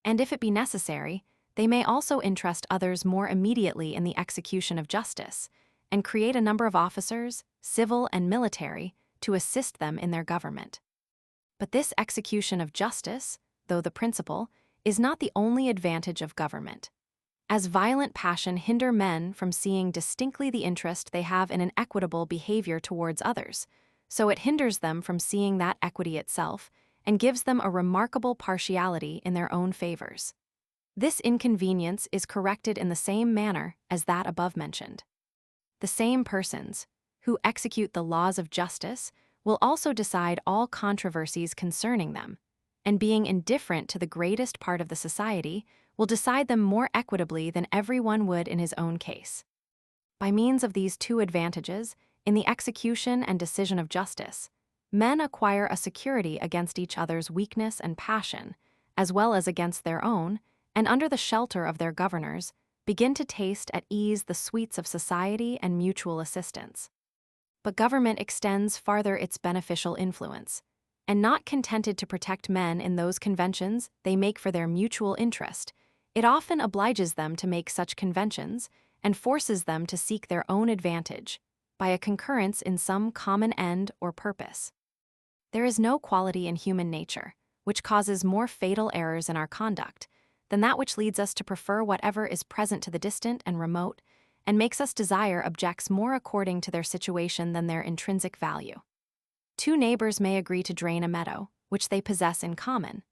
And if it be necessary, they may also interest others more immediately in the execution of justice, and create a number of officers, civil and military, to assist them in their government. But this execution of justice, though the principal, is not the only advantage of government. As violent passion hinder men from seeing distinctly the interest they have in an equitable behavior towards others, so it hinders them from seeing that equity itself, and gives them a remarkable partiality in their own favors. This inconvenience is corrected in the same manner as that above mentioned. The same persons, who execute the laws of justice, will also decide all controversies concerning them, and being indifferent to the greatest part of the society, will decide them more equitably than every one would in his own case. By means of these two advantages, in the execution and decision of justice, men acquire a security against each other's weakness and passion, as well as against their own, and under the shelter of their governors, begin to taste at ease the sweets of society and mutual assistance. But government extends farther its beneficial influence. And not contented to protect men in those conventions they make for their mutual interest, it often obliges them to make such conventions and forces them to seek their own advantage by a concurrence in some common end or purpose. There is no quality in human nature which causes more fatal errors in our conduct than that which leads us to prefer whatever is present to the distant and remote, and makes us desire objects more according to their situation than their intrinsic value. Two neighbors may agree to drain a meadow, which they possess in common,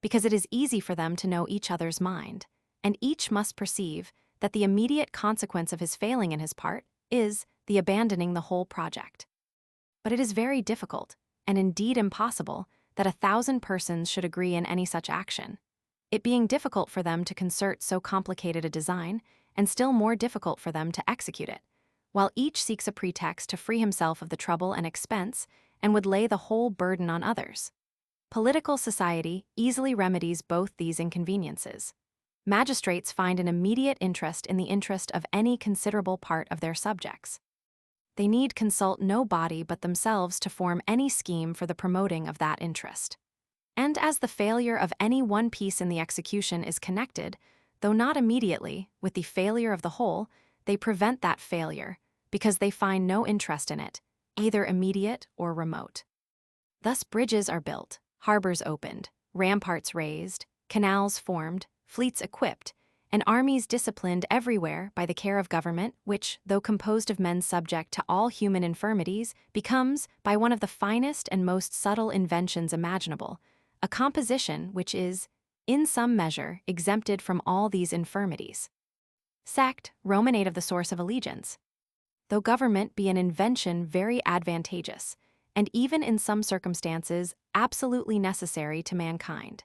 because it is easy for them to know each other's mind, and each must perceive that the immediate consequence of his failing in his part is the abandoning the whole project. But it is very difficult, and indeed impossible, that 1,000 persons should agree in any such action, it being difficult for them to concert so complicated a design, and still more difficult for them to execute it, while each seeks a pretext to free himself of the trouble and expense, and would lay the whole burden on others. Political society easily remedies both these inconveniences. Magistrates find an immediate interest in the interest of any considerable part of their subjects. They need consult no body but themselves to form any scheme for the promoting of that interest. And as the failure of any one piece in the execution is connected, though not immediately, with the failure of the whole, they prevent that failure, because they find no interest in it, either immediate or remote. Thus bridges are built, harbors opened, ramparts raised, canals formed, fleets equipped, and armies disciplined everywhere by the care of government, which, though composed of men subject to all human infirmities, becomes, by one of the finest and most subtle inventions imaginable, a composition which is, in some measure, exempted from all these infirmities. Sect, Romanate of the source of allegiance. Though government be an invention very advantageous, and even in some circumstances absolutely necessary to mankind,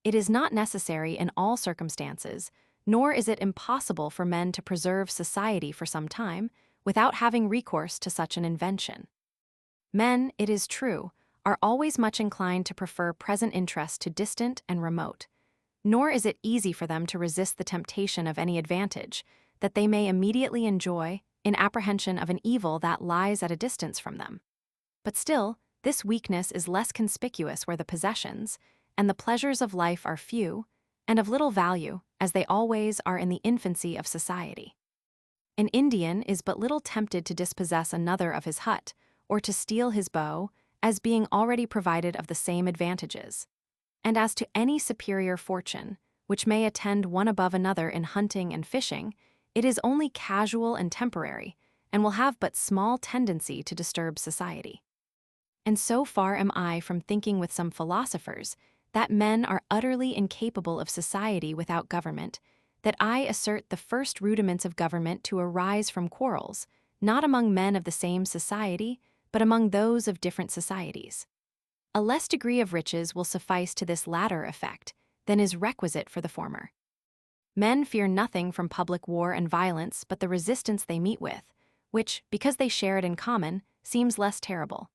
it is not necessary in all circumstances, nor is it impossible for men to preserve society for some time without having recourse to such an invention. Men, it is true, are always much inclined to prefer present interest to distant and remote, nor is it easy for them to resist the temptation of any advantage that they may immediately enjoy in apprehension of an evil that lies at a distance from them. But still, this weakness is less conspicuous where the possessions and the pleasures of life are few and of little value, as they always are in the infancy of society. An Indian is but little tempted to dispossess another of his hut, or to steal his bow, as being already provided of the same advantages. And as to any superior fortune, which may attend one above another in hunting and fishing, it is only casual and temporary, and will have but small tendency to disturb society. And so far am I from thinking with some philosophers that men are utterly incapable of society without government, that I assert the first rudiments of government to arise from quarrels, not among men of the same society, but among those of different societies. A less degree of riches will suffice to this latter effect than is requisite for the former. Men fear nothing from public war and violence but the resistance they meet with, which, because they share it in common, seems less terrible,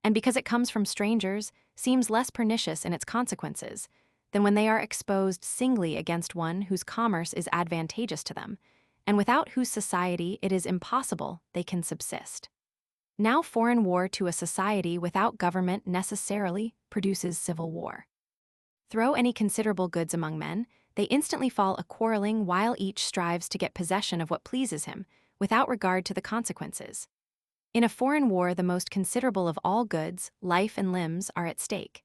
and because it comes from strangers, seems less pernicious in its consequences than when they are exposed singly against one whose commerce is advantageous to them, and without whose society it is impossible they can subsist. Now foreign war to a society without government necessarily produces civil war. Throw any considerable goods among men, they instantly fall a-quarreling while each strives to get possession of what pleases him, without regard to the consequences. In a foreign war the most considerable of all goods, life and limbs, are at stake,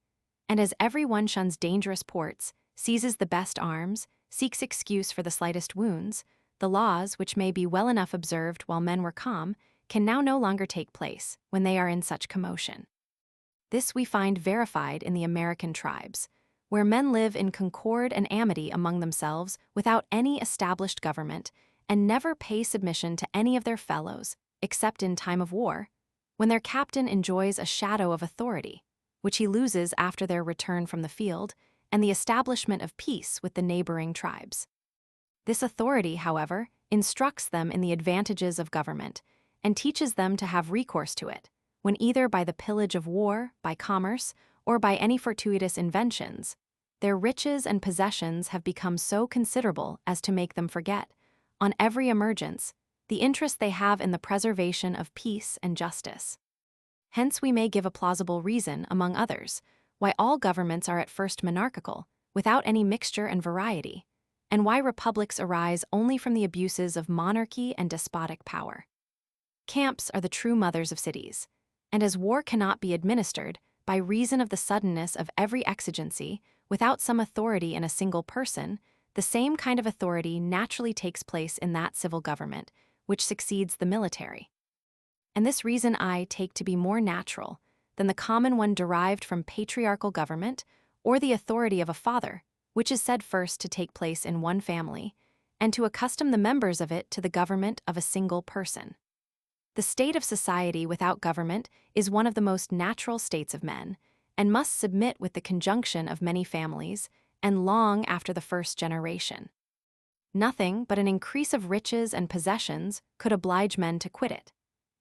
and as every one shuns dangerous ports, seizes the best arms, seeks excuse for the slightest wounds, the laws, which may be well enough observed while men were calm, can now no longer take place when they are in such commotion. This we find verified in the American tribes, where men live in concord and amity among themselves without any established government, and never pay submission to any of their fellows, except in time of war, when their captain enjoys a shadow of authority, which he loses after their return from the field and the establishment of peace with the neighboring tribes. This authority, however, instructs them in the advantages of government, and teaches them to have recourse to it, when either by the pillage of war, by commerce, or by any fortuitous inventions, their riches and possessions have become so considerable as to make them forget, on every emergence, the interest they have in the preservation of peace and justice. Hence we may give a plausible reason, among others, why all governments are at first monarchical, without any mixture and variety, and why republics arise only from the abuses of monarchy and despotic power. Camps are the true mothers of cities, and as war cannot be administered, by reason of the suddenness of every exigency, without some authority in a single person, the same kind of authority naturally takes place in that civil government, which succeeds the military. And this reason I take to be more natural than the common one derived from patriarchal government or the authority of a father, which is said first to take place in one family, and to accustom the members of it to the government of a single person. The state of society without government is one of the most natural states of men, and must submit with the conjunction of many families, and long after the first generation. Nothing but an increase of riches and possessions could oblige men to quit it.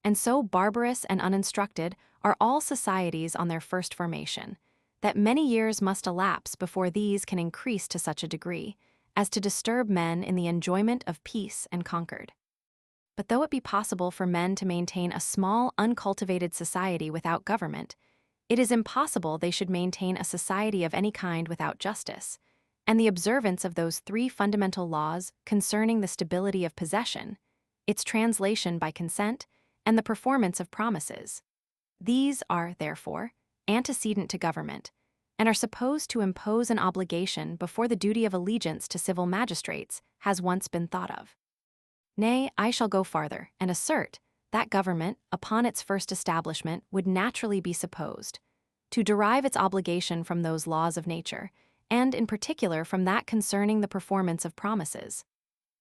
And so barbarous and uninstructed are all societies on their first formation, that many years must elapse before these can increase to such a degree as to disturb men in the enjoyment of peace and concord. But though it be possible for men to maintain a small, uncultivated society without government, it is impossible they should maintain a society of any kind without justice, and the observance of those three fundamental laws concerning the stability of possession, its translation by consent, and the performance of promises. These are, therefore, antecedent to government, and are supposed to impose an obligation before the duty of allegiance to civil magistrates has once been thought of. Nay, I shall go farther, and assert that government, upon its first establishment, would naturally be supposed to derive its obligation from those laws of nature, and in particular from that concerning the performance of promises.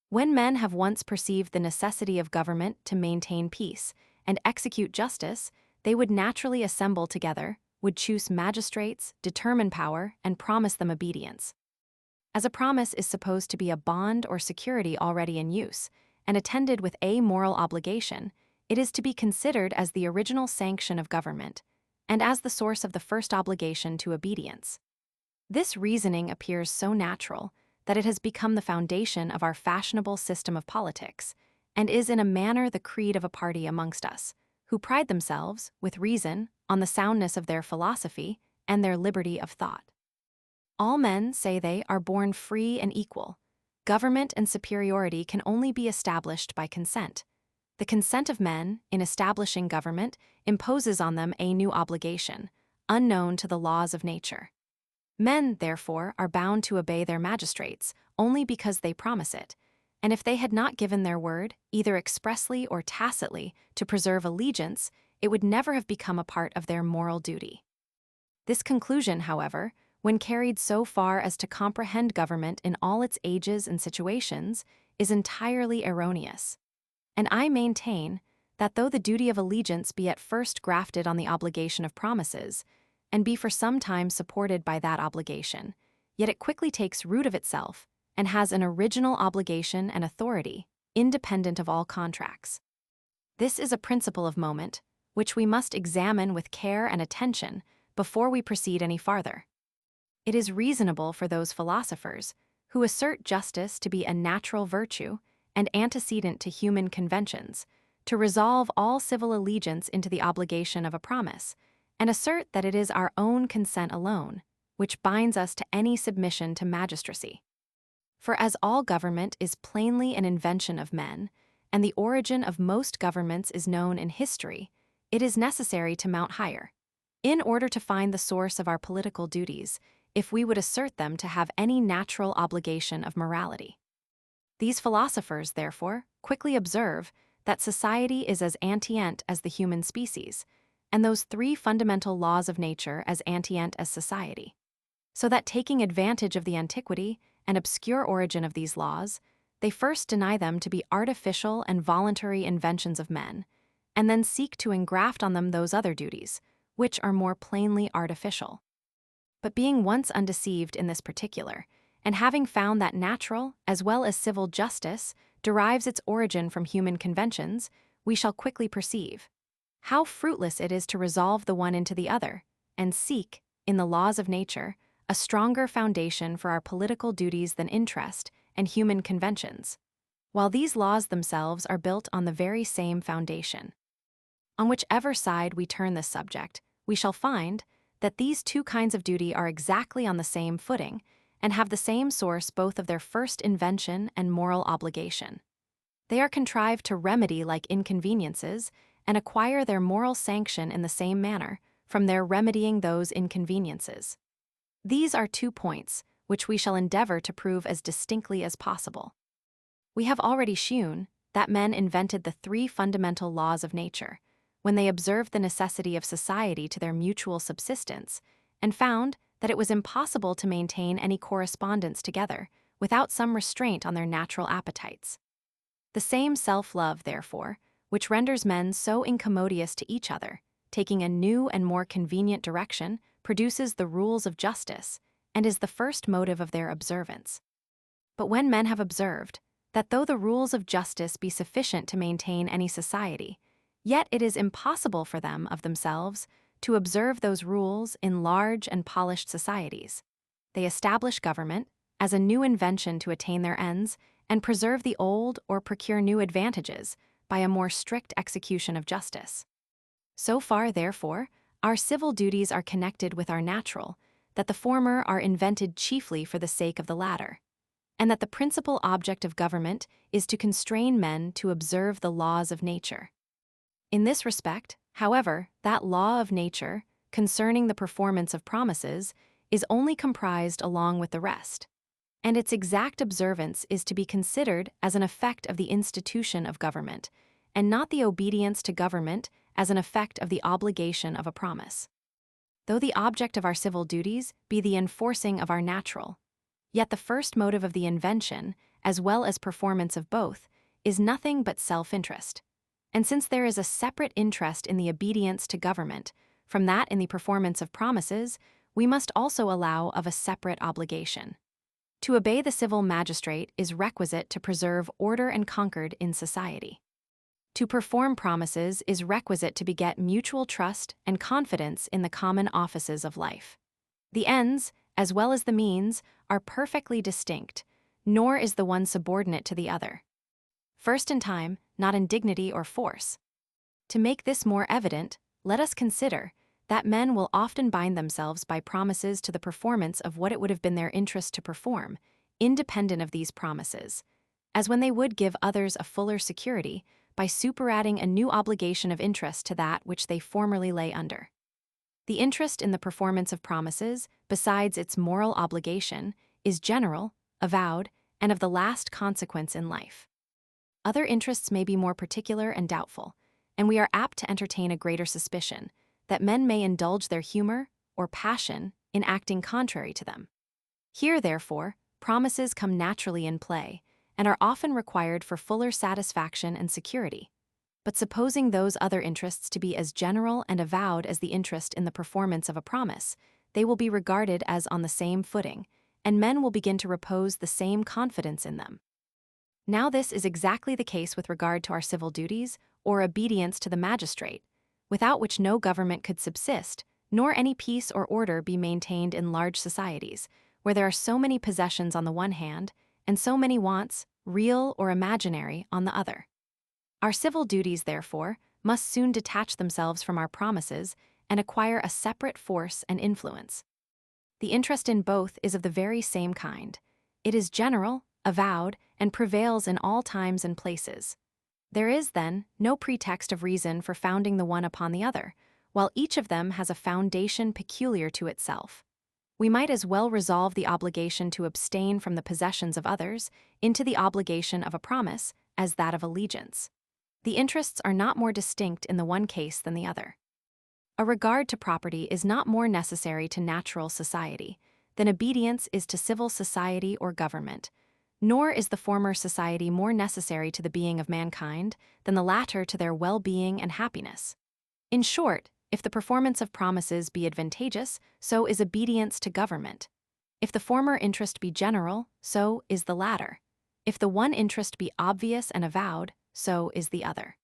When men have once perceived the necessity of government to maintain peace and execute justice, they would naturally assemble together, would choose magistrates, determine power, and promise them obedience. As a promise is supposed to be a bond or security already in use, and attended with a moral obligation, it is to be considered as the original sanction of government, and as the source of the first obligation to obedience. This reasoning appears so natural that it has become the foundation of our fashionable system of politics, and is in a manner the creed of a party amongst us, who pride themselves, with reason, on the soundness of their philosophy and their liberty of thought. All men, say they, are born free and equal. Government and superiority can only be established by consent. The consent of men, in establishing government, imposes on them a new obligation, unknown to the laws of nature. Men, therefore, are bound to obey their magistrates only because they promise it, and if they had not given their word, either expressly or tacitly, to preserve allegiance, it would never have become a part of their moral duty. This conclusion, however, when carried so far as to comprehend government in all its ages and situations, is entirely erroneous. And I maintain that though the duty of allegiance be at first grafted on the obligation of promises, and be for some time supported by that obligation, yet it quickly takes root of itself, and has an original obligation and authority, independent of all contracts. This is a principle of moment, which we must examine with care and attention before we proceed any farther. It is reasonable for those philosophers who assert justice to be a natural virtue and antecedent to human conventions, to resolve all civil allegiance into the obligation of a promise, and assert that it is our own consent alone which binds us to any submission to magistracy. For as all government is plainly an invention of men, and the origin of most governments is known in history, it is necessary to mount higher, in order to find the source of our political duties, if we would assert them to have any natural obligation of morality. These philosophers, therefore, quickly observe that society is as antient as the human species, and those three fundamental laws of nature as antient as society. So that taking advantage of the antiquity and obscure origin of these laws, they first deny them to be artificial and voluntary inventions of men, and then seek to engraft on them those other duties, which are more plainly artificial. But being once undeceived in this particular, and having found that natural as well as civil justice derives its origin from human conventions, we shall quickly perceive how fruitless it is to resolve the one into the other, and seek, in the laws of nature, a stronger foundation for our political duties than interest and human conventions, while these laws themselves are built on the very same foundation. On whichever side we turn this subject, we shall find that these two kinds of duty are exactly on the same footing and have the same source both of their first invention and moral obligation. They are contrived to remedy like inconveniences and acquire their moral sanction in the same manner from their remedying those inconveniences. These are 2 points which we shall endeavor to prove as distinctly as possible. We have already shewn that men invented the 3 fundamental laws of nature when they observed the necessity of society to their mutual subsistence and found that it was impossible to maintain any correspondence together without some restraint on their natural appetites. The same self-love, therefore, which renders men so incommodious to each other, taking a new and more convenient direction, produces the rules of justice and is the first motive of their observance. But when men have observed that though the rules of justice be sufficient to maintain any society, yet it is impossible for them of themselves to observe those rules in large and polished societies, they establish government as a new invention to attain their ends and preserve the old or procure new advantages by a more strict execution of justice. So far, therefore, our civil duties are connected with our natural, that the former are invented chiefly for the sake of the latter, and that the principal object of government is to constrain men to observe the laws of nature. In this respect, however, that law of nature, concerning the performance of promises, is only comprised along with the rest, and its exact observance is to be considered as an effect of the institution of government, and not the obedience to government as an effect of the obligation of a promise. Though the object of our civil duties be the enforcing of our natural, yet the first motive of the invention, as well as performance of both, is nothing but self-interest. And since there is a separate interest in the obedience to government from that in the performance of promises, we must also allow of a separate obligation. To obey the civil magistrate is requisite to preserve order and concord in society. To perform promises is requisite to beget mutual trust and confidence in the common offices of life. The ends, as well as the means, are perfectly distinct, nor is the one subordinate to the other. First in time, not in dignity or force. To make this more evident, let us consider that men will often bind themselves by promises to the performance of what it would have been their interest to perform, independent of these promises, as when they would give others a fuller security by superadding a new obligation of interest to that which they formerly lay under. The interest in the performance of promises, besides its moral obligation, is general, avowed, and of the last consequence in life. Other interests may be more particular and doubtful, and we are apt to entertain a greater suspicion that men may indulge their humor or passion in acting contrary to them. Here, therefore, promises come naturally in play and are often required for fuller satisfaction and security. But supposing those other interests to be as general and avowed as the interest in the performance of a promise, they will be regarded as on the same footing, and men will begin to repose the same confidence in them. Now this is exactly the case with regard to our civil duties, or obedience to the magistrate, without which no government could subsist, nor any peace or order be maintained in large societies, where there are so many possessions on the one hand, and so many wants, real or imaginary, on the other. Our civil duties, therefore, must soon detach themselves from our promises and acquire a separate force and influence. The interest in both is of the very same kind. It is general, avowed, and prevails in all times and places. There is, then, no pretext of reason for founding the one upon the other, while each of them has a foundation peculiar to itself. We might as well resolve the obligation to abstain from the possessions of others into the obligation of a promise as that of allegiance. The interests are not more distinct in the one case than the other. A regard to property is not more necessary to natural society than obedience is to civil society or government, nor is the former society more necessary to the being of mankind than the latter to their well-being and happiness. In short, if the performance of promises be advantageous, so is obedience to government. If the former interest be general, so is the latter. If the one interest be obvious and avowed, so is the other.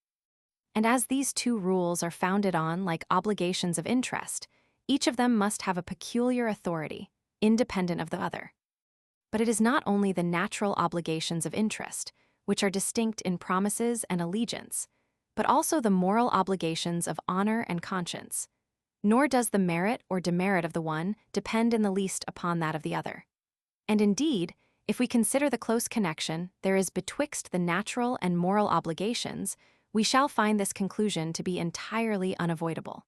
And as these two rules are founded on like obligations of interest, each of them must have a peculiar authority, independent of the other. But it is not only the natural obligations of interest, which are distinct in promises and allegiance, but also the moral obligations of honor and conscience. nor does the merit or demerit of the one depend in the least upon that of the other. And indeed, if we consider the close connection there is betwixt the natural and moral obligations, we shall find this conclusion to be entirely unavoidable.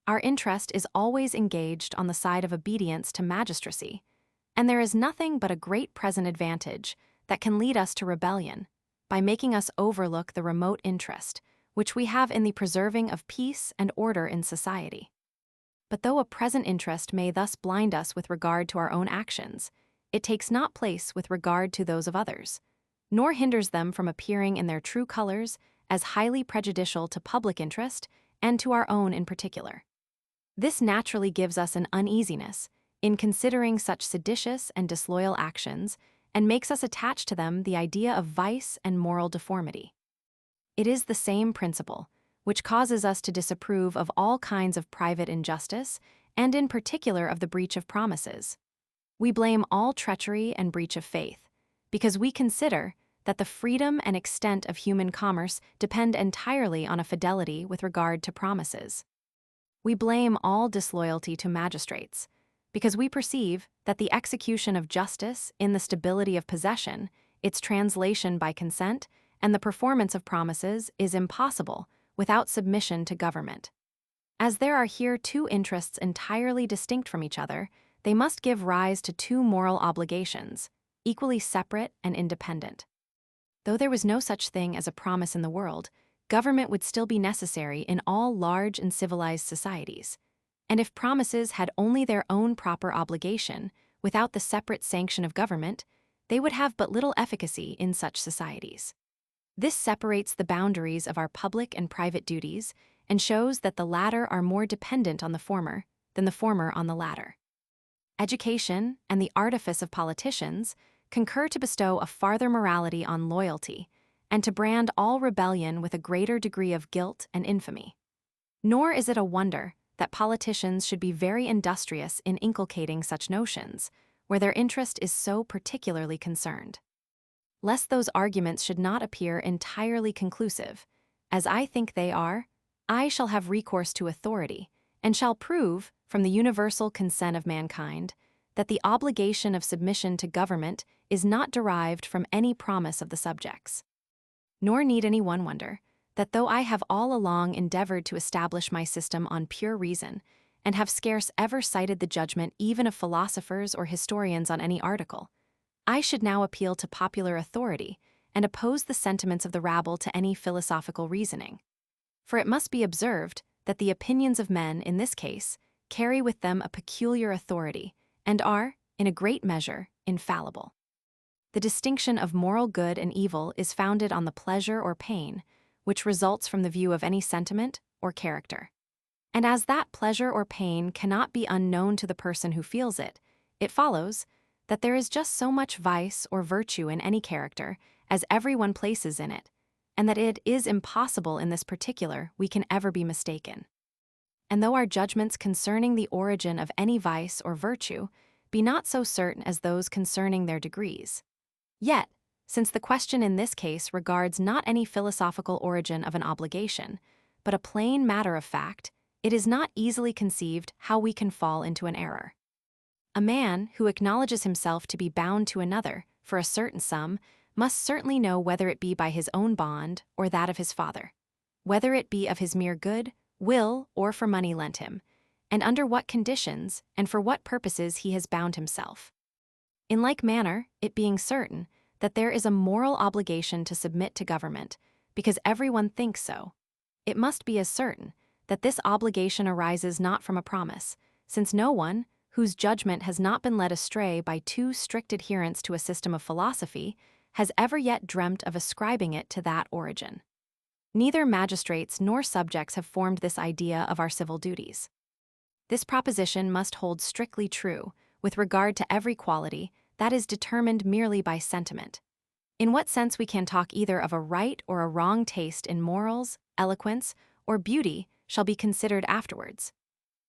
Our interest is always engaged on the side of obedience to magistracy, and there is nothing but a great present advantage that can lead us to rebellion, by making us overlook the remote interest which we have in the preserving of peace and order in society. But though a present interest may thus blind us with regard to our own actions, it takes not place with regard to those of others, nor hinders them from appearing in their true colors as highly prejudicial to public interest and to our own in particular. This naturally gives us an uneasiness in considering such seditious and disloyal actions, and makes us attach to them the idea of vice and moral deformity. It is the same principle which causes us to disapprove of all kinds of private injustice, and in particular of the breach of promises. We blame all treachery and breach of faith, because we consider that the freedom and extent of human commerce depend entirely on a fidelity with regard to promises. We blame all disloyalty to magistrates, because we perceive that the execution of justice in the stability of possession, its translation by consent, and the performance of promises is impossible without submission to government. As there are here two interests entirely distinct from each other, they must give rise to two moral obligations, equally separate and independent. Though there was no such thing as a promise in the world, government would still be necessary in all large and civilized societies. And if promises had only their own proper obligation, without the separate sanction of government, they would have but little efficacy in such societies. This separates the boundaries of our public and private duties, and shows that the latter are more dependent on the former than the former on the latter. Education and the artifice of politicians concur to bestow a farther morality on loyalty, and to brand all rebellion with a greater degree of guilt and infamy. Nor is it a wonder that politicians should be very industrious in inculcating such notions, where their interest is so particularly concerned. Lest those arguments should not appear entirely conclusive, as I think they are, I shall have recourse to authority, and shall prove, from the universal consent of mankind, that the obligation of submission to government is not derived from any promise of the subjects. Nor need any one wonder that though I have all along endeavored to establish my system on pure reason, and have scarce ever cited the judgment even of philosophers or historians on any article, I should now appeal to popular authority and oppose the sentiments of the rabble to any philosophical reasoning. For it must be observed that the opinions of men, in this case, carry with them a peculiar authority, and are, in a great measure, infallible. The distinction of moral good and evil is founded on the pleasure or pain, which results from the view of any sentiment or character. And as that pleasure or pain cannot be unknown to the person who feels it, it follows that there is just so much vice or virtue in any character as everyone places in it, and that it is impossible in this particular we can ever be mistaken. And though our judgments concerning the origin of any vice or virtue be not so certain as those concerning their degrees, yet, since the question in this case regards not any philosophical origin of an obligation, but a plain matter of fact, it is not easily conceived how we can fall into an error. A man who acknowledges himself to be bound to another for a certain sum must certainly know whether it be by his own bond or that of his father, whether it be of his mere good will or for money lent him, and under what conditions and for what purposes he has bound himself. In like manner, it being certain that there is a moral obligation to submit to government, because everyone thinks so, it must be as certain that this obligation arises not from a promise, since no one, whose judgment has not been led astray by too strict adherence to a system of philosophy, has ever yet dreamt of ascribing it to that origin. Neither magistrates nor subjects have formed this idea of our civil duties. This proposition must hold strictly true with regard to every quality that is determined merely by sentiment. In what sense we can talk either of a right or a wrong taste in morals, eloquence, or beauty shall be considered afterwards.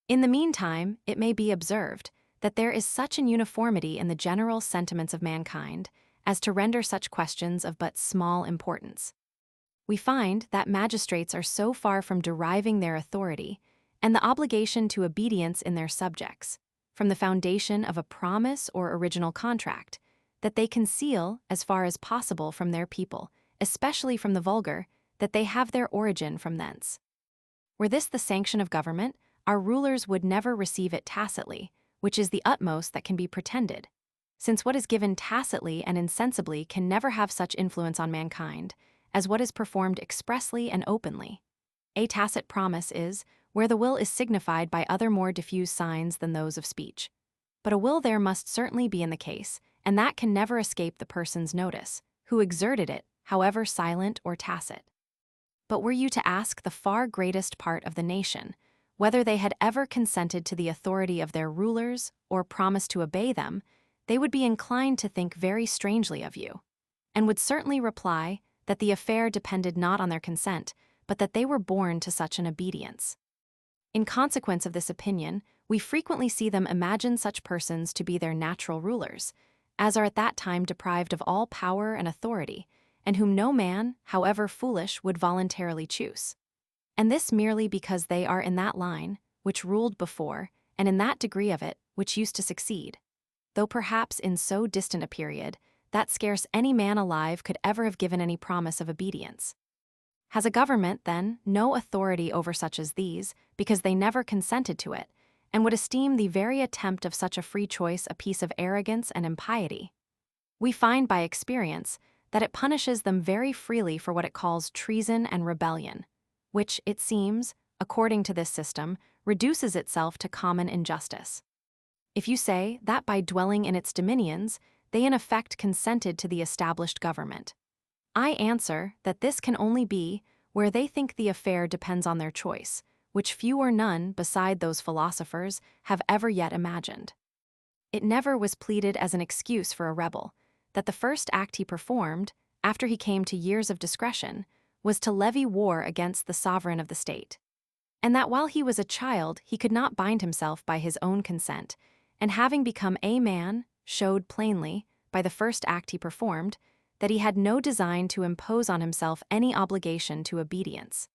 In the meantime, it may be observed that there is such an uniformity in the general sentiments of mankind as to render such questions of but small importance. We find that magistrates are so far from deriving their authority, and the obligation to obedience in their subjects, from the foundation of a promise or original contract, that they conceal as far as possible from their people, especially from the vulgar, that they have their origin from thence. Were this the sanction of government, our rulers would never receive it tacitly, which is the utmost that can be pretended, since what is given tacitly and insensibly can never have such influence on mankind as what is performed expressly and openly. A tacit promise is where the will is signified by other more diffuse signs than those of speech. But a will there must certainly be in the case, and that can never escape the person's notice, who exerted it, however silent or tacit. But were you to ask the far greatest part of the nation whether they had ever consented to the authority of their rulers or promised to obey them, they would be inclined to think very strangely of you, and would certainly reply that the affair depended not on their consent, but that they were born to such an obedience. In consequence of this opinion, we frequently see them imagine such persons to be their natural rulers, as are at that time deprived of all power and authority, and whom no man, however foolish, would voluntarily choose. And this merely because they are in that line, which ruled before, and in that degree of it, which used to succeed, though perhaps in so distant a period, that scarce any man alive could ever have given any promise of obedience. Has a government, then, no authority over such as these, because they never consented to it, and would esteem the very attempt of such a free choice a piece of arrogance and impiety? We find by experience that it punishes them very freely for what it calls treason and rebellion, which, it seems, according to this system, reduces itself to common injustice. If you say that by dwelling in its dominions, they in effect consented to the established government, I answer that this can only be where they think the affair depends on their choice, which few or none beside those philosophers have ever yet imagined. It never was pleaded as an excuse for a rebel that the first act he performed, after he came to years of discretion, was to levy war against the sovereign of the state, and that while he was a child he could not bind himself by his own consent, and having become a man, showed plainly, by the first act he performed, that he had no design to impose on himself any obligation to obedience.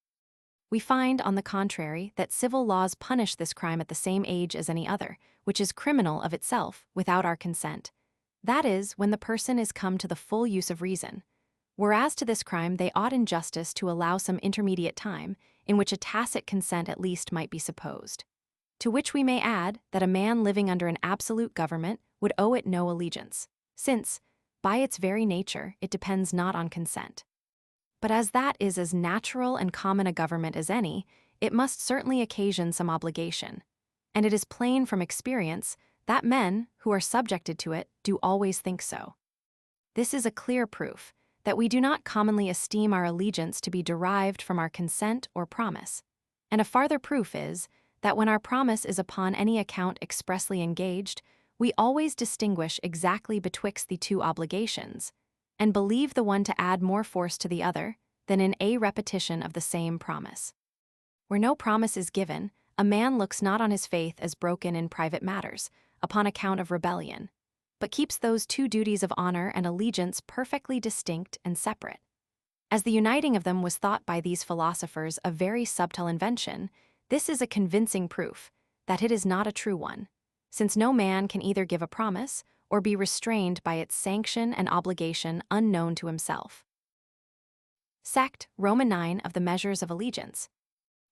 We find, on the contrary, that civil laws punish this crime at the same age as any other, which is criminal of itself, without our consent. That is, when the person is come to the full use of reason. Whereas to this crime they ought in justice to allow some intermediate time, in which a tacit consent at least might be supposed. To which we may add that a man living under an absolute government would owe it no allegiance, since, by its very nature, it depends not on consent. But as that is as natural and common a government as any, it must certainly occasion some obligation, and it is plain from experience that men, who are subjected to it, do always think so. This is a clear proof that we do not commonly esteem our allegiance to be derived from our consent or promise, and a farther proof is that when our promise is upon any account expressly engaged, we always distinguish exactly betwixt the two obligations, and believe the one to add more force to the other than in a repetition of the same promise. Where no promise is given, a man looks not on his faith as broken in private matters, upon account of rebellion, but keeps those two duties of honor and allegiance perfectly distinct and separate. As the uniting of them was thought by these philosophers a very subtle invention, this is a convincing proof that it is not a true one, since no man can either give a promise or be restrained by its sanction and obligation unknown to himself. Sect, Roman 9 of the Measures of Allegiance.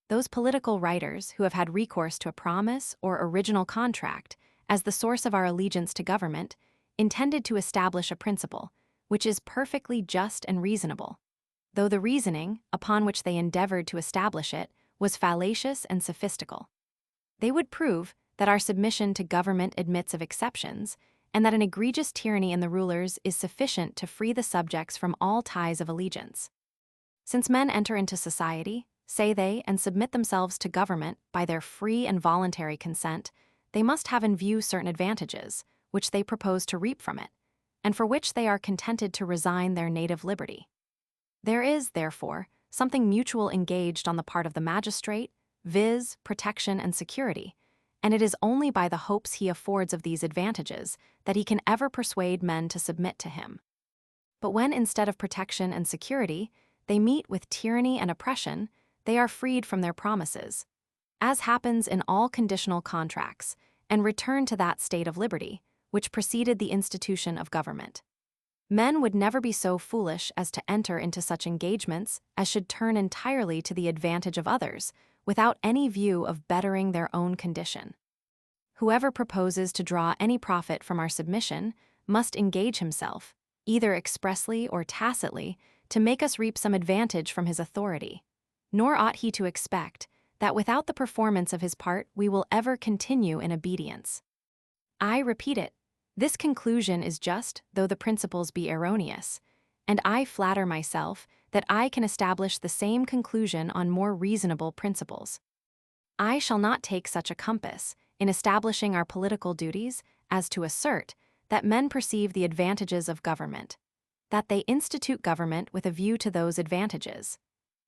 Those political writers who have had recourse to a promise or original contract as the source of our allegiance to government intended to establish a principle which is perfectly just and reasonable, though the reasoning upon which they endeavored to establish it was fallacious and sophistical. They would prove that our submission to government admits of exceptions, and that an egregious tyranny in the rulers is sufficient to free the subjects from all ties of allegiance. Since men enter into society, say they, and submit themselves to government by their free and voluntary consent, they must have in view certain advantages, which they propose to reap from it, and for which they are contented to resign their native liberty. There is, therefore, something mutual engaged on the part of the magistrate, viz., protection and security, and it is only by the hopes he affords of these advantages that he can ever persuade men to submit to him. But when instead of protection and security, they meet with tyranny and oppression, they are freed from their promises, as happens in all conditional contracts, and return to that state of liberty, which preceded the institution of government. Men would never be so foolish as to enter into such engagements as should turn entirely to the advantage of others, without any view of bettering their own condition. Whoever proposes to draw any profit from our submission must engage himself, either expressly or tacitly, to make us reap some advantage from his authority. Nor ought he to expect that without the performance of his part we will ever continue in obedience. I repeat it, this conclusion is just, though the principles be erroneous, and I flatter myself that I can establish the same conclusion on more reasonable principles. I shall not take such a compass in establishing our political duties as to assert that men perceive the advantages of government, that they institute government with a view to those advantages,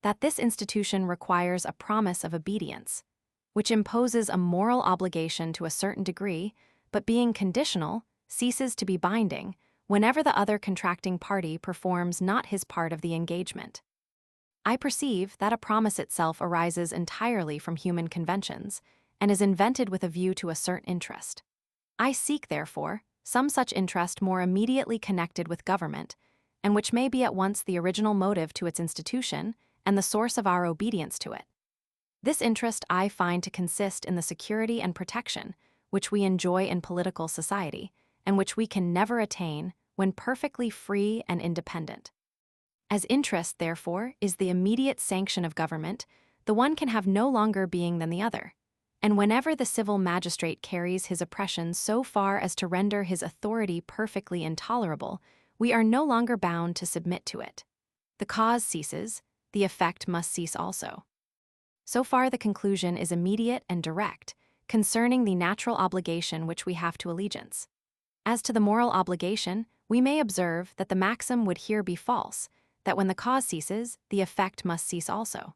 that this institution requires a promise of obedience, which imposes a moral obligation to a certain degree, but being conditional, ceases to be binding whenever the other contracting party performs not his part of the engagement. I perceive that a promise itself arises entirely from human conventions, and is invented with a view to a certain interest. I seek, therefore, some such interest more immediately connected with government, and which may be at once the original motive to its institution and the source of our obedience to it. This interest I find to consist in the security and protection which we enjoy in political society, and which we can never attain when perfectly free and independent. As interest, therefore, is the immediate sanction of government, the one can have no longer being than the other, and whenever the civil magistrate carries his oppression so far as to render his authority perfectly intolerable, we are no longer bound to submit to it. The cause ceases, the effect must cease also. So far the conclusion is immediate and direct, concerning the natural obligation which we have to allegiance. As to the moral obligation, we may observe that the maxim would here be false, that when the cause ceases, the effect must cease also.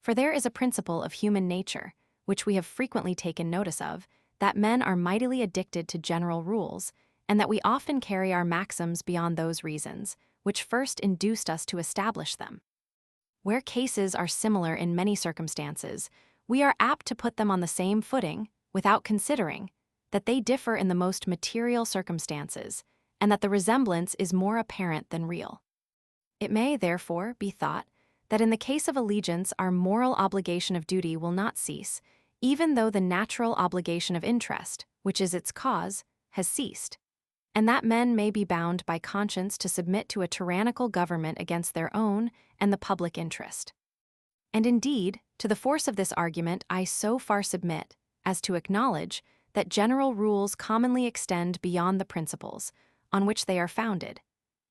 For there is a principle of human nature, which we have frequently taken notice of, that men are mightily addicted to general rules, and that we often carry our maxims beyond those reasons, which first induced us to establish them. Where cases are similar in many circumstances, we are apt to put them on the same footing, without considering that they differ in the most material circumstances, and that the resemblance is more apparent than real. It may, therefore, be thought that in the case of allegiance our moral obligation of duty will not cease, even though the natural obligation of interest, which is its cause, has ceased, and that men may be bound by conscience to submit to a tyrannical government against their own and the public interest. And indeed, to the force of this argument I so far submit as to acknowledge that general rules commonly extend beyond the principles on which they are founded,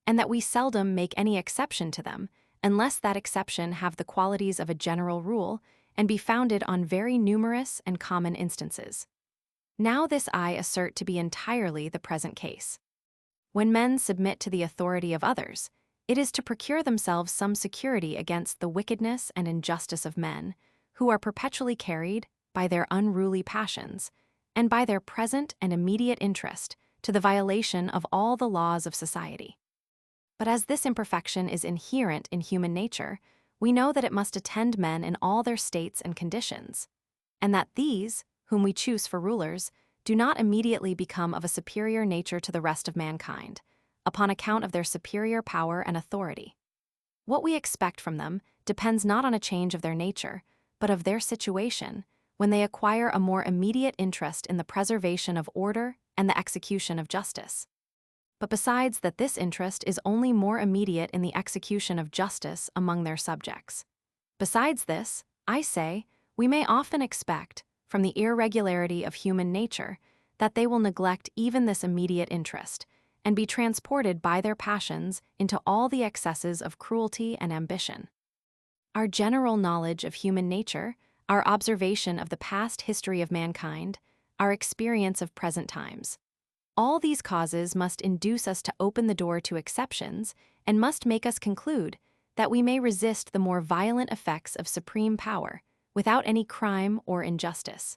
and that we seldom make any exception to them unless that exception have the qualities of a general rule and be founded on very numerous and common instances. Now this I assert to be entirely the present case. When men submit to the authority of others, it is to procure themselves some security against the wickedness and injustice of men, who are perpetually carried, by their unruly passions, and by their present and immediate interest, to the violation of all the laws of society. But as this imperfection is inherent in human nature, we know that it must attend men in all their states and conditions, and that these, whom we choose for rulers, do not immediately become of a superior nature to the rest of mankind, upon account of their superior power and authority. What we expect from them depends not on a change of their nature, but of their situation, when they acquire a more immediate interest in the preservation of order and the execution of justice. But besides that, this interest is only more immediate in the execution of justice among their subjects. Besides this, I say, we may often expect, from the irregularity of human nature, that they will neglect even this immediate interest, and be transported by their passions into all the excesses of cruelty and ambition. Our general knowledge of human nature, our observation of the past history of mankind, our experience of present times, all these causes must induce us to open the door to exceptions, and must make us conclude that we may resist the more violent effects of supreme power without any crime or injustice.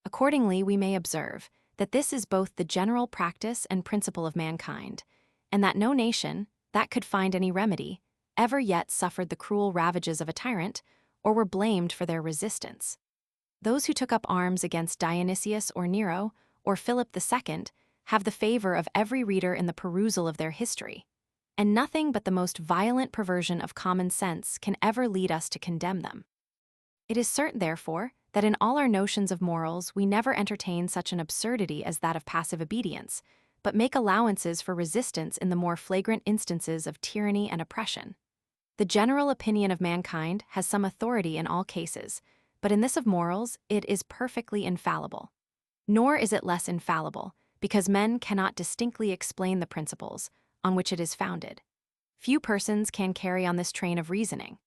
Accordingly, we may observe that this is both the general practice and principle of mankind, and that no nation, that could find any remedy, ever yet suffered the cruel ravages of a tyrant, or were blamed for their resistance. Those who took up arms against Dionysius or Nero, or Philip II, have the favor of every reader in the perusal of their history, and nothing but the most violent perversion of common sense can ever lead us to condemn them. It is certain, therefore, that in all our notions of morals we never entertain such an absurdity as that of passive obedience, but make allowances for resistance in the more flagrant instances of tyranny and oppression. The general opinion of mankind has some authority in all cases, but in this of morals it is perfectly infallible. Nor is it less infallible, because men cannot distinctly explain the principles on which it is founded. Few persons can carry on this train of reasoning.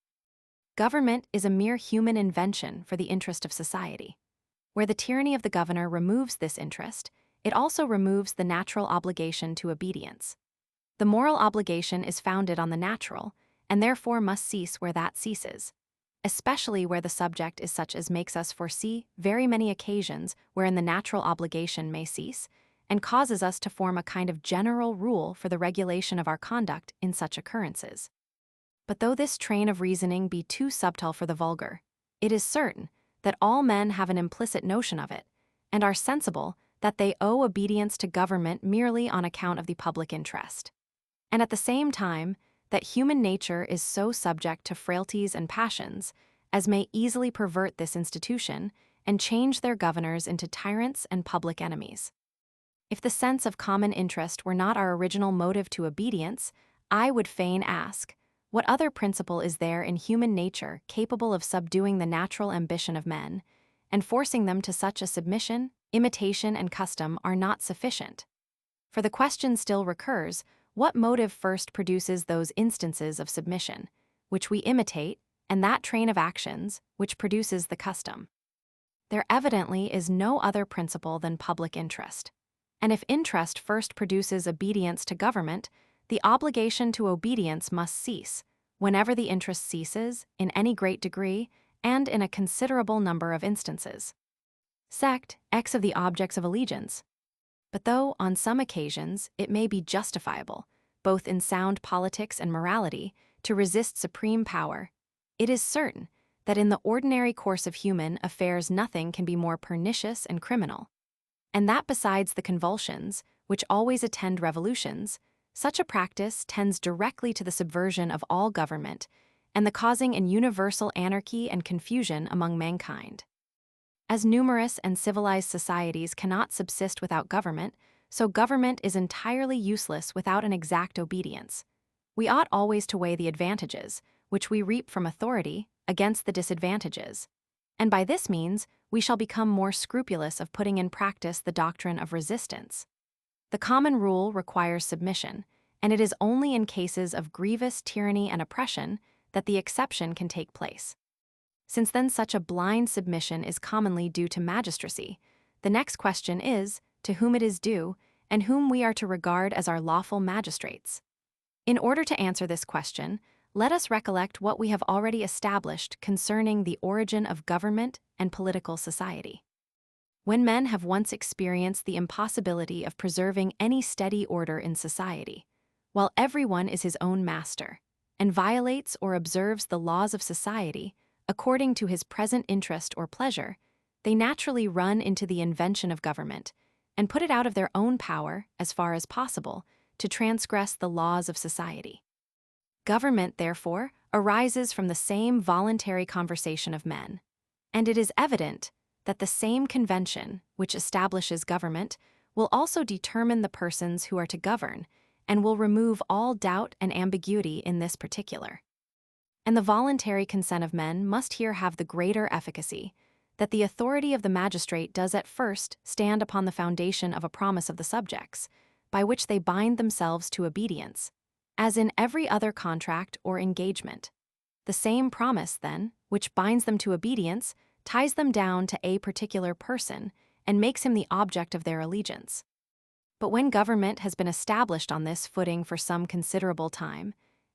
Government is a mere human invention for the interest of society. Where the tyranny of the governor removes this interest, it also removes the natural obligation to obedience. The moral obligation is founded on the natural, and therefore must cease where that ceases, especially where the subject is such as makes us foresee very many occasions wherein the natural obligation may cease, and causes us to form a kind of general rule for the regulation of our conduct in such occurrences. But though this train of reasoning be too subtle for the vulgar, it is certain that all men have an implicit notion of it, and are sensible that they owe obedience to government merely on account of the public interest. And at the same time, that human nature is so subject to frailties and passions as may easily pervert this institution and change their governors into tyrants and public enemies. If the sense of common interest were not our original motive to obedience, I would fain ask, what other principle is there in human nature capable of subduing the natural ambition of men, and forcing them to such a submission? Imitation and custom are not sufficient. For the question still recurs, what motive first produces those instances of submission, which we imitate, and that train of actions, which produces the custom? There evidently is no other principle than public interest. And if interest first produces obedience to government, the obligation to obedience must cease, whenever the interest ceases, in any great degree, and in a considerable number of instances. Sect, X of the objects of allegiance. But though, on some occasions, it may be justifiable, both in sound politics and morality, to resist supreme power, it is certain that in the ordinary course of human affairs nothing can be more pernicious and criminal, and that besides the convulsions, which always attend revolutions, such a practice tends directly to the subversion of all government, and the causing an universal anarchy and confusion among mankind. As numerous and civilized societies cannot subsist without government, so government is entirely useless without an exact obedience. We ought always to weigh the advantages, which we reap from authority, against the disadvantages, and by this means we shall become more scrupulous of putting in practice the doctrine of resistance. The common rule requires submission, and it is only in cases of grievous tyranny and oppression that the exception can take place. Since then such a blind submission is commonly due to magistracy, the next question is, to whom it is due, and whom we are to regard as our lawful magistrates. In order to answer this question, let us recollect what we have already established concerning the origin of government and political society. When men have once experienced the impossibility of preserving any steady order in society, while everyone is his own master, and violates or observes the laws of society, according to his present interest or pleasure, they naturally run into the invention of government, and put it out of their own power, as far as possible, to transgress the laws of society. Government, therefore, arises from the same voluntary conversation of men, and it is evident that the same convention which establishes government will also determine the persons who are to govern, and will remove all doubt and ambiguity in this particular. And the voluntary consent of men must here have the greater efficacy, that the authority of the magistrate does at first stand upon the foundation of a promise of the subjects, by which they bind themselves to obedience, as in every other contract or engagement. The same promise, then, which binds them to obedience, ties them down to a particular person, and makes him the object of their allegiance. But when government has been established on this footing for some considerable time,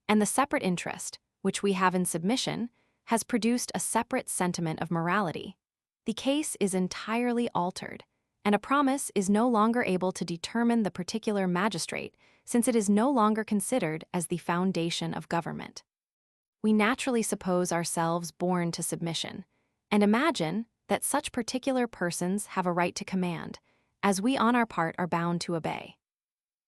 and the separate interest, which we have in submission, has produced a separate sentiment of morality, the case is entirely altered, and a promise is no longer able to determine the particular magistrate, since it is no longer considered as the foundation of government. We naturally suppose ourselves born to submission, and imagine that such particular persons have a right to command, as we on our part are bound to obey.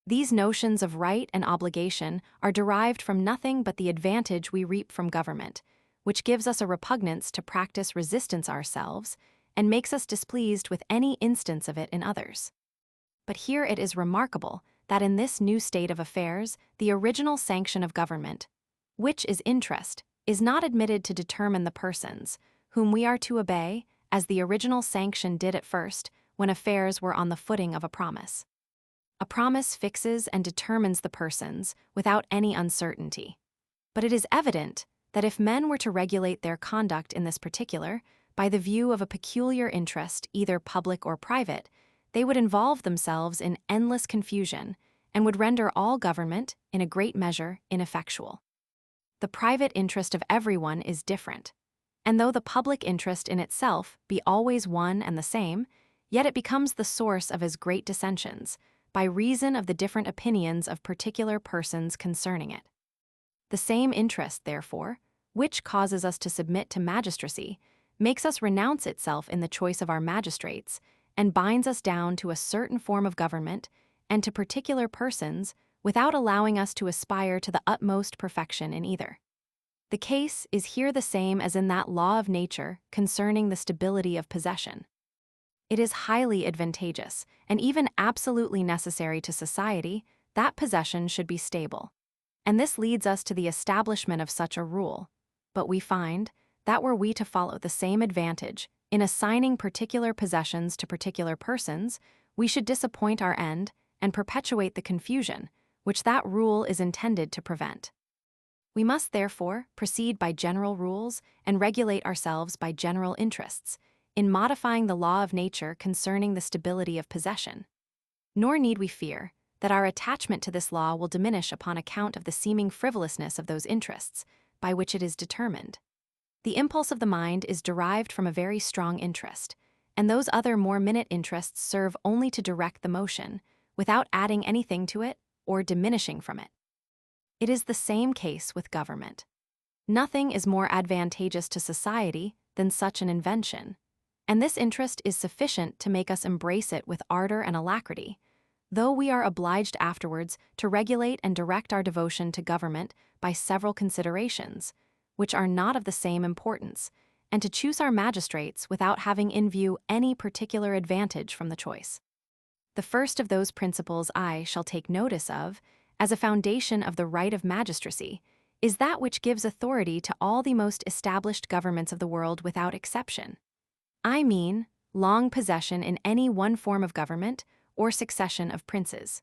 These notions of right and obligation are derived from nothing but the advantage we reap from government, which gives us a repugnance to practice resistance ourselves and makes us displeased with any instance of it in others. But here it is remarkable that in this new state of affairs, the original sanction of government, which is interest, is not admitted to determine the persons, whom we are to obey, as the original sanction did at first, when affairs were on the footing of a promise. A promise fixes and determines the persons without any uncertainty. But it is evident that if men were to regulate their conduct in this particular, by the view of a peculiar interest, either public or private, they would involve themselves in endless confusion and would render all government, in a great measure, ineffectual. The private interest of everyone is different, and though the public interest in itself be always one and the same, yet it becomes the source of as great dissensions, by reason of the different opinions of particular persons concerning it. The same interest, therefore, which causes us to submit to magistracy, makes us renounce itself in the choice of our magistrates, and binds us down to a certain form of government and to particular persons without allowing us to aspire to the utmost perfection in either. The case is here the same as in that law of nature concerning the stability of possession. It is highly advantageous, and even absolutely necessary to society, that possession should be stable. And this leads us to the establishment of such a rule. But we find that were we to follow the same advantage in assigning particular possessions to particular persons, we should disappoint our end and perpetuate the confusion which that rule is intended to prevent. We must therefore proceed by general rules and regulate ourselves by general interests, in modifying the law of nature concerning the stability of possession. Nor need we fear that our attachment to this law will diminish upon account of the seeming frivolousness of those interests by which it is determined. The impulse of the mind is derived from a very strong interest, and those other more minute interests serve only to direct the motion, without adding anything to it or diminishing from it. It is the same case with government. Nothing is more advantageous to society than such an invention, and this interest is sufficient to make us embrace it with ardor and alacrity, though we are obliged afterwards to regulate and direct our devotion to government by several considerations, which are not of the same importance, and to choose our magistrates without having in view any particular advantage from the choice. The first of those principles I shall take notice of, as a foundation of the right of magistracy, is that which gives authority to all the most established governments of the world without exception. I mean, long possession in any one form of government or succession of princes.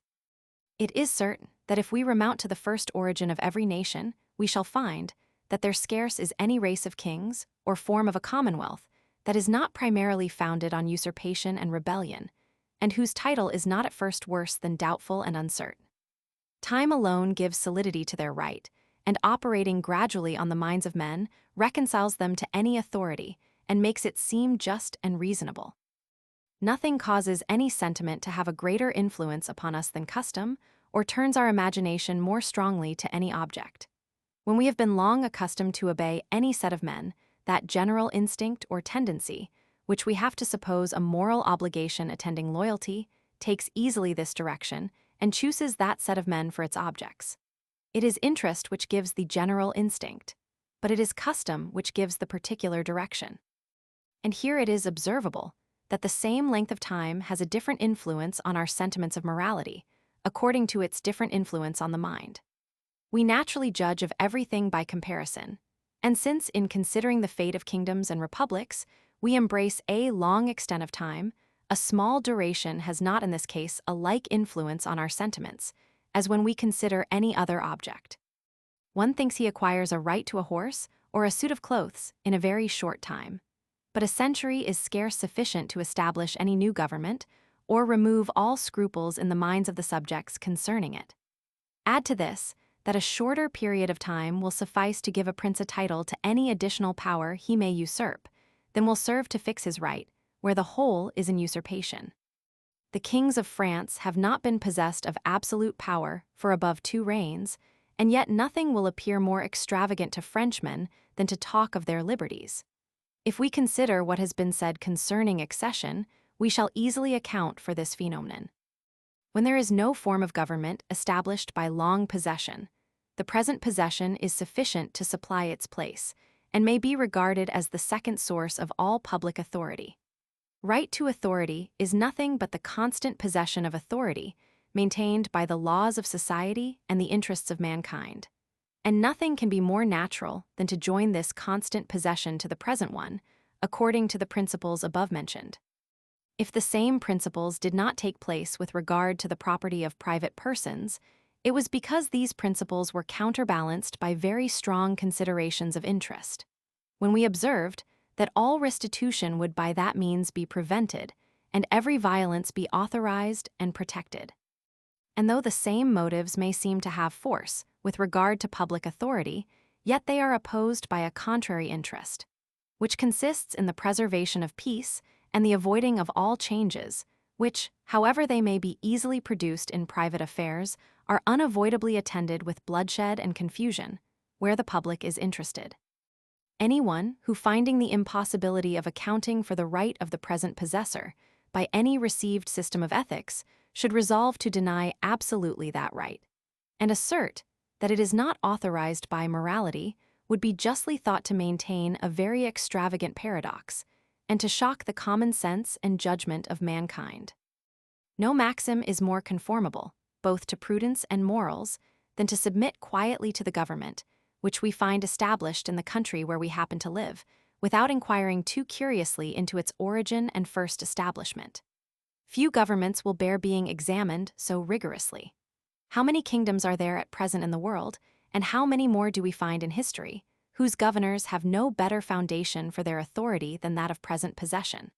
It is certain that if we remount to the first origin of every nation, we shall find that there scarce is any race of kings or form of a commonwealth that is not primarily founded on usurpation and rebellion, and whose title is not at first worse than doubtful and uncertain. Time alone gives solidity to their right, and operating gradually on the minds of men, reconciles them to any authority and makes it seem just and reasonable. Nothing causes any sentiment to have a greater influence upon us than custom, or turns our imagination more strongly to any object. When we have been long accustomed to obey any set of men, that general instinct or tendency, which we have to suppose a moral obligation attending loyalty, takes easily this direction and chooses that set of men for its objects. It is interest which gives the general instinct, but it is custom which gives the particular direction. And here it is observable that the same length of time has a different influence on our sentiments of morality, according to its different influence on the mind. We naturally judge of everything by comparison, and since in considering the fate of kingdoms and republics, we embrace a long extent of time, a small duration has not in this case a like influence on our sentiments, as when we consider any other object. One thinks he acquires a right to a horse or a suit of clothes in a very short time, but a century is scarce sufficient to establish any new government or remove all scruples in the minds of the subjects concerning it. Add to this, that a shorter period of time will suffice to give a prince a title to any additional power he may usurp, than will serve to fix his right, where the whole is in usurpation. The kings of France have not been possessed of absolute power for above 2 reigns, and yet nothing will appear more extravagant to Frenchmen than to talk of their liberties. If we consider what has been said concerning accession, we shall easily account for this phenomenon. When there is no form of government established by long possession, the present possession is sufficient to supply its place, and may be regarded as the second source of all public authority. Right to authority is nothing but the constant possession of authority, maintained by the laws of society and the interests of mankind. And nothing can be more natural than to join this constant possession to the present one, according to the principles above mentioned. If the same principles did not take place with regard to the property of private persons, it was because these principles were counterbalanced by very strong considerations of interest. When we observed that all restitution would by that means be prevented, and every violence be authorized and protected. And though the same motives may seem to have force with regard to public authority, yet they are opposed by a contrary interest, which consists in the preservation of peace and the avoiding of all changes, which, however they may be easily produced in private affairs, are unavoidably attended with bloodshed and confusion, where the public is interested. Anyone who, finding the impossibility of accounting for the right of the present possessor by any received system of ethics, should resolve to deny absolutely that right, and assert that it is not authorized by morality, would be justly thought to maintain a very extravagant paradox, and to shock the common sense and judgment of mankind. No maxim is more conformable, both to prudence and morals, than to submit quietly to the government, which we find established in the country where we happen to live, without inquiring too curiously into its origin and first establishment. Few governments will bear being examined so rigorously. How many kingdoms are there at present in the world, and how many more do we find in history, whose governors have no better foundation for their authority than that of present possession?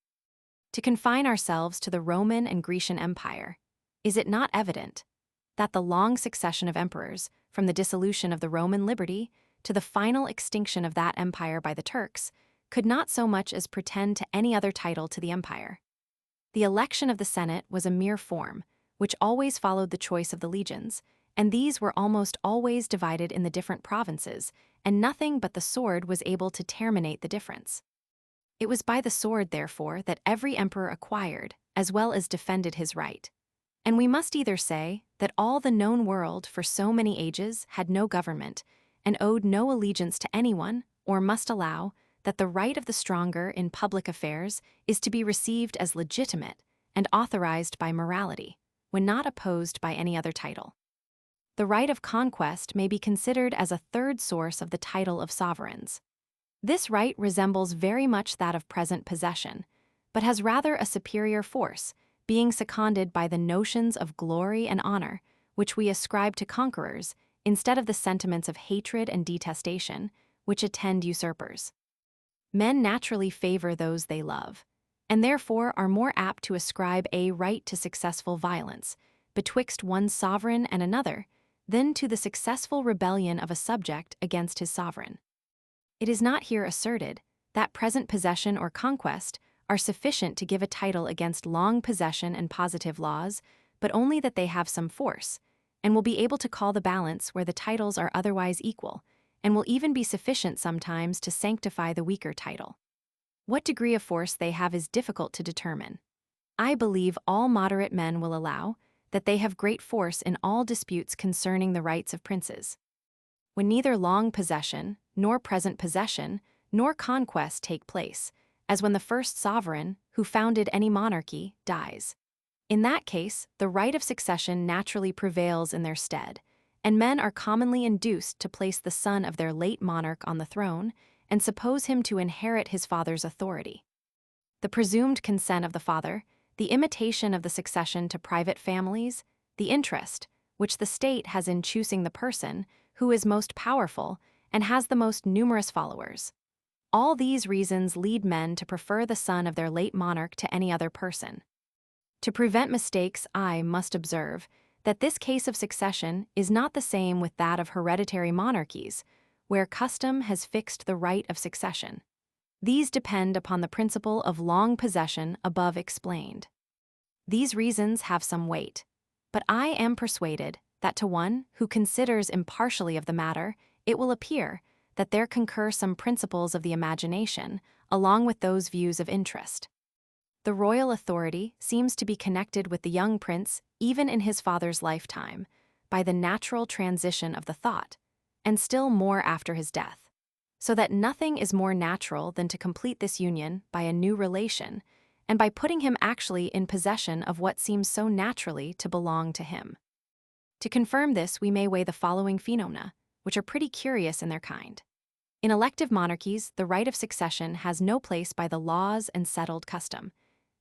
To confine ourselves to the Roman and Grecian Empire, is it not evident that the long succession of emperors, from the dissolution of the Roman liberty to the final extinction of that empire by the Turks, could not so much as pretend to any other title to the empire? The election of the Senate was a mere form, which always followed the choice of the legions, and these were almost always divided in the different provinces, and nothing but the sword was able to terminate the difference. It was by the sword, therefore, that every emperor acquired, as well as defended his right. And we must either say that all the known world for so many ages had no government, and owed no allegiance to anyone, or must allow that the right of the stronger in public affairs is to be received as legitimate and authorized by morality, when not opposed by any other title. The right of conquest may be considered as a third source of the title of sovereigns. This right resembles very much that of present possession, but has rather a superior force, being seconded by the notions of glory and honor, which we ascribe to conquerors, instead of the sentiments of hatred and detestation, which attend usurpers. Men naturally favor those they love, and therefore are more apt to ascribe a right to successful violence, betwixt one sovereign and another, than to the successful rebellion of a subject against his sovereign. It is not here asserted that present possession or conquest are sufficient to give a title against long possession and positive laws, but only that they have some force, and will be able to call the balance where the titles are otherwise equal, and will even be sufficient sometimes to sanctify the weaker title. What degree of force they have is difficult to determine. I believe all moderate men will allow that they have great force in all disputes concerning the rights of princes. When neither long possession, nor present possession, nor conquest take place, as when the first sovereign, who founded any monarchy, dies. In that case, the right of succession naturally prevails in their stead, and men are commonly induced to place the son of their late monarch on the throne, and suppose him to inherit his father's authority. The presumed consent of the father, the imitation of the succession to private families, the interest which the state has in choosing the person who is most powerful and has the most numerous followers. All these reasons lead men to prefer the son of their late monarch to any other person. To prevent mistakes, I must observe that this case of succession is not the same with that of hereditary monarchies, where custom has fixed the right of succession. These depend upon the principle of long possession above explained. These reasons have some weight, but I am persuaded that to one who considers impartially of the matter, it will appear that there concur some principles of the imagination, along with those views of interest. The royal authority seems to be connected with the young prince even in his father's lifetime, by the natural transition of the thought, and still more after his death, so that nothing is more natural than to complete this union by a new relation, and by putting him actually in possession of what seems so naturally to belong to him. To confirm this, we may weigh the following phenomena, which are pretty curious in their kind. In elective monarchies, the right of succession has no place by the laws and settled custom,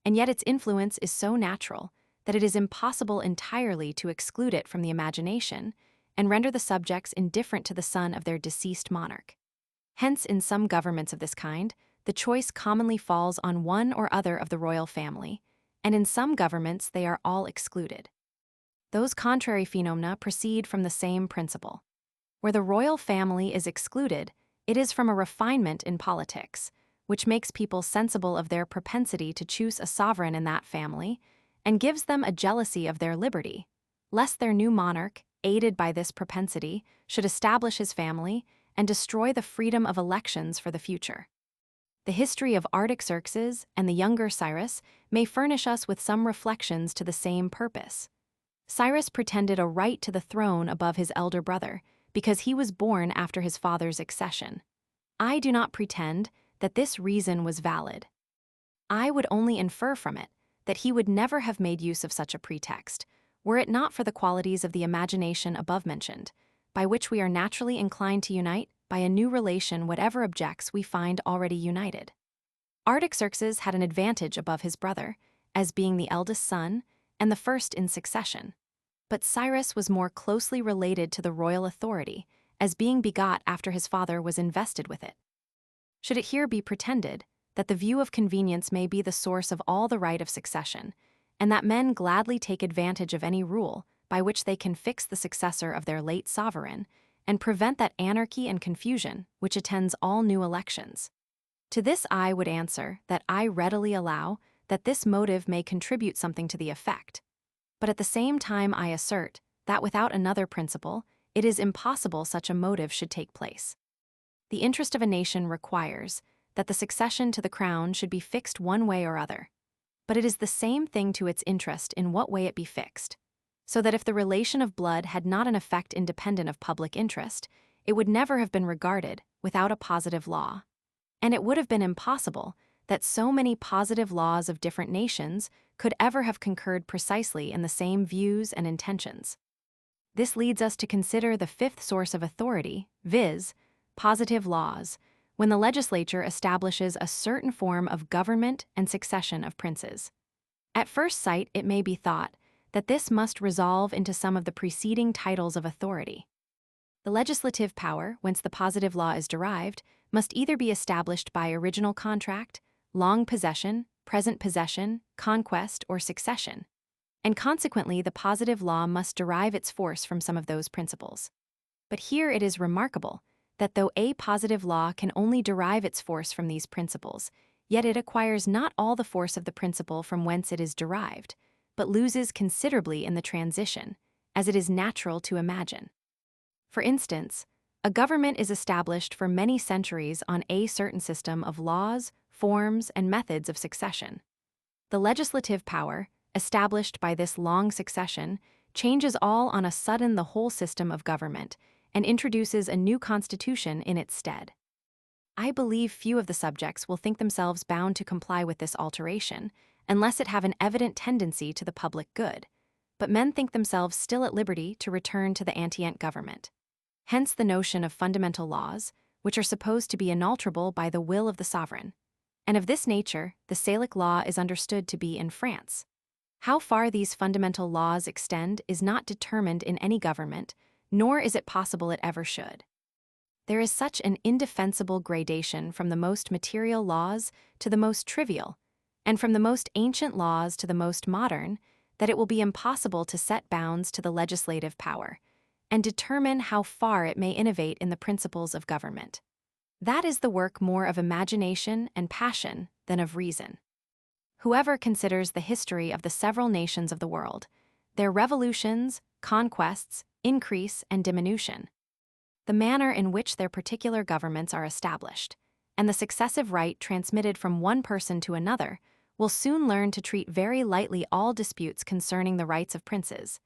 and yet its influence is so natural that it is impossible entirely to exclude it from the imagination and render the subjects indifferent to the son of their deceased monarch. Hence, in some governments of this kind, the choice commonly falls on one or other of the royal family, and in some governments they are all excluded. Those contrary phenomena proceed from the same principle. Where the royal family is excluded, it is from a refinement in politics, which makes people sensible of their propensity to choose a sovereign in that family, and gives them a jealousy of their liberty, lest their new monarch, aided by this propensity, should establish his family and destroy the freedom of elections for the future. The history of Artaxerxes and the younger Cyrus may furnish us with some reflections to the same purpose. Cyrus pretended a right to the throne above his elder brother because he was born after his father's accession. I do not pretend that this reason was valid. I would only infer from it that he would never have made use of such a pretext, were it not for the qualities of the imagination above mentioned, by which we are naturally inclined to unite by a new relation whatever objects we find already united. Artaxerxes had an advantage above his brother, as being the eldest son and the first in succession, but Cyrus was more closely related to the royal authority, as being begot after his father was invested with it. Should it here be pretended that the view of convenience may be the source of all the right of succession, and that men gladly take advantage of any rule by which they can fix the successor of their late sovereign, and prevent that anarchy and confusion which attends all new elections? To this I would answer that I readily allow that this motive may contribute something to the effect, but at the same time I assert that without another principle, it is impossible such a motive should take place. The interest of a nation requires that the succession to the crown should be fixed one way or other, but it is the same thing to its interest in what way it be fixed, so that if the relation of blood had not an effect independent of public interest, it would never have been regarded without a positive law, and it would have been impossible that so many positive laws of different nations could ever have concurred precisely in the same views and intentions. This leads us to consider the fifth source of authority, viz., positive laws, when the legislature establishes a certain form of government and succession of princes. At first sight, it may be thought that this must resolve into some of the preceding titles of authority. The legislative power, whence the positive law is derived, must either be established by original contract, long possession, present possession, conquest, or succession, and consequently the positive law must derive its force from some of those principles. But here it is remarkable that though a positive law can only derive its force from these principles, yet it acquires not all the force of the principle from whence it is derived, but loses considerably in the transition, as it is natural to imagine. For instance, a government is established for many centuries on a certain system of laws, forms, and methods of succession. The legislative power, established by this long succession, changes all on a sudden the whole system of government, and introduces a new constitution in its stead. I believe few of the subjects will think themselves bound to comply with this alteration, unless it have an evident tendency to the public good, but men think themselves still at liberty to return to the antient government. Hence the notion of fundamental laws, which are supposed to be inalterable by the will of the sovereign. And of this nature, the Salic law is understood to be in France. How far these fundamental laws extend is not determined in any government, nor is it possible it ever should. There is such an indefensible gradation from the most material laws to the most trivial, and from the most ancient laws to the most modern, that it will be impossible to set bounds to the legislative power, and determine how far it may innovate in the principles of government. That is the work more of imagination and passion than of reason. Whoever considers the history of the several nations of the world, their revolutions, conquests, increase, and diminution, the manner in which their particular governments are established, and the successive right transmitted from one person to another, will soon learn to treat very lightly all disputes concerning the rights of princes,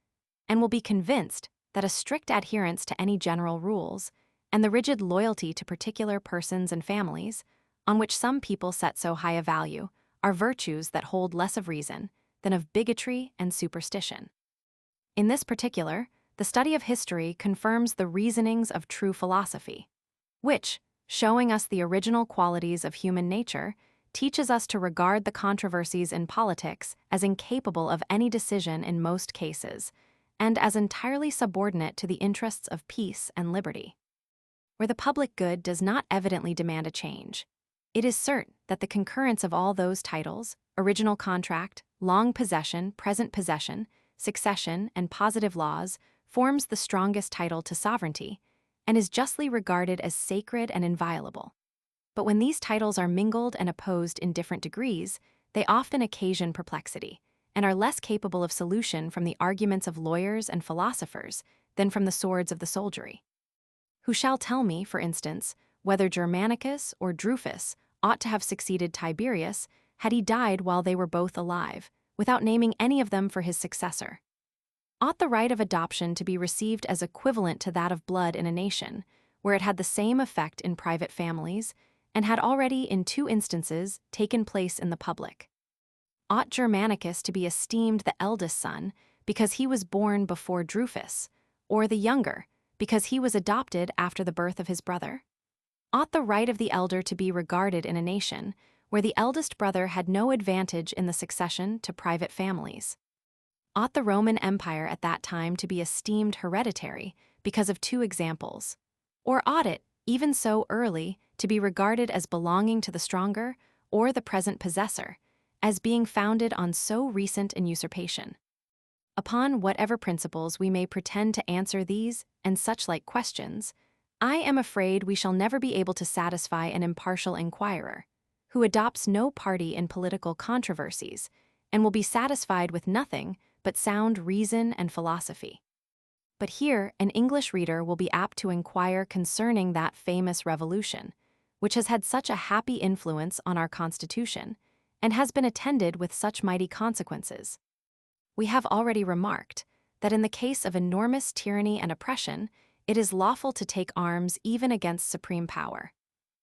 and will be convinced that a strict adherence to any general rules, and the rigid loyalty to particular persons and families, on which some people set so high a value, are virtues that hold less of reason than of bigotry and superstition. In this particular, the study of history confirms the reasonings of true philosophy, which, showing us the original qualities of human nature, teaches us to regard the controversies in politics as incapable of any decision in most cases, and as entirely subordinate to the interests of peace and liberty. Where the public good does not evidently demand a change, it is certain that the concurrence of all those titles, original contract, long possession, present possession, succession, and positive laws, forms the strongest title to sovereignty, and is justly regarded as sacred and inviolable. But when these titles are mingled and opposed in different degrees, they often occasion perplexity, and are less capable of solution from the arguments of lawyers and philosophers than from the swords of the soldiery. Who shall tell me, for instance, whether Germanicus or Drusus ought to have succeeded Tiberius had he died while they were both alive, without naming any of them for his successor? Ought the right of adoption to be received as equivalent to that of blood in a nation, where it had the same effect in private families, and had already in 2 instances taken place in the public? Ought Germanicus to be esteemed the eldest son because he was born before Drusus, or the younger because he was adopted after the birth of his brother? Ought the right of the elder to be regarded in a nation where the eldest brother had no advantage in the succession to private families? Ought the Roman Empire at that time to be esteemed hereditary because of 2 examples? Or ought it, even so early, to be regarded as belonging to the stronger or the present possessor, as being founded on so recent an usurpation? Upon whatever principles we may pretend to answer these and such like questions, I am afraid we shall never be able to satisfy an impartial inquirer, who adopts no party in political controversies, and will be satisfied with nothing but sound reason and philosophy. But here an English reader will be apt to inquire concerning that famous revolution, which has had such a happy influence on our Constitution, and has been attended with such mighty consequences. We have already remarked that in the case of enormous tyranny and oppression, it is lawful to take arms even against supreme power,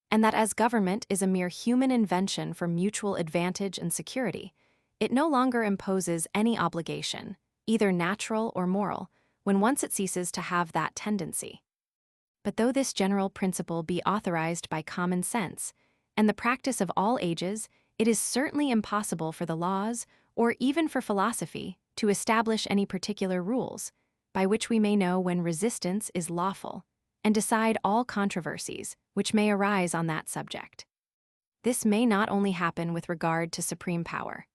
and that as government is a mere human invention for mutual advantage and security, it no longer imposes any obligation, either natural or moral, when once it ceases to have that tendency. But though this general principle be authorized by common sense and the practice of all ages, it is certainly impossible for the laws, or even for philosophy, to establish any particular rules, by which we may know when resistance is lawful, and decide all controversies which may arise on that subject. This may not only happen with regard to supreme power,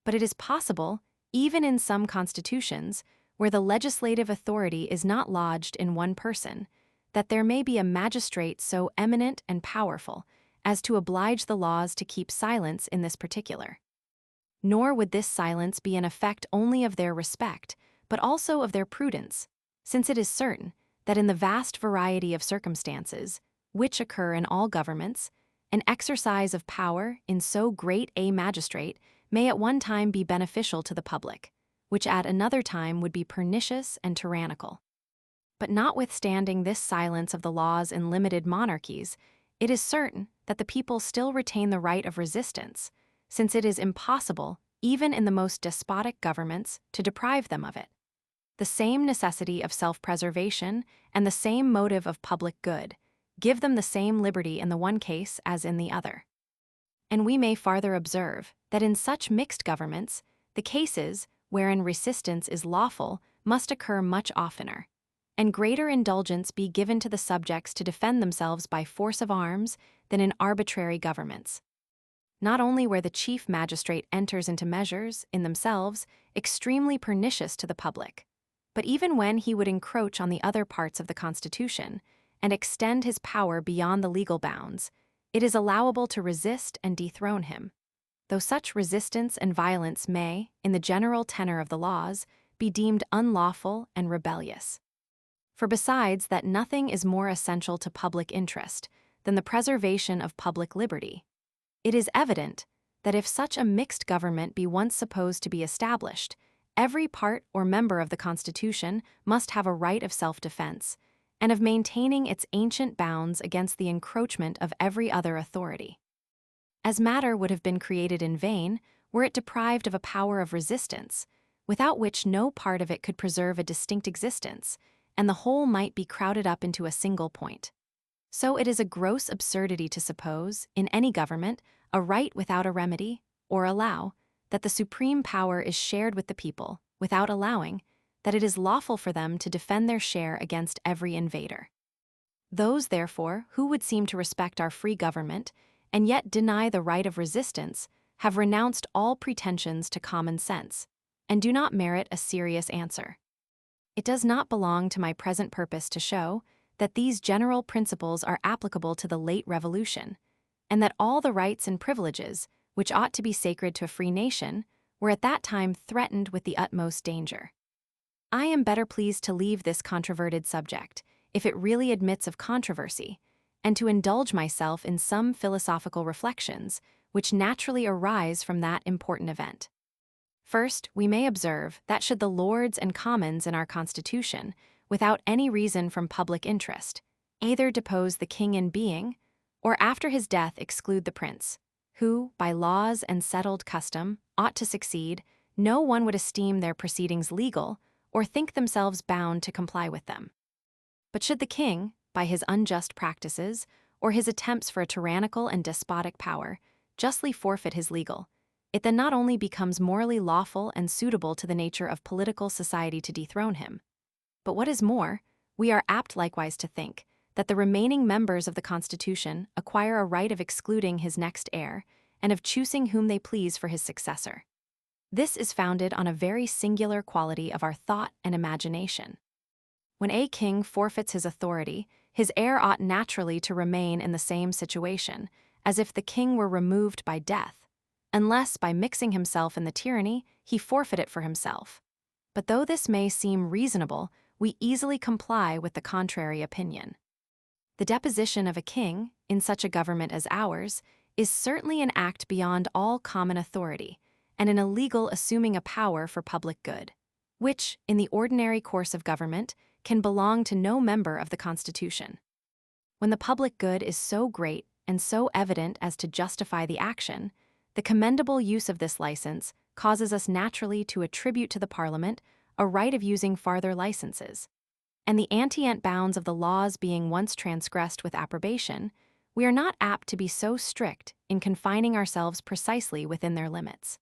but it is possible, even in some constitutions, where the legislative authority is not lodged in one person, that there may be a magistrate so eminent and powerful as to oblige the laws to keep silence in this particular. Nor would this silence be an effect only of their respect, but also of their prudence, since it is certain that in the vast variety of circumstances, which occur in all governments, an exercise of power in so great a magistrate may at one time be beneficial to the public, which at another time would be pernicious and tyrannical. But notwithstanding this silence of the laws in limited monarchies, it is certain that the people still retain the right of resistance, since it is impossible, even in the most despotic governments, to deprive them of it. The same necessity of self-preservation and the same motive of public good give them the same liberty in the one case as in the other. And we may farther observe that in such mixed governments, the cases wherein resistance is lawful must occur much oftener, and greater indulgence be given to the subjects to defend themselves by force of arms than in arbitrary governments. Not only where the chief magistrate enters into measures, in themselves, extremely pernicious to the public, but even when he would encroach on the other parts of the Constitution and extend his power beyond the legal bounds, it is allowable to resist and dethrone him, though such resistance and violence may, in the general tenor of the laws, be deemed unlawful and rebellious. For besides that nothing is more essential to public interest than the preservation of public liberty, it is evident that if such a mixed government be once supposed to be established, every part or member of the Constitution must have a right of self-defense and of maintaining its ancient bounds against the encroachment of every other authority. As matter would have been created in vain were it deprived of a power of resistance, without which no part of it could preserve a distinct existence, and the whole might be crowded up into a single point. So it is a gross absurdity to suppose, in any government, a right without a remedy, or allow, that the supreme power is shared with the people, without allowing, that it is lawful for them to defend their share against every invader. Those, therefore, who would seem to respect our free government, and yet deny the right of resistance, have renounced all pretensions to common sense, and do not merit a serious answer. It does not belong to my present purpose to show that these general principles are applicable to the late revolution, and that all the rights and privileges, which ought to be sacred to a free nation, were at that time threatened with the utmost danger. I am better pleased to leave this controverted subject, if it really admits of controversy, and to indulge myself in some philosophical reflections which naturally arise from that important event. First, we may observe that should the Lords and Commons in our Constitution, without any reason from public interest, either depose the king in being, or after his death exclude the prince, who, by laws and settled custom, ought to succeed, no one would esteem their proceedings legal, or think themselves bound to comply with them. But should the king, by his unjust practices, or his attempts for a tyrannical and despotic power, justly forfeit his legal, it then not only becomes morally lawful and suitable to the nature of political society to dethrone him, but what is more, we are apt likewise to think that the remaining members of the Constitution acquire a right of excluding his next heir and of choosing whom they please for his successor. This is founded on a very singular quality of our thought and imagination. When a king forfeits his authority, his heir ought naturally to remain in the same situation, as if the king were removed by death, unless by mixing himself in the tyranny, he forfeit it for himself. But though this may seem reasonable, we easily comply with the contrary opinion. The deposition of a king, in such a government as ours, is certainly an act beyond all common authority, and an illegal assuming a power for public good, which, in the ordinary course of government, can belong to no member of the Constitution. When the public good is so great and so evident as to justify the action, the commendable use of this license causes us naturally to attribute to the Parliament a right of using farther licenses. And the antient bounds of the laws being once transgressed with approbation, we are not apt to be so strict in confining ourselves precisely within their limits.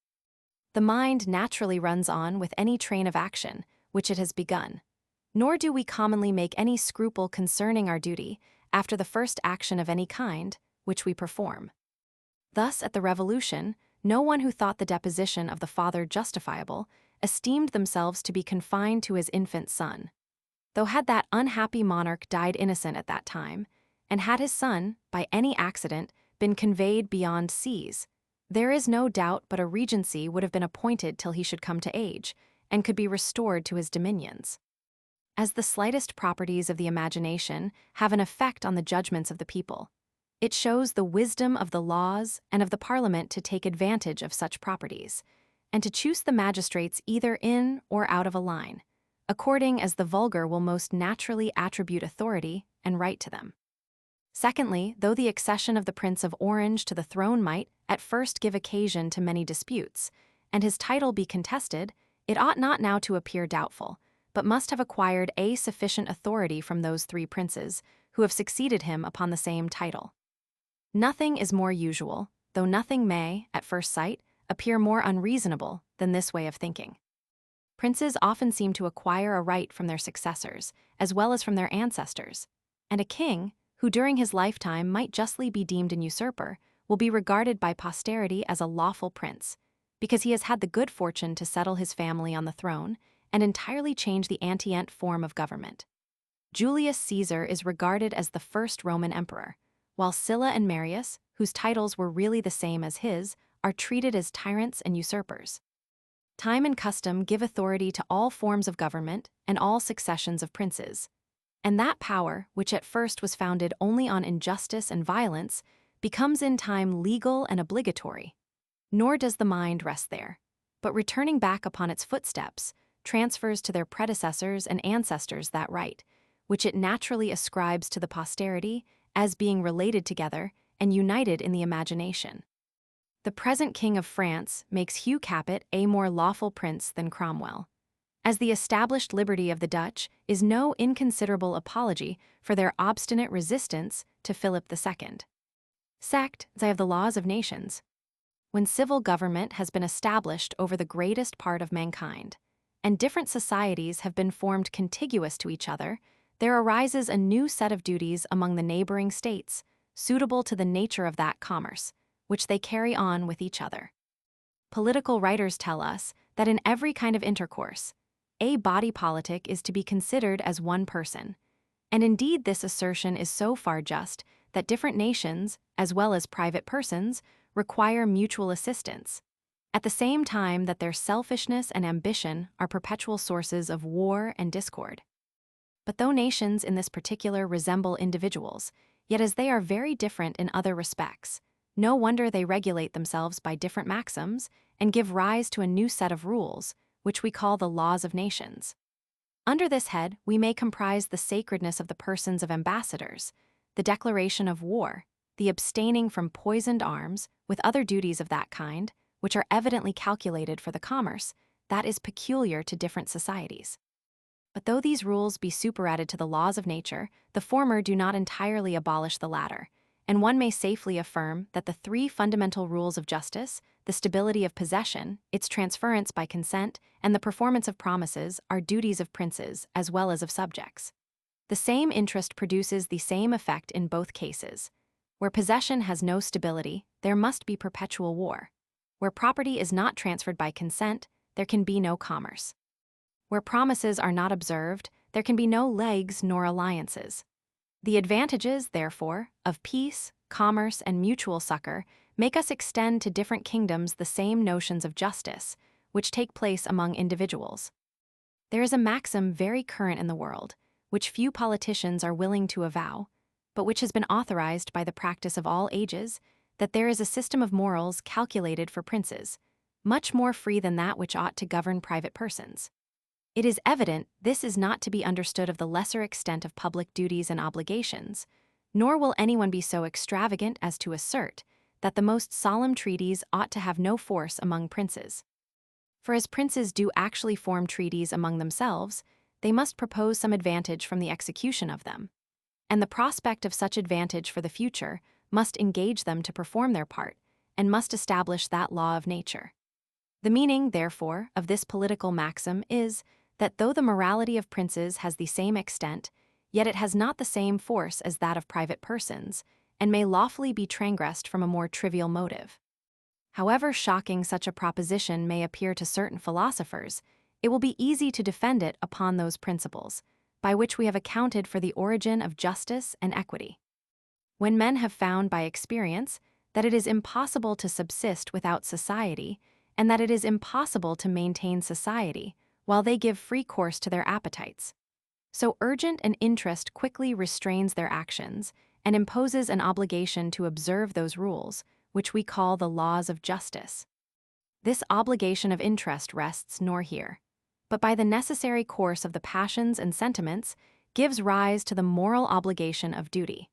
The mind naturally runs on with any train of action which it has begun, nor do we commonly make any scruple concerning our duty after the first action of any kind which we perform. Thus, at the Revolution, no one who thought the deposition of the father justifiable esteemed themselves to be confined to his infant son. Though had that unhappy monarch died innocent at that time, and had his son, by any accident, been conveyed beyond seas, there is no doubt but a regency would have been appointed till he should come to age, and could be restored to his dominions. As the slightest properties of the imagination have an effect on the judgments of the people, it shows the wisdom of the laws and of the Parliament to take advantage of such properties, and to choose the magistrates either in or out of a line, according as the vulgar will most naturally attribute authority and right to them. Secondly, though the accession of the Prince of Orange to the throne might, at first, give occasion to many disputes, and his title be contested, it ought not now to appear doubtful, but must have acquired a sufficient authority from those three princes who have succeeded him upon the same title. Nothing is more usual, though nothing may, at first sight, appear more unreasonable than this way of thinking. Princes often seem to acquire a right from their successors, as well as from their ancestors, and a king, who during his lifetime might justly be deemed an usurper, will be regarded by posterity as a lawful prince, because he has had the good fortune to settle his family on the throne and entirely change the antient form of government. Julius Caesar is regarded as the first Roman emperor, while Sylla and Marius, whose titles were really the same as his, are treated as tyrants and usurpers. Time and custom give authority to all forms of government and all successions of princes, And that power, which at first was founded only on injustice and violence, becomes in time legal and obligatory. Nor does the mind rest there, but returning back upon its footsteps, transfers to their predecessors and ancestors that right, which it naturally ascribes to the posterity as being related together and united in the imagination. The present King of France makes Hugh Capet a more lawful prince than Cromwell, as the established liberty of the Dutch is no inconsiderable apology for their obstinate resistance to Philip II. Sect of the laws of nations. When civil government has been established over the greatest part of mankind, and different societies have been formed contiguous to each other, there arises a new set of duties among the neighboring states, suitable to the nature of that commerce, which they carry on with each other. Political writers tell us that in every kind of intercourse, a body politic is to be considered as one person, and indeed this assertion is so far just that different nations, as well as private persons, require mutual assistance, at the same time that their selfishness and ambition are perpetual sources of war and discord. But though nations in this particular resemble individuals, yet as they are very different in other respects, no wonder they regulate themselves by different maxims and give rise to a new set of rules, which we call the laws of nations. Under this head, we may comprise the sacredness of the persons of ambassadors, the declaration of war, the abstaining from poisoned arms, with other duties of that kind, which are evidently calculated for the commerce that is peculiar to different societies. But though these rules be superadded to the laws of nature, the former do not entirely abolish the latter, and one may safely affirm that the three fundamental rules of justice, the stability of possession, its transference by consent, and the performance of promises are duties of princes as well as of subjects. The same interest produces the same effect in both cases. Where possession has no stability, there must be perpetual war. Where property is not transferred by consent, there can be no commerce. Where promises are not observed, there can be no leagues nor alliances. The advantages, therefore, of peace, commerce, and mutual succor make us extend to different kingdoms the same notions of justice, which take place among individuals. There is a maxim very current in the world, which few politicians are willing to avow, but which has been authorized by the practice of all ages, that there is a system of morals calculated for princes, much more free than that which ought to govern private persons. It is evident this is not to be understood of the lesser extent of public duties and obligations, nor will anyone be so extravagant as to assert that the most solemn treaties ought to have no force among princes. For as princes do actually form treaties among themselves, they must propose some advantage from the execution of them, and the prospect of such advantage for the future must engage them to perform their part, and must establish that law of nature. The meaning, therefore, of this political maxim is that though the morality of princes has the same extent, yet it has not the same force as that of private persons, and may lawfully be transgressed from a more trivial motive. However shocking such a proposition may appear to certain philosophers, it will be easy to defend it upon those principles, by which we have accounted for the origin of justice and equity. When men have found by experience that it is impossible to subsist without society, and that it is impossible to maintain society while they give free course to their appetites, so urgent an interest quickly restrains their actions and imposes an obligation to observe those rules, which we call the laws of justice. This obligation of interest rests nor here, but by the necessary course of the passions and sentiments gives rise to the moral obligation of duty,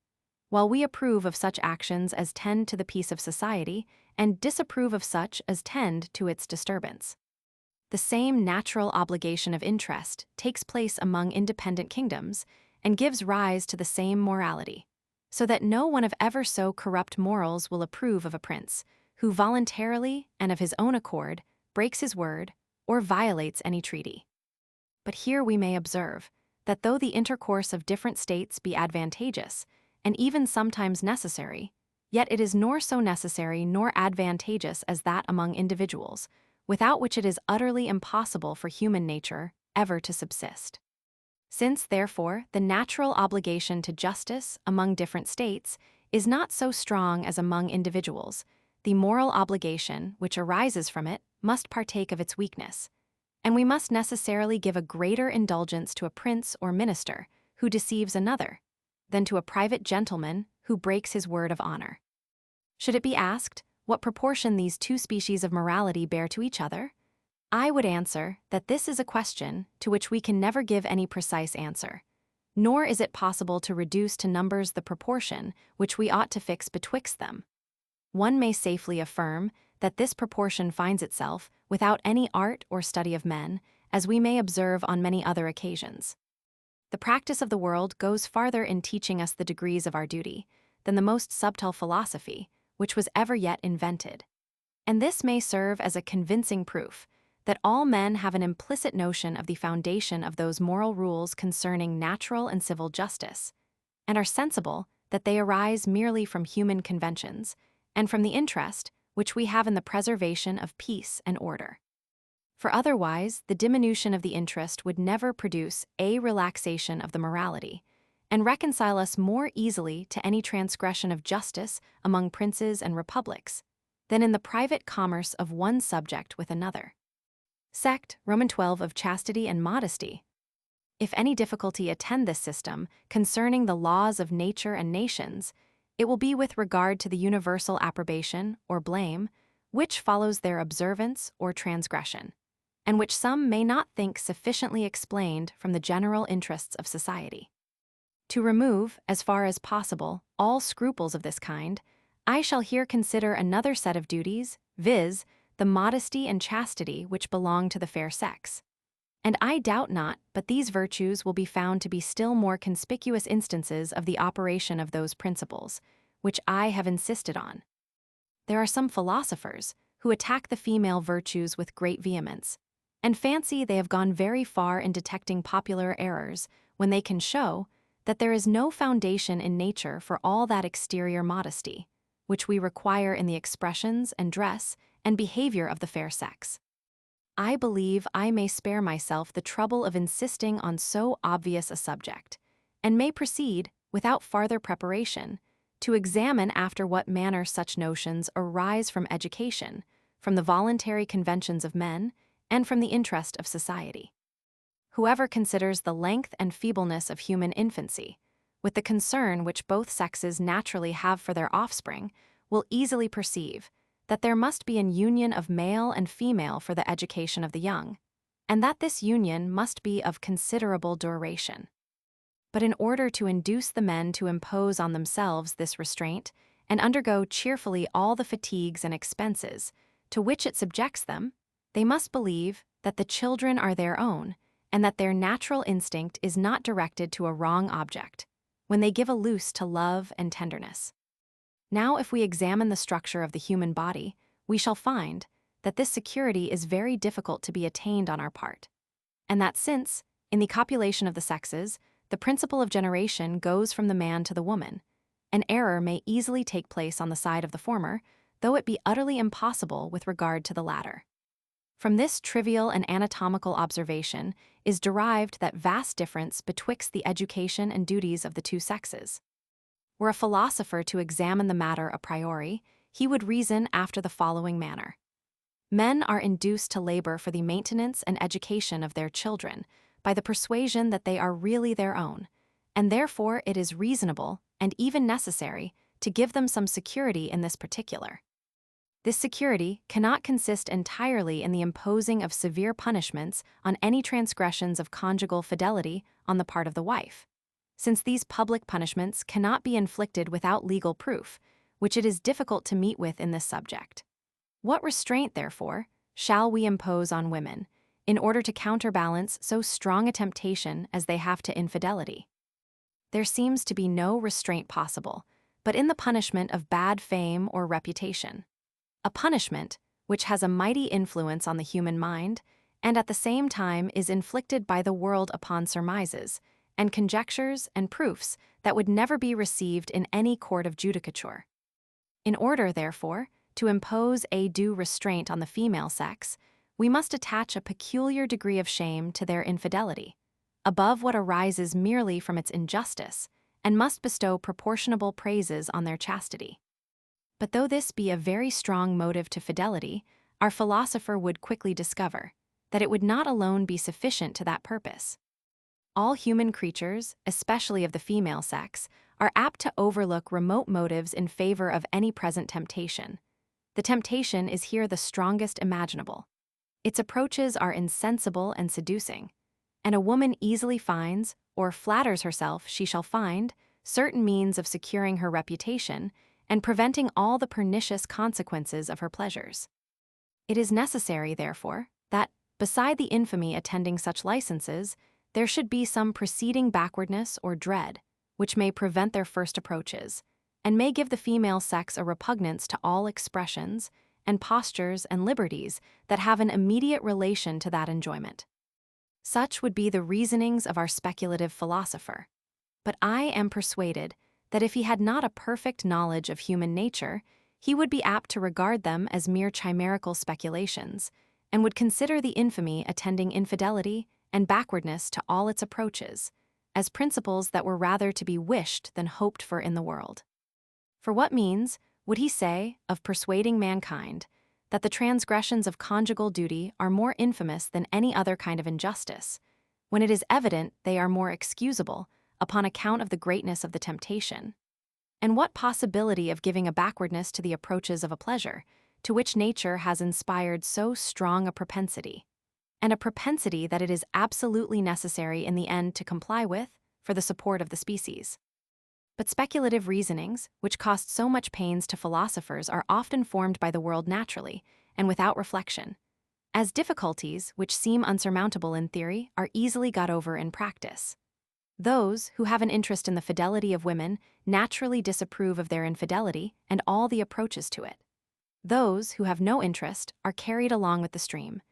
while we approve of such actions as tend to the peace of society and disapprove of such as tend to its disturbance. The same natural obligation of interest takes place among independent kingdoms and gives rise to the same morality, so that no one of ever so corrupt morals will approve of a prince who voluntarily and of his own accord breaks his word or violates any treaty. But here we may observe that though the intercourse of different states be advantageous, and even sometimes necessary, yet it is nor so necessary nor advantageous as that among individuals, without which it is utterly impossible for human nature ever to subsist. Since, therefore, the natural obligation to justice among different states is not so strong as among individuals, the moral obligation which arises from it must partake of its weakness, and we must necessarily give a greater indulgence to a prince or minister who deceives another, than to a private gentleman who breaks his word of honor. Should it be asked what proportion these two species of morality bear to each other, I would answer that this is a question to which we can never give any precise answer, nor is it possible to reduce to numbers the proportion which we ought to fix betwixt them. One may safely affirm that this proportion finds itself without any art or study of men, as we may observe on many other occasions. The practice of the world goes farther in teaching us the degrees of our duty than the most subtle philosophy which was ever yet invented. And this may serve as a convincing proof that all men have an implicit notion of the foundation of those moral rules concerning natural and civil justice, and are sensible that they arise merely from human conventions, and from the interest which we have in the preservation of peace and order. For otherwise, the diminution of the interest would never produce a relaxation of the morality, and reconcile us more easily to any transgression of justice among princes and republics, than in the private commerce of one subject with another. Sect, Roman 12 of Chastity and Modesty. If any difficulty attend this system concerning the laws of nature and nations, it will be with regard to the universal approbation or blame, which follows their observance or transgression, and which some may not think sufficiently explained from the general interests of society. To remove, as far as possible, all scruples of this kind, I shall here consider another set of duties, viz., the modesty and chastity which belong to the fair sex. And I doubt not but these virtues will be found to be still more conspicuous instances of the operation of those principles, which I have insisted on. There are some philosophers who attack the female virtues with great vehemence, and fancy they have gone very far in detecting popular errors when they can show that there is no foundation in nature for all that exterior modesty, which we require in the expressions and dress and behavior of the fair sex. I believe I may spare myself the trouble of insisting on so obvious a subject, and may proceed, without farther preparation, to examine after what manner such notions arise from education, from the voluntary conventions of men, and from the interest of society. Whoever considers the length and feebleness of human infancy, with the concern which both sexes naturally have for their offspring, will easily perceive that there must be an union of male and female for the education of the young, and that this union must be of considerable duration. But in order to induce the men to impose on themselves this restraint, and undergo cheerfully all the fatigues and expenses to which it subjects them, they must believe that the children are their own, and that their natural instinct is not directed to a wrong object, when they give a loose to love and tenderness. Now, if we examine the structure of the human body, we shall find that this security is very difficult to be attained on our part, and that since, in the copulation of the sexes, the principle of generation goes from the man to the woman, an error may easily take place on the side of the former, though it be utterly impossible with regard to the latter. From this trivial and anatomical observation is derived that vast difference betwixt the education and duties of the two sexes. Were a philosopher to examine the matter a priori, he would reason after the following manner. Men are induced to labor for the maintenance and education of their children by the persuasion that they are really their own, and therefore it is reasonable and even necessary to give them some security in this particular. This security cannot consist entirely in the imposing of severe punishments on any transgressions of conjugal fidelity on the part of the wife, since these public punishments cannot be inflicted without legal proof, which it is difficult to meet with in this subject. What restraint, therefore, shall we impose on women, in order to counterbalance so strong a temptation as they have to infidelity? There seems to be no restraint possible, but in the punishment of bad fame or reputation. A punishment which has a mighty influence on the human mind, and at the same time is inflicted by the world upon surmises, and conjectures and proofs that would never be received in any court of judicature. In order, therefore, to impose a due restraint on the female sex, we must attach a peculiar degree of shame to their infidelity, above what arises merely from its injustice, and must bestow proportionable praises on their chastity. But though this be a very strong motive to fidelity, our philosopher would quickly discover that it would not alone be sufficient to that purpose. All human creatures, especially of the female sex, are apt to overlook remote motives in favor of any present temptation. The temptation is here the strongest imaginable. Its approaches are insensible and seducing, and a woman easily finds, or flatters herself she shall find, certain means of securing her reputation and preventing all the pernicious consequences of her pleasures. It is necessary, therefore, that, beside the infamy attending such licenses, there should be some preceding backwardness or dread, which may prevent their first approaches, and may give the female sex a repugnance to all expressions and postures and liberties that have an immediate relation to that enjoyment. Such would be the reasonings of our speculative philosopher. But I am persuaded that if he had not a perfect knowledge of human nature, he would be apt to regard them as mere chimerical speculations, and would consider the infamy attending infidelity and backwardness to all its approaches as principles that were rather to be wished than hoped for in the world. For what means would he say of persuading mankind that the transgressions of conjugal duty are more infamous than any other kind of injustice, when it is evident they are more excusable upon account of the greatness of the temptation? And what possibility of giving a backwardness to the approaches of a pleasure, to which nature has inspired so strong a propensity, and a propensity that it is absolutely necessary in the end to comply with for the support of the species? But speculative reasonings, which cost so much pains to philosophers, are often formed by the world naturally and without reflection, as difficulties which seem unsurmountable in theory are easily got over in practice. Those who have an interest in the fidelity of women naturally disapprove of their infidelity and all the approaches to it. Those who have no interest are carried along with the stream.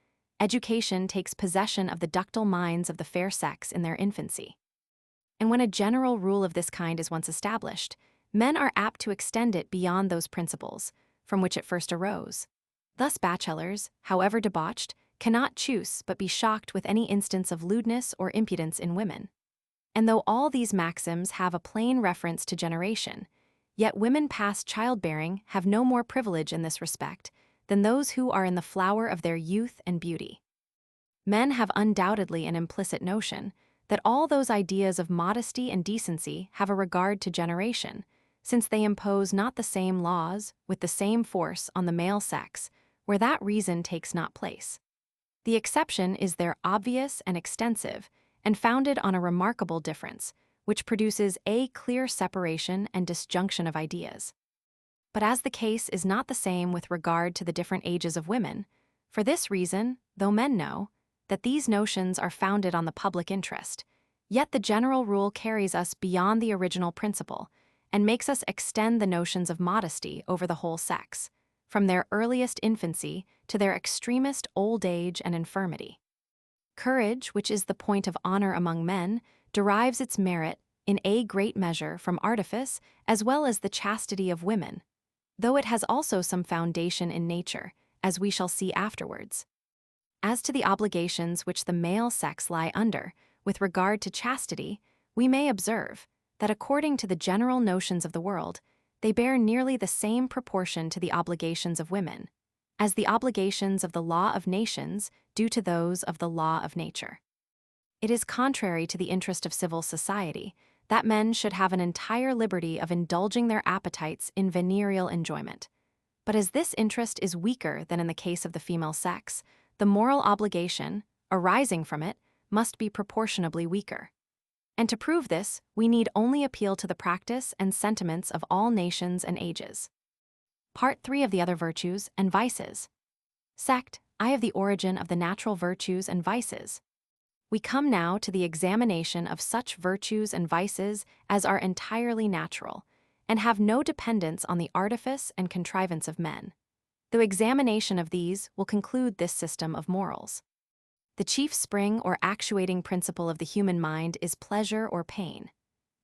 Education takes possession of the ductile minds of the fair sex in their infancy. And when a general rule of this kind is once established, men are apt to extend it beyond those principles from which it first arose. Thus bachelors, however debauched, cannot choose but be shocked with any instance of lewdness or impudence in women. And though all these maxims have a plain reference to generation, yet women past childbearing have no more privilege in this respect than those who are in the flower of their youth and beauty. Men have undoubtedly an implicit notion that all those ideas of modesty and decency have a regard to generation, since they impose not the same laws with the same force on the male sex, where that reason takes not place. The exception is there obvious and extensive, and founded on a remarkable difference, which produces a clear separation and disjunction of ideas. But as the case is not the same with regard to the different ages of women, for this reason, though men know that these notions are founded on the public interest, yet the general rule carries us beyond the original principle and makes us extend the notions of modesty over the whole sex, from their earliest infancy to their extremest old age and infirmity. Courage, which is the point of honor among men, derives its merit in a great measure from artifice as well as the chastity of women, though it has also some foundation in nature, as we shall see afterwards. As to the obligations which the male sex lie under, with regard to chastity, we may observe that according to the general notions of the world, they bear nearly the same proportion to the obligations of women, as the obligations of the law of nations do to those of the law of nature. It is contrary to the interest of civil society that men should have an entire liberty of indulging their appetites in venereal enjoyment. But as this interest is weaker than in the case of the female sex, the moral obligation, arising from it, must be proportionably weaker. And to prove this, we need only appeal to the practice and sentiments of all nations and ages. Part 3 of the other virtues and vices. Sect, I of the origin of the natural virtues and vices. We come now to the examination of such virtues and vices as are entirely natural, and have no dependence on the artifice and contrivance of men. The examination of these will conclude this system of morals. The chief spring or actuating principle of the human mind is pleasure or pain.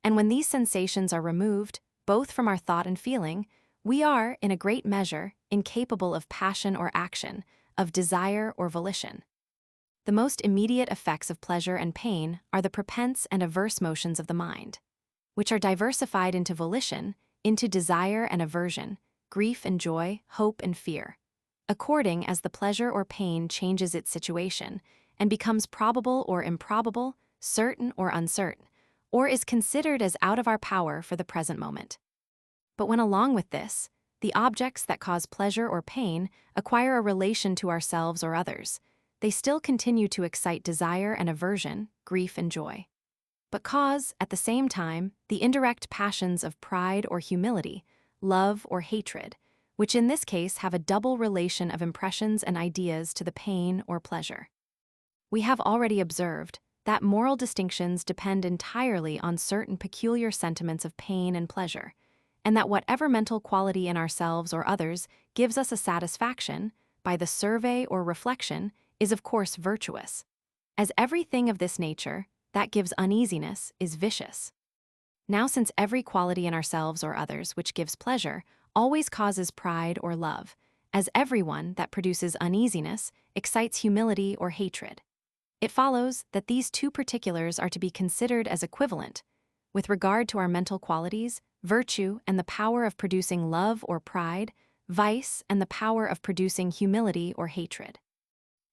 And when these sensations are removed, both from our thought and feeling, we are, in a great measure, incapable of passion or action, of desire or volition. The most immediate effects of pleasure and pain are the propense and averse motions of the mind, which are diversified into volition, into desire and aversion, grief and joy, hope and fear, according as the pleasure or pain changes its situation and becomes probable or improbable, certain or uncertain, or is considered as out of our power for the present moment. But when along with this, the objects that cause pleasure or pain acquire a relation to ourselves or others, they still continue to excite desire and aversion, grief and joy, but cause, at the same time, the indirect passions of pride or humility, love or hatred, which in this case have a double relation of impressions and ideas to the pain or pleasure. We have already observed that moral distinctions depend entirely on certain peculiar sentiments of pain and pleasure, and that whatever mental quality in ourselves or others gives us a satisfaction, by the survey or reflection, is of course virtuous. As everything of this nature, that gives uneasiness is vicious. Now, since every quality in ourselves or others which gives pleasure always causes pride or love, as every one that produces uneasiness excites humility or hatred, it follows that these two particulars are to be considered as equivalent, with regard to our mental qualities, virtue and the power of producing love or pride, vice and the power of producing humility or hatred.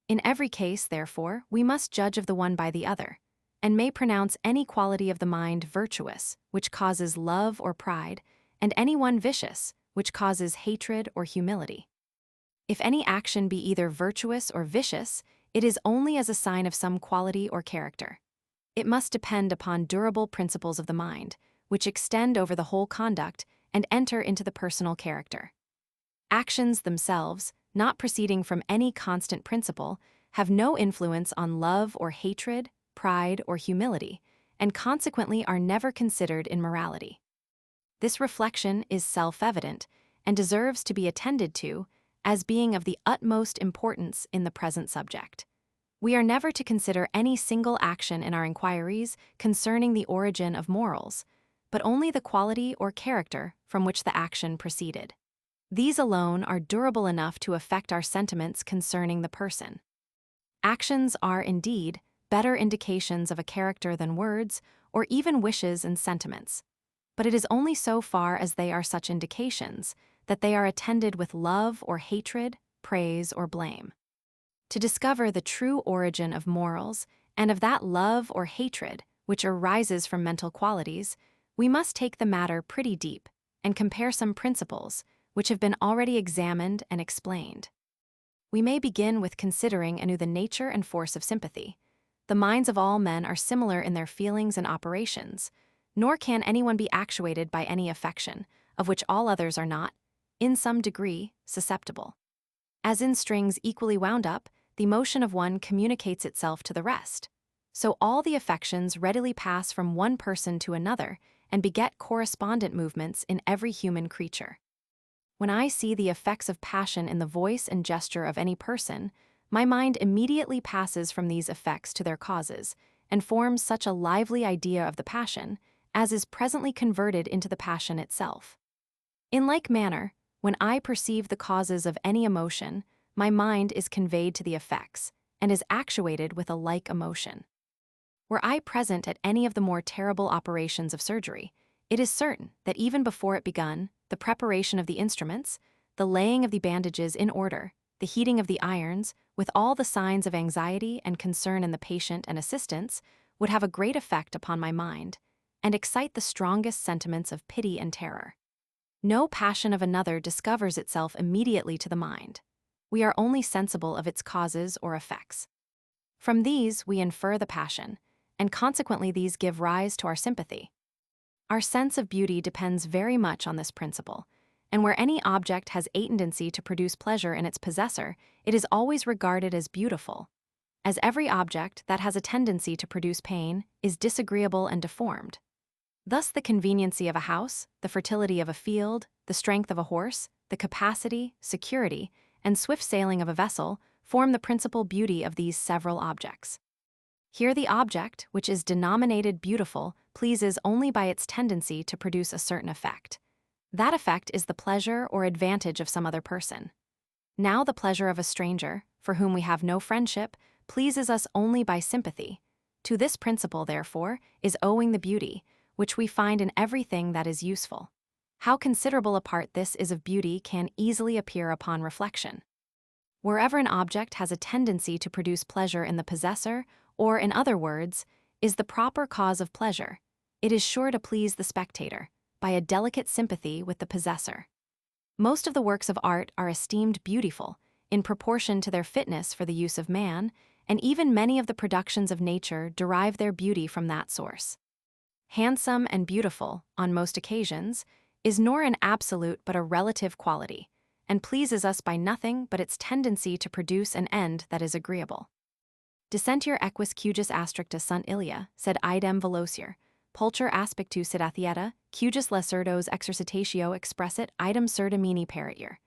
In every case, therefore, we must judge of the one by the other, and may pronounce any quality of the mind virtuous, which causes love or pride, and any one vicious, which causes hatred or humility. If any action be either virtuous or vicious, it is only as a sign of some quality or character. It must depend upon durable principles of the mind, which extend over the whole conduct and enter into the personal character. Actions themselves, not proceeding from any constant principle, have no influence on love or hatred, pride or humility, and consequently are never considered in morality. This reflection is self-evident and deserves to be attended to as being of the utmost importance in the present subject. We are never to consider any single action in our inquiries concerning the origin of morals, but only the quality or character from which the action proceeded. These alone are durable enough to affect our sentiments concerning the person. Actions are, indeed, better indications of a character than words, or even wishes and sentiments. But it is only so far as they are such indications that they are attended with love or hatred, praise or blame. To discover the true origin of morals and of that love or hatred which arises from mental qualities, we must take the matter pretty deep and compare some principles which have been already examined and explained. We may begin with considering anew the nature and force of sympathy. The minds of all men are similar in their feelings and operations, nor can anyone be actuated by any affection, of which all others are not, in some degree, susceptible. As in strings equally wound up, the motion of one communicates itself to the rest. So all the affections readily pass from one person to another and beget correspondent movements in every human creature. When I see the effects of passion in the voice and gesture of any person, my mind immediately passes from these effects to their causes, and forms such a lively idea of the passion, as is presently converted into the passion itself. In like manner, when I perceive the causes of any emotion, my mind is conveyed to the effects, and is actuated with a like emotion. Were I present at any of the more terrible operations of surgery, it is certain that even before it begun, the preparation of the instruments, the laying of the bandages in order, the heating of the irons, with all the signs of anxiety and concern in the patient and assistants, would have a great effect upon my mind, and excite the strongest sentiments of pity and terror. No passion of another discovers itself immediately to the mind. We are only sensible of its causes or effects. From these we infer the passion, and consequently these give rise to our sympathy. Our sense of beauty depends very much on this principle, and where any object has a tendency to produce pleasure in its possessor, it is always regarded as beautiful, as every object that has a tendency to produce pain is disagreeable and deformed. Thus the conveniency of a house, the fertility of a field, the strength of a horse, the capacity, security, and swift sailing of a vessel form the principal beauty of these several objects. Here the object, which is denominated beautiful, pleases only by its tendency to produce a certain effect. That effect is the pleasure or advantage of some other person. Now the pleasure of a stranger, for whom we have no friendship, pleases us only by sympathy. To this principle, therefore, is owing the beauty, which we find in everything that is useful. How considerable a part this is of beauty can easily appear upon reflection. Wherever an object has a tendency to produce pleasure in the possessor, or in other words, is the proper cause of pleasure. It is sure to please the spectator, by a delicate sympathy with the possessor. Most of the works of art are esteemed beautiful, in proportion to their fitness for the use of man, and even many of the productions of nature derive their beauty from that source. Handsome and beautiful, on most occasions, is nor an absolute but a relative quality, and pleases us by nothing but its tendency to produce an end that is agreeable. Dicentior equus cujus astricta sunt ilia, sed idem velocior, pulcher aspictu sit athieta, cujus lacertos exercitatio expressit idem cerdamini peritur.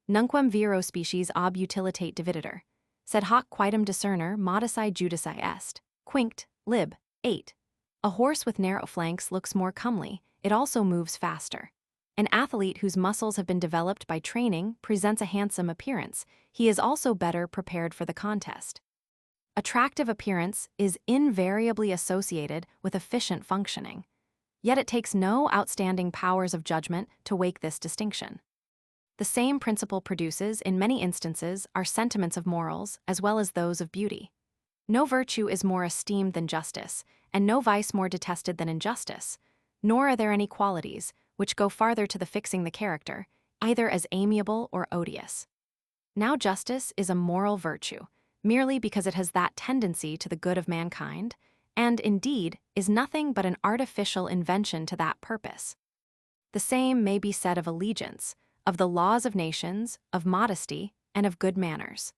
Nunquam viro species ob utilitate dividitur, sed hoc quidem discerner modici judici est. Quinct, lib. 8. A horse with narrow flanks looks more comely, it also moves faster. An athlete whose muscles have been developed by training presents a handsome appearance. He is also better prepared for the contest. Attractive appearance is invariably associated with efficient functioning. Yet it takes no outstanding powers of judgment to wake this distinction. The same principle produces, in many instances, our sentiments of morals as well as those of beauty. No virtue is more esteemed than justice, and no vice more detested than injustice, nor are there any qualities which go farther to the fixing the character, either as amiable or odious. Now justice is a moral virtue, merely because it has that tendency to the good of mankind, and, indeed, is nothing but an artificial invention to that purpose. The same may be said of allegiance, of the laws of nations, of modesty, and of good manners.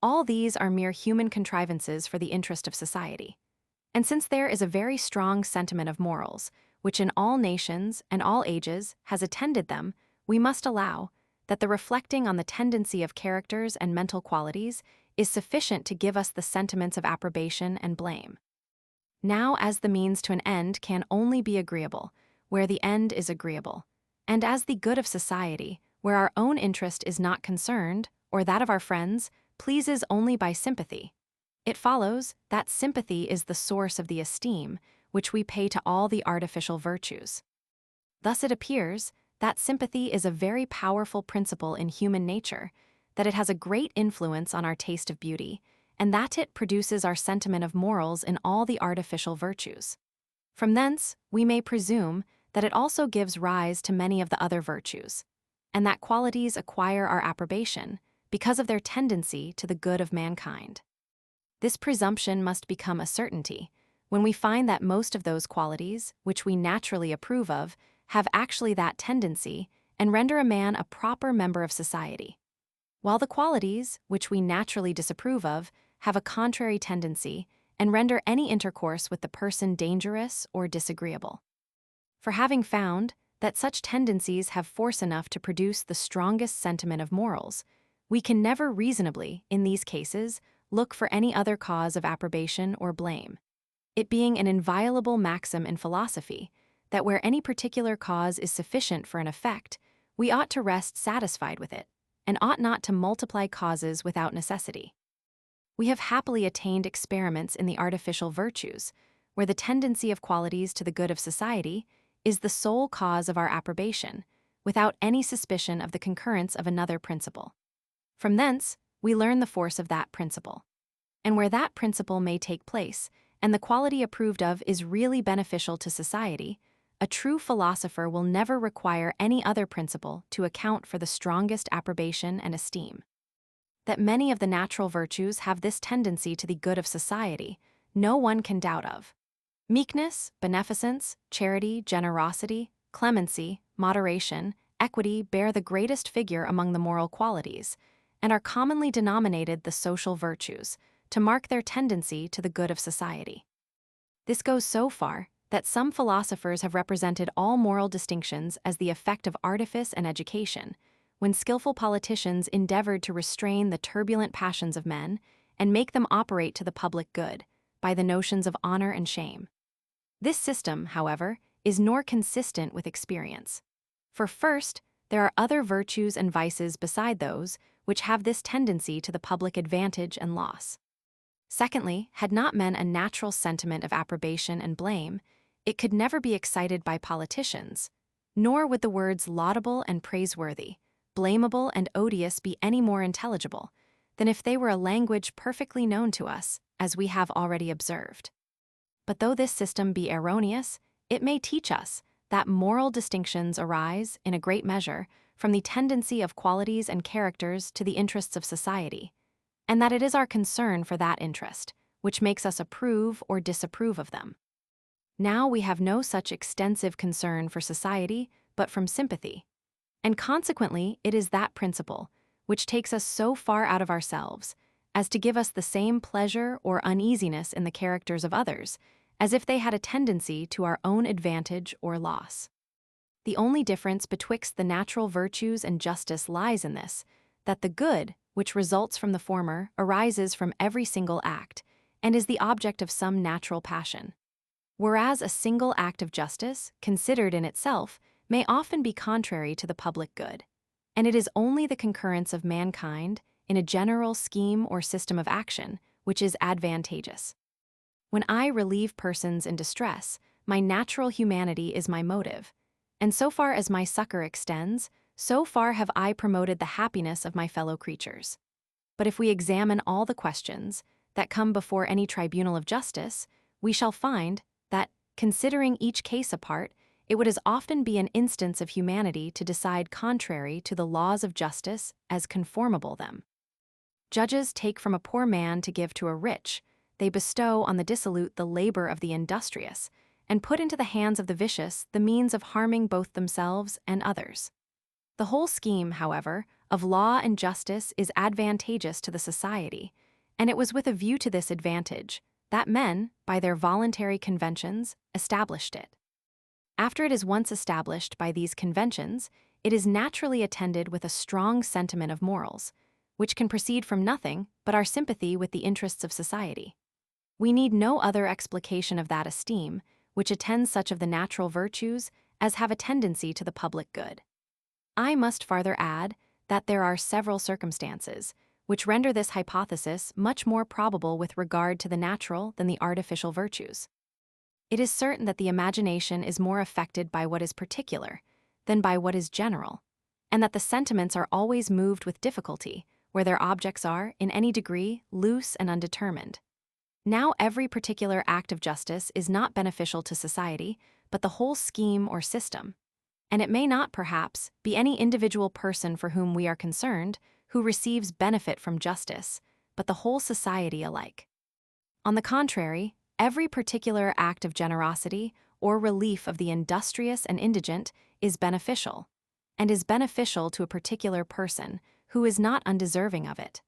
All these are mere human contrivances for the interest of society. And since there is a very strong sentiment of morals, which in all nations and all ages has attended them, we must allow that the reflecting on the tendency of characters and mental qualities is sufficient to give us the sentiments of approbation and blame. Now, as the means to an end can only be agreeable, where the end is agreeable, and as the good of society, where our own interest is not concerned, or that of our friends, pleases only by sympathy, it follows that sympathy is the source of the esteem which we pay to all the artificial virtues. Thus it appears that sympathy is a very powerful principle in human nature, that it has a great influence on our taste of beauty, and that it produces our sentiment of morals in all the artificial virtues. From thence, we may presume that it also gives rise to many of the other virtues, and that qualities acquire our approbation because of their tendency to the good of mankind. This presumption must become a certainty when we find that most of those qualities, which we naturally approve of, have actually that tendency and render a man a proper member of society, while the qualities, which we naturally disapprove of, have a contrary tendency and render any intercourse with the person dangerous or disagreeable. For having found that such tendencies have force enough to produce the strongest sentiment of morals, we can never reasonably, in these cases, look for any other cause of approbation or blame, it being an inviolable maxim in philosophy that where any particular cause is sufficient for an effect, we ought to rest satisfied with it, and ought not to multiply causes without necessity. We have happily attained experiments in the artificial virtues, where the tendency of qualities to the good of society is the sole cause of our approbation, without any suspicion of the concurrence of another principle. From thence, we learn the force of that principle. And where that principle may take place, and the quality approved of is really beneficial to society, a true philosopher will never require any other principle to account for the strongest approbation and esteem. That many of the natural virtues have this tendency to the good of society, no one can doubt of. Meekness, beneficence, charity, generosity, clemency, moderation, equity bear the greatest figure among the moral qualities, and are commonly denominated the social virtues, to mark their tendency to the good of society. This goes so far that some philosophers have represented all moral distinctions as the effect of artifice and education, when skillful politicians endeavored to restrain the turbulent passions of men and make them operate to the public good, by the notions of honor and shame. This system, however, is nor consistent with experience. For first, there are other virtues and vices beside those which have this tendency to the public advantage and loss. Secondly, had not men a natural sentiment of approbation and blame, it could never be excited by politicians, nor would the words laudable and praiseworthy, blamable and odious be any more intelligible than if they were a language perfectly known to us, as we have already observed. But though this system be erroneous, it may teach us that moral distinctions arise, in a great measure, from the tendency of qualities and characters to the interests of society, and that it is our concern for that interest which makes us approve or disapprove of them. Now we have no such extensive concern for society, but from sympathy. And consequently, it is that principle which takes us so far out of ourselves as to give us the same pleasure or uneasiness in the characters of others, as if they had a tendency to our own advantage or loss. The only difference betwixt the natural virtues and justice lies in this, that the good, which results from the former, arises from every single act, and is the object of some natural passion. Whereas a single act of justice, considered in itself, may often be contrary to the public good, and it is only the concurrence of mankind in a general scheme or system of action which is advantageous. When I relieve persons in distress, my natural humanity is my motive, and so far as my succor extends, so far have I promoted the happiness of my fellow creatures. But if we examine all the questions that come before any tribunal of justice, we shall find that, considering each case apart, it would as often be an instance of humanity to decide contrary to the laws of justice as conformable them. Judges take from a poor man to give to a rich, they bestow on the dissolute the labor of the industrious, and put into the hands of the vicious the means of harming both themselves and others. The whole scheme, however, of law and justice is advantageous to the society, and it was with a view to this advantage that men, by their voluntary conventions, established it. After it is once established by these conventions, it is naturally attended with a strong sentiment of morals, which can proceed from nothing but our sympathy with the interests of society. We need no other explication of that esteem, which attends such of the natural virtues as have a tendency to the public good. I must farther add that there are several circumstances which render this hypothesis much more probable with regard to the natural than the artificial virtues. It is certain that the imagination is more affected by what is particular than by what is general, and that the sentiments are always moved with difficulty where their objects are, in any degree, loose and undetermined. Now every particular act of justice is not beneficial to society, but the whole scheme or system, and it may not, perhaps, be any individual person for whom we are concerned who receives benefit from justice, but the whole society alike. On the contrary, every particular act of generosity or relief of the industrious and indigent is beneficial, and is beneficial to a particular person who is not undeserving of it.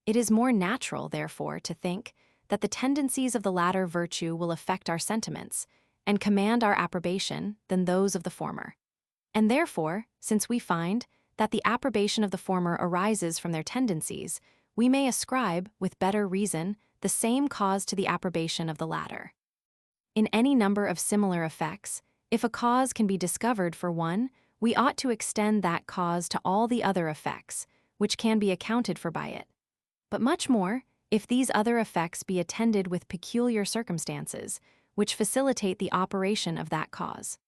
It is more natural, therefore, to think that the tendencies of the latter virtue will affect our sentiments and command our approbation than those of the former. And therefore, since we find that the approbation of the former arises from their tendencies, we may ascribe, with better reason, the same cause to the approbation of the latter. In any number of similar effects, if a cause can be discovered for one, we ought to extend that cause to all the other effects, which can be accounted for by it. But much more, if these other effects be attended with peculiar circumstances, which facilitate the operation of that cause.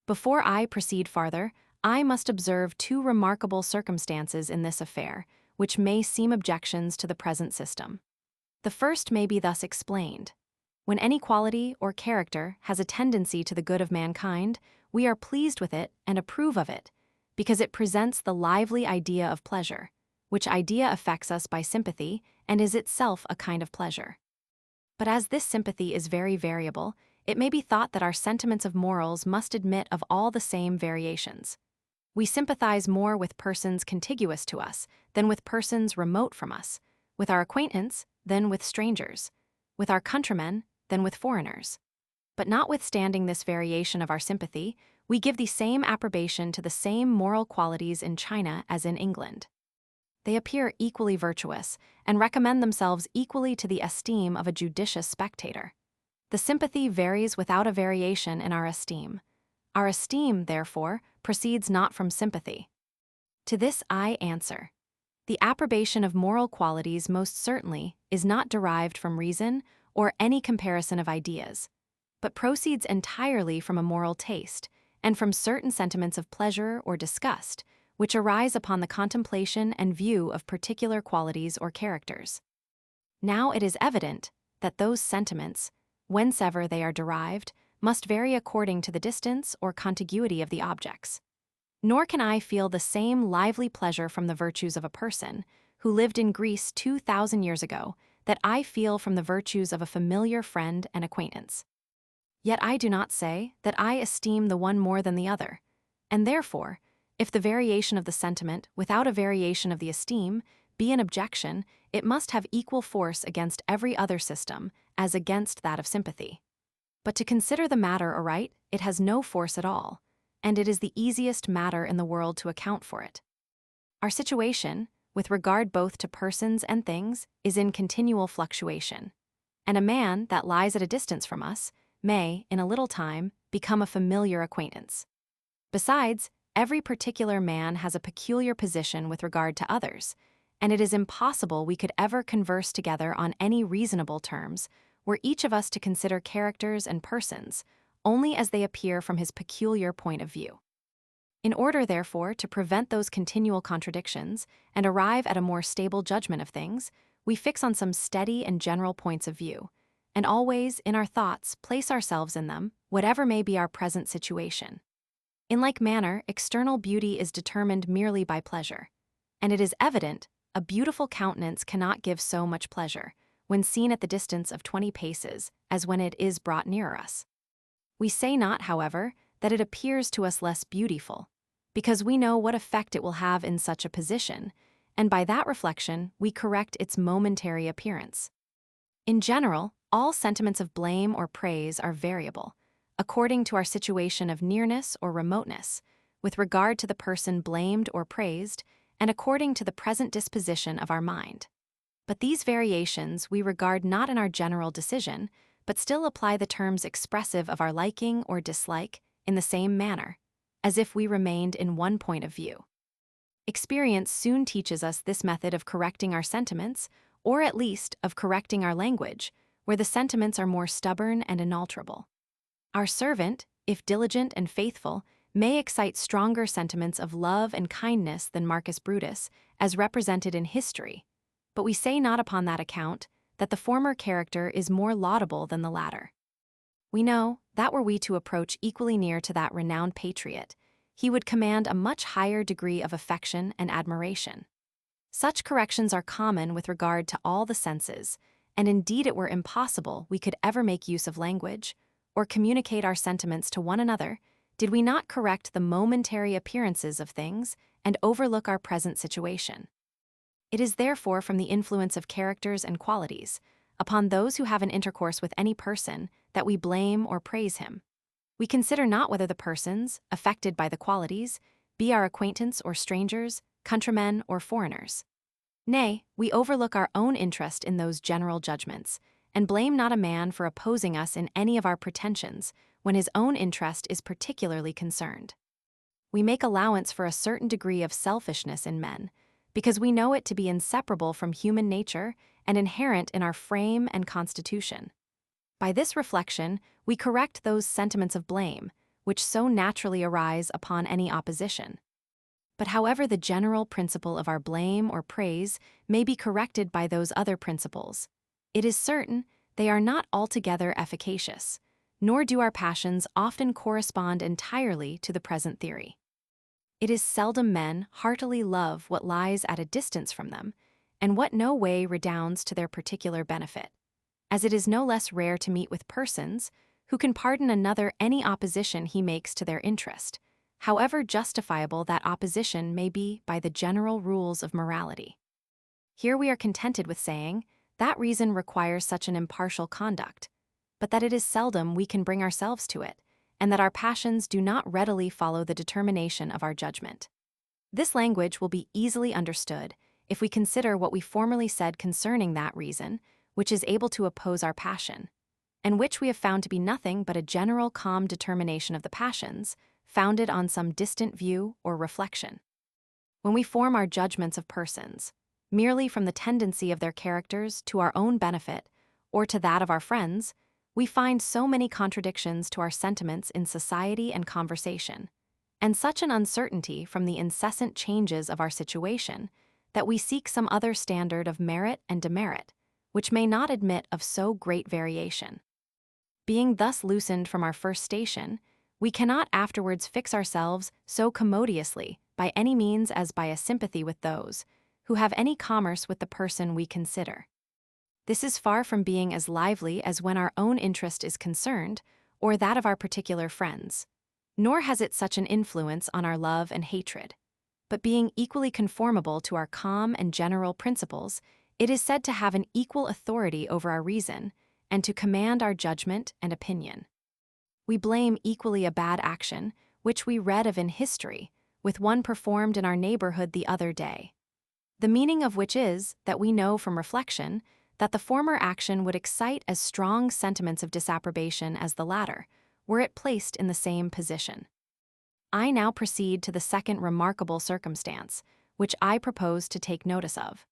Before I proceed farther, I must observe two remarkable circumstances in this affair, which may seem objections to the present system. The first may be thus explained. When any quality or character has a tendency to the good of mankind, we are pleased with it and approve of it, because it presents the lively idea of pleasure, which idea affects us by sympathy and is itself a kind of pleasure. But as this sympathy is very variable, it may be thought that our sentiments of morals must admit of all the same variations. We sympathize more with persons contiguous to us than with persons remote from us, with our acquaintance than with strangers, with our countrymen than with foreigners. But notwithstanding this variation of our sympathy, we give the same approbation to the same moral qualities in China as in England. They appear equally virtuous and recommend themselves equally to the esteem of a judicious spectator. The sympathy varies without a variation in our esteem. Our esteem, therefore, proceeds not from sympathy. To this I answer. The approbation of moral qualities most certainly is not derived from reason or any comparison of ideas, but proceeds entirely from a moral taste and from certain sentiments of pleasure or disgust, which arise upon the contemplation and view of particular qualities or characters. Now it is evident that those sentiments, whencever they are derived, must vary according to the distance or contiguity of the objects. Nor can I feel the same lively pleasure from the virtues of a person who lived in Greece 2,000 years ago that I feel from the virtues of a familiar friend and acquaintance. Yet I do not say that I esteem the one more than the other, and therefore, if the variation of the sentiment without a variation of the esteem be an objection, it must have equal force against every other system as against that of sympathy. But to consider the matter aright, it has no force at all, and it is the easiest matter in the world to account for it. Our situation, with regard both to persons and things, is in continual fluctuation, and a man that lies at a distance from us may, in a little time, become a familiar acquaintance. Besides, every particular man has a peculiar position with regard to others, and it is impossible we could ever converse together on any reasonable terms were each of us to consider characters and persons only as they appear from his peculiar point of view. In order, therefore, to prevent those continual contradictions and arrive at a more stable judgment of things, we fix on some steady and general points of view, and always, in our thoughts, place ourselves in them, whatever may be our present situation. In like manner, external beauty is determined merely by pleasure, and it is evident a beautiful countenance cannot give so much pleasure, when seen at the distance of 20 paces, as when it is brought nearer us. We say not, however, that it appears to us less beautiful, because we know what effect it will have in such a position, and by that reflection we correct its momentary appearance. In general, all sentiments of blame or praise are variable, according to our situation of nearness or remoteness, with regard to the person blamed or praised, and according to the present disposition of our mind. But these variations we regard not in our general decision, but still apply the terms expressive of our liking or dislike in the same manner, as if we remained in one point of view. Experience soon teaches us this method of correcting our sentiments, or at least of correcting our language, where the sentiments are more stubborn and inalterable. Our servant, if diligent and faithful, may excite stronger sentiments of love and kindness than Marcus Brutus, as represented in history, but we say not upon that account that the former character is more laudable than the latter. We know that were we to approach equally near to that renowned patriot, he would command a much higher degree of affection and admiration. Such corrections are common with regard to all the senses, and indeed it were impossible we could ever make use of language, or communicate our sentiments to one another, did we not correct the momentary appearances of things and overlook our present situation. It is therefore from the influence of characters and qualities, upon those who have an intercourse with any person, that we blame or praise him. We consider not whether the persons, affected by the qualities, be our acquaintance or strangers, countrymen or foreigners. Nay, we overlook our own interest in those general judgments, and blame not a man for opposing us in any of our pretensions when his own interest is particularly concerned. We make allowance for a certain degree of selfishness in men, because we know it to be inseparable from human nature and inherent in our frame and constitution. By this reflection, we correct those sentiments of blame, which so naturally arise upon any opposition. But however the general principle of our blame or praise may be corrected by those other principles, it is certain they are not altogether efficacious, nor do our passions often correspond entirely to the present theory. It is seldom men heartily love what lies at a distance from them, and what no way redounds to their particular benefit, as it is no less rare to meet with persons who can pardon another any opposition he makes to their interest, however justifiable that opposition may be by the general rules of morality. Here we are contented with saying that reason requires such an impartial conduct, but that it is seldom we can bring ourselves to it, and that our passions do not readily follow the determination of our judgment. This language will be easily understood if we consider what we formerly said concerning that reason, which is able to oppose our passion, and which we have found to be nothing but a general calm determination of the passions, founded on some distant view or reflection. When we form our judgments of persons, merely from the tendency of their characters to our own benefit, or to that of our friends, we find so many contradictions to our sentiments in society and conversation, and such an uncertainty from the incessant changes of our situation, that we seek some other standard of merit and demerit, which may not admit of so great variation. Being thus loosened from our first station, we cannot afterwards fix ourselves so commodiously by any means as by a sympathy with those who have any commerce with the person we consider. This is far from being as lively as when our own interest is concerned, or that of our particular friends. Nor has it such an influence on our love and hatred. But being equally conformable to our calm and general principles, it is said to have an equal authority over our reason, and to command our judgment and opinion. We blame equally a bad action, which we read of in history, with one performed in our neighborhood the other day. The meaning of which is that we know from reflection that the former action would excite as strong sentiments of disapprobation as the latter, were it placed in the same position. I now proceed to the second remarkable circumstance, which I propose to take notice of.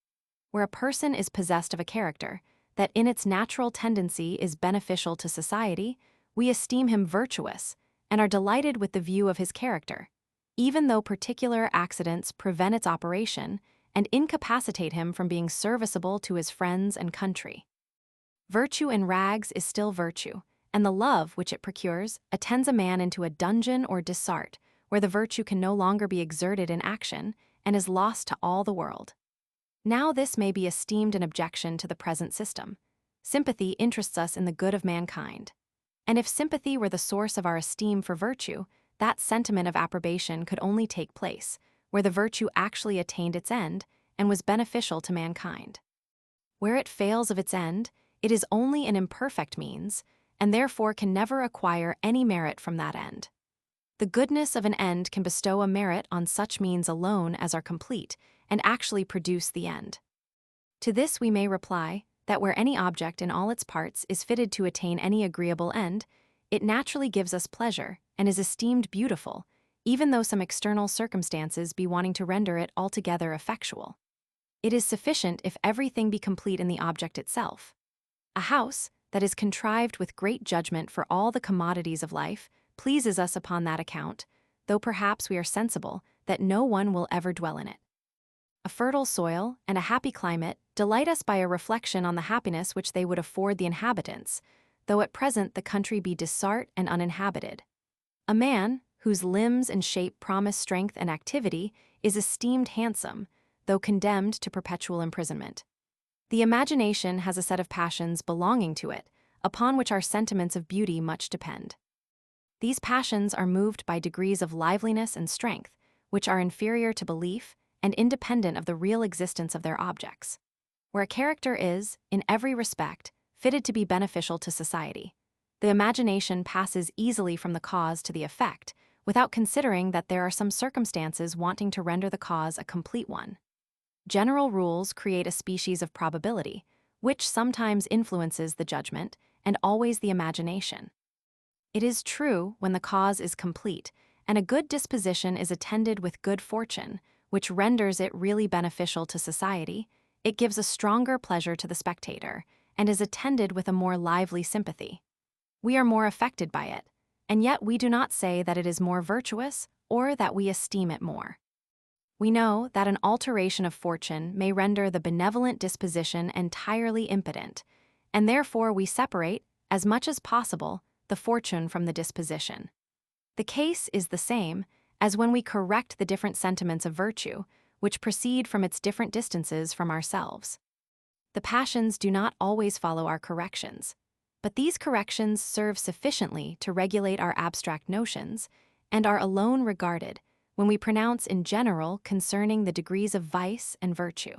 Where a person is possessed of a character that in its natural tendency is beneficial to society, we esteem him virtuous and are delighted with the view of his character, even though particular accidents prevent its operation and incapacitate him from being serviceable to his friends and country. Virtue in rags is still virtue, and the love which it procures attends a man into a dungeon or dissart, where the virtue can no longer be exerted in action and is lost to all the world. Now this may be esteemed an objection to the present system. Sympathy interests us in the good of mankind. And if sympathy were the source of our esteem for virtue, that sentiment of approbation could only take place where the virtue actually attained its end and was beneficial to mankind. Where it fails of its end, it is only an imperfect means, and therefore can never acquire any merit from that end. The goodness of an end can bestow a merit on such means alone as are complete and actually produce the end. To this we may reply that where any object in all its parts is fitted to attain any agreeable end, it naturally gives us pleasure and is esteemed beautiful, even though some external circumstances be wanting to render it altogether effectual. It is sufficient if everything be complete in the object itself. A house that is contrived with great judgment for all the commodities of life pleases us upon that account, though perhaps we are sensible that no one will ever dwell in it. A fertile soil and a happy climate delight us by a reflection on the happiness which they would afford the inhabitants, though at present the country be dissart and uninhabited. A man, whose limbs and shape promise strength and activity, is esteemed handsome, though condemned to perpetual imprisonment. The imagination has a set of passions belonging to it, upon which our sentiments of beauty much depend. These passions are moved by degrees of liveliness and strength, which are inferior to belief and independent of the real existence of their objects. Where a character is, in every respect, fitted to be beneficial to society, the imagination passes easily from the cause to the effect, without considering that there are some circumstances wanting to render the cause a complete one. General rules create a species of probability, which sometimes influences the judgment and always the imagination. It is true when the cause is complete, and a good disposition is attended with good fortune, which renders it really beneficial to society, it gives a stronger pleasure to the spectator, and is attended with a more lively sympathy. We are more affected by it, and yet we do not say that it is more virtuous or that we esteem it more. We know that an alteration of fortune may render the benevolent disposition entirely impotent, and therefore we separate, as much as possible, the fortune from the disposition. The case is the same as when we correct the different sentiments of virtue, which proceed from its different distances from ourselves. The passions do not always follow our corrections, but these corrections serve sufficiently to regulate our abstract notions, and are alone regarded when we pronounce in general concerning the degrees of vice and virtue.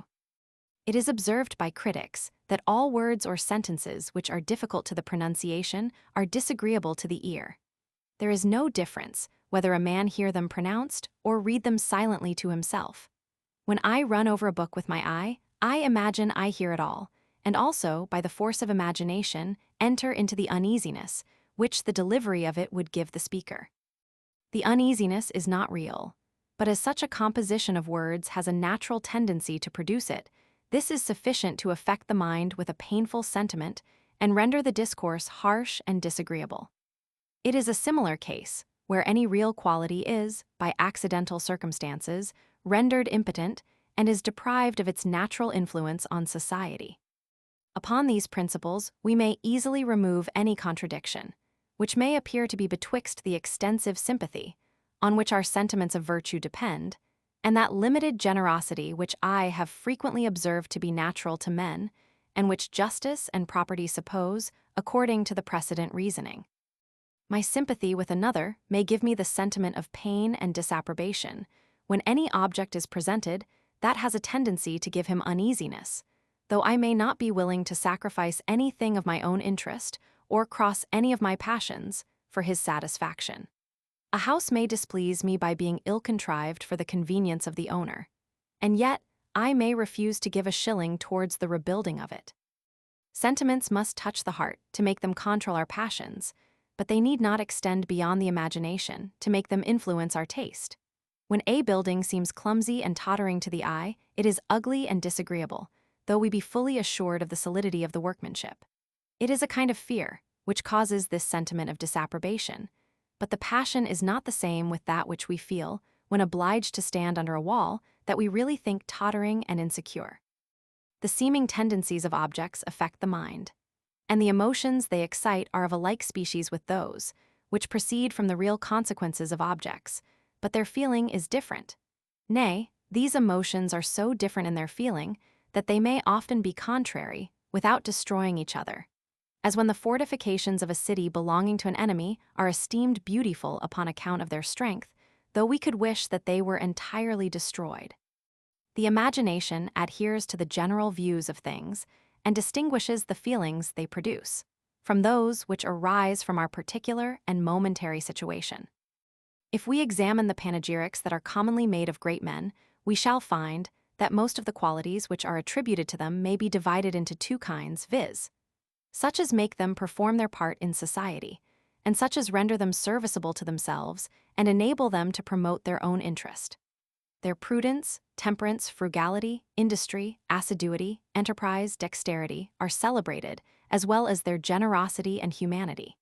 It is observed by critics that all words or sentences which are difficult to the pronunciation are disagreeable to the ear. There is no difference whether a man hear them pronounced or read them silently to himself. When I run over a book with my eye, I imagine I hear it all, and also, by the force of imagination, enter into the uneasiness which the delivery of it would give the speaker. The uneasiness is not real, but as such a composition of words has a natural tendency to produce it, this is sufficient to affect the mind with a painful sentiment and render the discourse harsh and disagreeable. It is a similar case, where any real quality is, by accidental circumstances, rendered impotent and is deprived of its natural influence on society. Upon these principles, we may easily remove any contradiction, which may appear to be betwixt the extensive sympathy, on which our sentiments of virtue depend, and that limited generosity which I have frequently observed to be natural to men, and which justice and property suppose, according to the precedent reasoning. My sympathy with another may give me the sentiment of pain and disapprobation. When any object is presented, that has a tendency to give him uneasiness, though I may not be willing to sacrifice anything of my own interest or cross any of my passions for his satisfaction. A house may displease me by being ill-contrived for the convenience of the owner, and yet I may refuse to give a shilling towards the rebuilding of it. Sentiments must touch the heart to make them control our passions, but they need not extend beyond the imagination to make them influence our taste. When a building seems clumsy and tottering to the eye, it is ugly and disagreeable, though we be fully assured of the solidity of the workmanship. It is a kind of fear which causes this sentiment of disapprobation, but the passion is not the same with that which we feel when obliged to stand under a wall that we really think tottering and insecure. The seeming tendencies of objects affect the mind, and the emotions they excite are of a like species with those which proceed from the real consequences of objects, but their feeling is different. Nay, these emotions are so different in their feeling that they may often be contrary without destroying each other, as when the fortifications of a city belonging to an enemy are esteemed beautiful upon account of their strength, though we could wish that they were entirely destroyed. The imagination adheres to the general views of things and distinguishes the feelings they produce from those which arise from our particular and momentary situation. If we examine the panegyrics that are commonly made of great men, we shall find that most of the qualities which are attributed to them may be divided into two kinds, viz., such as make them perform their part in society, and such as render them serviceable to themselves and enable them to promote their own interest. Their prudence, temperance, frugality, industry, assiduity, enterprise, dexterity are celebrated, as well as their generosity and humanity.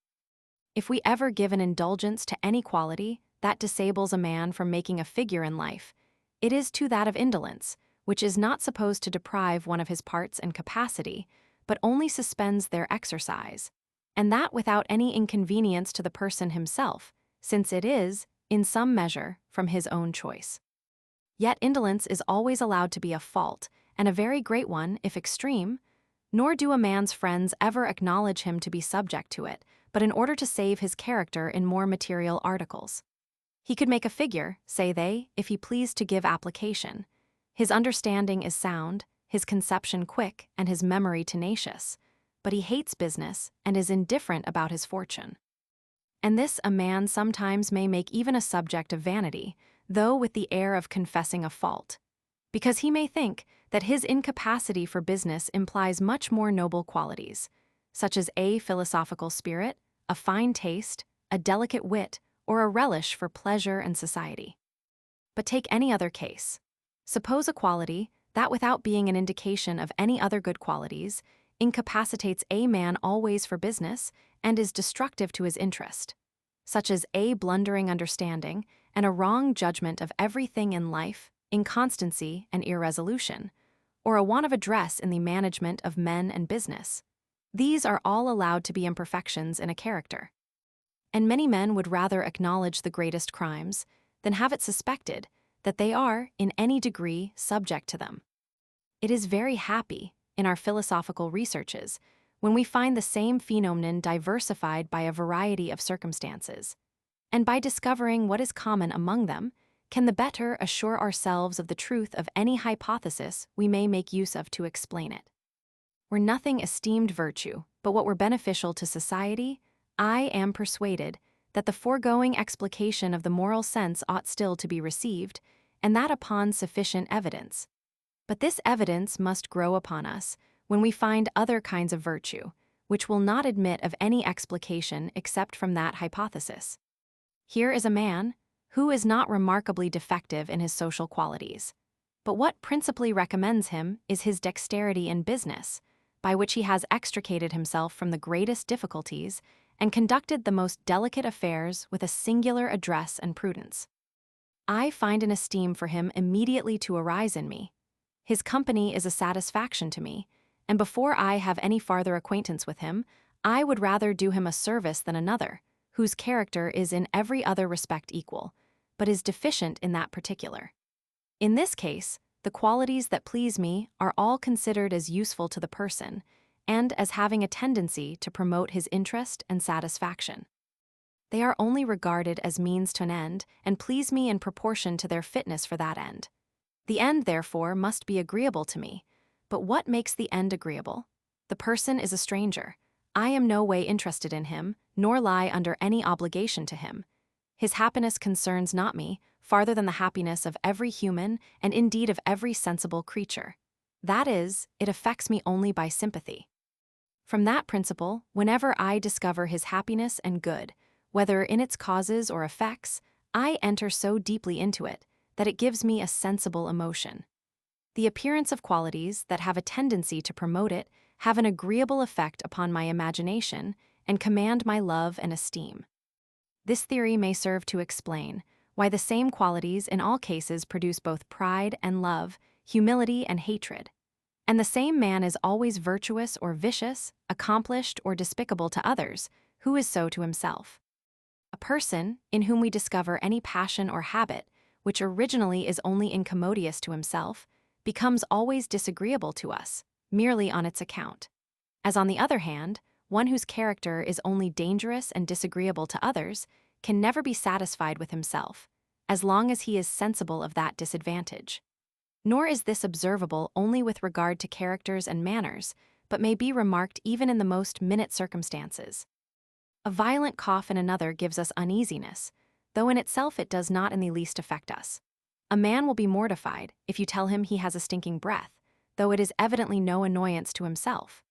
If we ever give an indulgence to any quality that disables a man from making a figure in life, it is to that of indolence, which is not supposed to deprive one of his parts and capacity, but only suspends their exercise, and that without any inconvenience to the person himself, since it is, in some measure, from his own choice. Yet indolence is always allowed to be a fault, and a very great one if extreme, nor do a man's friends ever acknowledge him to be subject to it, but in order to save his character in more material articles. He could make a figure, say they, if he pleased to give application. His understanding is sound, his conception quick, and his memory tenacious, but he hates business and is indifferent about his fortune. And this a man sometimes may make even a subject of vanity, though with the air of confessing a fault, because he may think that his incapacity for business implies much more noble qualities, such as a philosophical spirit, a fine taste, a delicate wit, or a relish for pleasure and society. But take any other case. Suppose a quality that, without being an indication of any other good qualities, incapacitates a man always for business and is destructive to his interest, such as a blundering understanding and a wrong judgment of everything in life, inconstancy and irresolution, or a want of address in the management of men and business. These are all allowed to be imperfections in a character. And many men would rather acknowledge the greatest crimes than have it suspected that they are, in any degree, subject to them. It is very happy, in our philosophical researches, when we find the same phenomenon diversified by a variety of circumstances, and by discovering what is common among them, can the better assure ourselves of the truth of any hypothesis we may make use of to explain it. Were nothing esteemed virtue, but what were beneficial to society, I am persuaded that the foregoing explication of the moral sense ought still to be received, and that upon sufficient evidence. But this evidence must grow upon us when we find other kinds of virtue, which will not admit of any explication except from that hypothesis. Here is a man who is not remarkably defective in his social qualities, but what principally recommends him is his dexterity in business, by which he has extricated himself from the greatest difficulties and conducted the most delicate affairs with a singular address and prudence. I find an esteem for him immediately to arise in me. His company is a satisfaction to me, and before I have any farther acquaintance with him, I would rather do him a service than another, whose character is in every other respect equal, but is deficient in that particular. In this case, the qualities that please me are all considered as useful to the person, and as having a tendency to promote his interest and satisfaction. They are only regarded as means to an end, and please me in proportion to their fitness for that end. The end, therefore, must be agreeable to me. But what makes the end agreeable? The person is a stranger. I am no way interested in him, nor lie under any obligation to him. His happiness concerns not me, farther than the happiness of every human, and indeed of every sensible creature. That is, it affects me only by sympathy. From that principle, whenever I discover his happiness and good, whether in its causes or effects, I enter so deeply into it that it gives me a sensible emotion. The appearance of qualities that have a tendency to promote it have an agreeable effect upon my imagination and command my love and esteem. This theory may serve to explain why the same qualities in all cases produce both pride and love, humility and hatred. And the same man is always virtuous or vicious, accomplished or despicable to others, who is so to himself. A person, in whom we discover any passion or habit, which originally is only incommodious to himself, becomes always disagreeable to us, merely on its account. As on the other hand, one whose character is only dangerous and disagreeable to others can never be satisfied with himself, as long as he is sensible of that disadvantage. Nor is this observable only with regard to characters and manners, but may be remarked even in the most minute circumstances. A violent cough in another gives us uneasiness, though in itself it does not in the least affect us. A man will be mortified if you tell him he has a stinking breath, though it is evidently no annoyance to himself.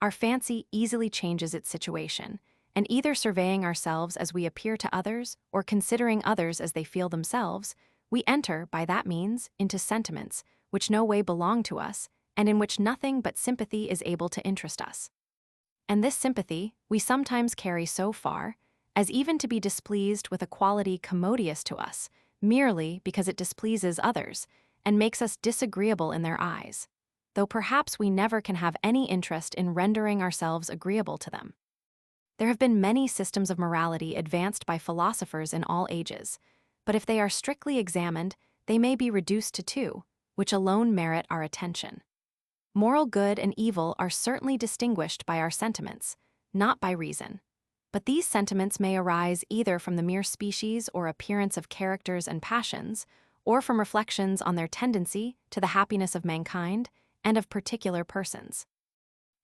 Our fancy easily changes its situation, and either surveying ourselves as we appear to others or considering others as they feel themselves, we enter, by that means, into sentiments which no way belong to us and in which nothing but sympathy is able to interest us. And this sympathy we sometimes carry so far as even to be displeased with a quality commodious to us, merely because it displeases others and makes us disagreeable in their eyes, though perhaps we never can have any interest in rendering ourselves agreeable to them. There have been many systems of morality advanced by philosophers in all ages, but if they are strictly examined, they may be reduced to two, which alone merit our attention. Moral good and evil are certainly distinguished by our sentiments, not by reason. But these sentiments may arise either from the mere species or appearance of characters and passions, or from reflections on their tendency to the happiness of mankind and of particular persons.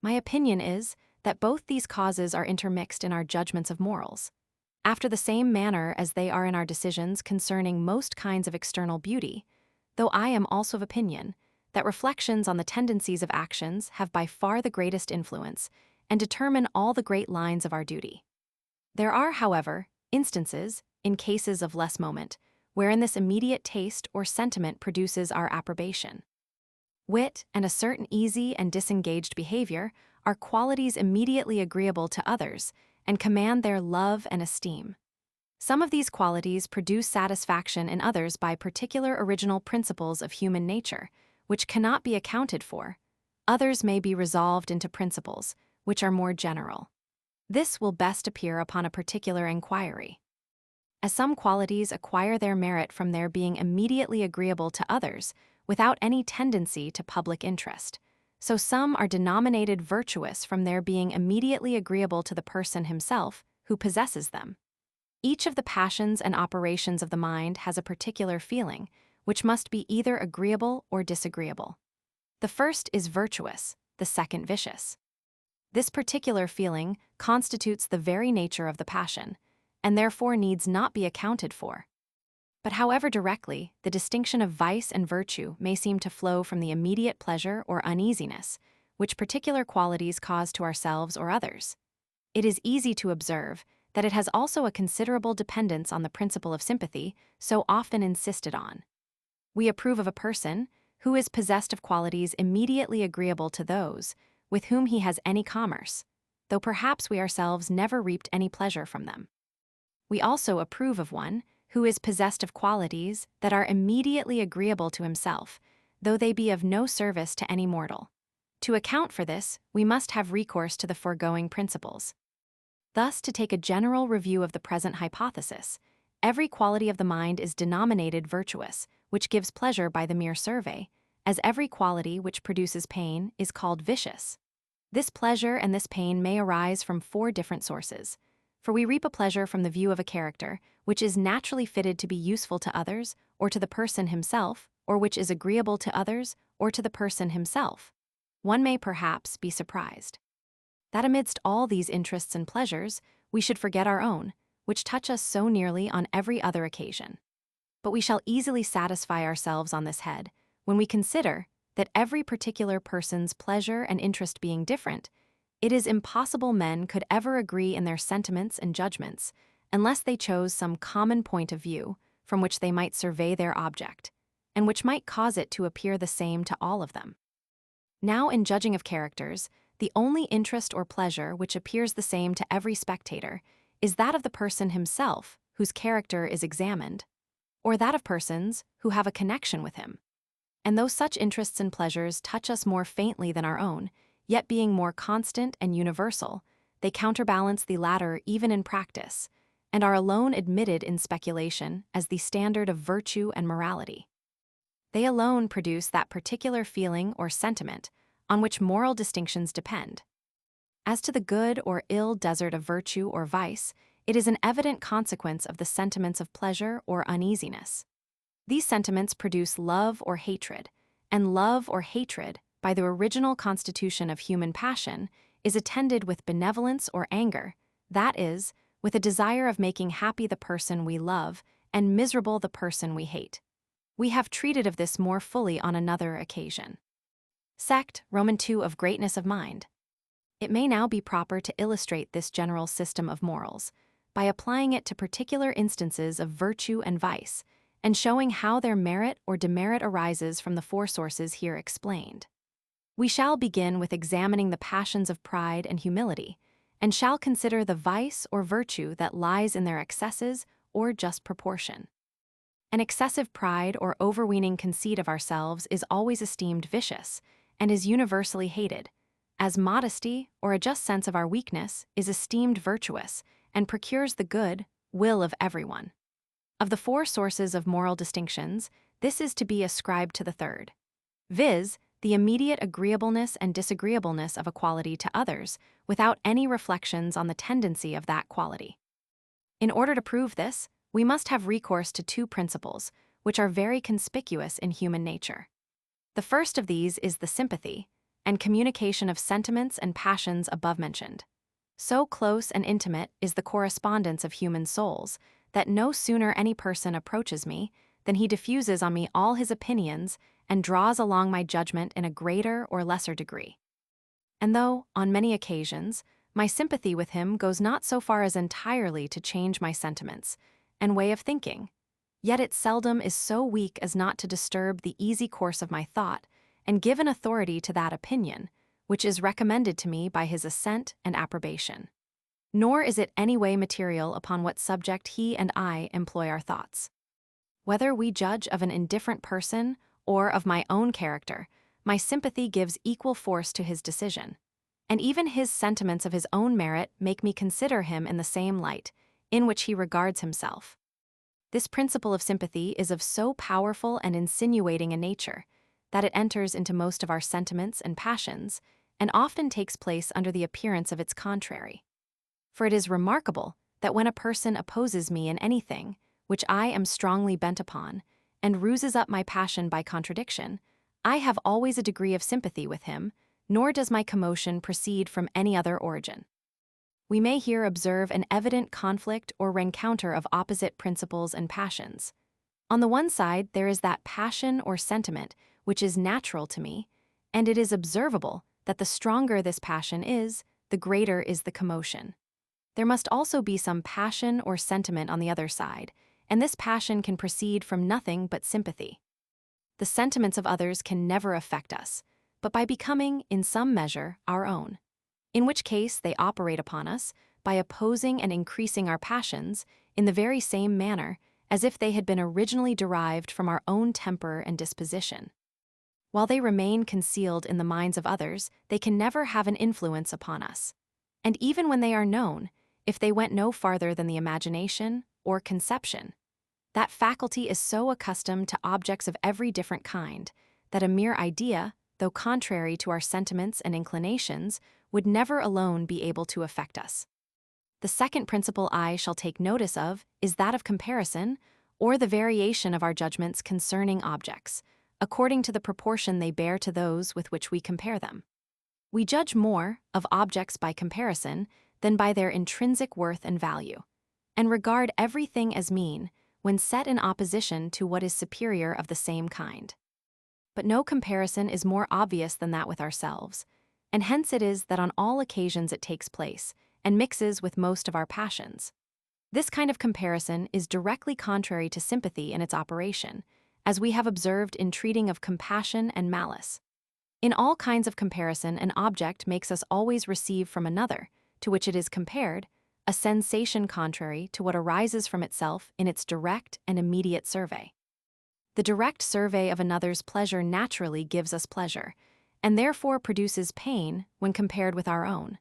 My opinion is that both these causes are intermixed in our judgments of morals, after the same manner as they are in our decisions concerning most kinds of external beauty, though I am also of opinion that reflections on the tendencies of actions have by far the greatest influence and determine all the great lines of our duty. There are, however, instances, in cases of less moment, wherein this immediate taste or sentiment produces our approbation. Wit and a certain easy and disengaged behavior are qualities immediately agreeable to others and command their love and esteem. Some of these qualities produce satisfaction in others by particular original principles of human nature, which cannot be accounted for. Others may be resolved into principles, which are more general. This will best appear upon a particular inquiry. As some qualities acquire their merit from their being immediately agreeable to others, without any tendency to public interest, so some are denominated virtuous from their being immediately agreeable to the person himself who possesses them. Each of the passions and operations of the mind has a particular feeling, which must be either agreeable or disagreeable. The first is virtuous, the second vicious. This particular feeling constitutes the very nature of the passion, and therefore needs not be accounted for. But however directly, the distinction of vice and virtue may seem to flow from the immediate pleasure or uneasiness, which particular qualities cause to ourselves or others. It is easy to observe that it has also a considerable dependence on the principle of sympathy so often insisted on. We approve of a person who is possessed of qualities immediately agreeable to those with whom he has any commerce, though perhaps we ourselves never reaped any pleasure from them. We also approve of one who is possessed of qualities that are immediately agreeable to himself, though they be of no service to any mortal. To account for this, we must have recourse to the foregoing principles. Thus, to take a general review of the present hypothesis, every quality of the mind is denominated virtuous, which gives pleasure by the mere survey, as every quality which produces pain is called vicious. This pleasure and this pain may arise from 4 different sources. For we reap a pleasure from the view of a character, which is naturally fitted to be useful to others, or to the person himself, or which is agreeable to others, or to the person himself. One may perhaps be surprised that amidst all these interests and pleasures, we should forget our own, which touch us so nearly on every other occasion. But we shall easily satisfy ourselves on this head, when we consider that every particular person's pleasure and interest being different, it is impossible men could ever agree in their sentiments and judgments, unless they chose some common point of view from which they might survey their object, and which might cause it to appear the same to all of them. Now, in judging of characters, the only interest or pleasure which appears the same to every spectator is that of the person himself whose character is examined, or that of persons who have a connection with him. And though such interests and pleasures touch us more faintly than our own, yet being more constant and universal, they counterbalance the latter even in practice, and are alone admitted in speculation as the standard of virtue and morality. They alone produce that particular feeling or sentiment on which moral distinctions depend. As to the good or ill desert of virtue or vice, it is an evident consequence of the sentiments of pleasure or uneasiness. These sentiments produce love or hatred, and love or hatred, by the original constitution of human passion, is attended with benevolence or anger, that is, with a desire of making happy the person we love and miserable the person we hate. We have treated of this more fully on another occasion. Sect, Roman II, of greatness of mind. It may now be proper to illustrate this general system of morals by applying it to particular instances of virtue and vice, and showing how their merit or demerit arises from the 4 sources here explained. We shall begin with examining the passions of pride and humility, and shall consider the vice or virtue that lies in their excesses or just proportion. An excessive pride or overweening conceit of ourselves is always esteemed vicious, and is universally hated, as modesty or a just sense of our weakness is esteemed virtuous and procures the good will of everyone. Of the 4 sources of moral distinctions, this is to be ascribed to the third, viz., the immediate agreeableness and disagreeableness of a quality to others, without any reflections on the tendency of that quality. In order to prove this, we must have recourse to 2 principles, which are very conspicuous in human nature. The first of these is the sympathy and communication of sentiments and passions above mentioned. So close and intimate is the correspondence of human souls that no sooner any person approaches me than he diffuses on me all his opinions and draws along my judgment in a greater or lesser degree. And though, on many occasions, my sympathy with him goes not so far as entirely to change my sentiments and way of thinking, yet it seldom is so weak as not to disturb the easy course of my thought and give an authority to that opinion, which is recommended to me by his assent and approbation. Nor is it any way material upon what subject he and I employ our thoughts. Whether we judge of an indifferent person or of my own character, my sympathy gives equal force to his decision, and even his sentiments of his own merit make me consider him in the same light in which he regards himself. This principle of sympathy is of so powerful and insinuating a nature that it enters into most of our sentiments and passions, and often takes place under the appearance of its contrary. For it is remarkable that when a person opposes me in anything which I am strongly bent upon, and ruses up my passion by contradiction, I have always a degree of sympathy with him, nor does my commotion proceed from any other origin. We may here observe an evident conflict or rencounter of opposite principles and passions. On the one side, there is that passion or sentiment which is natural to me, and it is observable that the stronger this passion is, the greater is the commotion. There must also be some passion or sentiment on the other side, and this passion can proceed from nothing but sympathy. The sentiments of others can never affect us, but by becoming, in some measure, our own, in which case they operate upon us by opposing and increasing our passions in the very same manner as if they had been originally derived from our own temper and disposition. While they remain concealed in the minds of others, they can never have an influence upon us. And even when they are known, if they went no farther than the imagination or conception, that faculty is so accustomed to objects of every different kind that a mere idea, though contrary to our sentiments and inclinations, would never alone be able to affect us. The second principle I shall take notice of is that of comparison, or the variation of our judgments concerning objects, according to the proportion they bear to those with which we compare them. We judge more of objects by comparison than by their intrinsic worth and value, and regard everything as mean when set in opposition to what is superior of the same kind. But no comparison is more obvious than that with ourselves, and hence it is that on all occasions it takes place, and mixes with most of our passions. This kind of comparison is directly contrary to sympathy in its operation, as we have observed in treating of compassion and malice. In all kinds of comparison, an object makes us always receive from another, to which it is compared, a sensation contrary to what arises from itself in its direct and immediate survey. The direct survey of another's pleasure naturally gives us pleasure, and therefore produces pain when compared with our own.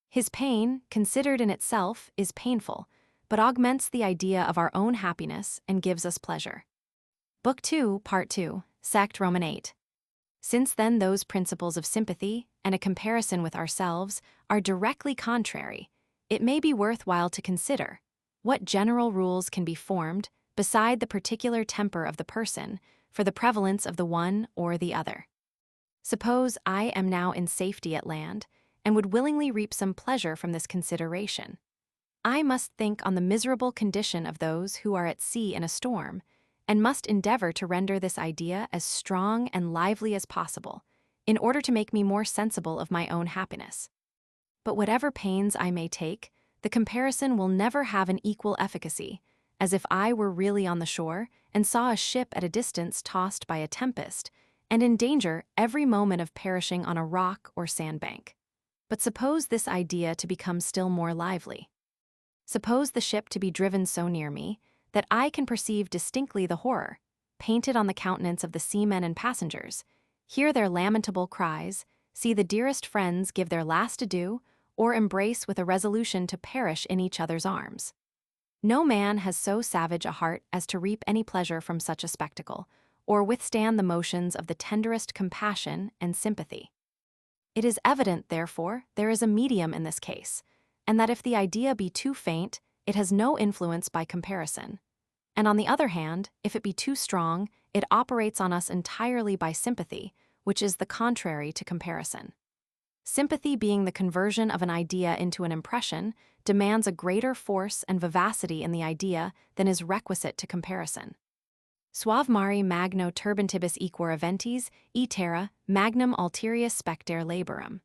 His pain, considered in itself, is painful, but augments the idea of our own happiness and gives us pleasure. Book 2, Part 2, Sect Roman 8. Since then those principles of sympathy and a comparison with ourselves are directly contrary, it may be worthwhile to consider what general rules can be formed beside the particular temper of the person for the prevalence of the one or the other. Suppose I am now in safety at land and would willingly reap some pleasure from this consideration. I must think on the miserable condition of those who are at sea in a storm, and must endeavor to render this idea as strong and lively as possible, in order to make me more sensible of my own happiness. But whatever pains I may take, the comparison will never have an equal efficacy, as if I were really on the shore and saw a ship at a distance tossed by a tempest, and in danger every moment of perishing on a rock or sandbank. But suppose this idea to become still more lively. Suppose the ship to be driven so near me that I can perceive distinctly the horror, painted on the countenance of the seamen and passengers, hear their lamentable cries, see the dearest friends give their last adieu, or embrace with a resolution to perish in each other's arms. No man has so savage a heart as to reap any pleasure from such a spectacle, or withstand the motions of the tenderest compassion and sympathy. It is evident, therefore, there is a medium in this case, and that if the idea be too faint, it has no influence by comparison. And on the other hand, if it be too strong, it operates on us entirely by sympathy, which is the contrary to comparison. Sympathy, being the conversion of an idea into an impression, demands a greater force and vivacity in the idea than is requisite to comparison. Suave mari magno turbantibus equor eventis, e terra, magnum alterius specter laborum.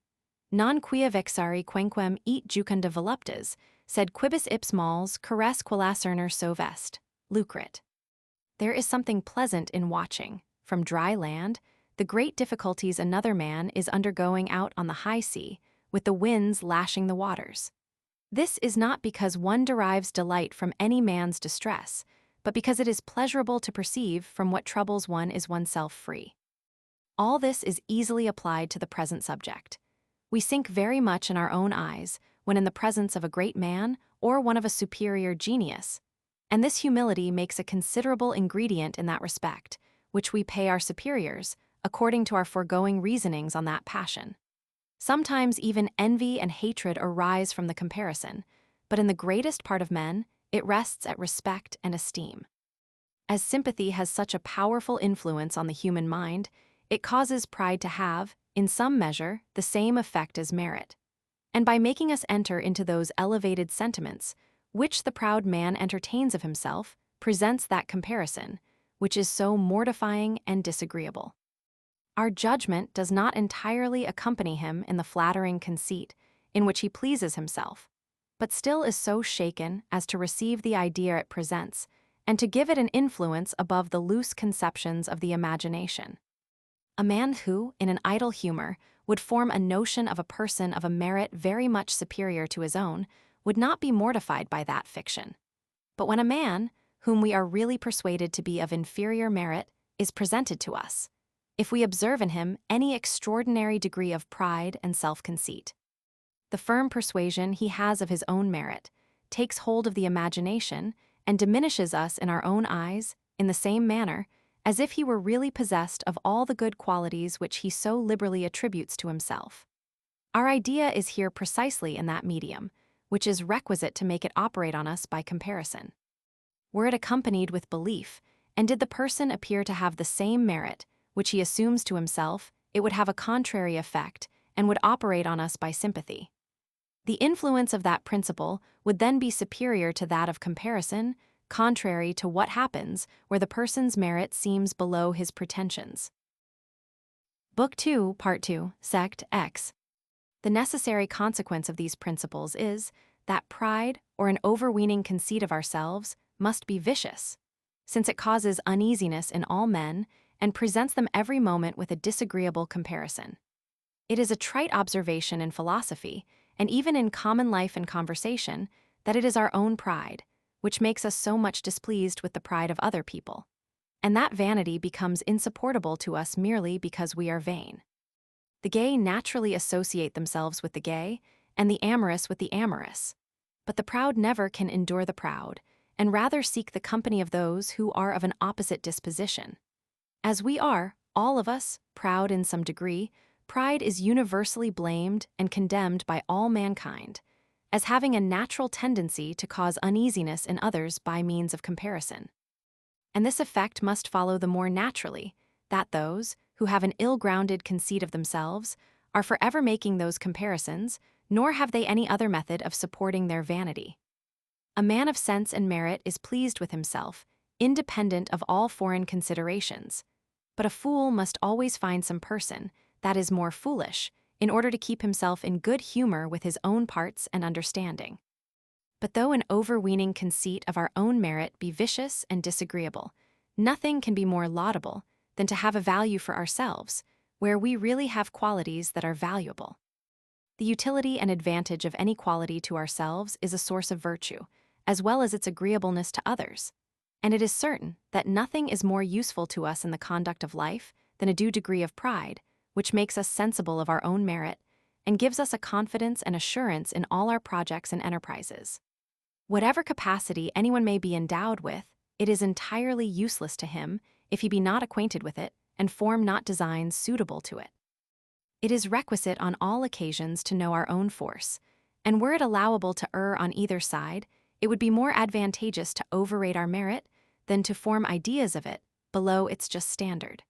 Non quia vexari quenquem et jucunda voluptas, sed quibus ips mals caress qualacerner so vest, lucret. There is something pleasant in watching, from dry land, the great difficulties another man is undergoing out on the high sea, with the winds lashing the waters. This is not because one derives delight from any man's distress, but because it is pleasurable to perceive from what troubles one is oneself free. All this is easily applied to the present subject. We sink very much in our own eyes when in the presence of a great man or one of a superior genius, and this humility makes a considerable ingredient in that respect, which we pay our superiors, according to our foregoing reasonings on that passion. Sometimes even envy and hatred arise from the comparison, but in the greatest part of men, it rests at respect and esteem. As sympathy has such a powerful influence on the human mind, it causes pride to have, in some measure, the same effect as merit. And by making us enter into those elevated sentiments, which the proud man entertains of himself, presents that comparison, which is so mortifying and disagreeable. Our judgment does not entirely accompany him in the flattering conceit in which he pleases himself, but still is so shaken as to receive the idea it presents, and to give it an influence above the loose conceptions of the imagination. A man who, in an idle humor, would form a notion of a person of a merit very much superior to his own, would not be mortified by that fiction. But when a man, whom we are really persuaded to be of inferior merit, is presented to us, if we observe in him any extraordinary degree of pride and self-conceit. The firm persuasion he has of his own merit takes hold of the imagination and diminishes us in our own eyes in the same manner as if he were really possessed of all the good qualities which he so liberally attributes to himself. Our idea is here precisely in that medium, which is requisite to make it operate on us by comparison. Were it accompanied with belief, and did the person appear to have the same merit which he assumes to himself, it would have a contrary effect and would operate on us by sympathy. The influence of that principle would then be superior to that of comparison, contrary to what happens where the person's merit seems below his pretensions. Book 2, Part 2, Sect, X. The necessary consequence of these principles is that pride, or an overweening conceit of ourselves, must be vicious, since it causes uneasiness in all men and presents them every moment with a disagreeable comparison. It is a trite observation in philosophy, and even in common life and conversation, that it is our own pride, which makes us so much displeased with the pride of other people, and that vanity becomes insupportable to us merely because we are vain. The gay naturally associate themselves with the gay, and the amorous with the amorous, but the proud never can endure the proud, and rather seek the company of those who are of an opposite disposition. As we are, all of us, proud in some degree, pride is universally blamed and condemned by all mankind, as having a natural tendency to cause uneasiness in others by means of comparison. And this effect must follow the more naturally, that those, who have an ill-grounded conceit of themselves, are forever making those comparisons, nor have they any other method of supporting their vanity. A man of sense and merit is pleased with himself, independent of all foreign considerations, but a fool must always find some person that is more foolish, in order to keep himself in good humor with his own parts and understanding. But though an overweening conceit of our own merit be vicious and disagreeable, nothing can be more laudable than to have a value for ourselves, where we really have qualities that are valuable. The utility and advantage of any quality to ourselves is a source of virtue, as well as its agreeableness to others, and it is certain that nothing is more useful to us in the conduct of life than a due degree of pride, which makes us sensible of our own merit and gives us a confidence and assurance in all our projects and enterprises. Whatever capacity anyone may be endowed with, it is entirely useless to him if he be not acquainted with it and form not designs suitable to it. It is requisite on all occasions to know our own force, and were it allowable to err on either side, it would be more advantageous to overrate our merit than to form ideas of it below its just standard.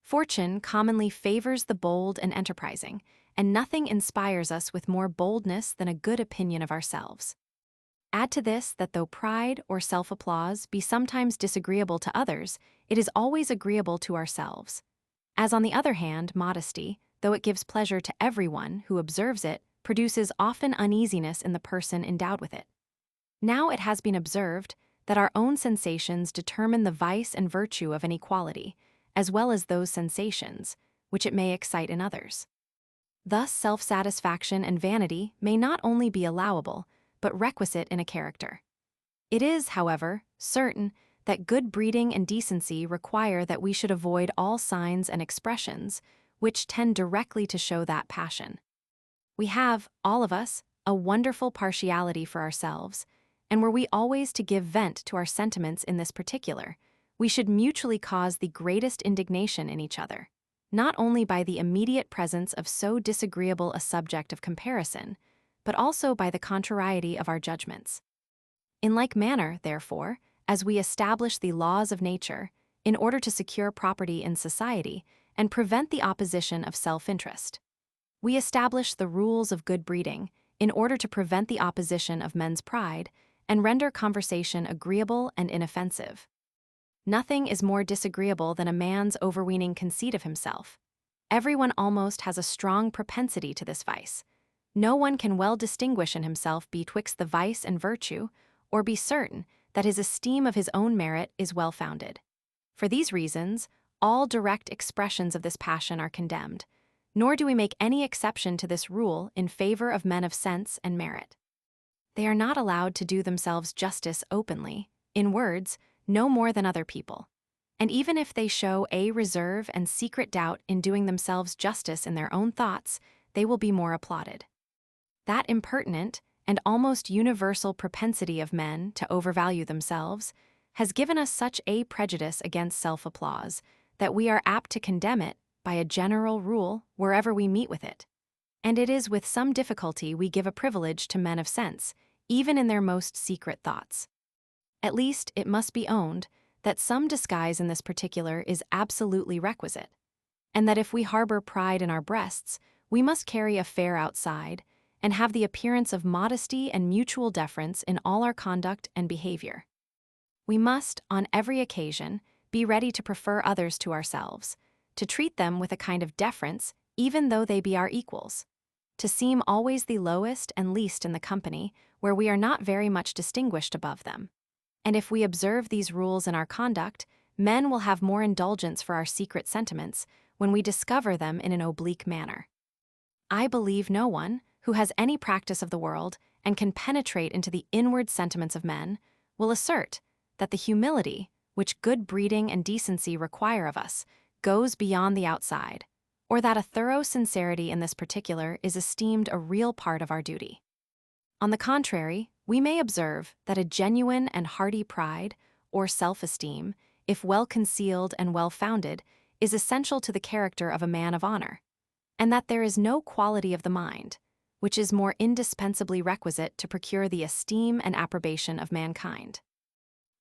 Fortune commonly favors the bold and enterprising, and nothing inspires us with more boldness than a good opinion of ourselves. Add to this that though pride or self-applause be sometimes disagreeable to others, it is always agreeable to ourselves. As on the other hand, modesty, though it gives pleasure to everyone who observes it, produces often uneasiness in the person endowed with it. Now it has been observed that our own sensations determine the vice and virtue of any quality, as well as those sensations which it may excite in others. Thus self-satisfaction and vanity may not only be allowable, but requisite in a character. It is, however, certain that good breeding and decency require that we should avoid all signs and expressions which tend directly to show that passion. We have, all of us, a wonderful partiality for ourselves, and were we always to give vent to our sentiments in this particular, we should mutually cause the greatest indignation in each other, not only by the immediate presence of so disagreeable a subject of comparison, but also by the contrariety of our judgments. In like manner, therefore, as we establish the laws of nature, in order to secure property in society and prevent the opposition of self-interest, we establish the rules of good breeding in order to prevent the opposition of men's pride and render conversation agreeable and inoffensive. Nothing is more disagreeable than a man's overweening conceit of himself. Everyone almost has a strong propensity to this vice. No one can well distinguish in himself betwixt the vice and virtue, or be certain that his esteem of his own merit is well-founded. For these reasons, all direct expressions of this passion are condemned, nor do we make any exception to this rule in favor of men of sense and merit. They are not allowed to do themselves justice openly, in words, no more than other people. And even if they show a reserve and secret doubt in doing themselves justice in their own thoughts, they will be more applauded. That impertinent and almost universal propensity of men to overvalue themselves has given us such a prejudice against self-applause that we are apt to condemn it by a general rule wherever we meet with it. And it is with some difficulty we give a privilege to men of sense, even in their most secret thoughts. At least it must be owned that some disguise in this particular is absolutely requisite, and that if we harbor pride in our breasts, we must carry a fair outside and have the appearance of modesty and mutual deference in all our conduct and behavior. We must, on every occasion, be ready to prefer others to ourselves, to treat them with a kind of deference even though they be our equals, to seem always the lowest and least in the company where we are not very much distinguished above them. And if we observe these rules in our conduct, men will have more indulgence for our secret sentiments when we discover them in an oblique manner. I believe no one who has any practice of the world and can penetrate into the inward sentiments of men will assert that the humility which good breeding and decency require of us goes beyond the outside, or that a thorough sincerity in this particular is esteemed a real part of our duty. On the contrary, we may observe that a genuine and hearty pride, or self-esteem, if well concealed and well-founded, is essential to the character of a man of honor, and that there is no quality of the mind which is more indispensably requisite to procure the esteem and approbation of mankind.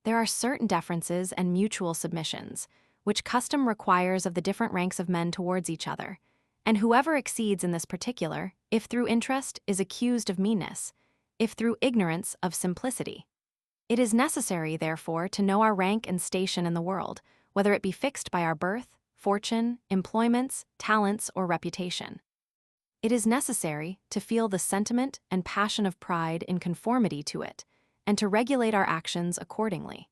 There are certain deferences and mutual submissions which custom requires of the different ranks of men towards each other, and whoever exceeds in this particular, if through interest, is accused of meanness, if through ignorance, of simplicity. It is necessary, therefore, to know our rank and station in the world, whether it be fixed by our birth, fortune, employments, talents, or reputation. It is necessary to feel the sentiment and passion of pride in conformity to it, and to regulate our actions accordingly.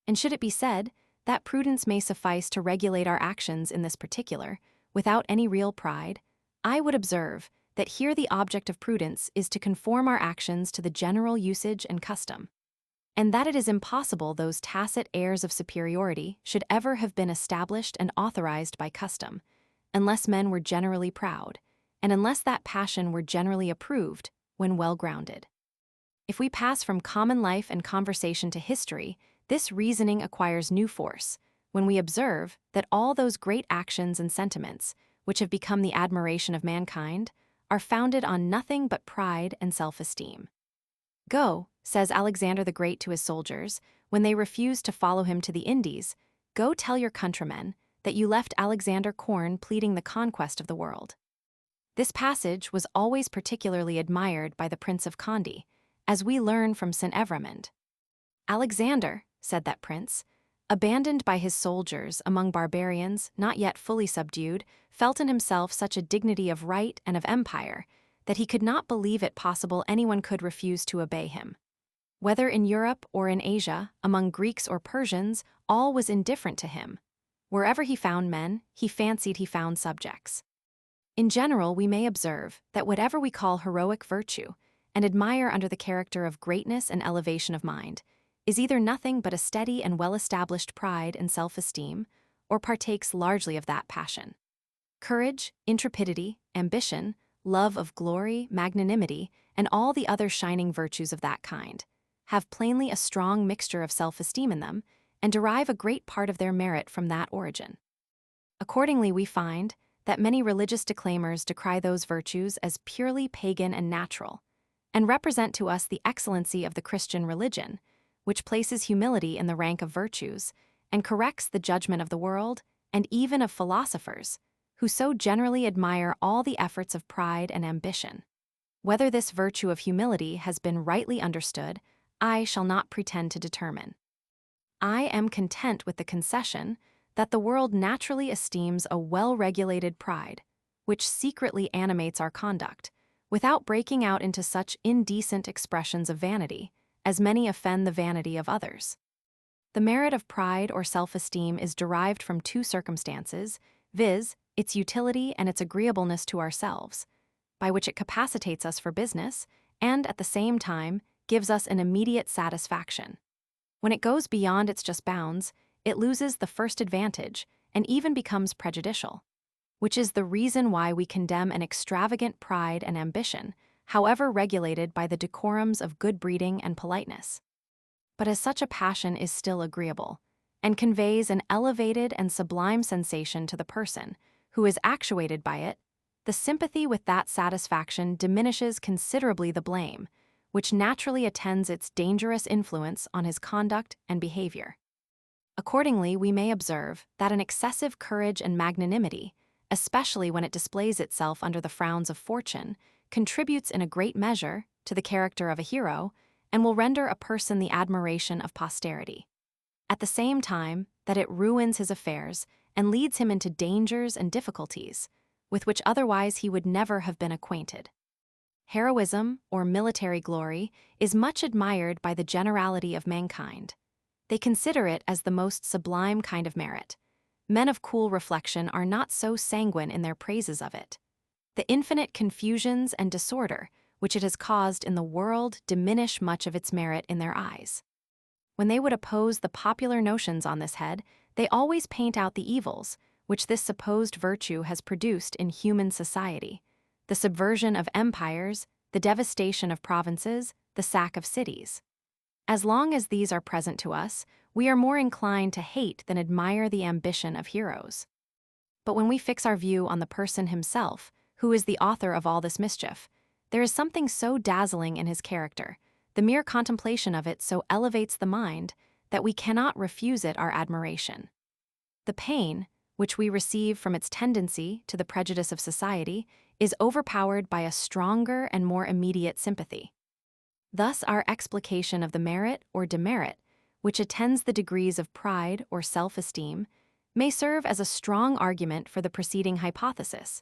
And should it be said that prudence may suffice to regulate our actions in this particular, without any real pride, I would observe that here the object of prudence is to conform our actions to the general usage and custom, and that it is impossible those tacit airs of superiority should ever have been established and authorized by custom, unless men were generally proud, and unless that passion were generally approved when well grounded. If we pass from common life and conversation to history, this reasoning acquires new force when we observe that all those great actions and sentiments which have become the admiration of mankind are founded on nothing but pride and self-esteem. "Go," says Alexander the Great to his soldiers, when they refused to follow him to the Indies, "go tell your countrymen that you left Alexander Corn pleading the conquest of the world." This passage was always particularly admired by the Prince of Condé, as we learn from St. Evremond. "Alexander," said that prince, "abandoned by his soldiers among barbarians not yet fully subdued, felt in himself such a dignity of right and of empire that he could not believe it possible anyone could refuse to obey him. Whether in Europe or in Asia, among Greeks or Persians, all was indifferent to him. Wherever he found men, he fancied he found subjects." In general, we may observe that whatever we call heroic virtue, and admire under the character of greatness and elevation of mind, is either nothing but a steady and well-established pride and self-esteem, or partakes largely of that passion. Courage, intrepidity, ambition, love of glory, magnanimity, and all the other shining virtues of that kind, have plainly a strong mixture of self-esteem in them, and derive a great part of their merit from that origin. Accordingly, we find that many religious declaimers decry those virtues as purely pagan and natural, and represent to us the excellency of the Christian religion, which places humility in the rank of virtues, and corrects the judgment of the world, and even of philosophers, who so generally admire all the efforts of pride and ambition. Whether this virtue of humility has been rightly understood, I shall not pretend to determine. I am content with the concession that the world naturally esteems a well-regulated pride, which secretly animates our conduct, without breaking out into such indecent expressions of vanity, as many offend the vanity of others. The merit of pride or self-esteem is derived from two circumstances, viz., its utility and its agreeableness to ourselves, by which it capacitates us for business, and at the same time gives us an immediate satisfaction. When it goes beyond its just bounds, it loses the first advantage and even becomes prejudicial, which is the reason why we condemn an extravagant pride and ambition, however regulated by the decorums of good breeding and politeness. But as such a passion is still agreeable, and conveys an elevated and sublime sensation to the person who is actuated by it, the sympathy with that satisfaction diminishes considerably the blame, which naturally attends its dangerous influence on his conduct and behavior. Accordingly, we may observe that an excessive courage and magnanimity, especially when it displays itself under the frowns of fortune, contributes in a great measure to the character of a hero and will render a person the admiration of posterity, at the same time that it ruins his affairs and leads him into dangers and difficulties with which otherwise he would never have been acquainted. Heroism, or military glory, is much admired by the generality of mankind. They consider it as the most sublime kind of merit. Men of cool reflection are not so sanguine in their praises of it. The infinite confusions and disorder which it has caused in the world diminish much of its merit in their eyes. When they would oppose the popular notions on this head, they always paint out the evils which this supposed virtue has produced in human society: the subversion of empires, the devastation of provinces, the sack of cities. As long as these are present to us, we are more inclined to hate than admire the ambition of heroes. But when we fix our view on the person himself, who is the author of all this mischief, there is something so dazzling in his character, the mere contemplation of it so elevates the mind, that we cannot refuse it our admiration. The pain, which we receive from its tendency to the prejudice of society, is overpowered by a stronger and more immediate sympathy. Thus our explication of the merit or demerit, which attends the degrees of pride or self-esteem, may serve as a strong argument for the preceding hypothesis,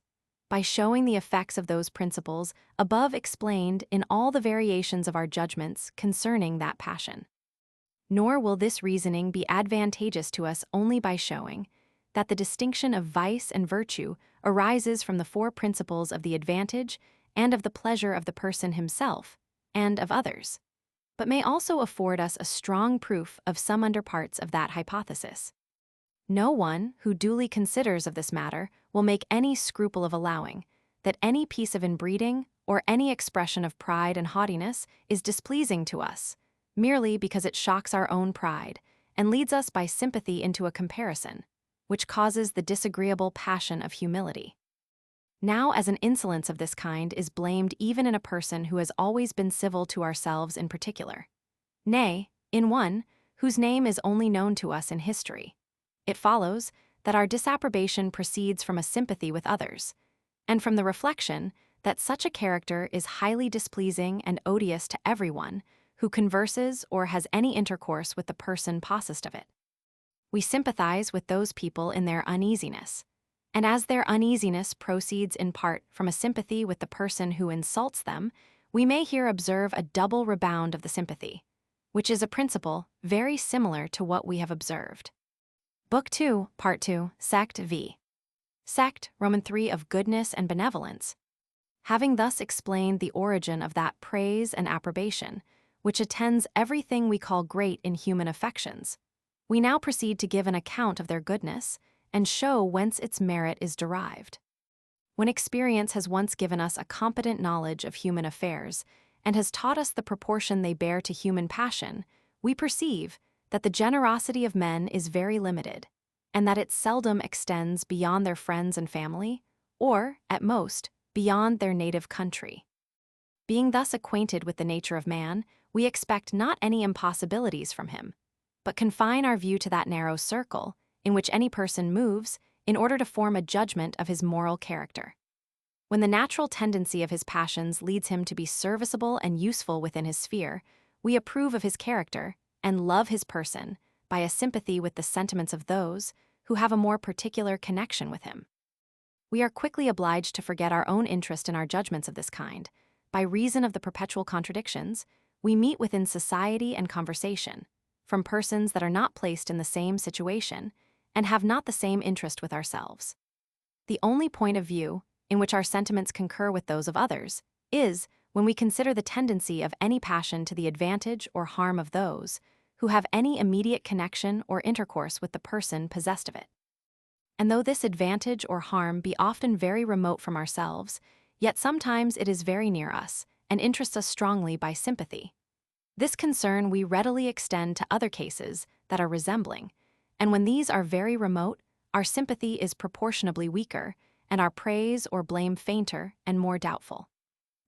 by showing the effects of those principles above explained in all the variations of our judgments concerning that passion. Nor will this reasoning be advantageous to us only by showing that the distinction of vice and virtue arises from the four principles of the advantage and of the pleasure of the person himself and of others, but may also afford us a strong proof of some underparts of that hypothesis. No one who duly considers of this matter will make any scruple of allowing that any piece of inbreeding or any expression of pride and haughtiness is displeasing to us, merely because it shocks our own pride and leads us by sympathy into a comparison, which causes the disagreeable passion of humility. Now, as an insolence of this kind is blamed even in a person who has always been civil to ourselves in particular, nay, in one whose name is only known to us in history, it follows that our disapprobation proceeds from a sympathy with others, and from the reflection that such a character is highly displeasing and odious to everyone who converses or has any intercourse with the person possessed of it. We sympathize with those people in their uneasiness, and as their uneasiness proceeds in part from a sympathy with the person who insults them, we may here observe a double rebound of the sympathy, which is a principle very similar to what we have observed. Book 2, Part 2, Sect v. Sect, Roman 3, of goodness and benevolence. Having thus explained the origin of that praise and approbation, which attends everything we call great in human affections, we now proceed to give an account of their goodness and show whence its merit is derived. When experience has once given us a competent knowledge of human affairs and has taught us the proportion they bear to human passion, we perceive that the generosity of men is very limited, and that it seldom extends beyond their friends and family, or, at most, beyond their native country. Being thus acquainted with the nature of man, we expect not any impossibilities from him, but confine our view to that narrow circle in which any person moves in order to form a judgment of his moral character. When the natural tendency of his passions leads him to be serviceable and useful within his sphere, we approve of his character and love his person by a sympathy with the sentiments of those who have a more particular connection with him. We are quickly obliged to forget our own interest in our judgments of this kind, by reason of the perpetual contradictions we meet within society and conversation, from persons that are not placed in the same situation and have not the same interest with ourselves. The only point of view in which our sentiments concur with those of others is when we consider the tendency of any passion to the advantage or harm of those who have any immediate connection or intercourse with the person possessed of it. And though this advantage or harm be often very remote from ourselves, yet sometimes it is very near us and interests us strongly by sympathy. This concern we readily extend to other cases that are resembling, and when these are very remote, our sympathy is proportionably weaker, and our praise or blame fainter and more doubtful.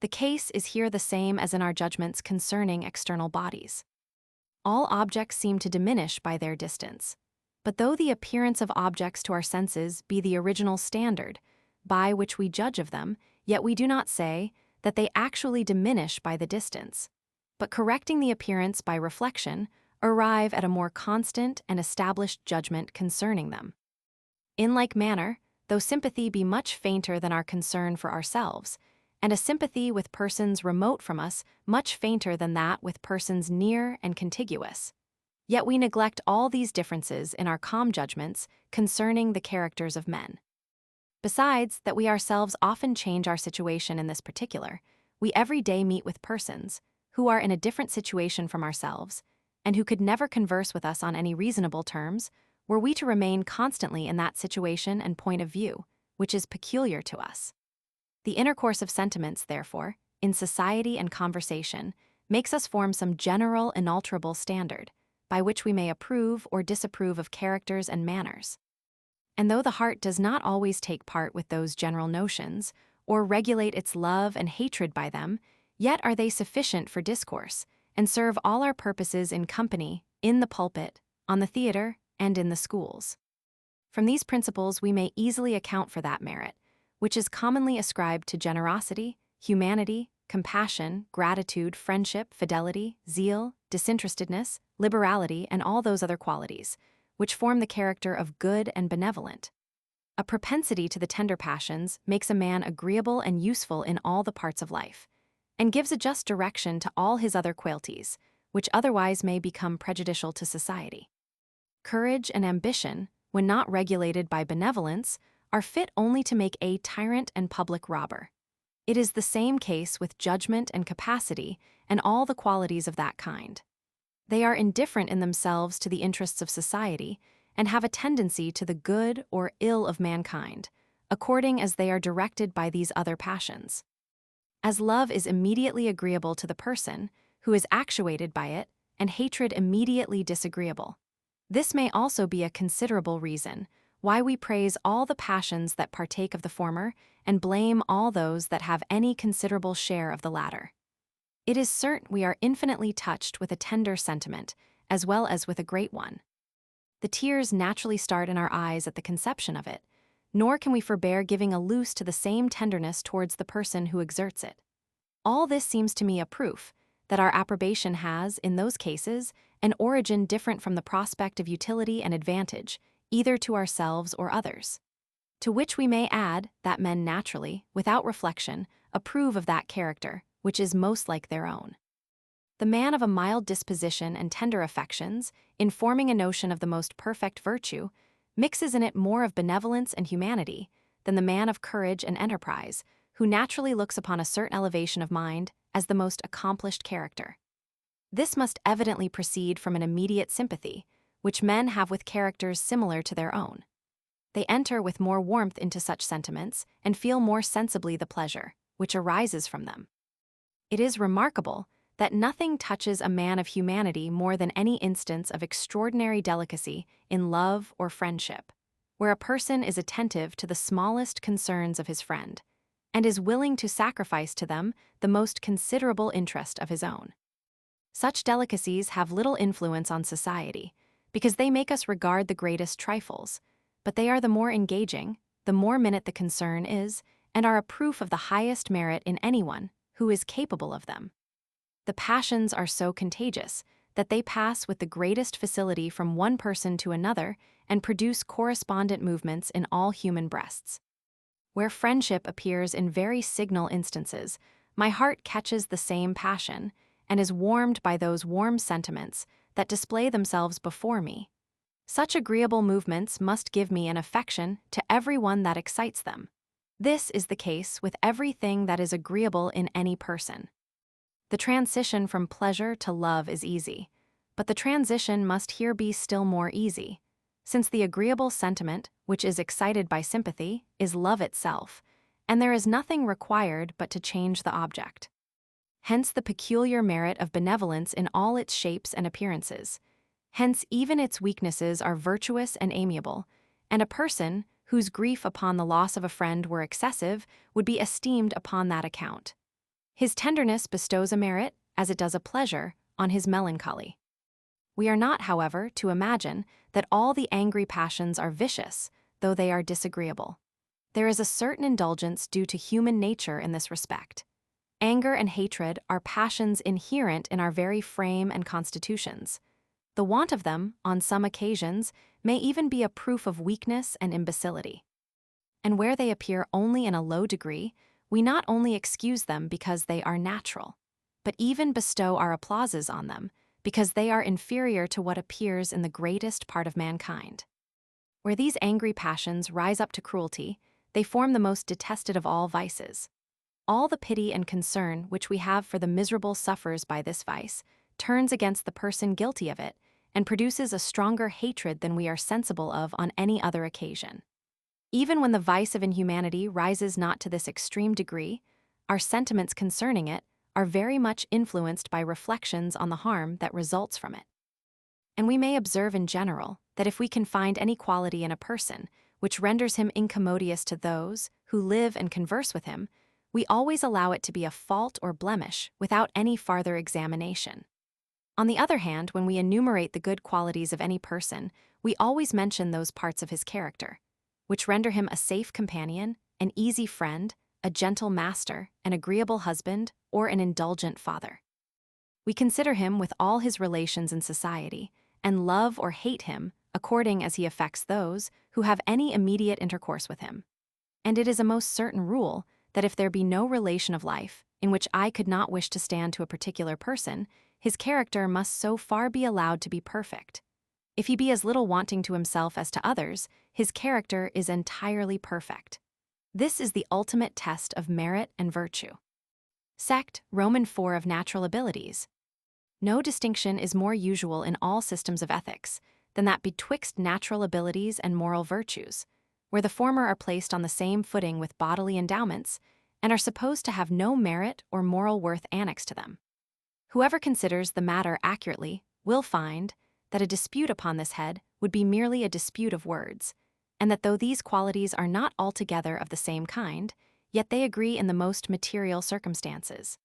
The case is here the same as in our judgments concerning external bodies. All objects seem to diminish by their distance. But though the appearance of objects to our senses be the original standard by which we judge of them, yet we do not say that they actually diminish by the distance, but correcting the appearance by reflection, arrive at a more constant and established judgment concerning them. In like manner, though sympathy be much fainter than our concern for ourselves, and a sympathy with persons remote from us much fainter than that with persons near and contiguous, yet we neglect all these differences in our calm judgments concerning the characters of men. Besides that we ourselves often change our situation in this particular, we every day meet with persons who are in a different situation from ourselves, and who could never converse with us on any reasonable terms, were we to remain constantly in that situation and point of view, which is peculiar to us. The intercourse of sentiments, therefore, in society and conversation, makes us form some general, inalterable standard, by which we may approve or disapprove of characters and manners. And though the heart does not always take part with those general notions, or regulate its love and hatred by them, yet are they sufficient for discourse, and serve all our purposes in company, in the pulpit, on the theatre, and in the schools. From these principles we may easily account for that merit, which is commonly ascribed to generosity, humanity, compassion, gratitude, friendship, fidelity, zeal, disinterestedness, liberality, and all those other qualities, which form the character of good and benevolent. A propensity to the tender passions makes a man agreeable and useful in all the parts of life, and gives a just direction to all his other qualities, which otherwise may become prejudicial to society. Courage and ambition, when not regulated by benevolence, are fit only to make a tyrant and public robber. It is the same case with judgment and capacity and all the qualities of that kind. They are indifferent in themselves to the interests of society and have a tendency to the good or ill of mankind, according as they are directed by these other passions. As love is immediately agreeable to the person who is actuated by it, and hatred immediately disagreeable. This may also be a considerable reason why we praise all the passions that partake of the former, and blame all those that have any considerable share of the latter. It is certain we are infinitely touched with a tender sentiment, as well as with a great one. The tears naturally start in our eyes at the conception of it, nor can we forbear giving a loose to the same tenderness towards the person who exerts it. All this seems to me a proof that our approbation has, in those cases, an origin different from the prospect of utility and advantage, either to ourselves or others. To which we may add that men naturally, without reflection, approve of that character which is most like their own. The man of a mild disposition and tender affections, in forming a notion of the most perfect virtue, mixes in it more of benevolence and humanity than the man of courage and enterprise, who naturally looks upon a certain elevation of mind as the most accomplished character. This must evidently proceed from an immediate sympathy, which men have with characters similar to their own. They enter with more warmth into such sentiments, and feel more sensibly the pleasure which arises from them. It is remarkable that nothing touches a man of humanity more than any instance of extraordinary delicacy in love or friendship, where a person is attentive to the smallest concerns of his friend, and is willing to sacrifice to them the most considerable interest of his own. Such delicacies have little influence on society, because they make us regard the greatest trifles, but they are the more engaging, the more minute the concern is, and are a proof of the highest merit in anyone who is capable of them. The passions are so contagious that they pass with the greatest facility from one person to another and produce correspondent movements in all human breasts. Where friendship appears in very signal instances, my heart catches the same passion, and is warmed by those warm sentiments that display themselves before me. Such agreeable movements must give me an affection to every one that excites them. This is the case with everything that is agreeable in any person. The transition from pleasure to love is easy, but the transition must here be still more easy, since the agreeable sentiment, which is excited by sympathy, is love itself, and there is nothing required but to change the object. Hence the peculiar merit of benevolence in all its shapes and appearances. Hence even its weaknesses are virtuous and amiable, and a person whose grief upon the loss of a friend were excessive would be esteemed upon that account. His tenderness bestows a merit, as it does a pleasure, on his melancholy. We are not, however, to imagine that all the angry passions are vicious, though they are disagreeable. There is a certain indulgence due to human nature in this respect. Anger and hatred are passions inherent in our very frame and constitutions. The want of them, on some occasions, may even be a proof of weakness and imbecility. And where they appear only in a low degree, we not only excuse them because they are natural, but even bestow our applauses on them, because they are inferior to what appears in the greatest part of mankind. Where these angry passions rise up to cruelty, they form the most detested of all vices. All the pity and concern which we have for the miserable sufferers by this vice turns against the person guilty of it, and produces a stronger hatred than we are sensible of on any other occasion. Even when the vice of inhumanity rises not to this extreme degree, our sentiments concerning it are very much influenced by reflections on the harm that results from it. And we may observe in general that if we can find any quality in a person which renders him incommodious to those who live and converse with him, we always allow it to be a fault or blemish without any farther examination. On the other hand, when we enumerate the good qualities of any person, we always mention those parts of his character, which render him a safe companion, an easy friend, a gentle master, an agreeable husband, or an indulgent father. We consider him with all his relations in society, and love or hate him according as he affects those who have any immediate intercourse with him. And it is a most certain rule that if there be no relation of life in which I could not wish to stand to a particular person, his character must so far be allowed to be perfect. If he be as little wanting to himself as to others, his character is entirely perfect. This is the ultimate test of merit and virtue. Sect, Roman 4 of natural abilities. No distinction is more usual in all systems of ethics than that betwixt natural abilities and moral virtues, where the former are placed on the same footing with bodily endowments and are supposed to have no merit or moral worth annexed to them. Whoever considers the matter accurately will find that a dispute upon this head would be merely a dispute of words, and that though these qualities are not altogether of the same kind, yet they agree in the most material circumstances.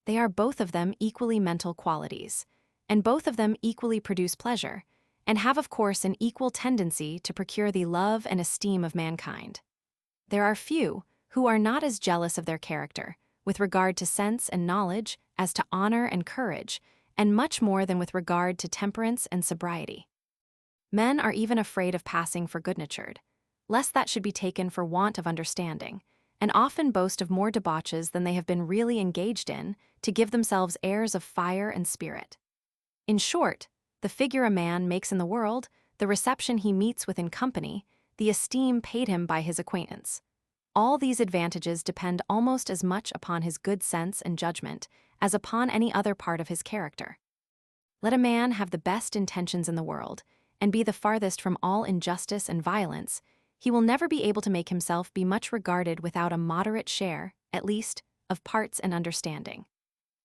They are both of them equally mental qualities, and both of them equally produce pleasure, and have of course an equal tendency to procure the love and esteem of mankind. There are few who are not as jealous of their character, with regard to sense and knowledge, as to honor and courage, and much more than with regard to temperance and sobriety. Men are even afraid of passing for good-natured, lest that should be taken for want of understanding, and often boast of more debauches than they have been really engaged in, to give themselves airs of fire and spirit. In short, the figure a man makes in the world, the reception he meets with in company, the esteem paid him by his acquaintance. All these advantages depend almost as much upon his good sense and judgment as upon any other part of his character. Let a man have the best intentions in the world, and be the farthest from all injustice and violence, he will never be able to make himself be much regarded without a moderate share, at least, of parts and understanding.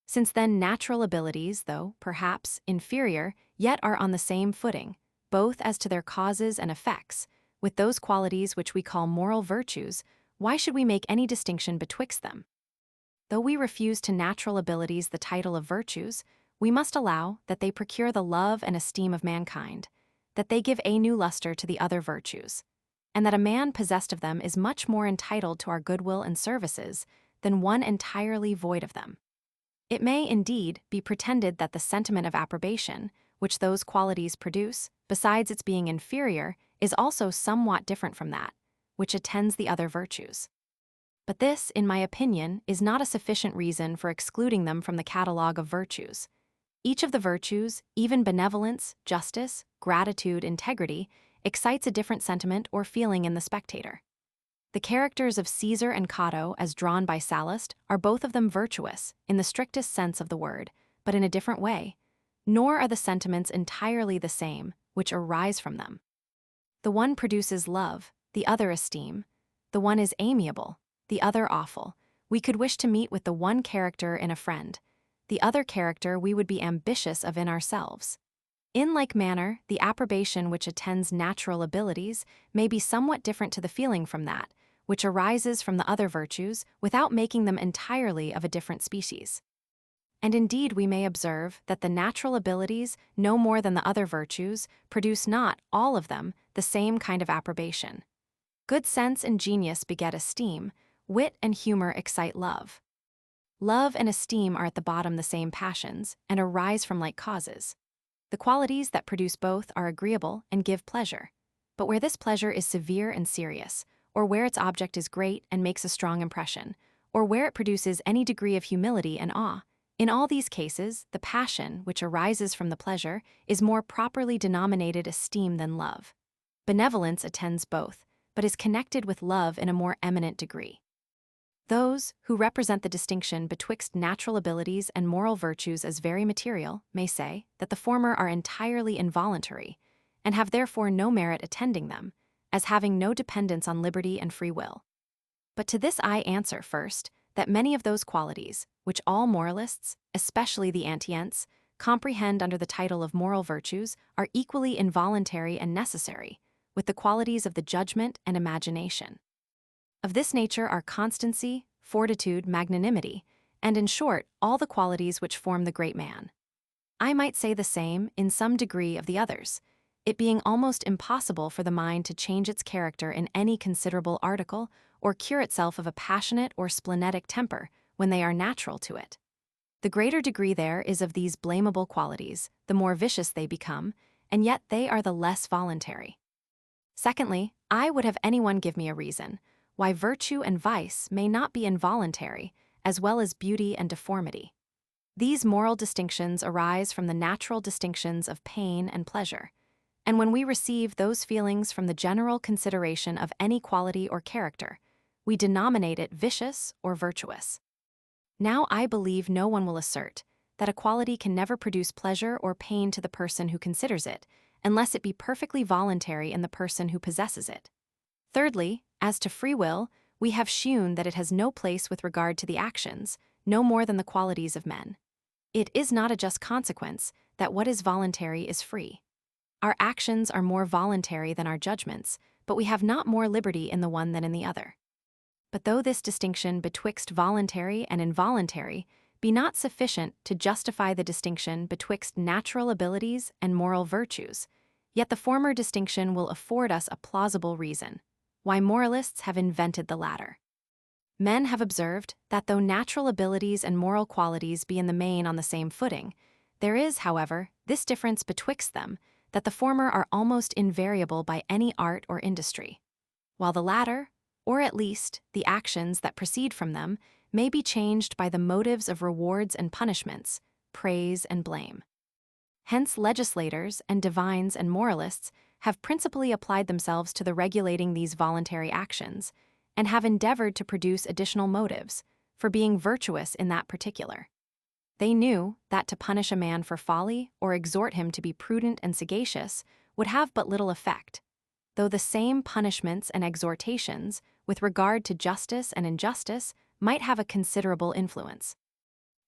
Since then natural abilities, though, perhaps, inferior, yet are on the same footing, both as to their causes and effects, with those qualities which we call moral virtues, why should we make any distinction betwixt them? Though we refuse to natural abilities the title of virtues, we must allow that they procure the love and esteem of mankind, that they give a new luster to the other virtues, and that a man possessed of them is much more entitled to our goodwill and services than one entirely void of them. It may, indeed, be pretended that the sentiment of approbation, which those qualities produce, besides its being inferior, is also somewhat different from that which attends the other virtues. But this, in my opinion, is not a sufficient reason for excluding them from the catalogue of virtues. Each of the virtues, even benevolence, justice, gratitude, integrity, excites a different sentiment or feeling in the spectator. The characters of Caesar and Cato, as drawn by Sallust, are both of them virtuous, in the strictest sense of the word, but in a different way. nor are the sentiments entirely the same which arise from them. The one produces love, the other esteem. The one is amiable, the other awful. We could wish to meet with the one character in a friend, the other character we would be ambitious of in ourselves. In like manner, the approbation which attends natural abilities may be somewhat different to the feeling from that, which arises from the other virtues without making them entirely of a different species. And indeed we may observe that the natural abilities, no more than the other virtues, produce not, all of them, the same kind of approbation. Good sense and genius beget esteem, wit and humor excite love. Love and esteem are at the bottom the same passions, and arise from like causes. The qualities that produce both are agreeable and give pleasure. But where this pleasure is severe and serious, or where its object is great and makes a strong impression, or where it produces any degree of humility and awe, in all these cases, the passion, which arises from the pleasure, is more properly denominated esteem than love. Benevolence attends both, but is connected with love in a more eminent degree. Those who represent the distinction betwixt natural abilities and moral virtues as very material may say that the former are entirely involuntary, and have therefore no merit attending them, as having no dependence on liberty and free will. But to this I answer first, that many of those qualities, which all moralists, especially the antients, comprehend under the title of moral virtues, are equally involuntary and necessary, with the qualities of the judgment and imagination. Of this nature are constancy, fortitude, magnanimity, and in short, all the qualities which form the great man. I might say the same, in some degree, of the others, it being almost impossible for the mind to change its character in any considerable article, or cure itself of a passionate or splenetic temper, when they are natural to it. The greater degree there is of these blamable qualities, the more vicious they become, and yet they are the less voluntary. Secondly, I would have anyone give me a reason why virtue and vice may not be involuntary, as well as beauty and deformity. These moral distinctions arise from the natural distinctions of pain and pleasure, and when we receive those feelings from the general consideration of any quality or character, we denominate it vicious or virtuous. Now I believe no one will assert that a quality can never produce pleasure or pain to the person who considers it, unless it be perfectly voluntary in the person who possesses it. Thirdly, as to free will, we have shewn that it has no place with regard to the actions, no more than the qualities of men. It is not a just consequence that what is voluntary is free. Our actions are more voluntary than our judgments, but we have not more liberty in the one than in the other. But though this distinction betwixt voluntary and involuntary be not sufficient to justify the distinction betwixt natural abilities and moral virtues, yet the former distinction will afford us a plausible reason why moralists have invented the latter. Men have observed that though natural abilities and moral qualities be in the main on the same footing, there is, however, this difference betwixt them, that the former are almost invariable by any art or industry, while the latter, or at least the actions that proceed from them, may be changed by the motives of rewards and punishments, praise and blame. Hence legislators and divines and moralists have principally applied themselves to the regulating these voluntary actions, and have endeavored to produce additional motives for being virtuous in that particular. They knew that to punish a man for folly or exhort him to be prudent and sagacious would have but little effect, though the same punishments and exhortations with regard to justice and injustice might have a considerable influence.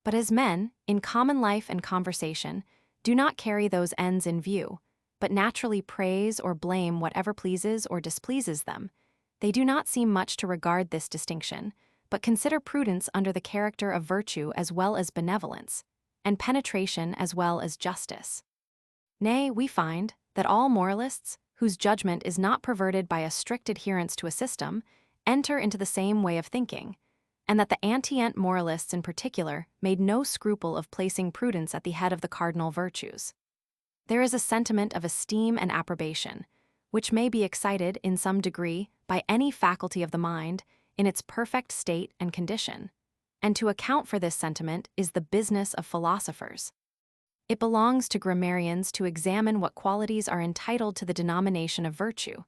But as men, in common life and conversation, do not carry those ends in view, but naturally praise or blame whatever pleases or displeases them, they do not seem much to regard this distinction, but consider prudence under the character of virtue as well as benevolence, and penetration as well as justice. Nay, we find that all moralists, whose judgment is not perverted by a strict adherence to a system, enter into the same way of thinking, and that the antient moralists in particular made no scruple of placing prudence at the head of the cardinal virtues. There is a sentiment of esteem and approbation, which may be excited in some degree by any faculty of the mind in its perfect state and condition, and to account for this sentiment is the business of philosophers. It belongs to grammarians to examine what qualities are entitled to the denomination of virtue,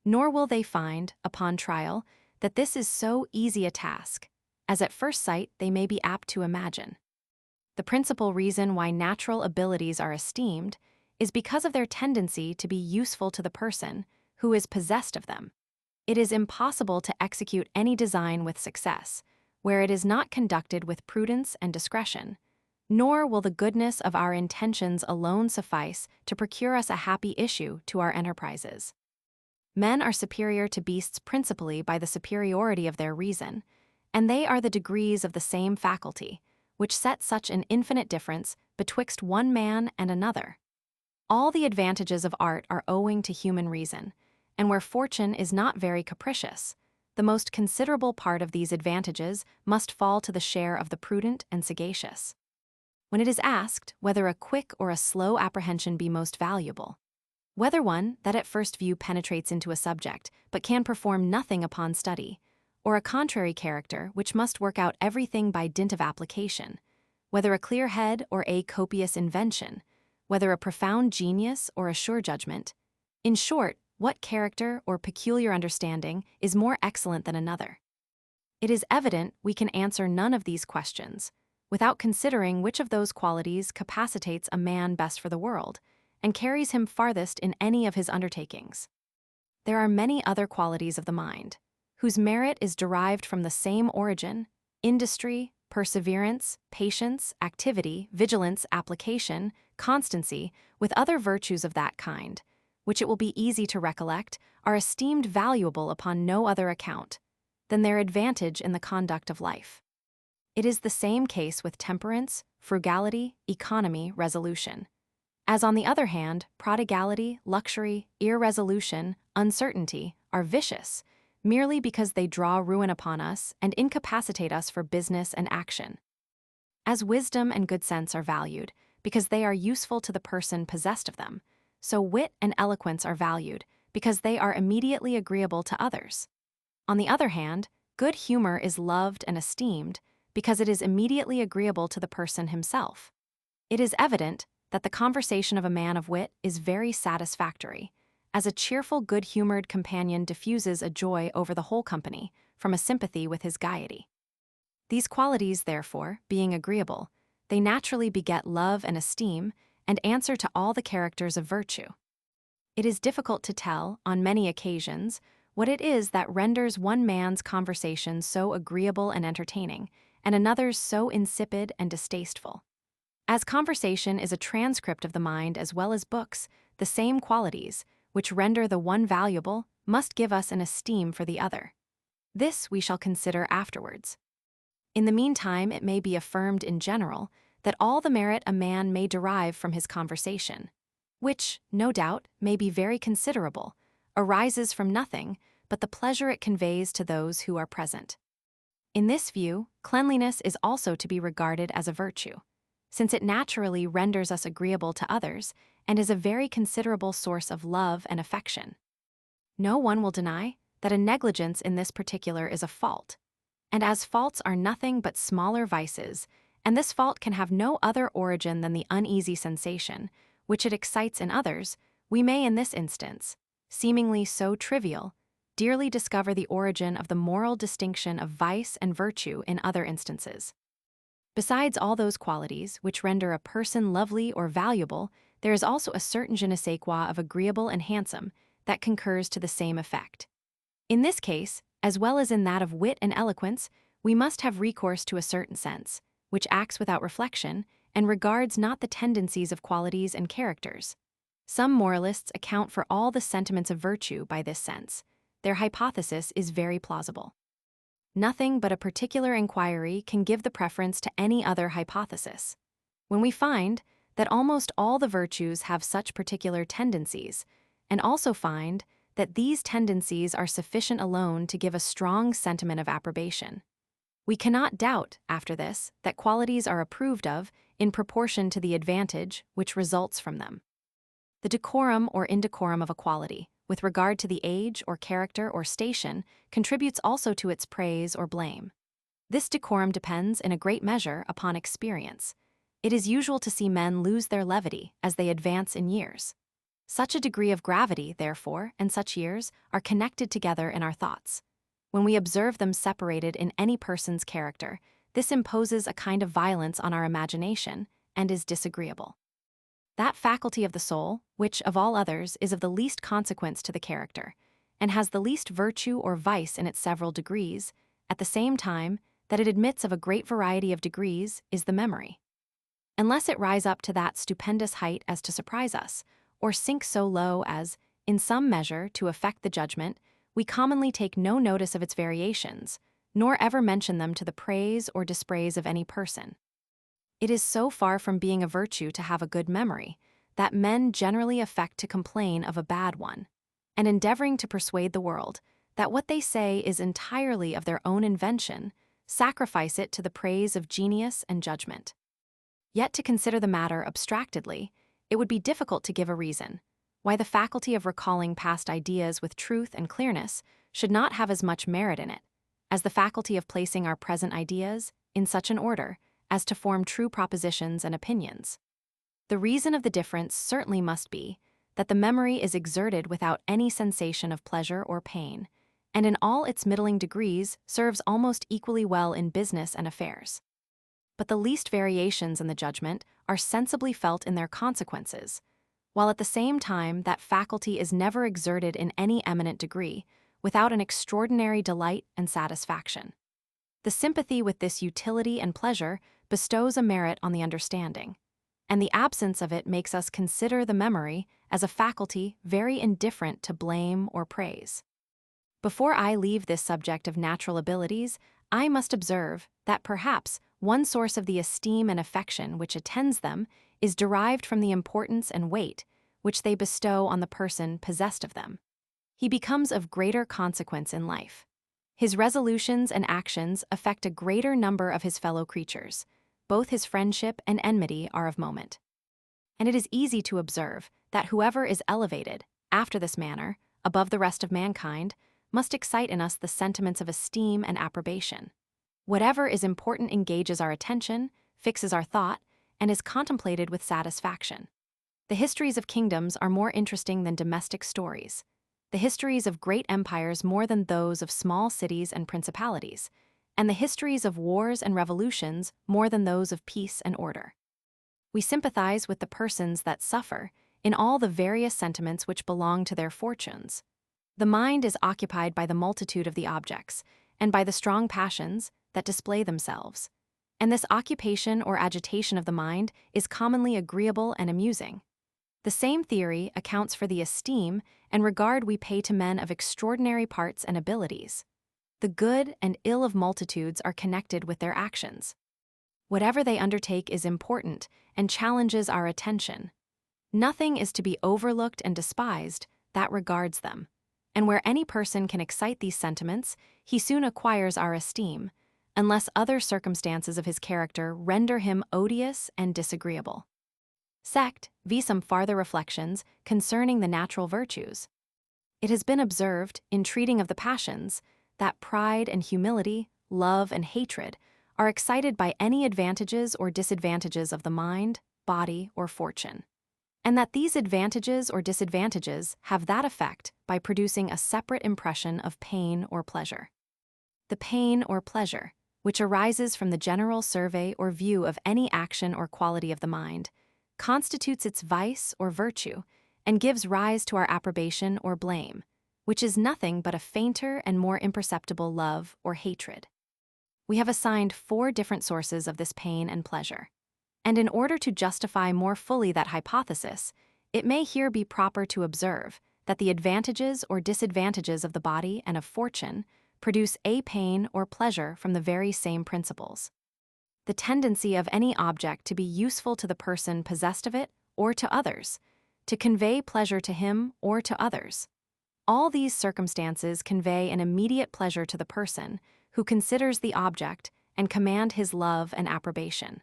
nor will they find, upon trial, that this is so easy a task, as at first sight they may be apt to imagine. The principal reason why natural abilities are esteemed is because of their tendency to be useful to the person who is possessed of them. It is impossible to execute any design with success where it is not conducted with prudence and discretion, nor will the goodness of our intentions alone suffice to procure us a happy issue to our enterprises. Men are superior to beasts principally by the superiority of their reason, and they are the degrees of the same faculty, which set such an infinite difference betwixt one man and another. All the advantages of art are owing to human reason, and where fortune is not very capricious, the most considerable part of these advantages must fall to the share of the prudent and sagacious. When it is asked whether a quick or a slow apprehension be most valuable, whether one that at first view penetrates into a subject but can perform nothing upon study, or a contrary character which must work out everything by dint of application, whether a clear head or a copious invention, whether a profound genius or a sure judgment, in short, what character or peculiar understanding is more excellent than another? It is evident we can answer none of these questions without considering which of those qualities capacitates a man best for the world and carries him farthest in any of his undertakings. There are many other qualities of the mind, whose merit is derived from the same origin: industry, perseverance, patience, activity, vigilance, application, constancy, with other virtues of that kind, which it will be easy to recollect, are esteemed valuable upon no other account than their advantage in the conduct of life. It is the same case with temperance, frugality, economy, resolution. As on the other hand, prodigality, luxury, irresolution, uncertainty are vicious, merely because they draw ruin upon us and incapacitate us for business and action. As wisdom and good sense are valued, because they are useful to the person possessed of them, so wit and eloquence are valued, because they are immediately agreeable to others. On the other hand, good humor is loved and esteemed, because it is immediately agreeable to the person himself. It is evident that the conversation of a man of wit is very satisfactory, as a cheerful, good-humored companion diffuses a joy over the whole company from a sympathy with his gaiety. These qualities, therefore, being agreeable, they naturally beget love and esteem, and answer to all the characters of virtue. It is difficult to tell, on many occasions, what it is that renders one man's conversation so agreeable and entertaining, and another's so insipid and distasteful. As conversation is a transcript of the mind as well as books, the same qualities, which render the one valuable, must give us an esteem for the other. This we shall consider afterwards. In the meantime, it may be affirmed in general that all the merit a man may derive from his conversation, which, no doubt, may be very considerable, arises from nothing but the pleasure it conveys to those who are present. In this view, cleanliness is also to be regarded as a virtue, since it naturally renders us agreeable to others and is a very considerable source of love and affection. No one will deny that a negligence in this particular is a fault, and as faults are nothing but smaller vices, and this fault can have no other origin than the uneasy sensation which it excites in others, we may in this instance, seemingly so trivial, dearly discover the origin of the moral distinction of vice and virtue in other instances. Besides all those qualities which render a person lovely or valuable, there is also a certain je ne sais quoi of agreeable and handsome that concurs to the same effect. In this case, as well as in that of wit and eloquence, we must have recourse to a certain sense, which acts without reflection and regards not the tendencies of qualities and characters. Some moralists account for all the sentiments of virtue by this sense. Their hypothesis is very plausible. Nothing but a particular inquiry can give the preference to any other hypothesis. When we find that almost all the virtues have such particular tendencies, and also find that these tendencies are sufficient alone to give a strong sentiment of approbation, we cannot doubt, after this, that qualities are approved of in proportion to the advantage which results from them. The decorum or indecorum of a quality, with regard to the age or character or station, contributes also to its praise or blame. This decorum depends in a great measure upon experience. It is usual to see men lose their levity as they advance in years. Such a degree of gravity, therefore, and such years are connected together in our thoughts. When we observe them separated in any person's character, This imposes a kind of violence on our imagination and is disagreeable. That faculty of the soul, which, of all others, is of the least consequence to the character, and has the least virtue or vice in its several degrees, at the same time that it admits of a great variety of degrees, is the memory. Unless it rise up to that stupendous height as to surprise us, or sink so low as, in some measure, to affect the judgment, we commonly take no notice of its variations, nor ever mention them to the praise or dispraise of any person. It is so far from being a virtue to have a good memory, that men generally affect to complain of a bad one, and endeavoring to persuade the world that what they say is entirely of their own invention, sacrifice it to the praise of genius and judgment. Yet to consider the matter abstractedly, it would be difficult to give a reason why the faculty of recalling past ideas with truth and clearness should not have as much merit in it as the faculty of placing our present ideas in such an order as to form true propositions and opinions. The reason of the difference certainly must be that the memory is exerted without any sensation of pleasure or pain, and in all its middling degrees serves almost equally well in business and affairs. But the least variations in the judgment are sensibly felt in their consequences, while at the same time that faculty is never exerted in any eminent degree without an extraordinary delight and satisfaction. The sympathy with this utility and pleasure bestows a merit on the understanding, and the absence of it makes us consider the memory as a faculty very indifferent to blame or praise. Before I leave this subject of natural abilities, I must observe that perhaps one source of the esteem and affection which attends them is derived from the importance and weight which they bestow on the person possessed of them. He becomes of greater consequence in life. His resolutions and actions affect a greater number of his fellow creatures. Both his friendship and enmity are of moment. And it is easy to observe that whoever is elevated, after this manner, above the rest of mankind, must excite in us the sentiments of esteem and approbation. Whatever is important engages our attention, fixes our thought, and is contemplated with satisfaction. The histories of kingdoms are more interesting than domestic stories, the histories of great empires more than those of small cities and principalities, and the histories of wars and revolutions more than those of peace and order. We sympathize with the persons that suffer in all the various sentiments which belong to their fortunes. The mind is occupied by the multitude of the objects, and by the strong passions that display themselves, and this occupation or agitation of the mind is commonly agreeable and amusing. The same theory accounts for the esteem and regard we pay to men of extraordinary parts and abilities. The good and ill of multitudes are connected with their actions. Whatever they undertake is important and challenges our attention. Nothing is to be overlooked and despised that regards them, and where any person can excite these sentiments, he soon acquires our esteem, unless other circumstances of his character render him odious and disagreeable. Sect, v. Some farther reflections concerning the natural virtues. It has been observed, in treating of the passions, that pride and humility, love and hatred, are excited by any advantages or disadvantages of the mind, body, or fortune, and that these advantages or disadvantages have that effect by producing a separate impression of pain or pleasure. The pain or pleasure, which arises from the general survey or view of any action or quality of the mind, constitutes its vice or virtue, and gives rise to our approbation or blame, which is nothing but a fainter and more imperceptible love or hatred. We have assigned 4 different sources of this pain and pleasure, and in order to justify more fully that hypothesis, it may here be proper to observe that the advantages or disadvantages of the body and of fortune produce a pain or pleasure from the very same principles. The tendency of any object to be useful to the person possessed of it or to others, to convey pleasure to him or to others. All these circumstances convey an immediate pleasure to the person who considers the object and command his love and approbation.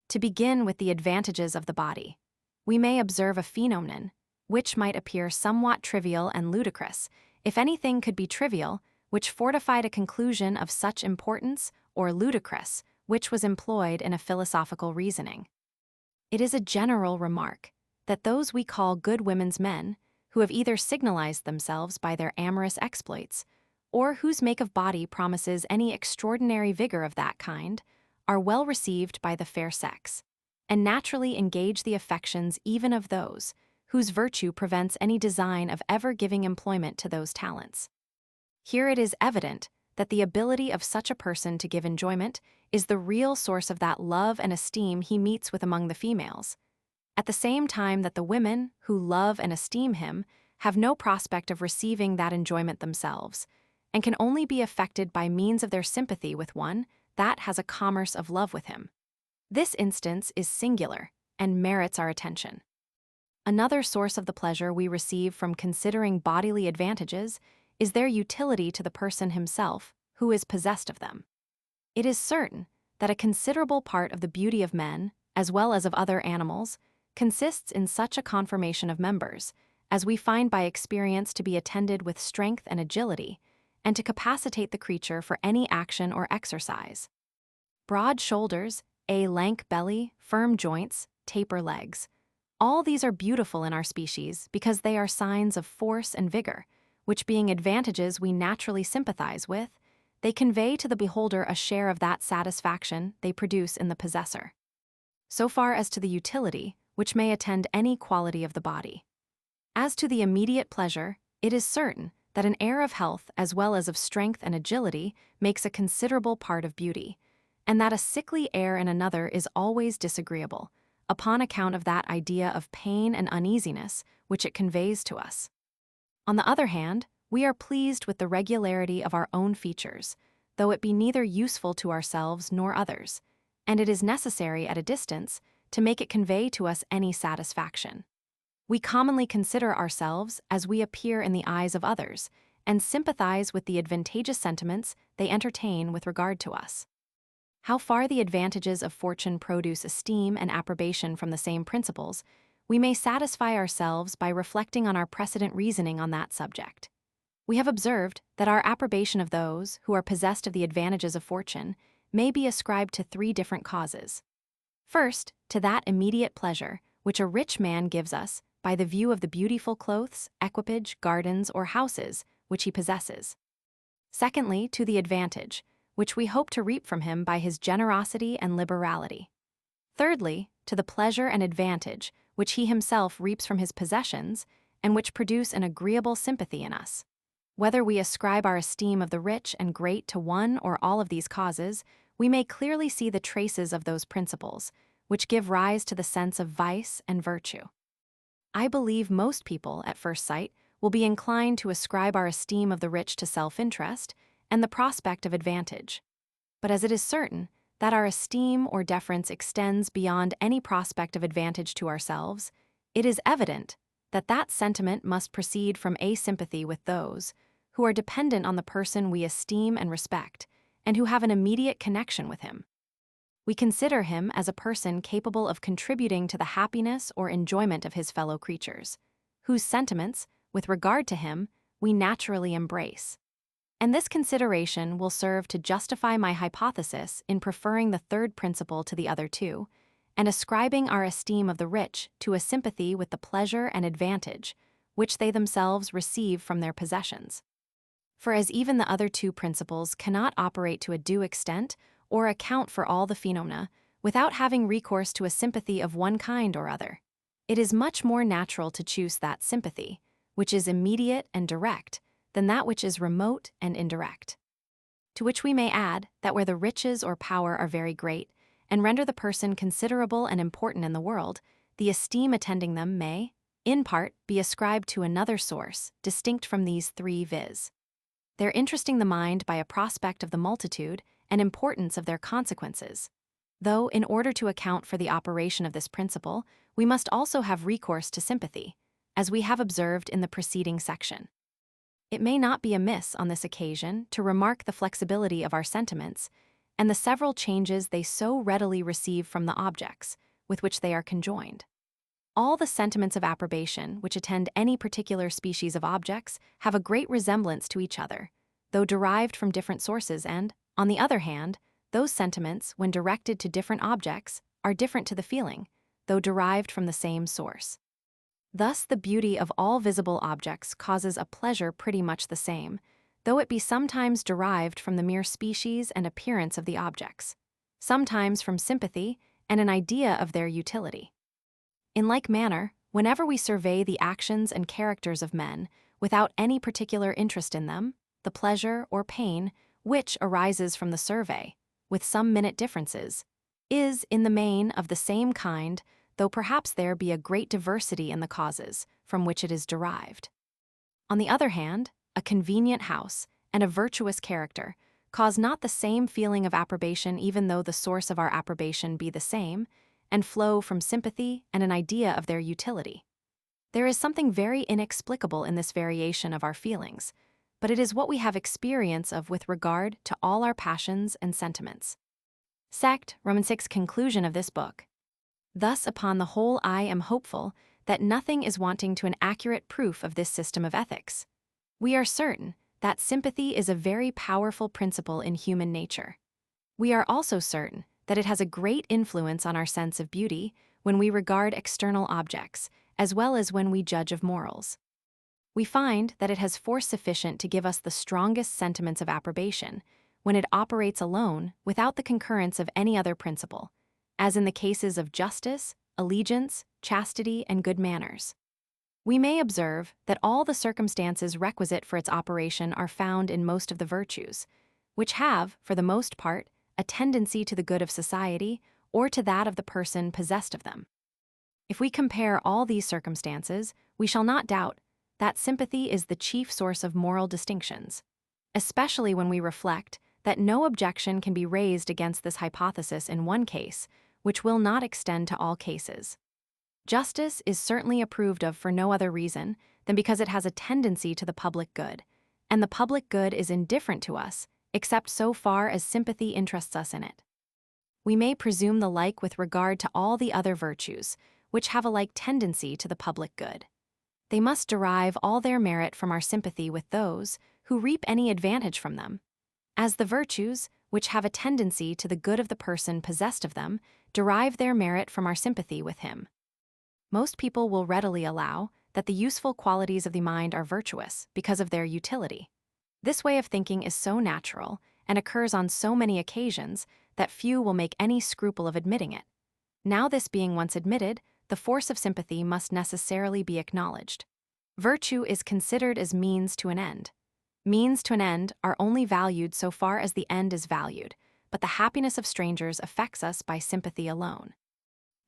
To begin with the advantages of the body, we may observe a phenomenon which might appear somewhat trivial and ludicrous, if anything could be trivial, which fortified a conclusion of such importance, or ludicrous, which was employed in a philosophical reasoning. It is a general remark that those we call good women's men, who have either signalized themselves by their amorous exploits, or whose make of body promises any extraordinary vigor of that kind, are well received by the fair sex, and naturally engage the affections even of those whose virtue prevents any design of ever giving employment to those talents. Here it is evident that the ability of such a person to give enjoyment is the real source of that love and esteem he meets with among the females, at the same time that the women who love and esteem him have no prospect of receiving that enjoyment themselves, and can only be affected by means of their sympathy with one that has a commerce of love with him. This instance is singular and merits our attention. Another source of the pleasure we receive from considering bodily advantages is their utility to the person himself who is possessed of them. It is certain that a considerable part of the beauty of men, as well as of other animals, consists in such a conformation of members, as we find by experience to be attended with strength and agility, and to capacitate the creature for any action or exercise. Broad shoulders, a lank belly, firm joints, taper legs. All these are beautiful in our species because they are signs of force and vigor, which being advantages we naturally sympathize with, they convey to the beholder a share of that satisfaction they produce in the possessor. So far as to the utility, which may attend any quality of the body. As to the immediate pleasure, it is certain that an air of health as well as of strength and agility makes a considerable part of beauty, and that a sickly air in another is always disagreeable, upon account of that idea of pain and uneasiness which it conveys to us. On the other hand, we are pleased with the regularity of our own features, though it be neither useful to ourselves nor others, and it is necessary at a distance to make it convey to us any satisfaction. We commonly consider ourselves as we appear in the eyes of others, and sympathize with the advantageous sentiments they entertain with regard to us. How far the advantages of fortune produce esteem and approbation from the same principles, we may satisfy ourselves by reflecting on our precedent reasoning on that subject. We have observed that our approbation of those who are possessed of the advantages of fortune may be ascribed to 3 different causes. First, to that immediate pleasure which a rich man gives us by the view of the beautiful clothes, equipage, gardens, or houses which he possesses. Secondly, to the advantage which we hope to reap from him by his generosity and liberality. Thirdly, to the pleasure and advantage which he himself reaps from his possessions, and which produce an agreeable sympathy in us. Whether we ascribe our esteem of the rich and great to one or all of these causes, we may clearly see the traces of those principles, which give rise to the sense of vice and virtue. I believe most people, at first sight, will be inclined to ascribe our esteem of the rich to self-interest and the prospect of advantage. But as it is certain that our esteem or deference extends beyond any prospect of advantage to ourselves, it is evident that that sentiment must proceed from a sympathy with those who are dependent on the person we esteem and respect, and who have an immediate connection with him. We consider him as a person capable of contributing to the happiness or enjoyment of his fellow creatures, whose sentiments, with regard to him, we naturally embrace. And this consideration will serve to justify my hypothesis in preferring the third principle to the other 2, and ascribing our esteem of the rich to a sympathy with the pleasure and advantage which they themselves receive from their possessions. For as even the other 2 principles cannot operate to a due extent or account for all the phenomena without having recourse to a sympathy of one kind or other, it is much more natural to choose that sympathy, which is immediate and direct, than that which is remote and indirect. To which we may add that where the riches or power are very great, and render the person considerable and important in the world, the esteem attending them may, in part, be ascribed to another source, distinct from these 3, viz. Their interesting the mind by a prospect of the multitude and importance of their consequences, though in order to account for the operation of this principle, we must also have recourse to sympathy, as we have observed in the preceding section. It may not be amiss on this occasion to remark the flexibility of our sentiments and the several changes they so readily receive from the objects with which they are conjoined. All the sentiments of approbation which attend any particular species of objects have a great resemblance to each other, though derived from different sources, and, on the other hand, those sentiments, when directed to different objects, are different to the feeling, though derived from the same source. Thus the beauty of all visible objects causes a pleasure pretty much the same, though it be sometimes derived from the mere species and appearance of the objects. sometimes from sympathy and an idea of their utility. In like manner, whenever we survey the actions and characters of men without any particular interest in them, the pleasure or pain which arises from the survey, with some minute differences, is, in the main, of the same kind, though perhaps there be a great diversity in the causes from which it is derived. On the other hand, a convenient house and a virtuous character cause not the same feeling of approbation even though the source of our approbation be the same, and flow from sympathy and an idea of their utility. There is something very inexplicable in this variation of our feelings, but it is what we have experience of with regard to all our passions and sentiments. Sect, Roman 6 conclusion of this book. Thus, upon the whole, I am hopeful that nothing is wanting to an accurate proof of this system of ethics. We are certain that sympathy is a very powerful principle in human nature. We are also certain that it has a great influence on our sense of beauty when we regard external objects, as well as when we judge of morals. We find that it has force sufficient to give us the strongest sentiments of approbation when it operates alone without the concurrence of any other principle, as in the cases of justice, allegiance, chastity, and good manners. We may observe that all the circumstances requisite for its operation are found in most of the virtues, which have, for the most part, a tendency to the good of society or to that of the person possessed of them. If we compare all these circumstances, we shall not doubt that sympathy is the chief source of moral distinctions, especially when we reflect that no objection can be raised against this hypothesis in one case, which will not extend to all cases. Justice is certainly approved of for no other reason than because it has a tendency to the public good, and the public good is indifferent to us except so far as sympathy interests us in it. We may presume the like with regard to all the other virtues, which have a like tendency to the public good. They must derive all their merit from our sympathy with those who reap any advantage from them, as the virtues, which have a tendency to the good of the person possessed of them, derive their merit from our sympathy with him. Most people will readily allow that the useful qualities of the mind are virtuous because of their utility. This way of thinking is so natural and occurs on so many occasions that few will make any scruple of admitting it. Now, this being once admitted, the force of sympathy must necessarily be acknowledged. Virtue is considered as means to an end. Means to an end are only valued so far as the end is valued, but the happiness of strangers affects us by sympathy alone.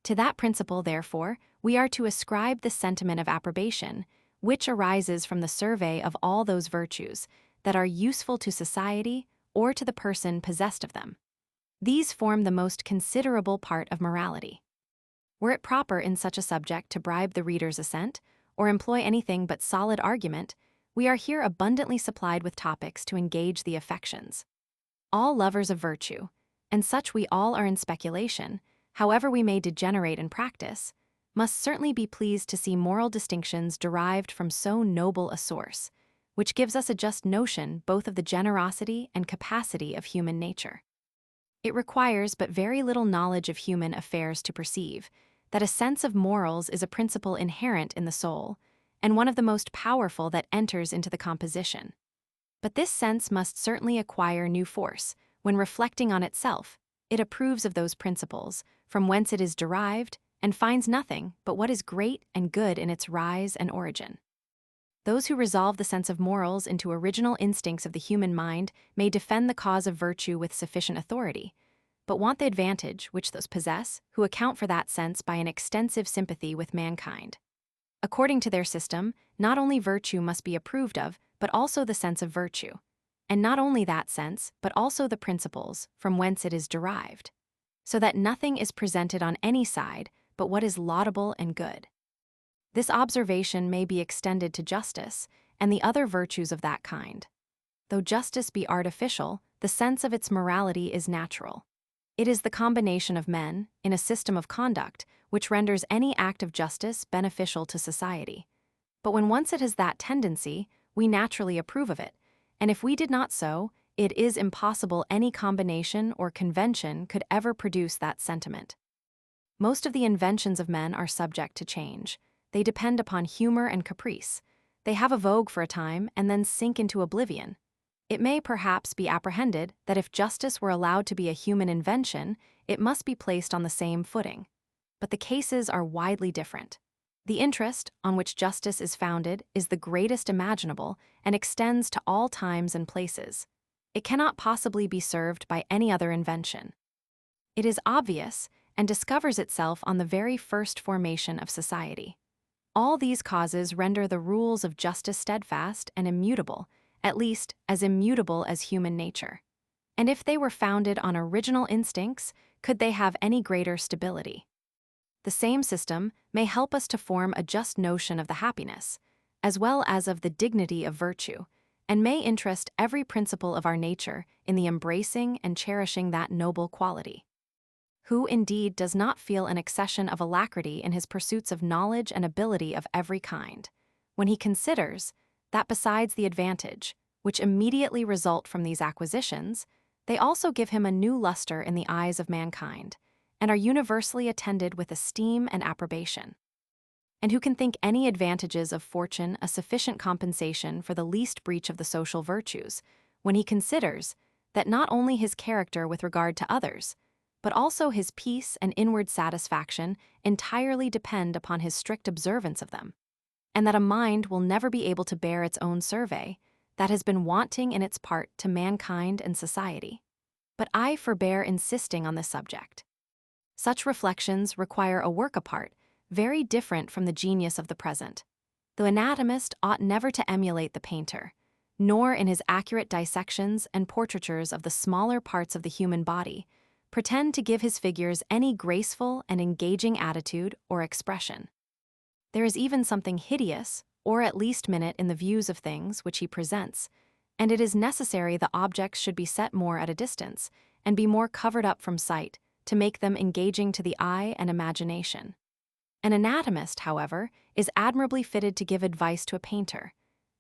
To that principle, therefore, we are to ascribe the sentiment of approbation, which arises from the survey of all those virtues that are useful to society or to the person possessed of them. These form the most considerable part of morality. Were it proper in such a subject to bribe the reader's assent, or employ anything but solid argument, we are here abundantly supplied with topics to engage the affections. All lovers of virtue, and such we all are in speculation, however we may degenerate in practice, must certainly be pleased to see moral distinctions derived from so noble a source, which gives us a just notion both of the generosity and capacity of human nature. It requires but very little knowledge of human affairs to perceive that a sense of morals is a principle inherent in the soul, and one of the most powerful that enters into the composition. But this sense must certainly acquire new force when, reflecting on itself, it approves of those principles from whence it is derived and finds nothing but what is great and good in its rise and origin. Those who resolve the sense of morals into original instincts of the human mind may defend the cause of virtue with sufficient authority, but want the advantage which those possess who account for that sense by an extensive sympathy with mankind. According to their system, not only virtue must be approved of, but also the sense of virtue, and not only that sense, but also the principles from whence it is derived, so that nothing is presented on any side but what is laudable and good. This observation may be extended to justice and the other virtues of that kind. Though justice be artificial, the sense of its morality is natural. It is the combination of men, in a system of conduct, which renders any act of justice beneficial to society. But when once it has that tendency, we naturally approve of it, and if we did not so, it is impossible any combination or convention could ever produce that sentiment. Most of the inventions of men are subject to change. They depend upon humor and caprice. They have a vogue for a time and then sink into oblivion. It may perhaps be apprehended that if justice were allowed to be a human invention, it must be placed on the same footing. But the cases are widely different. The interest on which justice is founded is the greatest imaginable and extends to all times and places. It cannot possibly be served by any other invention. It is obvious and discovers itself on the very first formation of society. All these causes render the rules of justice steadfast and immutable, at least as immutable as human nature. And if they were founded on original instincts, could they have any greater stability? The same system may help us to form a just notion of the happiness, as well as of the dignity of virtue, and may interest every principle of our nature in the embracing and cherishing that noble quality. Who indeed does not feel an accession of alacrity in his pursuits of knowledge and ability of every kind, when he considers that besides the advantage which immediately result from these acquisitions, they also give him a new luster in the eyes of mankind, and are universally attended with esteem and approbation? And who can think any advantages of fortune a sufficient compensation for the least breach of the social virtues, when he considers that not only his character with regard to others, but also his peace and inward satisfaction entirely depend upon his strict observance of them, and that a mind will never be able to bear its own survey, that has been wanting in its part to mankind and society? But I forbear insisting on this subject. Such reflections require a work apart, very different from the genius of the present. The anatomist ought never to emulate the painter, nor in his accurate dissections and portraitures of the smaller parts of the human body pretend to give his figures any graceful and engaging attitude or expression. There is even something hideous, or at least minute, in the views of things which he presents, and it is necessary the objects should be set more at a distance, and be more covered up from sight, to make them engaging to the eye and imagination. An anatomist, however, is admirably fitted to give advice to a painter,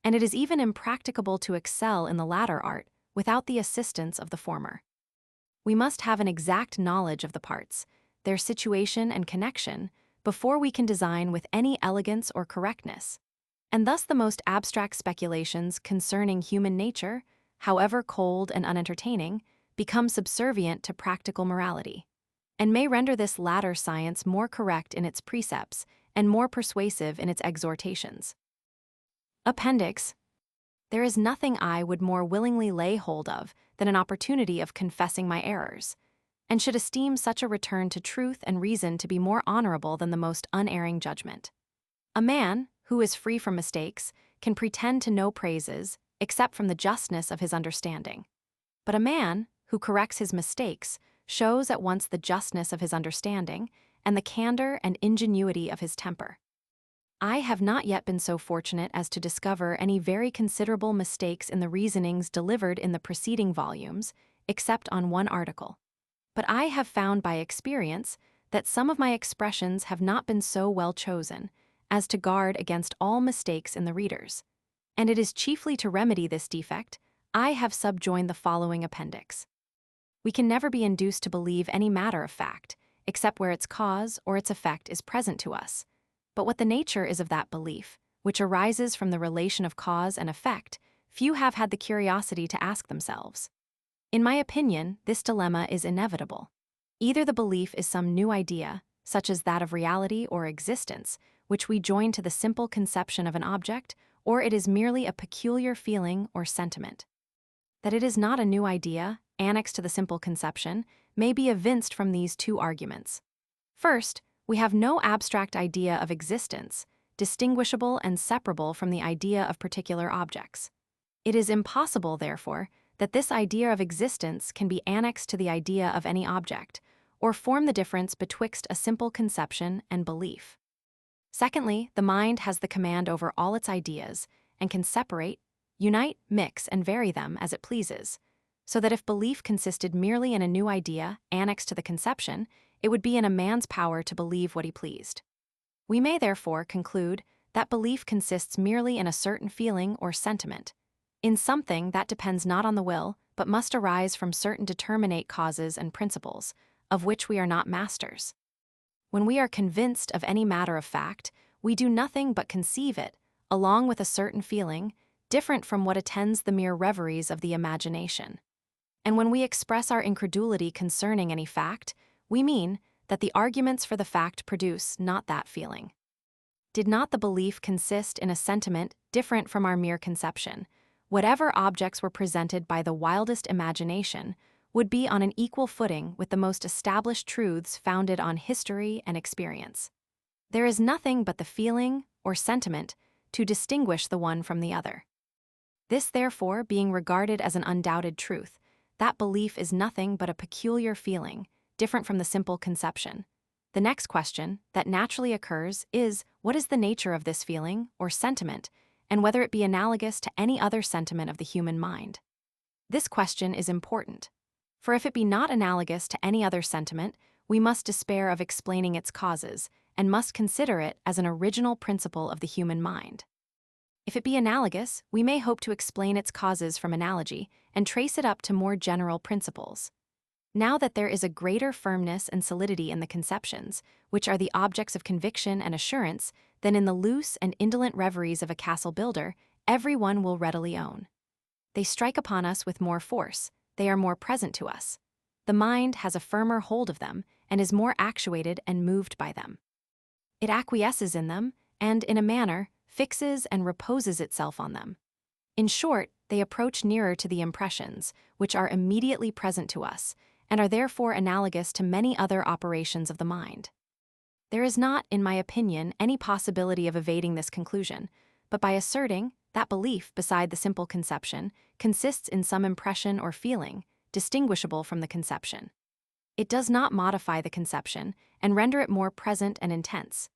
and it is even impracticable to excel in the latter art without the assistance of the former. We must have an exact knowledge of the parts, their situation and connection, before we can design with any elegance or correctness, and thus the most abstract speculations concerning human nature, however cold and unentertaining, become subservient to practical morality, and may render this latter science more correct in its precepts and more persuasive in its exhortations. Appendix. There is nothing I would more willingly lay hold of than an opportunity of confessing my errors, and should esteem such a return to truth and reason to be more honorable than the most unerring judgment. A man, who is free from mistakes, can pretend to no praises, except from the justness of his understanding. But a man, who corrects his mistakes, shows at once the justness of his understanding and the candor and ingenuity of his temper. I have not yet been so fortunate as to discover any very considerable mistakes in the reasonings delivered in the preceding volumes, except on one article. But I have found by experience that some of my expressions have not been so well chosen as to guard against all mistakes in the readers, and it is chiefly to remedy this defect I have subjoined the following appendix. We can never be induced to believe any matter of fact, except where its cause or its effect is present to us. But what the nature is of that belief, which arises from the relation of cause and effect, few have had the curiosity to ask themselves. In my opinion, this dilemma is inevitable. Either the belief is some new idea, such as that of reality or existence, which we join to the simple conception of an object, or it is merely a peculiar feeling or sentiment. That it is not a new idea, annexed to the simple conception, may be evinced from these two arguments. First, we have no abstract idea of existence, distinguishable and separable from the idea of particular objects. It is impossible, therefore, that this idea of existence can be annexed to the idea of any object, or form the difference betwixt a simple conception and belief. Secondly, the mind has the command over all its ideas, and can separate, unite, mix, and vary them as it pleases, so that if belief consisted merely in a new idea annexed to the conception, it would be in a man's power to believe what he pleased. We may therefore conclude that belief consists merely in a certain feeling or sentiment, in something that depends not on the will, but must arise from certain determinate causes and principles, of which we are not masters. When we are convinced of any matter of fact, we do nothing but conceive it, along with a certain feeling, different from what attends the mere reveries of the imagination. And when we express our incredulity concerning any fact, we mean that the arguments for the fact produce not that feeling. Did not the belief consist in a sentiment different from our mere conception, whatever objects were presented by the wildest imagination would be on an equal footing with the most established truths founded on history and experience. There is nothing but the feeling, or sentiment, to distinguish the one from the other. This, therefore, being regarded as an undoubted truth, that belief is nothing but a peculiar feeling, different from the simple conception. The next question that naturally occurs is, what is the nature of this feeling, or sentiment, and whether it be analogous to any other sentiment of the human mind? This question is important, for if it be not analogous to any other sentiment, we must despair of explaining its causes, and must consider it as an original principle of the human mind. If it be analogous, we may hope to explain its causes from analogy, and trace it up to more general principles. Now that there is a greater firmness and solidity in the conceptions, which are the objects of conviction and assurance, than in the loose and indolent reveries of a castle builder, every one will readily own. They strike upon us with more force, they are more present to us. The mind has a firmer hold of them, and is more actuated and moved by them. It acquiesces in them, and, in a manner, fixes and reposes itself on them. In short, they approach nearer to the impressions, which are immediately present to us, and are therefore analogous to many other operations of the mind. There is not, in my opinion, any possibility of evading this conclusion, but by asserting that belief beside the simple conception consists in some impression or feeling, distinguishable from the conception. It does not modify the conception and render it more present and intense.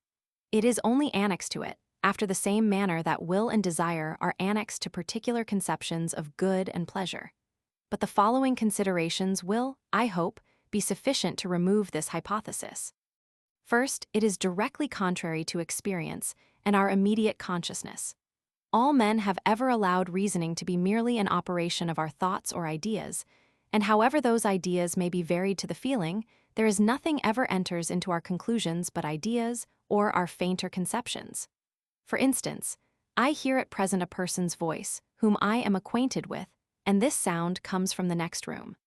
It is only annexed to it, after the same manner that will and desire are annexed to particular conceptions of good and pleasure. But the following considerations will, I hope, be sufficient to remove this hypothesis. First, it is directly contrary to experience and our immediate consciousness. All men have ever allowed reasoning to be merely an operation of our thoughts or ideas, and however those ideas may be varied to the feeling, there is nothing ever enters into our conclusions but ideas or our fainter conceptions. For instance, I hear at present a person's voice, whom I am acquainted with, and this sound comes from the next room.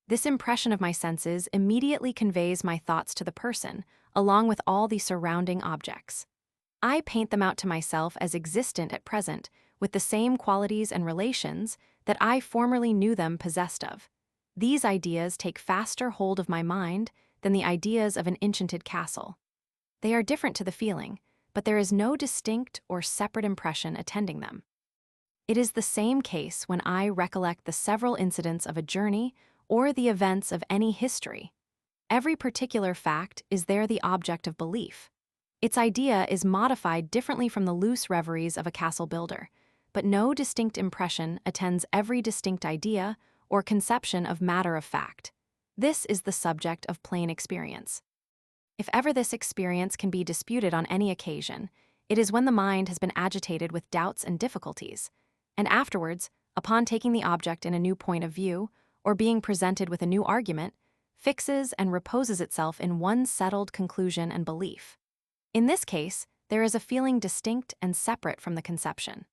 This impression of my senses immediately conveys my thoughts to the person, along with all the surrounding objects. I paint them out to myself as existent at present, with the same qualities and relations that I formerly knew them possessed of. These ideas take faster hold of my mind than the ideas of an enchanted castle. They are different to the feeling, but there is no distinct or separate impression attending them. It is the same case when I recollect the several incidents of a journey or the events of any history. Every particular fact is there the object of belief. Its idea is modified differently from the loose reveries of a castle builder, but no distinct impression attends every distinct idea or conception of matter of fact. This is the subject of plain experience. If ever this experience can be disputed on any occasion, it is when the mind has been agitated with doubts and difficulties, and afterwards, upon taking the object in a new point of view, or being presented with a new argument, fixes and reposes itself in one settled conclusion and belief. In this case, there is a feeling distinct and separate from the conception.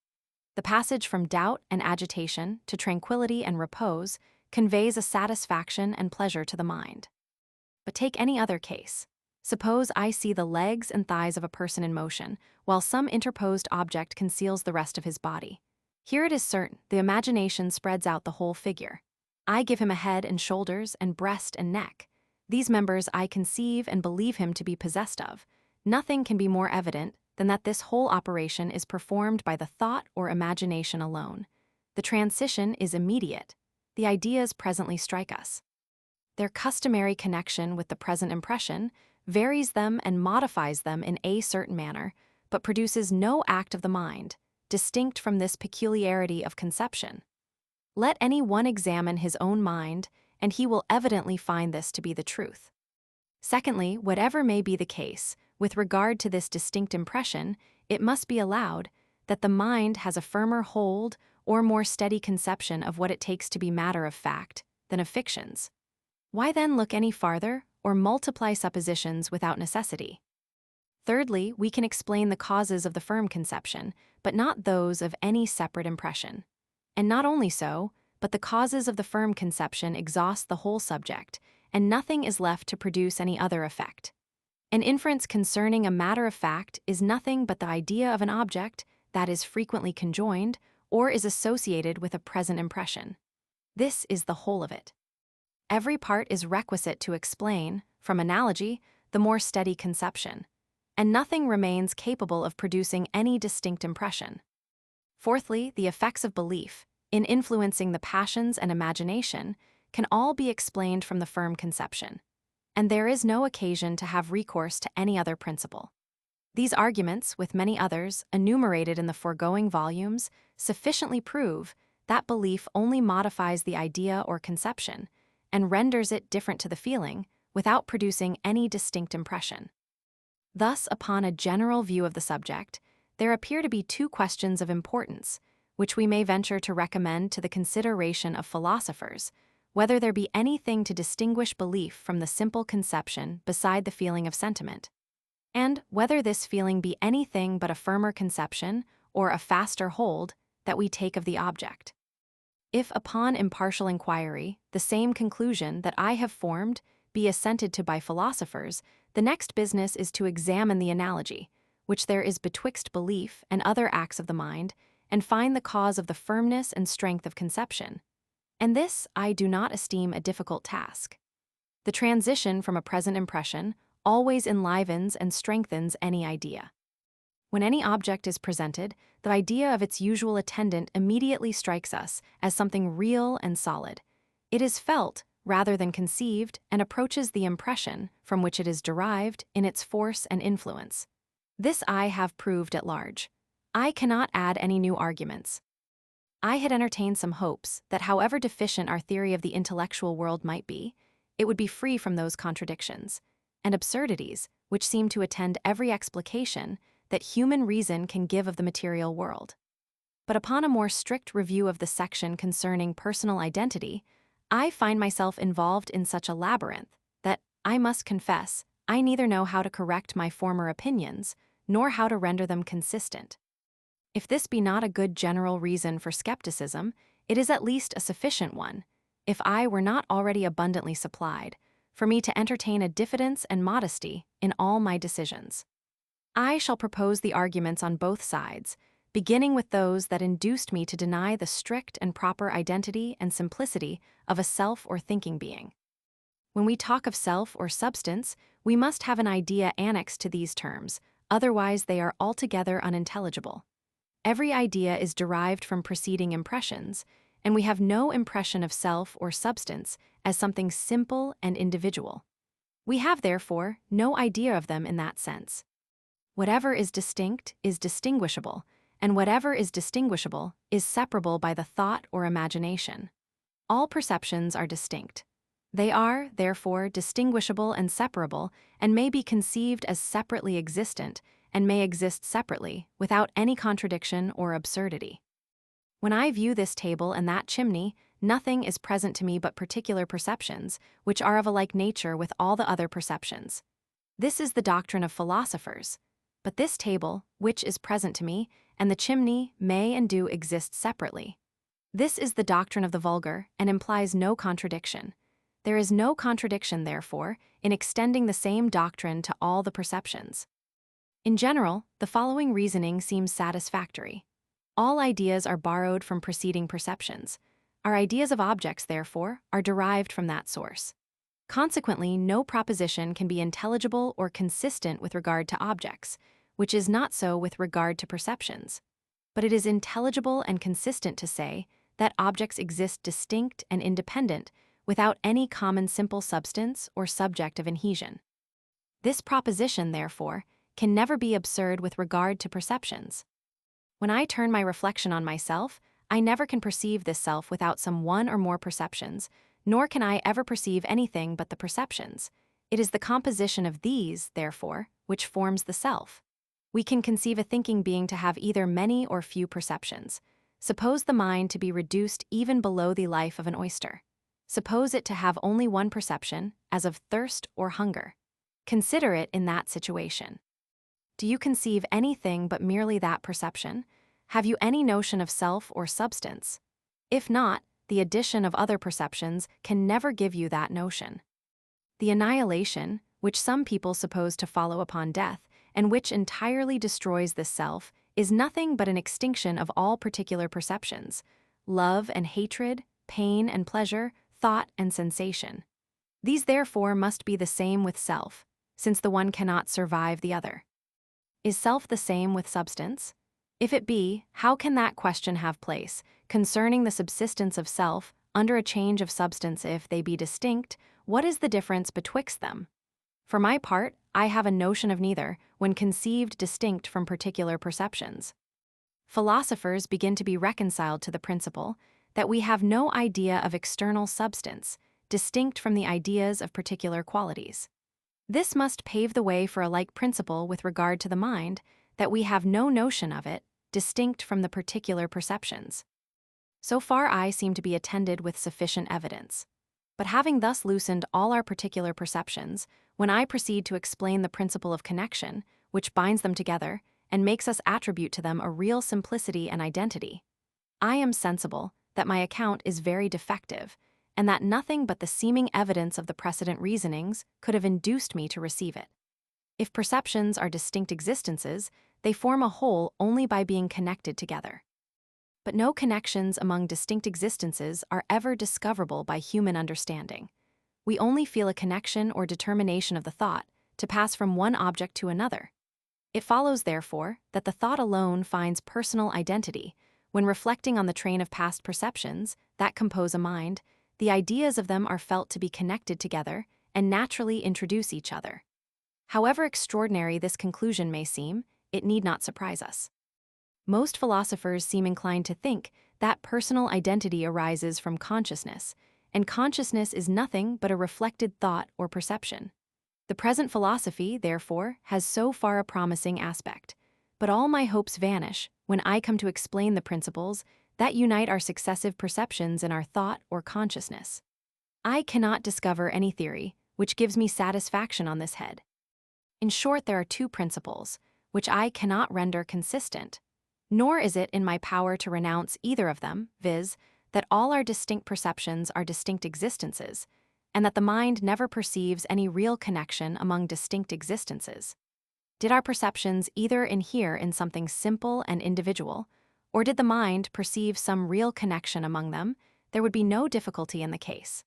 The passage from doubt and agitation to tranquility and repose conveys a satisfaction and pleasure to the mind. But take any other case. Suppose I see the legs and thighs of a person in motion, while some interposed object conceals the rest of his body. Here it is certain the imagination spreads out the whole figure. I give him a head and shoulders and breast and neck. These members I conceive and believe him to be possessed of. Nothing can be more evident than that this whole operation is performed by the thought or imagination alone. The transition is immediate. The ideas presently strike us. Their customary connection with the present impression varies them and modifies them in a certain manner, but produces no act of the mind, distinct from this peculiarity of conception. Let any one examine his own mind, and he will evidently find this to be the truth. Secondly, whatever may be the case, with regard to this distinct impression, it must be allowed that the mind has a firmer hold or more steady conception of what it takes to be matter of fact than of fictions. Why then look any farther or multiply suppositions without necessity? Thirdly, we can explain the causes of the firm conception, but not those of any separate impression. And not only so, but the causes of the firm conception exhaust the whole subject, and nothing is left to produce any other effect. An inference concerning a matter of fact is nothing but the idea of an object that is frequently conjoined or is associated with a present impression. This is the whole of it. Every part is requisite to explain, from analogy, the more steady conception, and nothing remains capable of producing any distinct impression. Fourthly, the effects of belief, in influencing the passions and imagination, can all be explained from the firm conception, and there is no occasion to have recourse to any other principle. These arguments, with many others, enumerated in the foregoing volumes, sufficiently prove that belief only modifies the idea or conception, and renders it different to the feeling, without producing any distinct impression. Thus, upon a general view of the subject, there appear to be two questions of importance, which we may venture to recommend to the consideration of philosophers, whether there be anything to distinguish belief from the simple conception beside the feeling of sentiment, and whether this feeling be anything but a firmer conception or a faster hold that we take of the object. If upon impartial inquiry the same conclusion that I have formed be assented to by philosophers, the next business is to examine the analogy, which there is betwixt belief and other acts of the mind, and find the cause of the firmness and strength of conception. And this I do not esteem a difficult task. The transition from a present impression always enlivens and strengthens any idea. When any object is presented, the idea of its usual attendant immediately strikes us as something real and solid. It is felt rather than conceived and approaches the impression from which it is derived in its force and influence. This I have proved at large. I cannot add any new arguments. I had entertained some hopes that however deficient our theory of the intellectual world might be, it would be free from those contradictions and absurdities which seem to attend every explication that human reason can give of the material world. But upon a more strict review of the section concerning personal identity, I find myself involved in such a labyrinth that, I must confess, I neither know how to correct my former opinions, nor how to render them consistent. If this be not a good general reason for skepticism, it is at least a sufficient one, if I were not already abundantly supplied, for me to entertain a diffidence and modesty in all my decisions. I shall propose the arguments on both sides, beginning with those that induced me to deny the strict and proper identity and simplicity of a self or thinking being. When we talk of self or substance, we must have an idea annexed to these terms, otherwise they are altogether unintelligible. Every idea is derived from preceding impressions, and we have no impression of self or substance as something simple and individual. We have, therefore, no idea of them in that sense. Whatever is distinct is distinguishable, and whatever is distinguishable is separable by the thought or imagination. All perceptions are distinct. They are, therefore, distinguishable and separable, and may be conceived as separately existent, and may exist separately, without any contradiction or absurdity. When I view this table and that chimney, nothing is present to me but particular perceptions, which are of a like nature with all the other perceptions. This is the doctrine of philosophers. But this table, which is present to me, and the chimney may and do exist separately. This is the doctrine of the vulgar, and implies no contradiction. There is no contradiction, therefore, in extending the same doctrine to all the perceptions. In general, the following reasoning seems satisfactory. All ideas are borrowed from preceding perceptions. Our ideas of objects, therefore, are derived from that source. Consequently, no proposition can be intelligible or consistent with regard to objects, which is not so with regard to perceptions. But it is intelligible and consistent to say that objects exist distinct and independent without any common simple substance or subject of adhesion. This proposition, therefore, can never be absurd with regard to perceptions. When I turn my reflection on myself, I never can perceive this self without some one or more perceptions, nor can I ever perceive anything but the perceptions. It is the composition of these, therefore, which forms the self. We can conceive a thinking being to have either many or few perceptions. Suppose the mind to be reduced even below the life of an oyster. Suppose it to have only one perception, as of thirst or hunger. Consider it in that situation. Do you conceive anything but merely that perception? Have you any notion of self or substance? If not, the addition of other perceptions can never give you that notion. The annihilation, which some people suppose to follow upon death, and which entirely destroys this self, is nothing but an extinction of all particular perceptions, love and hatred, pain and pleasure, thought and sensation. These therefore must be the same with self, since the one cannot survive the other. Is self the same with substance? If it be, how can that question have place, concerning the subsistence of self, under a change of substance if they be distinct? What is the difference betwixt them? For my part, I have a notion of neither, when conceived distinct from particular perceptions. Philosophers begin to be reconciled to the principle that we have no idea of external substance, distinct from the ideas of particular qualities. This must pave the way for a like principle with regard to the mind, that we have no notion of it, distinct from the particular perceptions. So far I seem to be attended with sufficient evidence. But having thus loosened all our particular perceptions, when I proceed to explain the principle of connection, which binds them together, and makes us attribute to them a real simplicity and identity, I am sensible that my account is very defective, and that nothing but the seeming evidence of the precedent reasonings could have induced me to receive it. If perceptions are distinct existences, they form a whole only by being connected together. But no connections among distinct existences are ever discoverable by human understanding. We only feel a connection or determination of the thought to pass from one object to another. It follows, therefore, that the thought alone finds personal identity. When reflecting on the train of past perceptions that compose a mind, the ideas of them are felt to be connected together and naturally introduce each other. However extraordinary this conclusion may seem, it need not surprise us. Most philosophers seem inclined to think that personal identity arises from consciousness, and consciousness is nothing but a reflected thought or perception. The present philosophy, therefore, has so far a promising aspect, but all my hopes vanish when I come to explain the principles that unite our successive perceptions in our thought or consciousness. I cannot discover any theory which gives me satisfaction on this head. In short, there are two principles which I cannot render consistent, nor is it in my power to renounce either of them, viz., that all our distinct perceptions are distinct existences, and that the mind never perceives any real connection among distinct existences. Did our perceptions either inhere in something simple and individual, or did the mind perceive some real connection among them, there would be no difficulty in the case.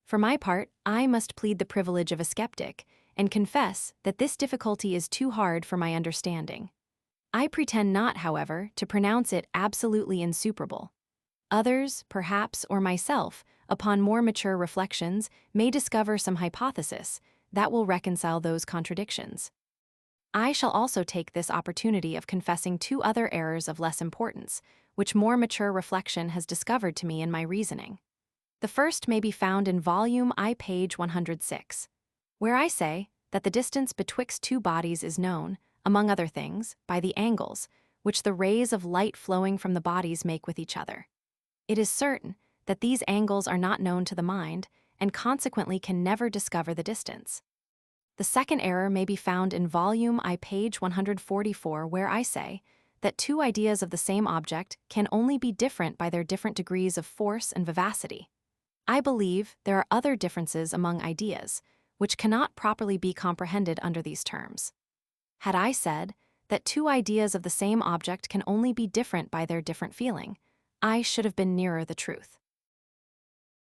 For my part, I must plead the privilege of a skeptic, and confess that this difficulty is too hard for my understanding. I pretend not, however, to pronounce it absolutely insuperable. Others, perhaps, or myself, upon more mature reflections, may discover some hypothesis that will reconcile those contradictions. I shall also take this opportunity of confessing two other errors of less importance, which more mature reflection has discovered to me in my reasoning. The first may be found in volume I, page 106, where I say that the distance betwixt two bodies is known, among other things, by the angles which the rays of light flowing from the bodies make with each other. It is certain that these angles are not known to the mind, and consequently can never discover the distance. The second error may be found in volume I, page 144, where I say that two ideas of the same object can only be different by their different degrees of force and vivacity. I believe there are other differences among ideas, which cannot properly be comprehended under these terms. Had I said that two ideas of the same object can only be different by their different feeling, I should have been nearer the truth.